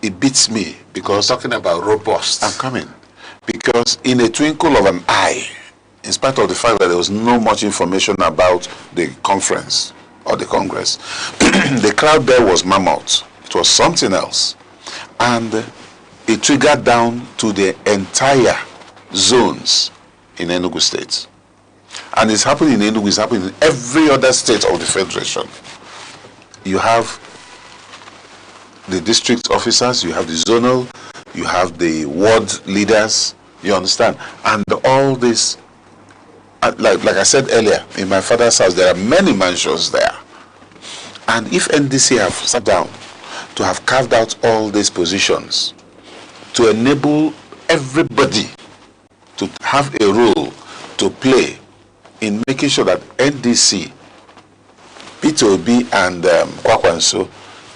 it beats me because you're talking about robust. I'm coming. Because in a twinkle of an eye, in spite of the fact that there was no much information about the conference or the congress, the crowd there was mammoth. It was something else. And it triggered down to the entire zones in Enugu State. And it's happening in Enugu, it's happening in every other state of the Federation. You have the district officers, you have the zonal, you have the ward leaders, you understand? And all this, like I said earlier, in my father's house, there are many mansions there. And if NDC have sat down to have carved out all these positions, to enable everybody to have a role to play in making sure that NDC, peterobi, and Kwakwanso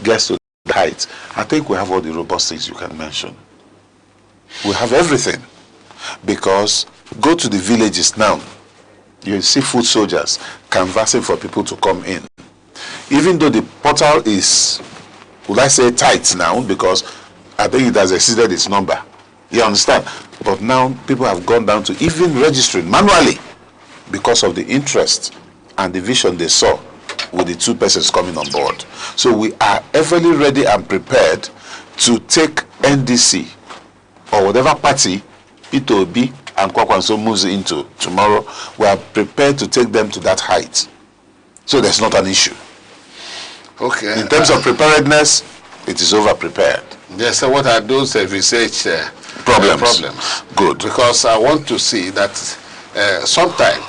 gets to the heights, I think we have all the robust things you can mention. We have everything. Because go to the villages now, you see foot soldiers canvassing for people to come in. Even though the portal is, would I say, tight now, because I think it has exceeded its number. You understand? But now people have gone down to even registering manually because of the interest and the vision they saw with the two persons coming on board. So we are everly ready and prepared to take NDC or whatever party peterobi and Kwakwanso moves into tomorrow. We are prepared to take them to that height. So there's not an issue. Okay. In terms of preparedness, it is over prepared. Yes, so what are those research problems? Good. Because I want to see that sometimes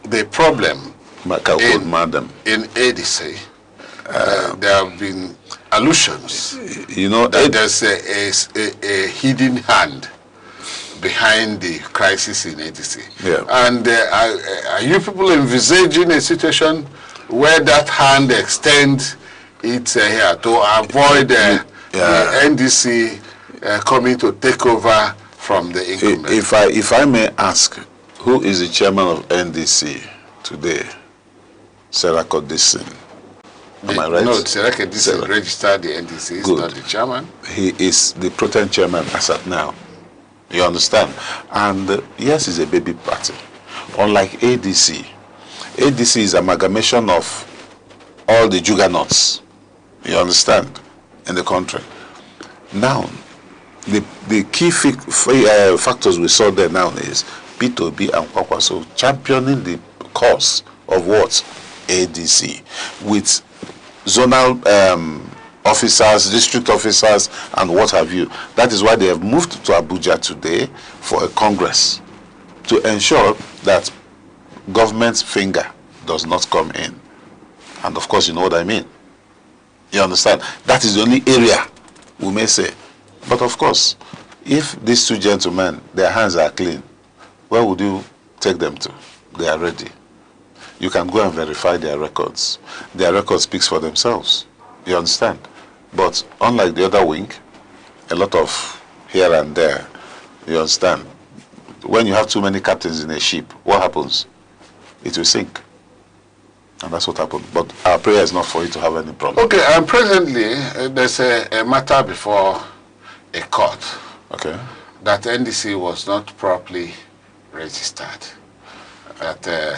the problem in ADC, there have been allusions, you know, that there's a hidden hand behind the crisis in ADC. Yeah. And are you people envisaging a situation where that hand extends its here to avoid the NDC coming to take over from the incumbent? If I may ask, who is the chairman of NDC today? Serako Disin. Am I right? No, Serako Disin registered the NDC. He's not the chairman. He is the pro-tem chairman as at now. You understand? And yes, it's a baby party. Unlike ADC. ADC is amalgamation of all the juggernauts. You understand? In the country. Now, the key factors we saw there now is peterobi and Kwakwanso championing the cause of what? ADC. With zonal officers, district officers, and what have you. That is why they have moved to Abuja today for a congress to ensure that government's finger does not come in. And of course, you know what I mean. You understand? That is the only area we may say. But of course, if these two gentlemen, their hands are clean, where would you take them to? They are ready. You can go and verify their records. Their record speaks for themselves. You understand? But unlike the other wing, a lot of here and there, you understand? When you have too many captains in a ship, what happens? It will sink. And that's what happened. But our prayer is not for you to have any problem. Okay, and presently, there's a matter before a court. Okay. That NDC was not properly registered. That the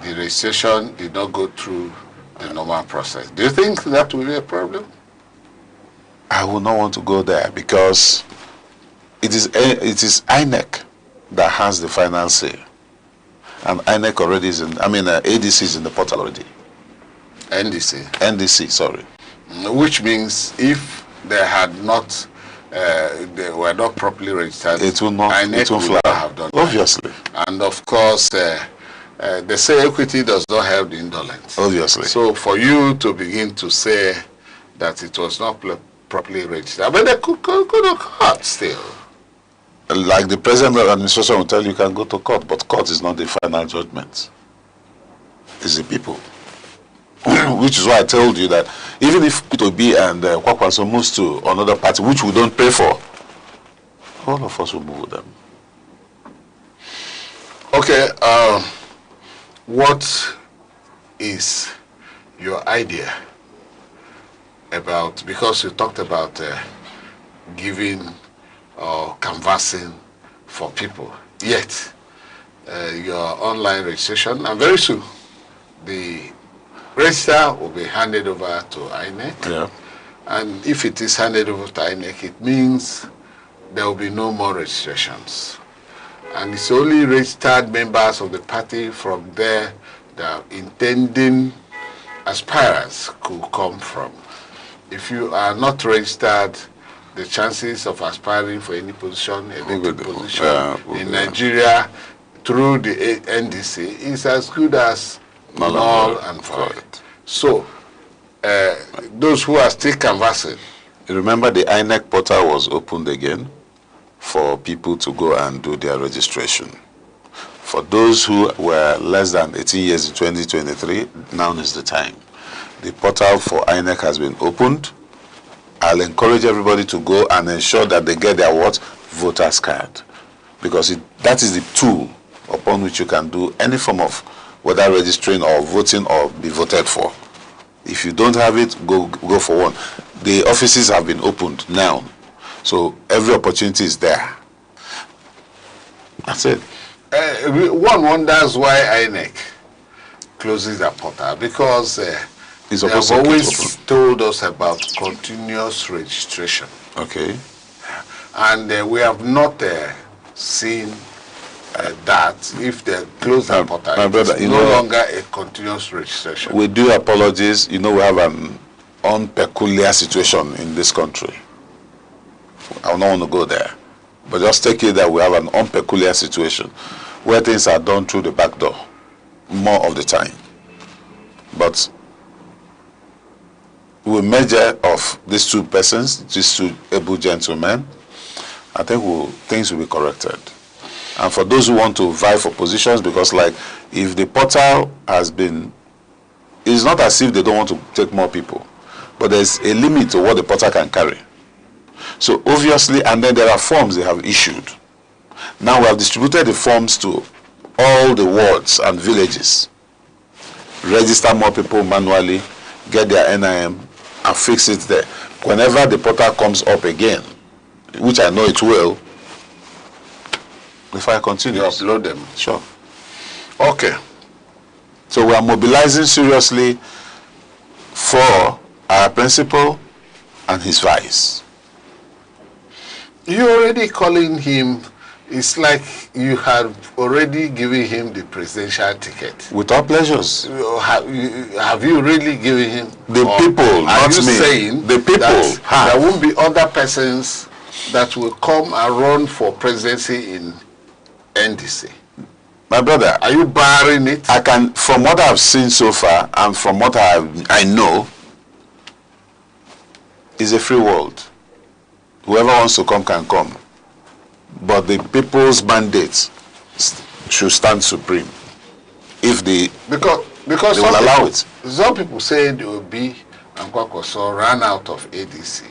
registration did not go through the normal process. Do you think that will be a problem? I would not want to go there because it is INEC that has the final say. And INEC already is in, ADC is in the portal already. NDC, sorry. Which means if they had not, they were not properly registered, it will not, INEC it will would fly. not have done Obviously. that. And of course, they say equity does not help the indolent. Obviously. So for you to begin to say that it was not properly registered, but they could go to court still. Like the present administration will tell you, you can go to court, but court is not the final judgment. It's the people. Which is why I told you that even if peterobi and Kwakwanso moves to another party, which we don't pay for, all of us will move with them. Okay, what is your idea about, because you talked about giving or canvassing for people, yet your online registration, and very soon the register will be handed over to INEC. Yeah. And if it is handed over to INEC, it means there will be no more registrations. And it's only registered members of the party from there the intending aspirants could come from. If you are not registered, the chances of aspiring for any position, elected position in Nigeria through the NDC is as good as null and void. So, those who are still canvassing. Remember, the INEC portal was opened again for people to go and do their registration. For those who were less than 18 years in 2023, now is the time. The portal for INEC has been opened. I'll encourage everybody to go and ensure that they get their voter's card. Because that is the tool upon which you can do any form of whether registering or voting or be voted for. If you don't have it, go for one. The offices have been opened now. So every opportunity is there. That's it. One wonders why INEC closes the portal, because they have always told us about continuous registration. Okay. And we have not seen that if they close the portal, it's no longer a continuous registration. We do apologies. We have an unpeculiar situation in this country. I don't want to go there. But just take it that we have an unpeculiar situation where things are done through the back door more of the time. But with measure of these two persons, these two able gentlemen, I think things will be corrected. And for those who want to vie for positions, because like if the portal has been, it's not as if they don't want to take more people, but there's a limit to what the portal can carry. So obviously, and then there are forms they have issued. Now we have distributed the forms to all the wards and villages. Register more people manually, get their NIM, and fix it there. Whenever the portal comes up again, which I know it will, if I continue, you upload them. Sure. Okay. So we are mobilizing seriously for our principal and his vice. You're already calling him, it's like you have already given him the presidential ticket. With our pleasures. Have you really given him? The people, not me. Are you saying the people that there won't be other persons that will come and run for presidency in NDC? My brother, are you barring it? I can, from what I've seen so far and from what I know, it's a free world. Whoever wants to come can come. But the people's mandate should stand supreme. If because they will allow it. Some people say they will be and Kwakwanso ran out of ADC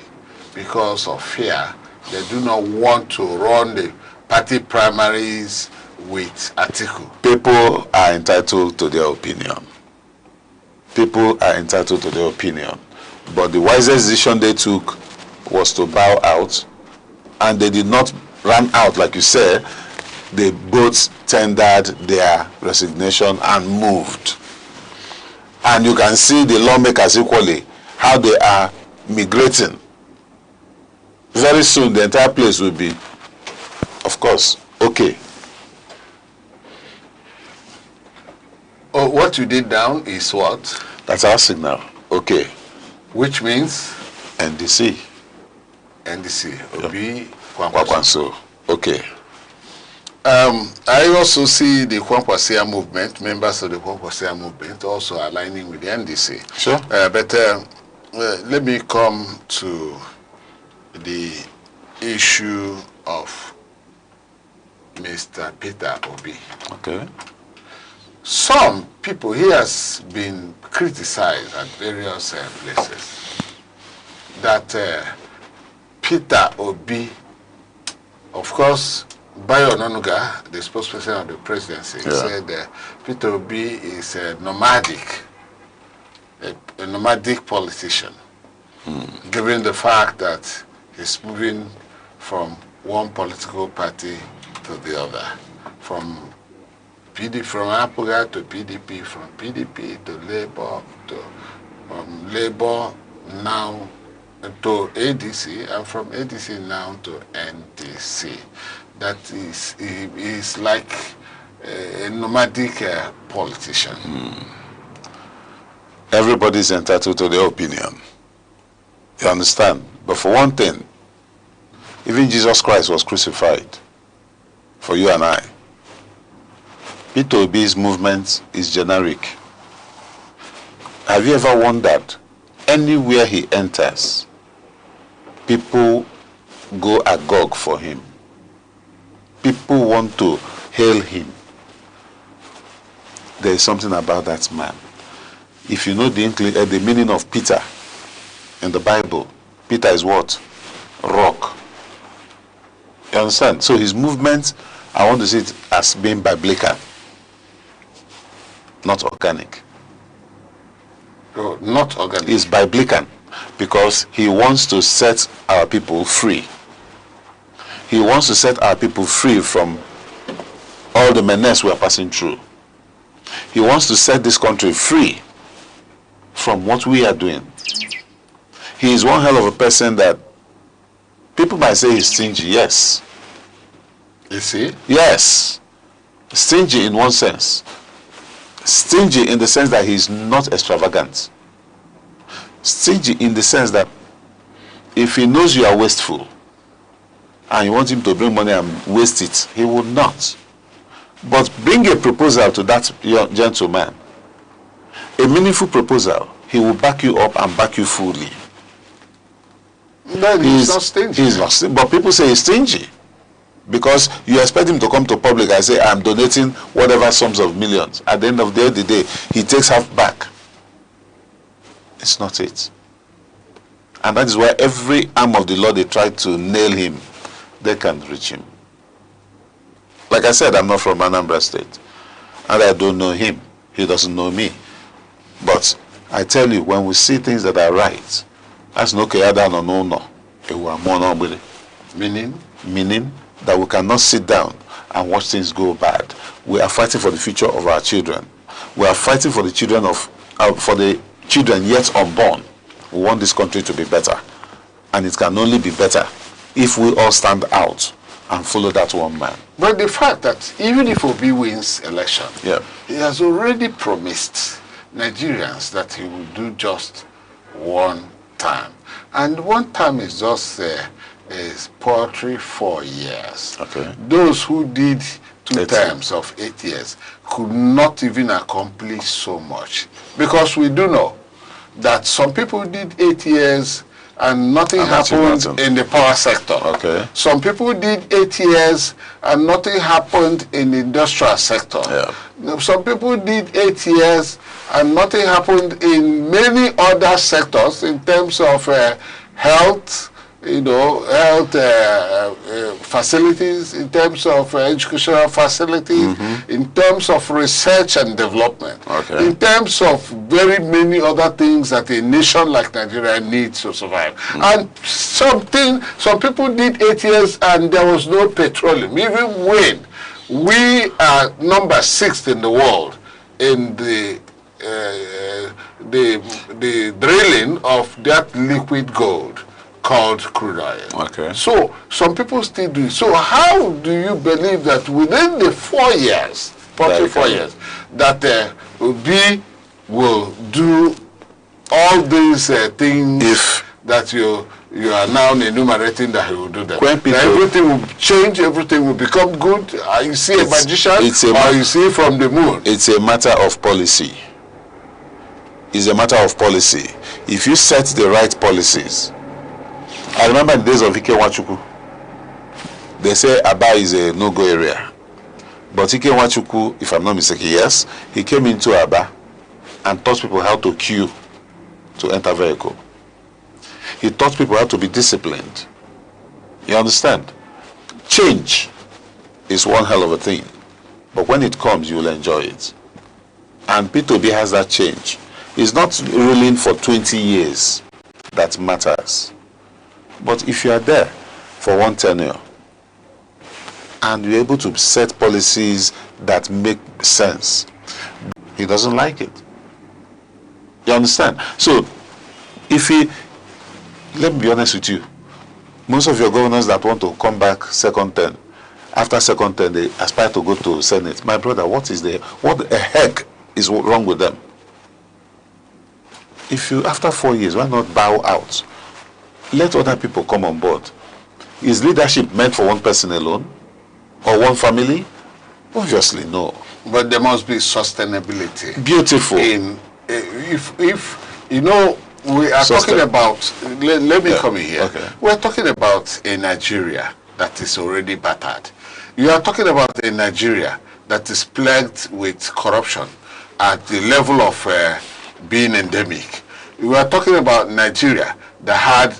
because of fear. They do not want to run the party primaries with Atiku. People are entitled to their opinion. people are entitled to their opinion. But the wisest decision they took was to bow out, and they did not run out, like you said. They both tendered their resignation and moved. And you can see the lawmakers equally, how they are migrating. Very soon the entire place will be, of course, okay. Oh, what you did down is what? That's our signal. Okay. Which means? NDC. NDC. Obi Kwankwaso. Okay. I also see the Kwankwasia movement, members of the Kwankwasia movement also aligning with the NDC. Sure. But let me come to the issue of Mr. Peterobi. Okay. Some people, he has been criticized at various places that Peterobi, of course, Bayo Onanuga, the spokesperson of the presidency, said Peterobi is a nomadic politician, given the fact that he's moving from one political party to the other, from Apuga to PDP, from PDP to Labour, from Labour now to ADC, and from ADC now to NDC. That is like a nomadic politician. Everybody's entitled to their opinion. You understand? But for one thing, even Jesus Christ was crucified for you and I. Peterobi's movement is generic. Have you ever wondered, anywhere he enters, people go agog for him. People want to hail him. There is something about that man. If you know the meaning of Peter in the Bible, Peter is what? Rock. You understand? So his movement, I want to see it as being biblical, not organic. Oh, not organic. It's biblical because he wants to set our people free. He wants to set our people free from all the menace we are passing through. He wants to set this country free from what we are doing. He is one hell of a person that people might say he's stingy. Yes. Is he? Yes. Stingy in one sense. Stingy in the sense that he's not extravagant. Stingy in the sense that if he knows you are wasteful and you want him to bring money and waste it, he would not. But bring a proposal to that young gentleman, a meaningful proposal, he will back you up and back you fully. No, he's not stingy. He's not stingy. But people say he's stingy because you expect him to come to public and say, I'm donating whatever sums of millions. At the end of the day, he takes half back. It's not it. And that is why every arm of the law they try to nail him, they can't reach him. Like I said, I'm not from Anambra State. And I don't know him. He doesn't know me. But I tell you, when we see things that are right, that's no no. Meaning that we cannot sit down and watch things go bad. We are fighting for the future of our children. We are fighting for the children yet unborn. We want this country to be better. And it can only be better if we all stand out and follow that one man. But the fact that even if Obi wins election, he has already promised Nigerians that he will do just one term. And one term is just poetry 4 years. Okay. Those who did 2 terms of 8 years could not even accomplish so much. Because we do know that some people did 8 years and nothing happened in the power sector. Okay. Some people did 8 years and nothing happened in the industrial sector. Some people did 8 years and nothing happened in many other sectors in terms of health, health facilities, in terms of educational facilities, in terms of research and development, in terms of very many other things that a nation like Nigeria needs to survive. And some people did 8 years and there was no petroleum. Even when we are number 6th in the world in the drilling of that liquid gold called crude oil. So some people still do it. So how do you believe that within the 4 years, 44 years, that we will do all these things that you are now enumerating that he will do them? Everything will change, everything will become good. You see a magician, or you see from the moon. It's a matter of policy. It's a matter of policy. If you set the right policies. I remember the days of Ike Nwachukwu. They say Aba is a no-go area. But Ike Nwachukwu, if I'm not mistaken, yes, he came into Aba and taught people how to queue to enter vehicle. He taught people how to be disciplined. You understand? Change is one hell of a thing. But when it comes, you will enjoy it. And peterobi has that change. It's not ruling for 20 years that matters. But if you are there for one tenure and you're able to set policies that make sense, he doesn't like it. You understand? So, let me be honest with you, most of your governors that want to come back second term, after second term, they aspire to go to Senate. My brother, what the heck is wrong with them? If you, after 4 years, why not bow out? Let other people come on board. Is leadership meant for one person alone? Or one family? Obviously, no. But there must be sustainability. Beautiful. If you know, we are talking about, let me come in here. Okay. We're talking about a Nigeria that is already battered. You are talking about a Nigeria that is plagued with corruption at the level of being endemic. We are talking about Nigeria that had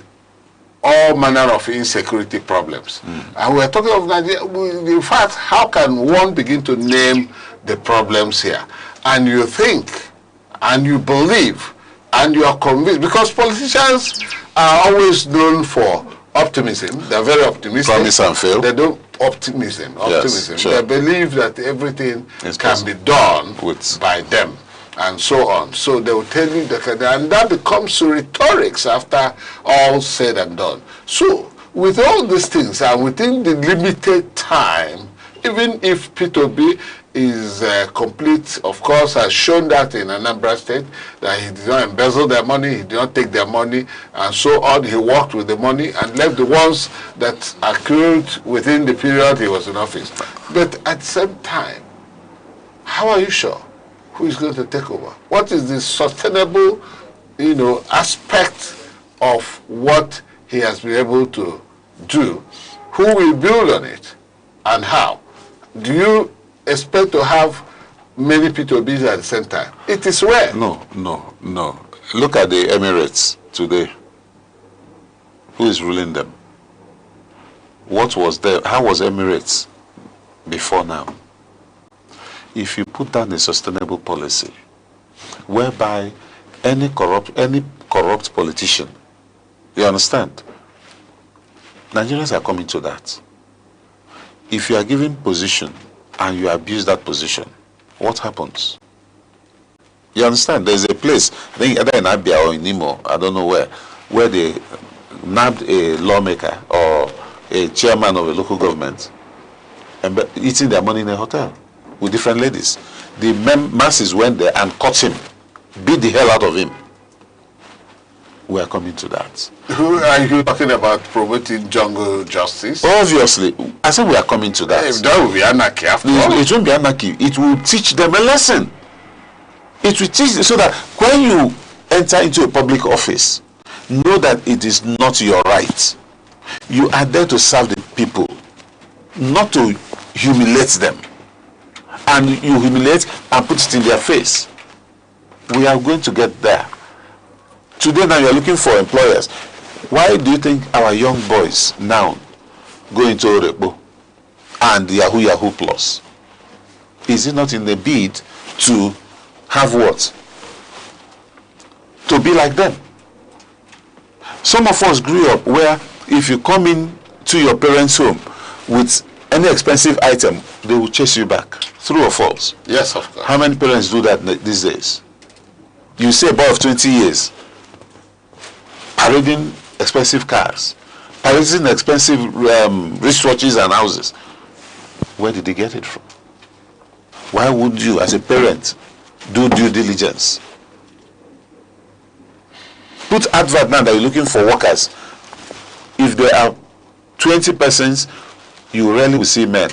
all manner of insecurity problems. And we're talking of Nigeria, in fact, how can one begin to name the problems here? And you think, and you believe, and you are convinced, because politicians are always known for optimism. They're very optimistic. Promise and fail. They don't optimism. Yes, sure. They believe that everything can be done by them, and so on. So they will tell you that, and that becomes rhetorics after all said and done. So with all these things, and within the limited time, even if peterobi is complete, of course, has shown that in Anambra State, that he did not embezzle their money, he did not take their money, and so on. He worked with the money and left the ones that accrued within the period he was in office. But at the same time, how are you sure who is going to take over? What is the sustainable, aspect of what he has been able to do? Who will build on it, and how? Do you expect to have many peterobis at the same time? It is rare. No. Look at the Emirates today. Who is ruling them? What was there? How was Emirates before now? If you put down a sustainable policy whereby any corrupt politician, you understand? Nigerians are coming to that. If you are given position and you abuse that position, what happens? You understand? There's a place, I think either in Abia or in Imo, I don't know where they nabbed a lawmaker or a chairman of a local government and eating their money in a hotel with different ladies. The masses went there and caught him, beat the hell out of him. We are coming to that. Who are you talking about promoting jungle justice? Obviously. I said we are coming to that. If that will be anarchy after all. It won't be anarchy. It will teach them a lesson. It will teach them so that when you enter into a public office, know that it is not your right. You are there to serve the people, not to humiliate them. And you humiliate and put it in their face. We are going to get there. Today now you are looking for employers. Why do you think our young boys now go into Orepo and Yahoo Yahoo Plus? Is it not in the bid to have what? To be like them. Some of us grew up where if you come in to your parents' home with any expensive item, they will chase you back. True or false? Yes, of course. How many parents do that these days? You say a boy of 20 years, parading expensive cars, parading expensive wristwatches and houses. Where did they get it from? Why would you, as a parent, do due diligence? Put advert now that you're looking for workers. If there are 20 persons, you rarely will see men.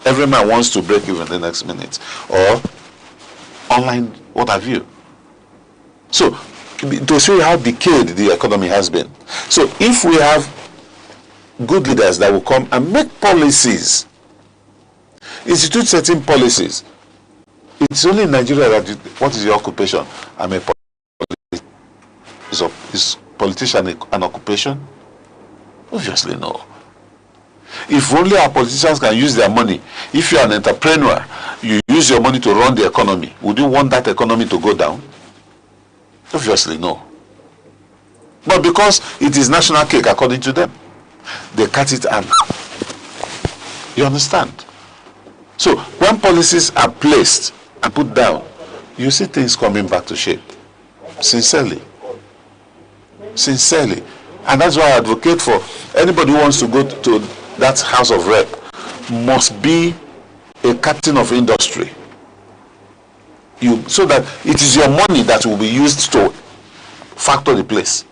Every man wants to break even the next minute. Or online, what have you. So, to show you how decayed the economy has been. So, if we have good leaders that will come and make policies, institute certain policies, it's only in Nigeria that what is your occupation? I'm a politician. Is politician an occupation? Obviously no. If only our politicians can use their money, if you're an entrepreneur, you use your money to run the economy, would you want that economy to go down? Obviously no. But because it is national cake according to them, they cut it and you understand? So when policies are placed and put down, you see things coming back to shape. Sincerely. Sincerely. And that's why I advocate for anybody who wants to go to that House of Rep must be a captain of industry. So that it is your money that will be used to factor the place.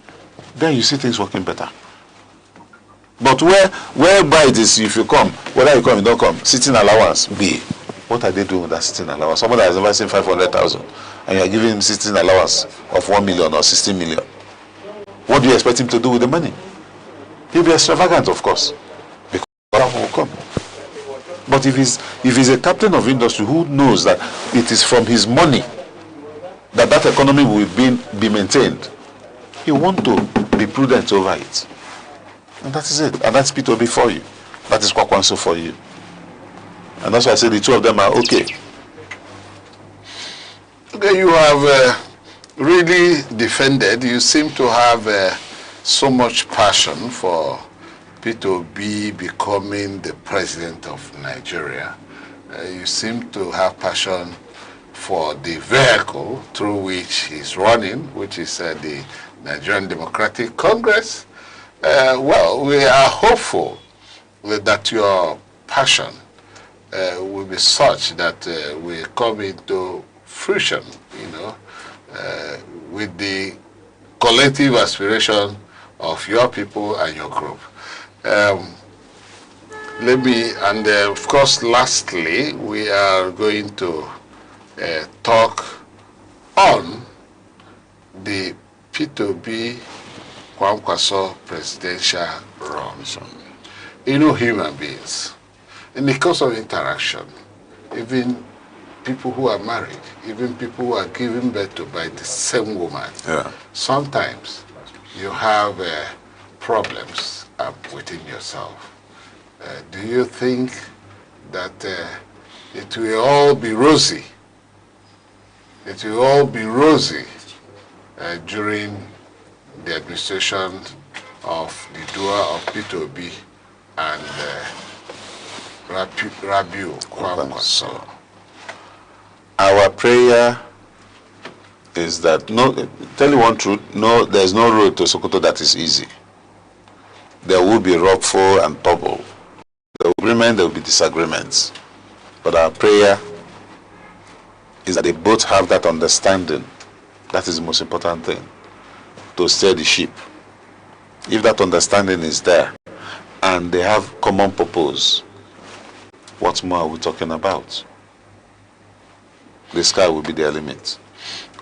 Then you see things working better. But whereby it is, if you come, whether you come, you don't come, sitting allowance, B. What are they doing with that sitting allowance? Someone that has never seen 500,000 and you are giving him sitting allowance of 1 million or 16 million. What do you expect him to do with the money? He'll be extravagant, of course, because that will come. But if he's a captain of industry who knows that it is from his money that economy will be maintained, he want to be prudent over it. And that is it. And that's peterobi for you. That is kwakwanso for you. And that's why I say the two of them are okay. Okay, you have really defended. You seem to have so much passion for Peterobi becoming the president of Nigeria. You seem to have passion for the vehicle through which he's running, which is the Nigerian Democratic Congress. Well, we are hopeful that your passion will be such that we come into fruition, with the collective aspiration of your people and your group. Of course, lastly, we are going to talk on the Peterobi Kwankwaso presidential run. Human beings, in the course of interaction, even people who are married, even people who are given birth to by the same woman, sometimes you have problems within yourself. Do you think that it will all be rosy? It will all be rosy during the administration of the duo of Peterobi and Rabiu Kwankwaso? Our prayer is that, tell you one truth, there's no road to Sokoto that is easy. There will be rough and trouble. There will be agreement, there will be disagreements. But our prayer is that they both have that understanding. That is the most important thing, to steer the ship. If that understanding is there, and they have common purpose, what more are we talking about? The sky will be their limit.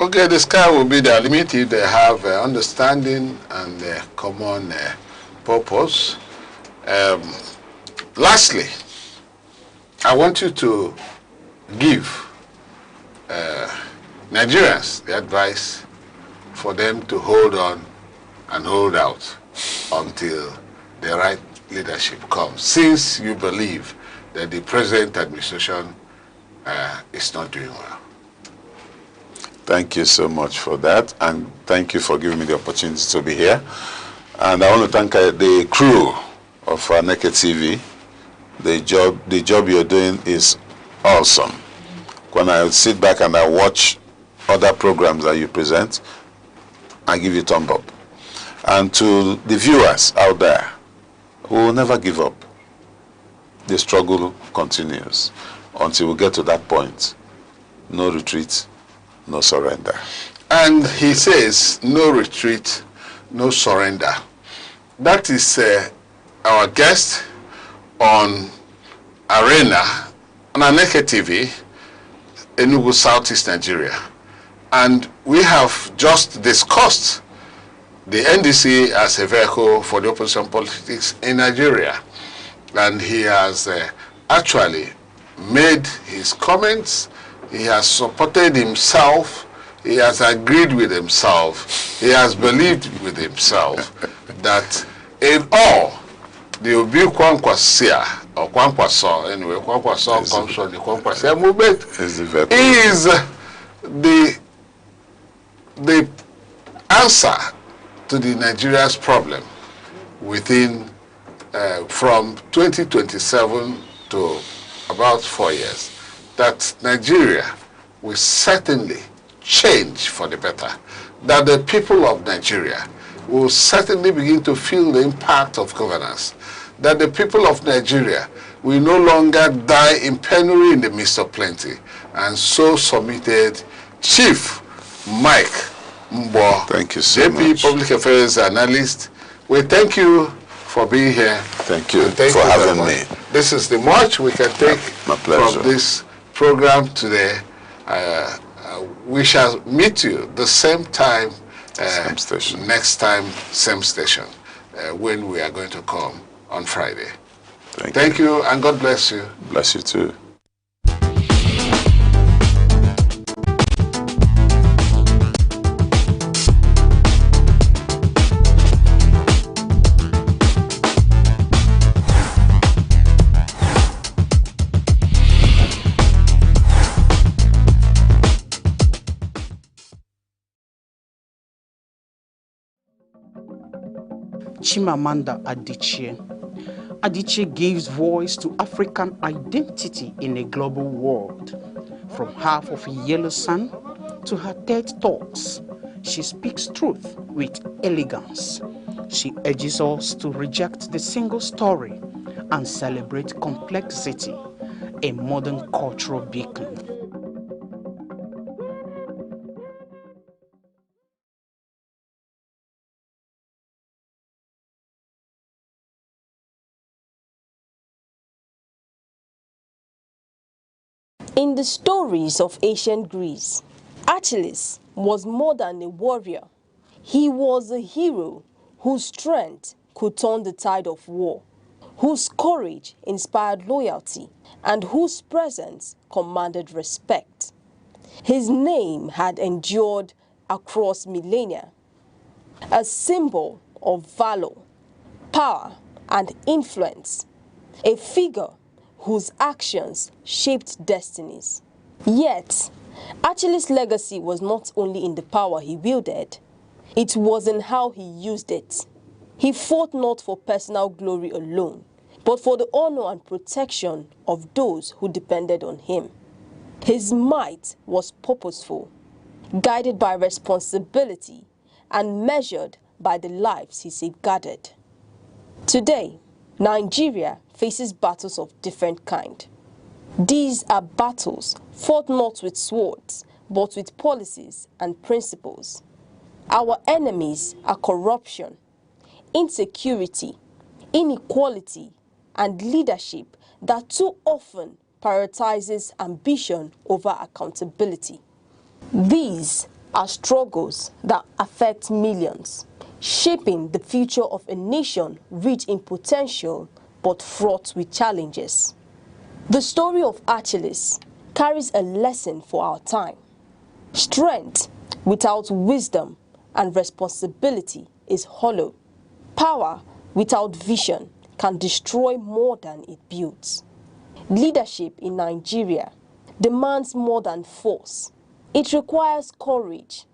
Okay, the sky will be their limit if they have understanding and common purpose. Lastly, I want you to give Nigerians the advice for them to hold on and hold out until the right leadership comes, since you believe that the present administration is not doing well. Thank you so much for that, and thank you for giving me the opportunity to be here. And I want to thank the crew of Aneke TV. The job you're doing is awesome. When I sit back and I watch other programs that you present, I give you a thumb up. And to the viewers out there, we will never give up. The struggle continues until we get to that point. No retreat, no surrender. And he says, no retreat, no surrender. That is our guest on Arena on Aneke TV, Enugu, Southeast Nigeria. And we have just discussed the NDC as a vehicle for the opposition politics in Nigeria. And he has actually made his comments. He has supported himself. He has agreed with himself. He has believed with himself that in all, the Obi Kwankwasia, or Kwankwaso, anyway, Kwankwaso comes from the Kwankwasia movement, is the answer to the Nigeria's problem within from 2027 to about 4 years. That Nigeria will certainly change for the better. That the people of Nigeria will certainly begin to feel the impact of governance. That the people of Nigeria will no longer die in penury in the midst of plenty. And so submitted Chief Mike Mbo, thank you so JP much. Public Affairs Analyst. We thank you for being here. Thank you for having me. This is the much we can take My pleasure. from this program today. We shall meet you the same time, same station. next time, same station, when we are going to come on Friday. Thank you, and God bless you. Bless you too. Chimamanda Adichie. Adichie gives voice to African identity in a global world. From half of a yellow sun to her TED Talks, she speaks truth with elegance. She urges us to reject the single story and celebrate complexity, a modern cultural beacon. In the stories of ancient Greece, Achilles was more than a warrior. He was a hero whose strength could turn the tide of war, whose courage inspired loyalty, and whose presence commanded respect. His name had endured across millennia, a symbol of valor, power, and influence, a figure whose actions shaped destinies. Yet, Achilles' legacy was not only in the power he wielded, it was in how he used it. He fought not for personal glory alone, but for the honor and protection of those who depended on him. His might was purposeful, guided by responsibility, and measured by the lives he safeguarded. Today, Nigeria faces battles of different kind. These are battles fought not with swords, but with policies and principles. Our enemies are corruption, insecurity, inequality, and leadership that too often prioritizes ambition over accountability. These are struggles that affect millions, shaping the future of a nation rich in potential but fraught with challenges. The story of Achilles carries a lesson for our time. Strength without wisdom and responsibility is hollow. Power without vision can destroy more than it builds. Leadership in Nigeria demands more than force. It requires courage,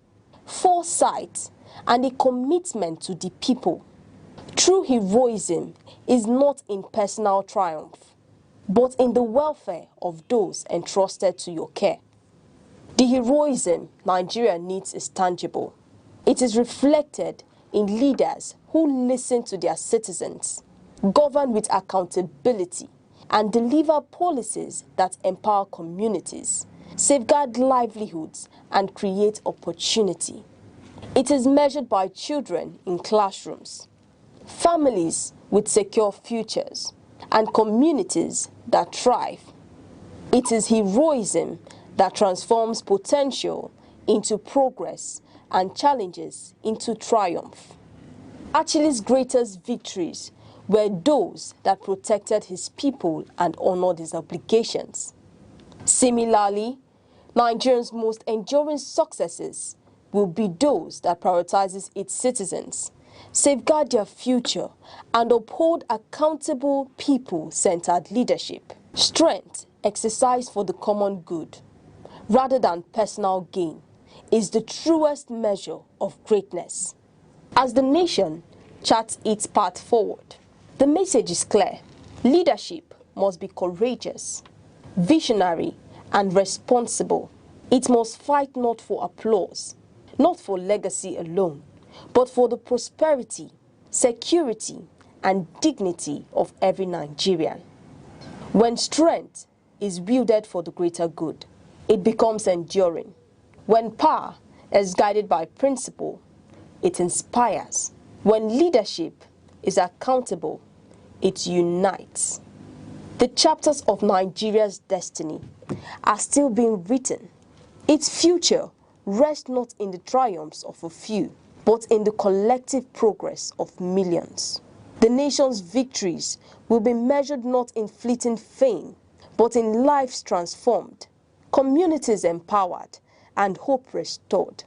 foresight, and a commitment to the people. True heroism is not in personal triumph, but in the welfare of those entrusted to your care. The heroism Nigeria needs is tangible. It is reflected in leaders who listen to their citizens, govern with accountability, and deliver policies that empower communities, safeguard livelihoods, and create opportunity. It is measured by children in classrooms, families with secure futures, and communities that thrive. It is heroism that transforms potential into progress and challenges into triumph. Achilles' greatest victories were those that protected his people and honored his obligations. Similarly, Nigeria's most enduring successes will be those that prioritizes its citizens, safeguard their future, and uphold accountable people-centered leadership. Strength exercised for the common good, rather than personal gain, is the truest measure of greatness. As the nation charts its path forward, the message is clear. Leadership must be courageous, visionary, and responsible. It must fight not for applause, not for legacy alone, but for the prosperity, security, and dignity of every Nigerian. When strength is wielded for the greater good, it becomes enduring. When power is guided by principle, it inspires. When leadership is accountable, it unites. The chapters of Nigeria's destiny are still being written. Its future rests not in the triumphs of a few, but in the collective progress of millions. The nation's victories will be measured not in fleeting fame, but in lives transformed, communities empowered, and hope restored.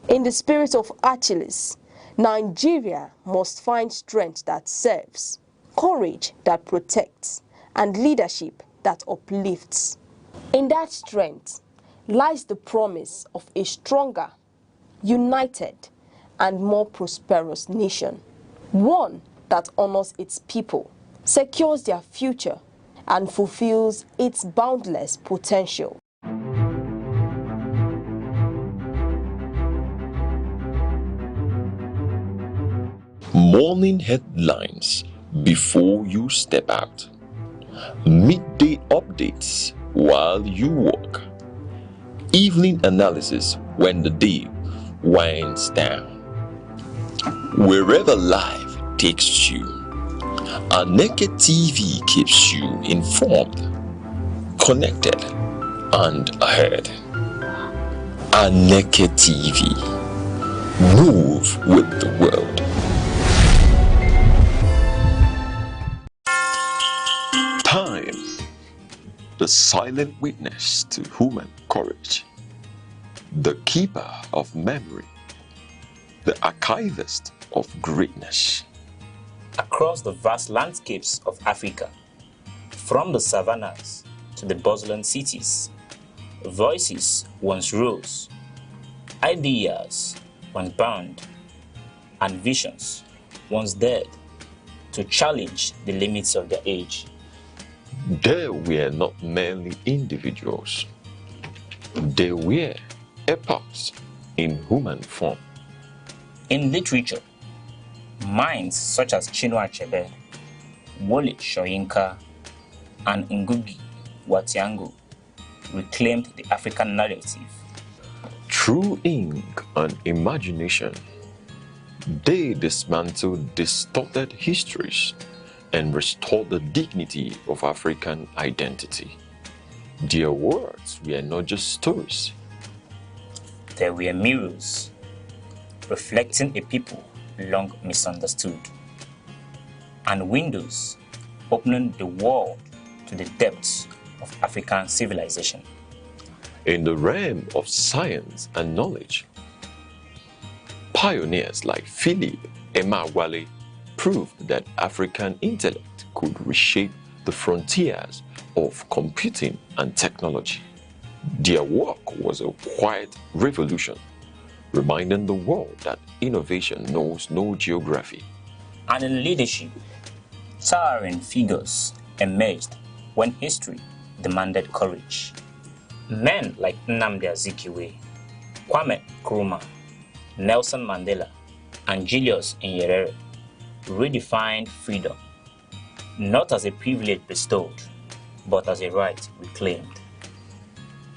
In the spirit of Achilles, Nigeria must find strength that serves, courage that protects, and leadership that uplifts. In that strength lies the promise of a stronger, united, and more prosperous nation. One that honors its people, secures their future, and fulfills its boundless potential. Morning headlines before you step out. Midday updates while you walk. Evening analysis when the day winds down. Wherever life takes you, Aneke TV keeps you informed, connected, and ahead. Aneke TV. Move with the world. Time, the silent witness to human courage, the keeper of memory, the archivist of greatness. Across the vast landscapes of Africa, from the savannas to the bustling cities, voices once rose, ideas once bound, and visions once dared to challenge the limits of their age. They were not merely individuals. They were epochs in human form. In literature, minds such as Chinua Achebe, Wole Soyinka, and Ngugi wa Thiong'o reclaimed the African narrative. Through ink and imagination, they dismantled distorted histories and restored the dignity of African identity. Their words were not just stories. They were mirrors, reflecting a people long misunderstood, and windows opening the world to the depths of African civilization. In the realm of science and knowledge, Pioneers like Philip Emeagwali proved that African intellect could reshape the frontiers of computing and technology. Their work was a quiet revolution, reminding the world that innovation knows no geography. And in leadership, towering figures emerged when history demanded courage. Men like Nnamdi Azikiwe, Kwame Nkrumah, Nelson Mandela, and Julius Nyerere redefined freedom, not as a privilege bestowed, but as a right reclaimed.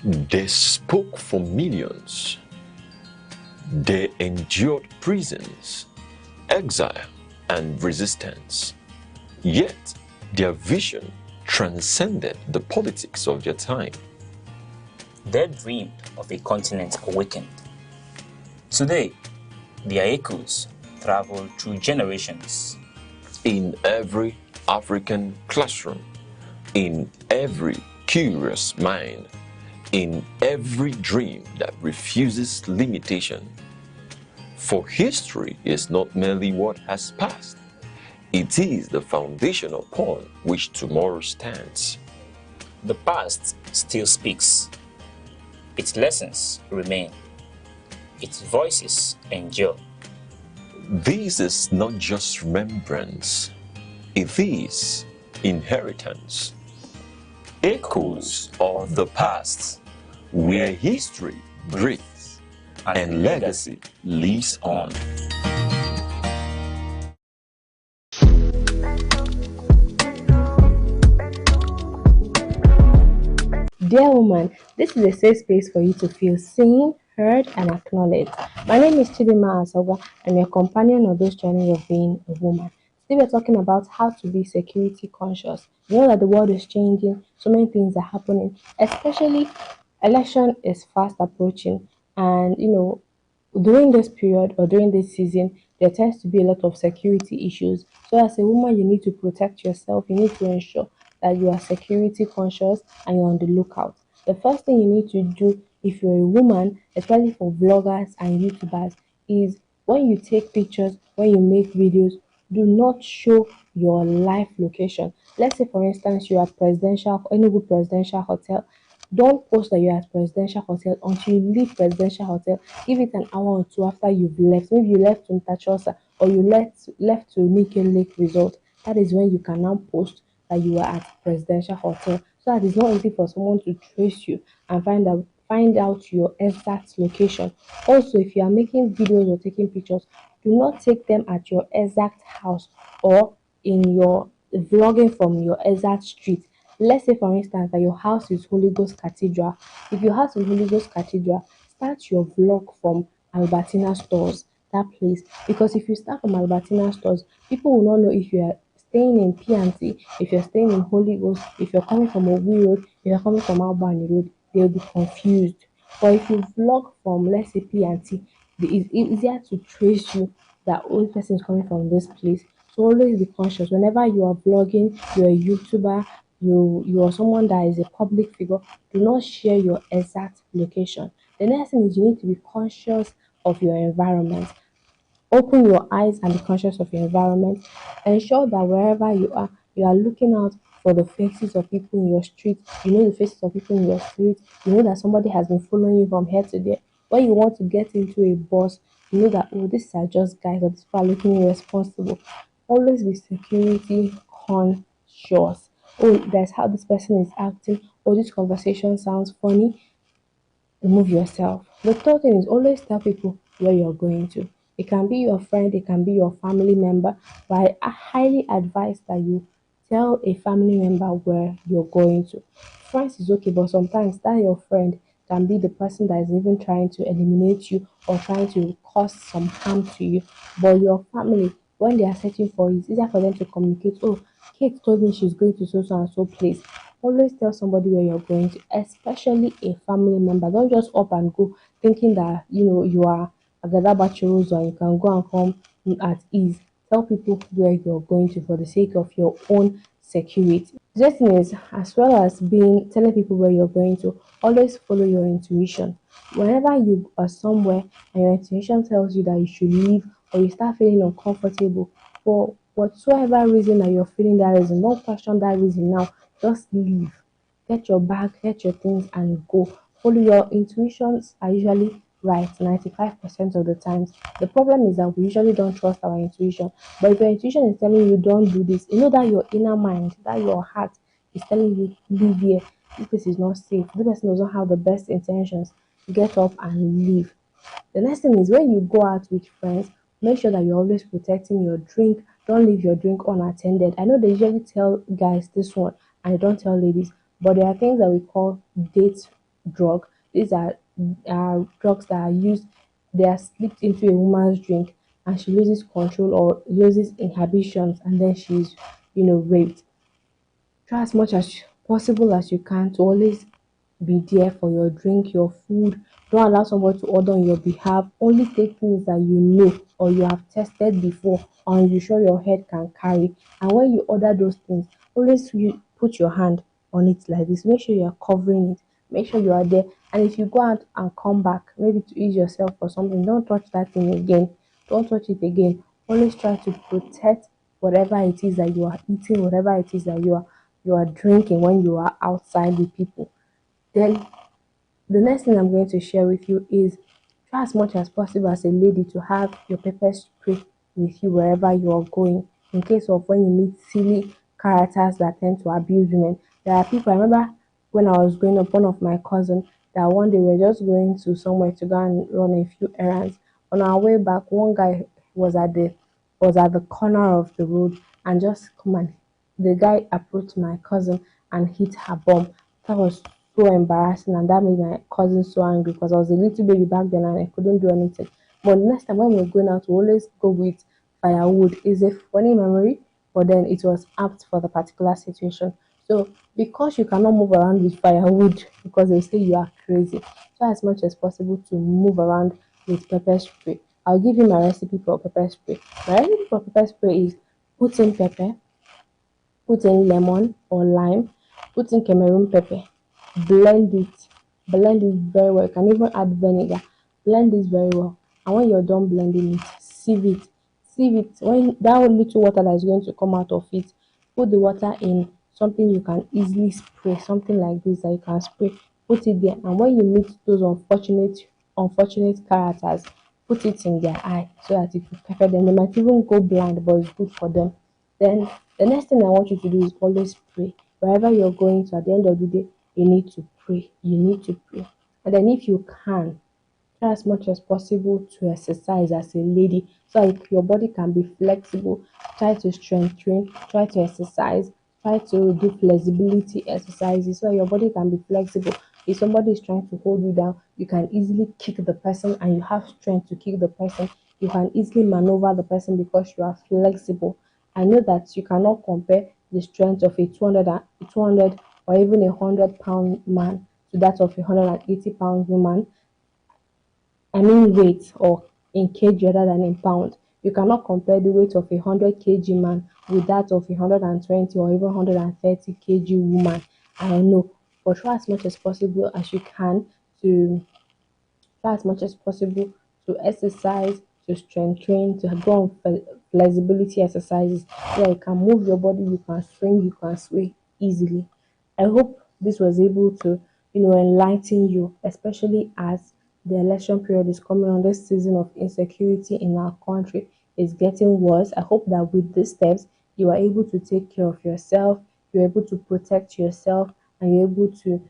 They spoke for millions. They endured prisons, exile, and resistance. Yet, their vision transcended the politics of their time. They dreamed of a continent awakened. Today, their echoes travel through generations. In every African classroom, in every curious mind, in every dream that refuses limitation. For history is not merely what has passed, it is the foundation upon which tomorrow stands. The past still speaks. Its lessons remain. Its voices endure. This is not just remembrance, it is inheritance. Echoes of the past, where history breathes and legacy lives on. Dear woman, this is a safe space for you to feel seen, heard, and acknowledged. My name is Chidima Asogwa. I'm your companion on this journey of being a woman. Today we're talking about how to be security conscious. You know that the world is changing, so many things are happening, especially election is fast approaching, and during this period or during this season, there tends to be a lot of security issues. So as a woman, you need to protect yourself. You need to ensure that you are security conscious and you're on the lookout. The first thing you need to do if you're a woman, especially for vloggers and YouTubers, is when you take pictures, when you make videos, do not show your live location. Let's say, for instance, you are at Enugu Presidential Hotel. Don't post that you're at Presidential Hotel until you leave Presidential Hotel. Give it an hour or two after you've left. Maybe you left to Ntachosa or you left to Nike Lake Resort. That is when you can now post that you are at Presidential Hotel. So that it's not easy for someone to trace you and find out your exact location. Also, if you are making videos or taking pictures, do not take them at your exact house or in your vlogging from your exact street. Let's say, for instance, that your house is Holy Ghost Cathedral. If your house is Holy Ghost Cathedral, start your vlog from Albertina Stores, that place. Because if you start from Albertina Stores, people will not know if you are staying in PNC, if you're staying in Holy Ghost, if you're coming from Obi Road, if you're coming from Albany Road, they'll be confused. But if you vlog from, let's say, PNC, it's easier to trace you that old person is coming from this place. So always be conscious. Whenever you are vlogging, you're a YouTuber, you are someone that is a public figure, do not share your exact location. The next thing is you need to be conscious of your environment. Open your eyes and be conscious of your environment. Ensure that wherever you are looking out for the faces of people in your street. You know the faces of people in your street. You know that somebody has been following you from here to there. When you want to get into a bus, you know that, oh, these are just guys or these people are looking irresponsible. Always be security conscious. Oh, that's how this person is acting. Oh, this conversation sounds funny. Remove yourself. The third thing is always tell people where you're going to. It can be your friend, it can be your family member, but I highly advise that you tell a family member where you're going to. Friends is okay, but sometimes that your friend can be the person that is even trying to eliminate you or trying to cause some harm to you. But your family, when they are searching for you, it's easier for them to communicate. Oh, Kate told me she's going to so and so place. Always tell somebody where you're going to, especially a family member. Don't just up and go thinking that you are a Gadabachiruzo and you can go and come at ease. Tell people where you're going to for the sake of your own security. Suggesting is, as well as being telling people where you're going to, always follow your intuition. Whenever you are somewhere and your intuition tells you that you should leave or you start feeling uncomfortable for whatsoever reason that you're feeling that reason, don't question that reason now. Just leave. Get your bag, get your things, and go. Follow your intuitions are usually right 95% of the times. The problem is that we usually don't trust our intuition. But if your intuition is telling you don't do this, you know that your inner mind, that your heart is telling you leave here. This place is not safe. This person doesn't have the best intentions. Get up and leave. The next thing is when you go out with friends, make sure that you're always protecting your drink. Don't leave your drink unattended. I know they usually tell guys this one and they don't tell ladies, but there are things that we call date drug. These are drugs that are used, they are slipped into a woman's drink and she loses control or loses inhibitions and then she's, raped. Try as much as possible as you can to always be there for your drink, your food. Don't allow somebody to order on your behalf. Only take things that you know or you have tested before and you sure your head can carry. And when you order those things, always you put your hand on it like this. Make sure you are covering it. Make sure you are there. And if you go out and come back, maybe to ease yourself or something, don't touch that thing again. Don't touch it again. Always try to protect whatever it is that you are eating, whatever it is that you are drinking when you are outside with people. Then the next thing I'm going to share with you is try as much as possible as a lady to have your pepper spray with you wherever you are going in case of when you meet silly characters that tend to abuse women. There are people, I remember when I was growing up, one of my cousins, that one day we were just going to somewhere to go and run a few errands. On our way back, one guy was at the corner of the road and just come and the guy approached my cousin and hit her bum. That was so embarrassing and that made my cousin so angry because I was a little baby back then and I couldn't do anything. But next time when we're going out, we always go with firewood. It's a funny memory, but then it was apt for the particular situation. So because you cannot move around with firewood because they say you are crazy, try as much as possible to move around with pepper spray. I'll give you my recipe for pepper spray. My recipe for pepper spray is put in pepper, put in lemon or lime, put in Cameroon pepper, blend it very well. You can even add vinegar. Blend this very well. And when you're done blending it, sieve it. When that little water that is going to come out of it, put the water in something you can easily spray, something like this that you can spray. Put it there, and when you meet those unfortunate characters, put it in their eye so that it will pepper them. They might even go blind, but it's good for them. Then the next thing I want you to do is always pray. Wherever you're going to, at the end of the day, you need to pray. You need to pray. And then if you can, try as much as possible to exercise as a lady so like your body can be flexible. Try to strength train, try to exercise, try to do flexibility exercises so your body can be flexible. If somebody is trying to hold you down, you can easily kick the person and you have strength to kick the person. You can easily maneuver the person because you are flexible. I know that you cannot compare the strength of a 200 or even 100-pound man to that of a 180-pound woman. I mean weight or in kg rather than in pound. You cannot compare the weight of a 100 kg man with that of a 120 or even 130 kg woman. I know, but try as much as possible as you can to try as much as possible to exercise, to strength train, to go on flexibility exercises so that you can move your body, you can swing, you can sway easily. I hope this was able to, enlighten you, especially as the election period is coming on. This season of insecurity in our country is getting worse. I hope that with these steps, you are able to take care of yourself, you're able to protect yourself, and you're able to,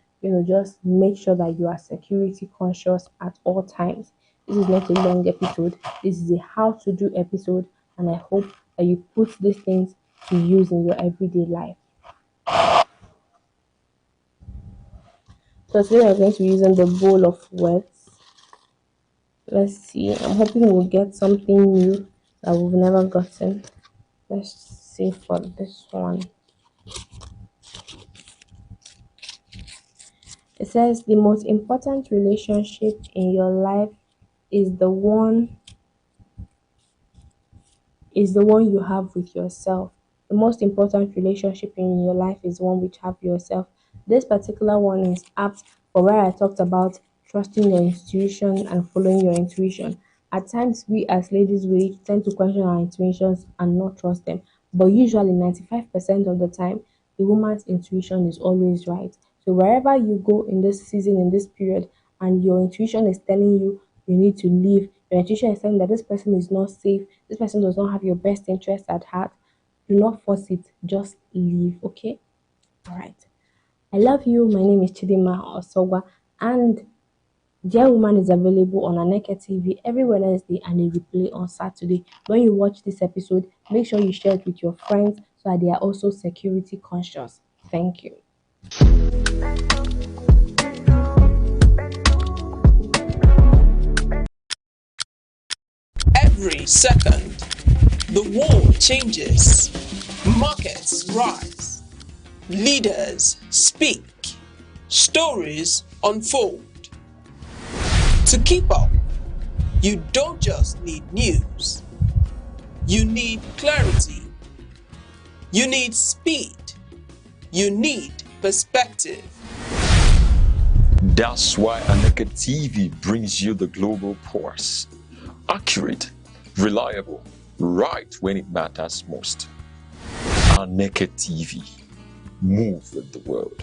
just make sure that you are security conscious at all times. This is not a long episode. This is a how to do episode, and I hope that you put these things to use in your everyday life. So today we're going to be using the bowl of words. Let's see. I'm hoping we'll get something new that we've never gotten. Let's see for this one. It says the most important relationship in your life is the one you have with yourself. the most important relationship in your life is one which have yourself. This particular one is apt for where I talked about trusting your institution and following your intuition. At times, we as ladies, we tend to question our intuitions and not trust them. But usually, 95% of the time, a woman's intuition is always right. So wherever you go in this season, in this period, and your intuition is telling you you need to leave, your intuition is telling that this person is not safe, this person does not have your best interest at heart, do not force it, just leave, okay? All right. I love you. My name is Chidima Osogwa, and Dear Woman is available on Aneke TV every Wednesday and a replay on Saturday. When you watch this episode, make sure you share it with your friends so that they are also security conscious. Thank you. Every second, the world changes, markets rise, leaders speak, stories unfold. To keep up, you don't just need news, you need clarity, you need speed, you need perspective. That's why Aneke TV brings you the global pulse. Accurate, reliable, right when it matters most. Aneke TV. Move with the world.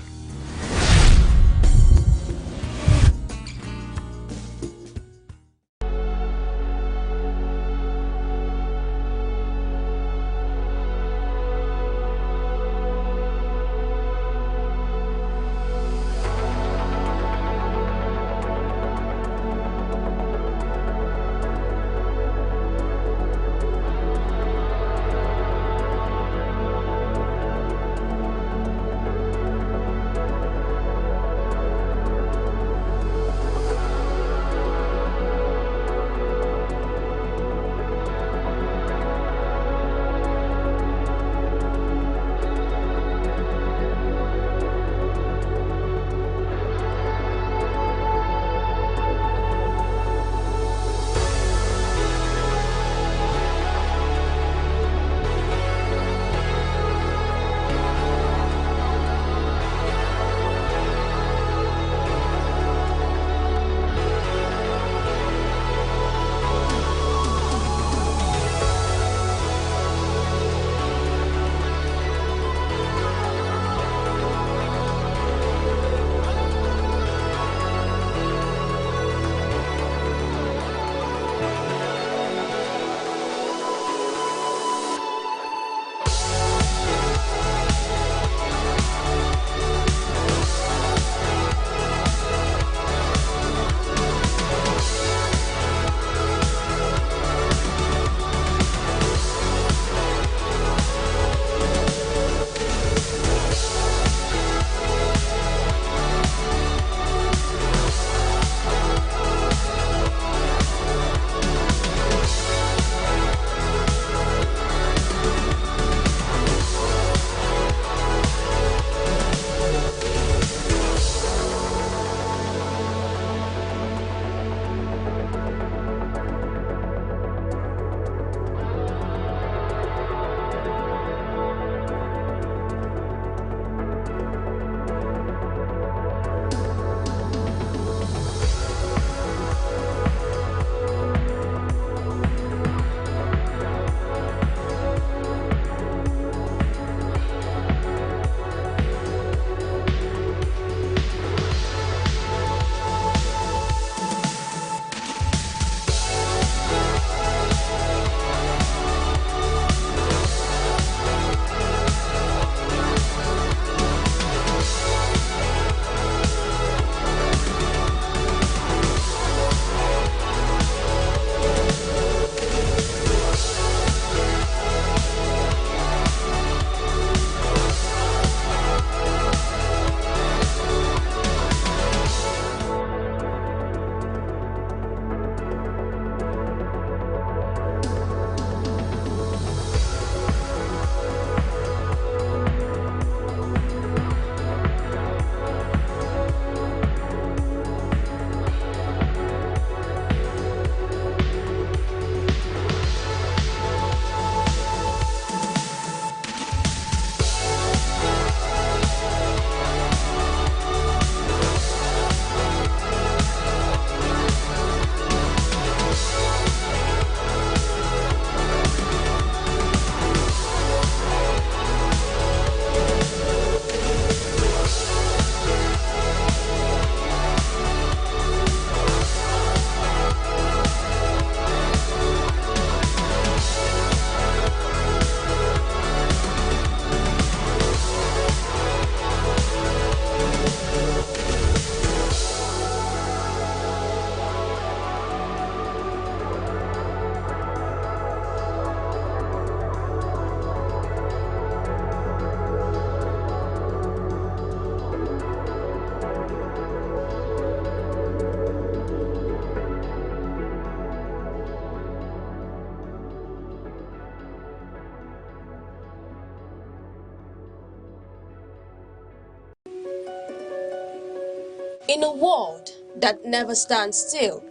In a world that never stands still,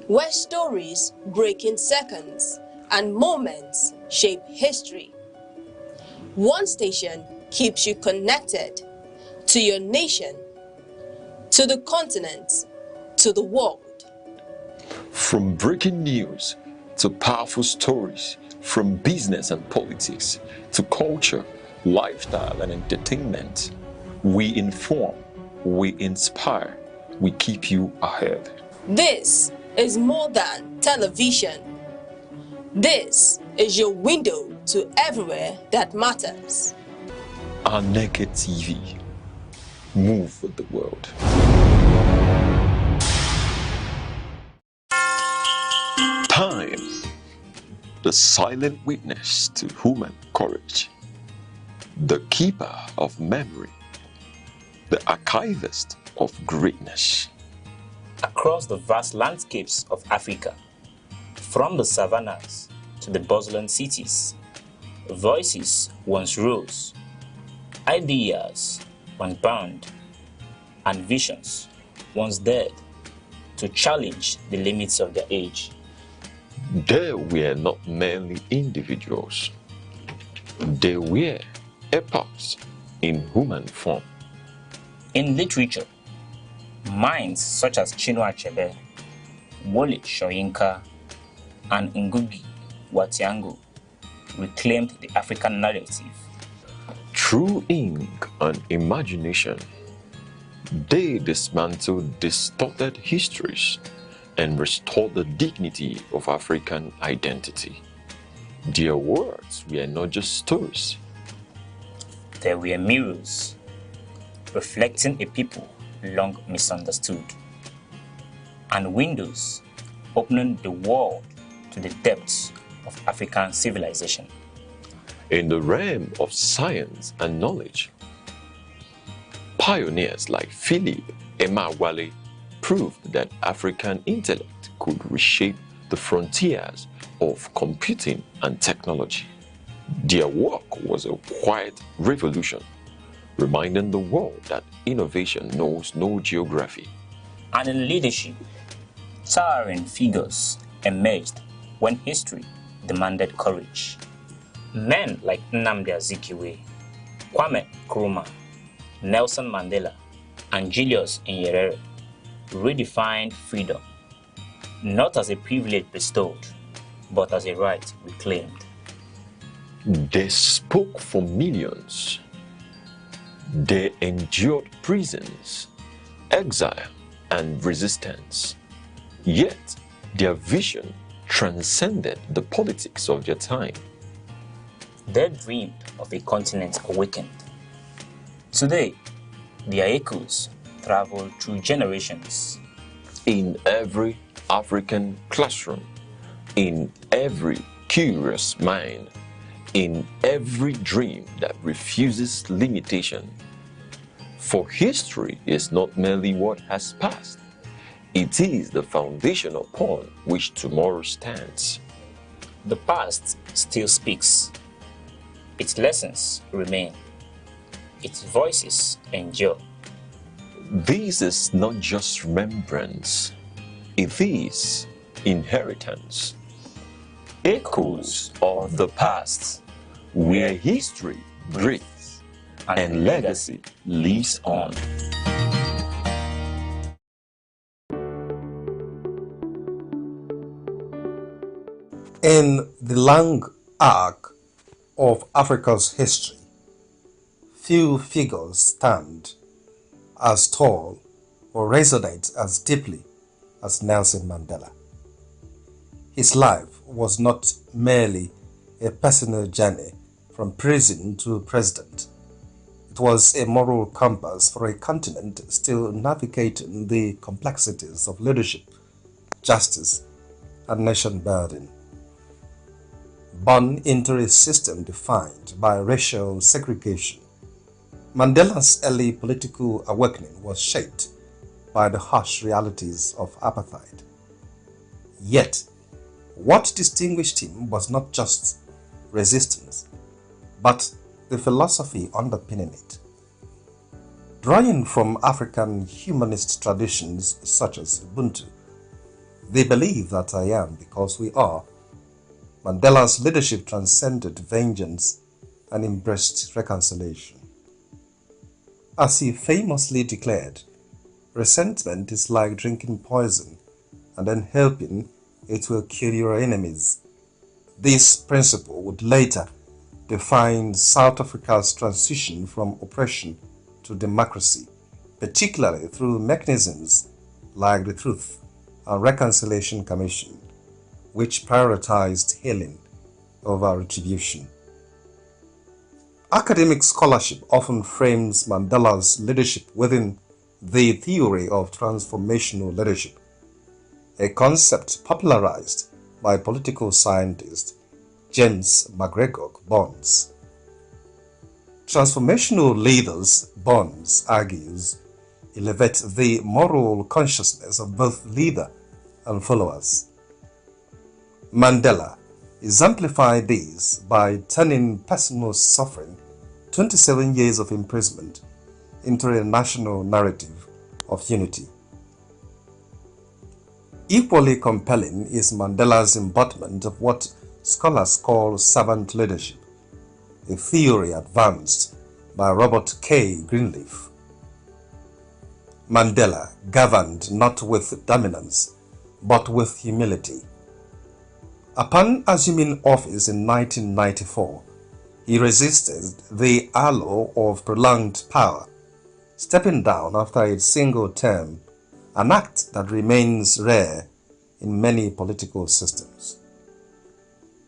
where stories break in seconds and moments shape history, one station keeps you connected to your nation, to the continent, to the world. From breaking news to powerful stories, from business and politics to culture, lifestyle and entertainment, we inform, we inspire, we keep you ahead. This is more than television. This is your window to everywhere that matters. Aneke TV. Move with the world. Time. The silent witness to human courage. The keeper of memory. The archivist of greatness. Across the vast landscapes of Africa, from the savannas to the bustling cities, voices once rose, ideas once bound, and visions once dared to challenge the limits of their age. They were not merely individuals. They were epochs in human form. In literature, minds such as Chinua Achebe, Wole Soyinka, and Ngugi wa Thiong'o reclaimed the African narrative. Through ink and imagination, they dismantled distorted histories and restored the dignity of African identity. Their words were not just stories. They were mirrors, reflecting a people long misunderstood, and windows opening the world to the depths of African civilization. In the realm of science and knowledge, pioneers like Philip Emeagwali proved that African intellect could reshape the frontiers of computing and technology. Their work was a quiet revolution, reminding the world that innovation knows no geography. And in leadership, towering figures emerged when history demanded courage. Men like Nnamdi Azikiwe, Kwame Nkrumah, Nelson Mandela, and Julius Nyerere redefined freedom, not as a privilege bestowed, but as a right reclaimed. They spoke for millions. They endured prisons, exile, and resistance. Yet, their vision transcended the politics of their time. They dreamed of a continent awakened. Today, their echoes travel through generations. In every African classroom, in every curious mind, in every dream that refuses limitation. For history is not merely what has passed, it is the foundation upon which tomorrow stands. The past still speaks. Its lessons remain. Its voices endure. This is not just remembrance, it is inheritance. Echoes of the past, where history breathes and legacy lives on. In the long arc of Africa's history, few figures stand as tall or resonate as deeply as Nelson Mandela. His life was not merely a personal journey from prison to president. It was a moral compass for a continent still navigating the complexities of leadership, justice, and nation building. Born into a system defined by racial segregation, Mandela's early political awakening was shaped by the harsh realities of apartheid. Yet, what distinguished him was not just resistance, but the philosophy underpinning it. Drawing from African humanist traditions such as Ubuntu, they believe that I am because we are. Mandela's leadership transcended vengeance and embraced reconciliation. As he famously declared, resentment is like drinking poison and then hoping it will kill your enemies. This principle would later define South Africa's transition from oppression to democracy, particularly through mechanisms like the Truth and Reconciliation Commission, which prioritized healing over retribution. Academic scholarship often frames Mandela's leadership within the theory of transformational leadership, a concept popularized by political scientist James McGregor Bonds. Transformational leaders, Bonds argues, elevate the moral consciousness of both leader and followers. Mandela exemplified this by turning personal suffering, 27 years of imprisonment, into a national narrative of unity. Equally compelling is Mandela's embodiment of what scholars call servant leadership, a theory advanced by Robert K. Greenleaf. Mandela governed not with dominance, but with humility. Upon assuming office in 1994, he resisted the allure of prolonged power, stepping down after a single term, an act that remains rare in many political systems.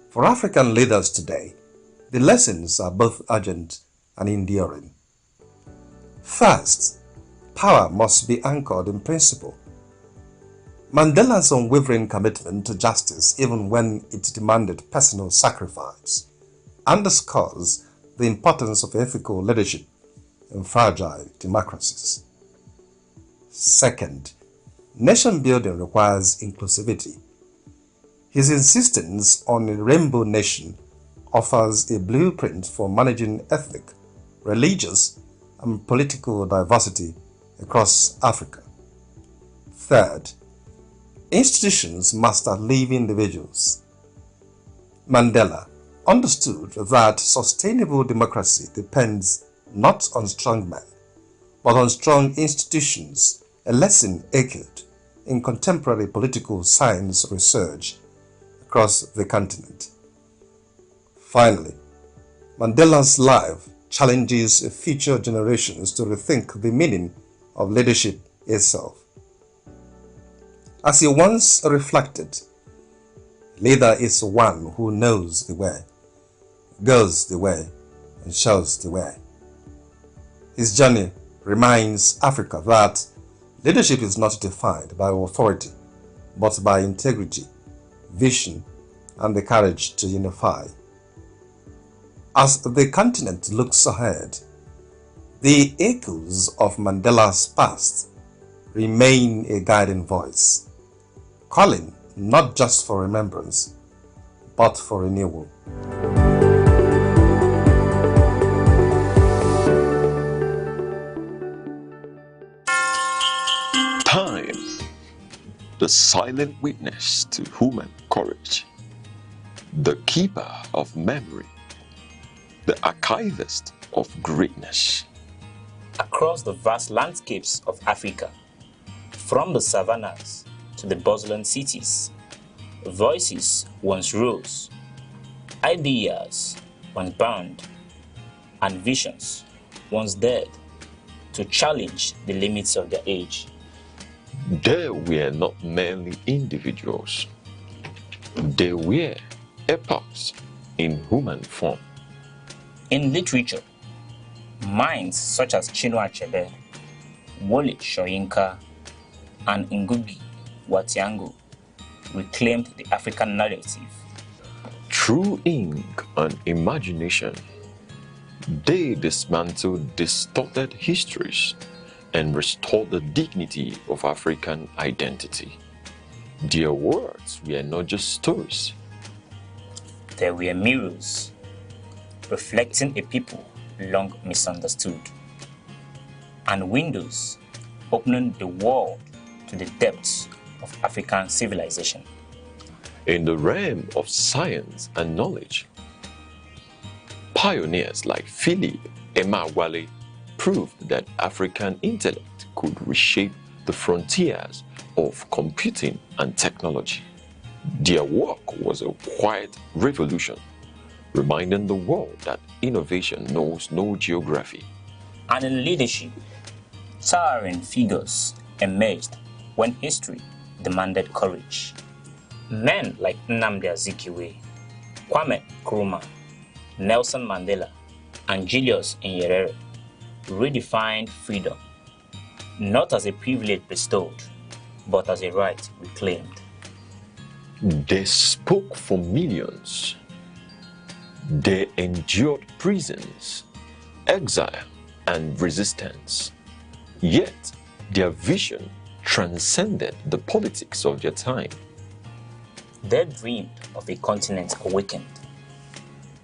For African leaders today, the lessons are both urgent and enduring. First, power must be anchored in principle. Mandela's unwavering commitment to justice, even when it demanded personal sacrifice, underscores the importance of ethical leadership in fragile democracies. Second, nation building requires inclusivity. His insistence on a rainbow nation offers a blueprint for managing ethnic, religious, and political diversity across Africa. Third, institutions must outlive individuals. Mandela understood that sustainable democracy depends not on strong men, but on strong institutions, a lesson echoed in contemporary political science research across the continent. Finally, Mandela's life challenges future generations to rethink the meaning of leadership itself. As he once reflected, leader is one who knows the way, goes the way, and shows the way. His journey reminds Africa that leadership is not defined by authority, but by integrity, vision, and the courage to unify. As the continent looks ahead, the echoes of Mandela's past remain a guiding voice, calling not just for remembrance, but for renewal. Time, the silent witness to human courage, the keeper of memory, the archivist of greatness. Across the vast landscapes of Africa, from the savannas to the bustling cities, voices once rose, ideas once bound, and visions once dared to challenge the limits of their age. They were not merely individuals. They were epochs in human form. In literature, minds such as Chinua Achebe, Wole Soyinka, and Ngugi wa Thiong'o reclaimed the African narrative. Through ink and imagination, they dismantled distorted histories and restored the dignity of African identity. Their words were not just stories. They were mirrors, reflecting a people long misunderstood. and windows opening the world to the depths of African civilization. In the realm of science and knowledge, pioneers like Philip Emeagwali proved that African intellect could reshape the frontiers of computing and technology. Their work was a quiet revolution, reminding the world that innovation knows no geography. And in leadership, towering figures emerged when history demanded courage. Men like Nnamdi Azikiwe, Kwame Nkrumah, Nelson Mandela, and Julius Nyerere redefined freedom, not as a privilege bestowed, but as a right reclaimed. They spoke for millions. They endured prisons, exile, and resistance. Yet, their vision transcended the politics of their time. They dreamed of a continent awakened.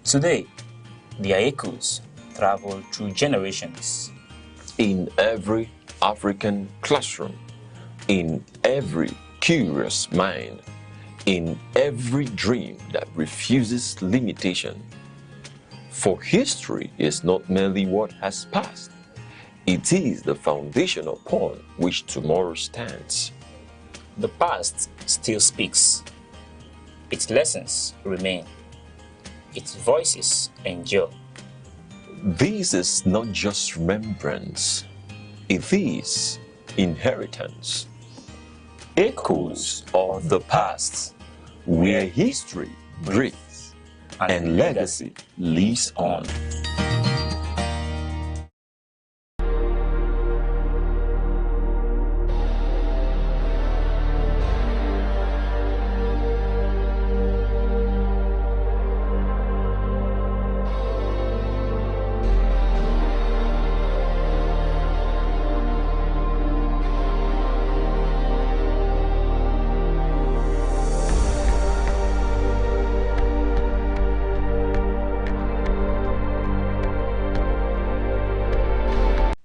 Today, their echoes travel through generations. In every African classroom, in every curious mind, in every dream that refuses limitation. For history is not merely what has passed, it is the foundation upon which tomorrow stands. The past still speaks. Its lessons remain. Its voices endure. This is not just remembrance, it is inheritance. Echoes of the past, where history breathes and legacy lives on.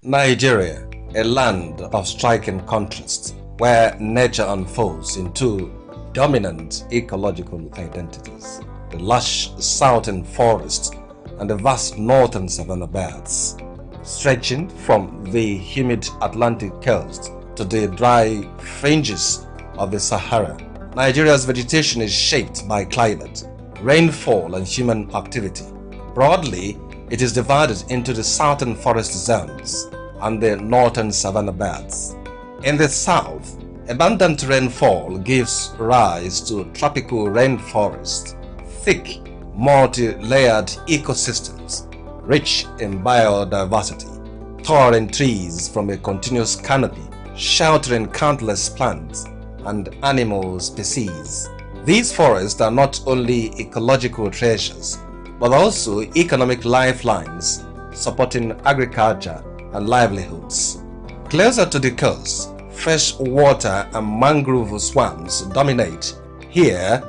Nigeria, a land of striking contrasts, where nature unfolds into dominant ecological identities. The lush southern forests and the vast northern savanna belts, stretching from the humid Atlantic coast to the dry fringes of the Sahara. Nigeria's vegetation is shaped by climate, rainfall, and human activity. Broadly, it is divided into the southern forest zones and the northern savanna belts. In the south, abundant rainfall gives rise to tropical rainforest, thick, multi-layered ecosystems, rich in biodiversity, towering trees from a continuous canopy, sheltering countless plants and animal species. These forests are not only ecological treasures, but also economic lifelines, supporting agriculture and livelihoods. Closer to the coast, fresh water and mangrove swamps dominate. Here,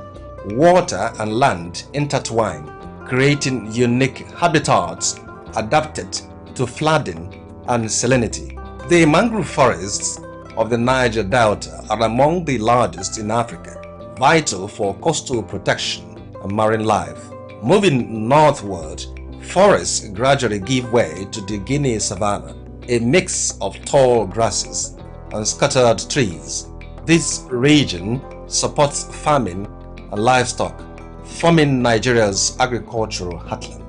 water and land intertwine, creating unique habitats adapted to flooding and salinity. The mangrove forests of the Niger Delta are among the largest in Africa, vital for coastal protection and marine life. Moving northward, forests gradually give way to the Guinea savanna, a mix of tall grasses and scattered trees. This region supports farming and livestock, forming Nigeria's agricultural heartland.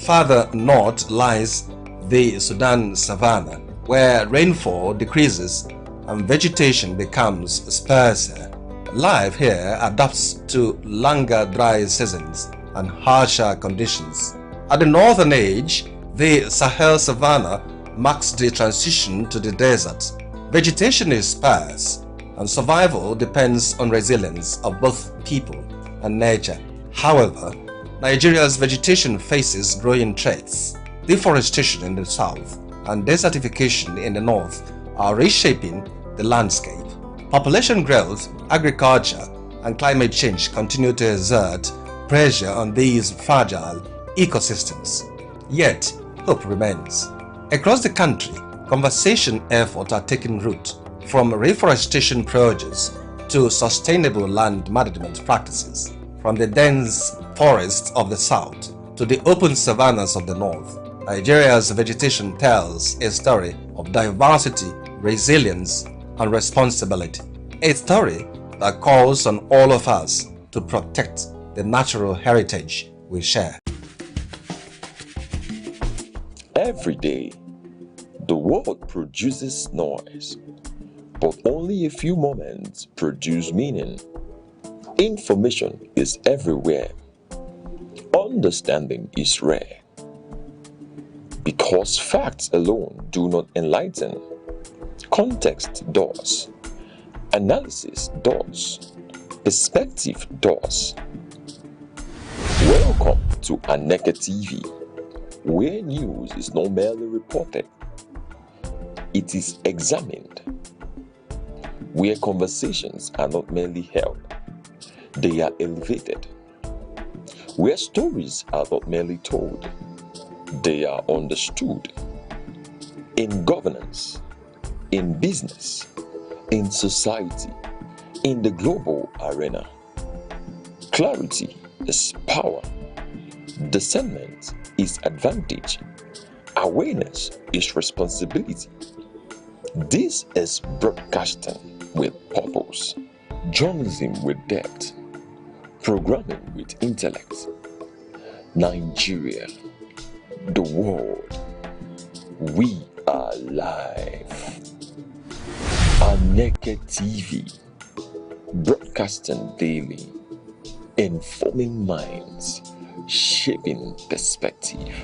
Further north lies the Sudan savanna, where rainfall decreases and vegetation becomes sparser. Life here adapts to longer dry seasons and harsher conditions. At the northern edge, the Sahel savanna marks the transition to the desert. Vegetation is sparse, and survival depends on resilience of both people and nature. However, Nigeria's vegetation faces growing threats. Deforestation in the south and desertification in the north are reshaping the landscape. Population growth, agriculture, and climate change continue to exert pressure on these fragile ecosystems. Yet, hope remains. Across the country, conversation efforts are taking root, from reforestation projects to sustainable land management practices, from the dense forests of the south to the open savannas of the north. Nigeria's vegetation tells a story of diversity, resilience, and responsibility. A story that calls on all of us to protect the natural heritage we share. Every day, the world produces noise, but only a few moments produce meaning. Information is everywhere. Understanding is rare. Because facts alone do not enlighten, context does, analysis does, perspective does. Welcome to Aneke TV, where news is not merely reported, it is examined. Where conversations are not merely held, they are elevated. Where stories are not merely told, they are understood. In governance, in business, in society, in the global arena, clarity is power, discernment is advantage, awareness is responsibility. This is broadcasting with purpose, journalism with depth, programming with intellect. Nigeria, the world, we are live. Aneke TV, broadcasting daily, informing minds, shaping perspective.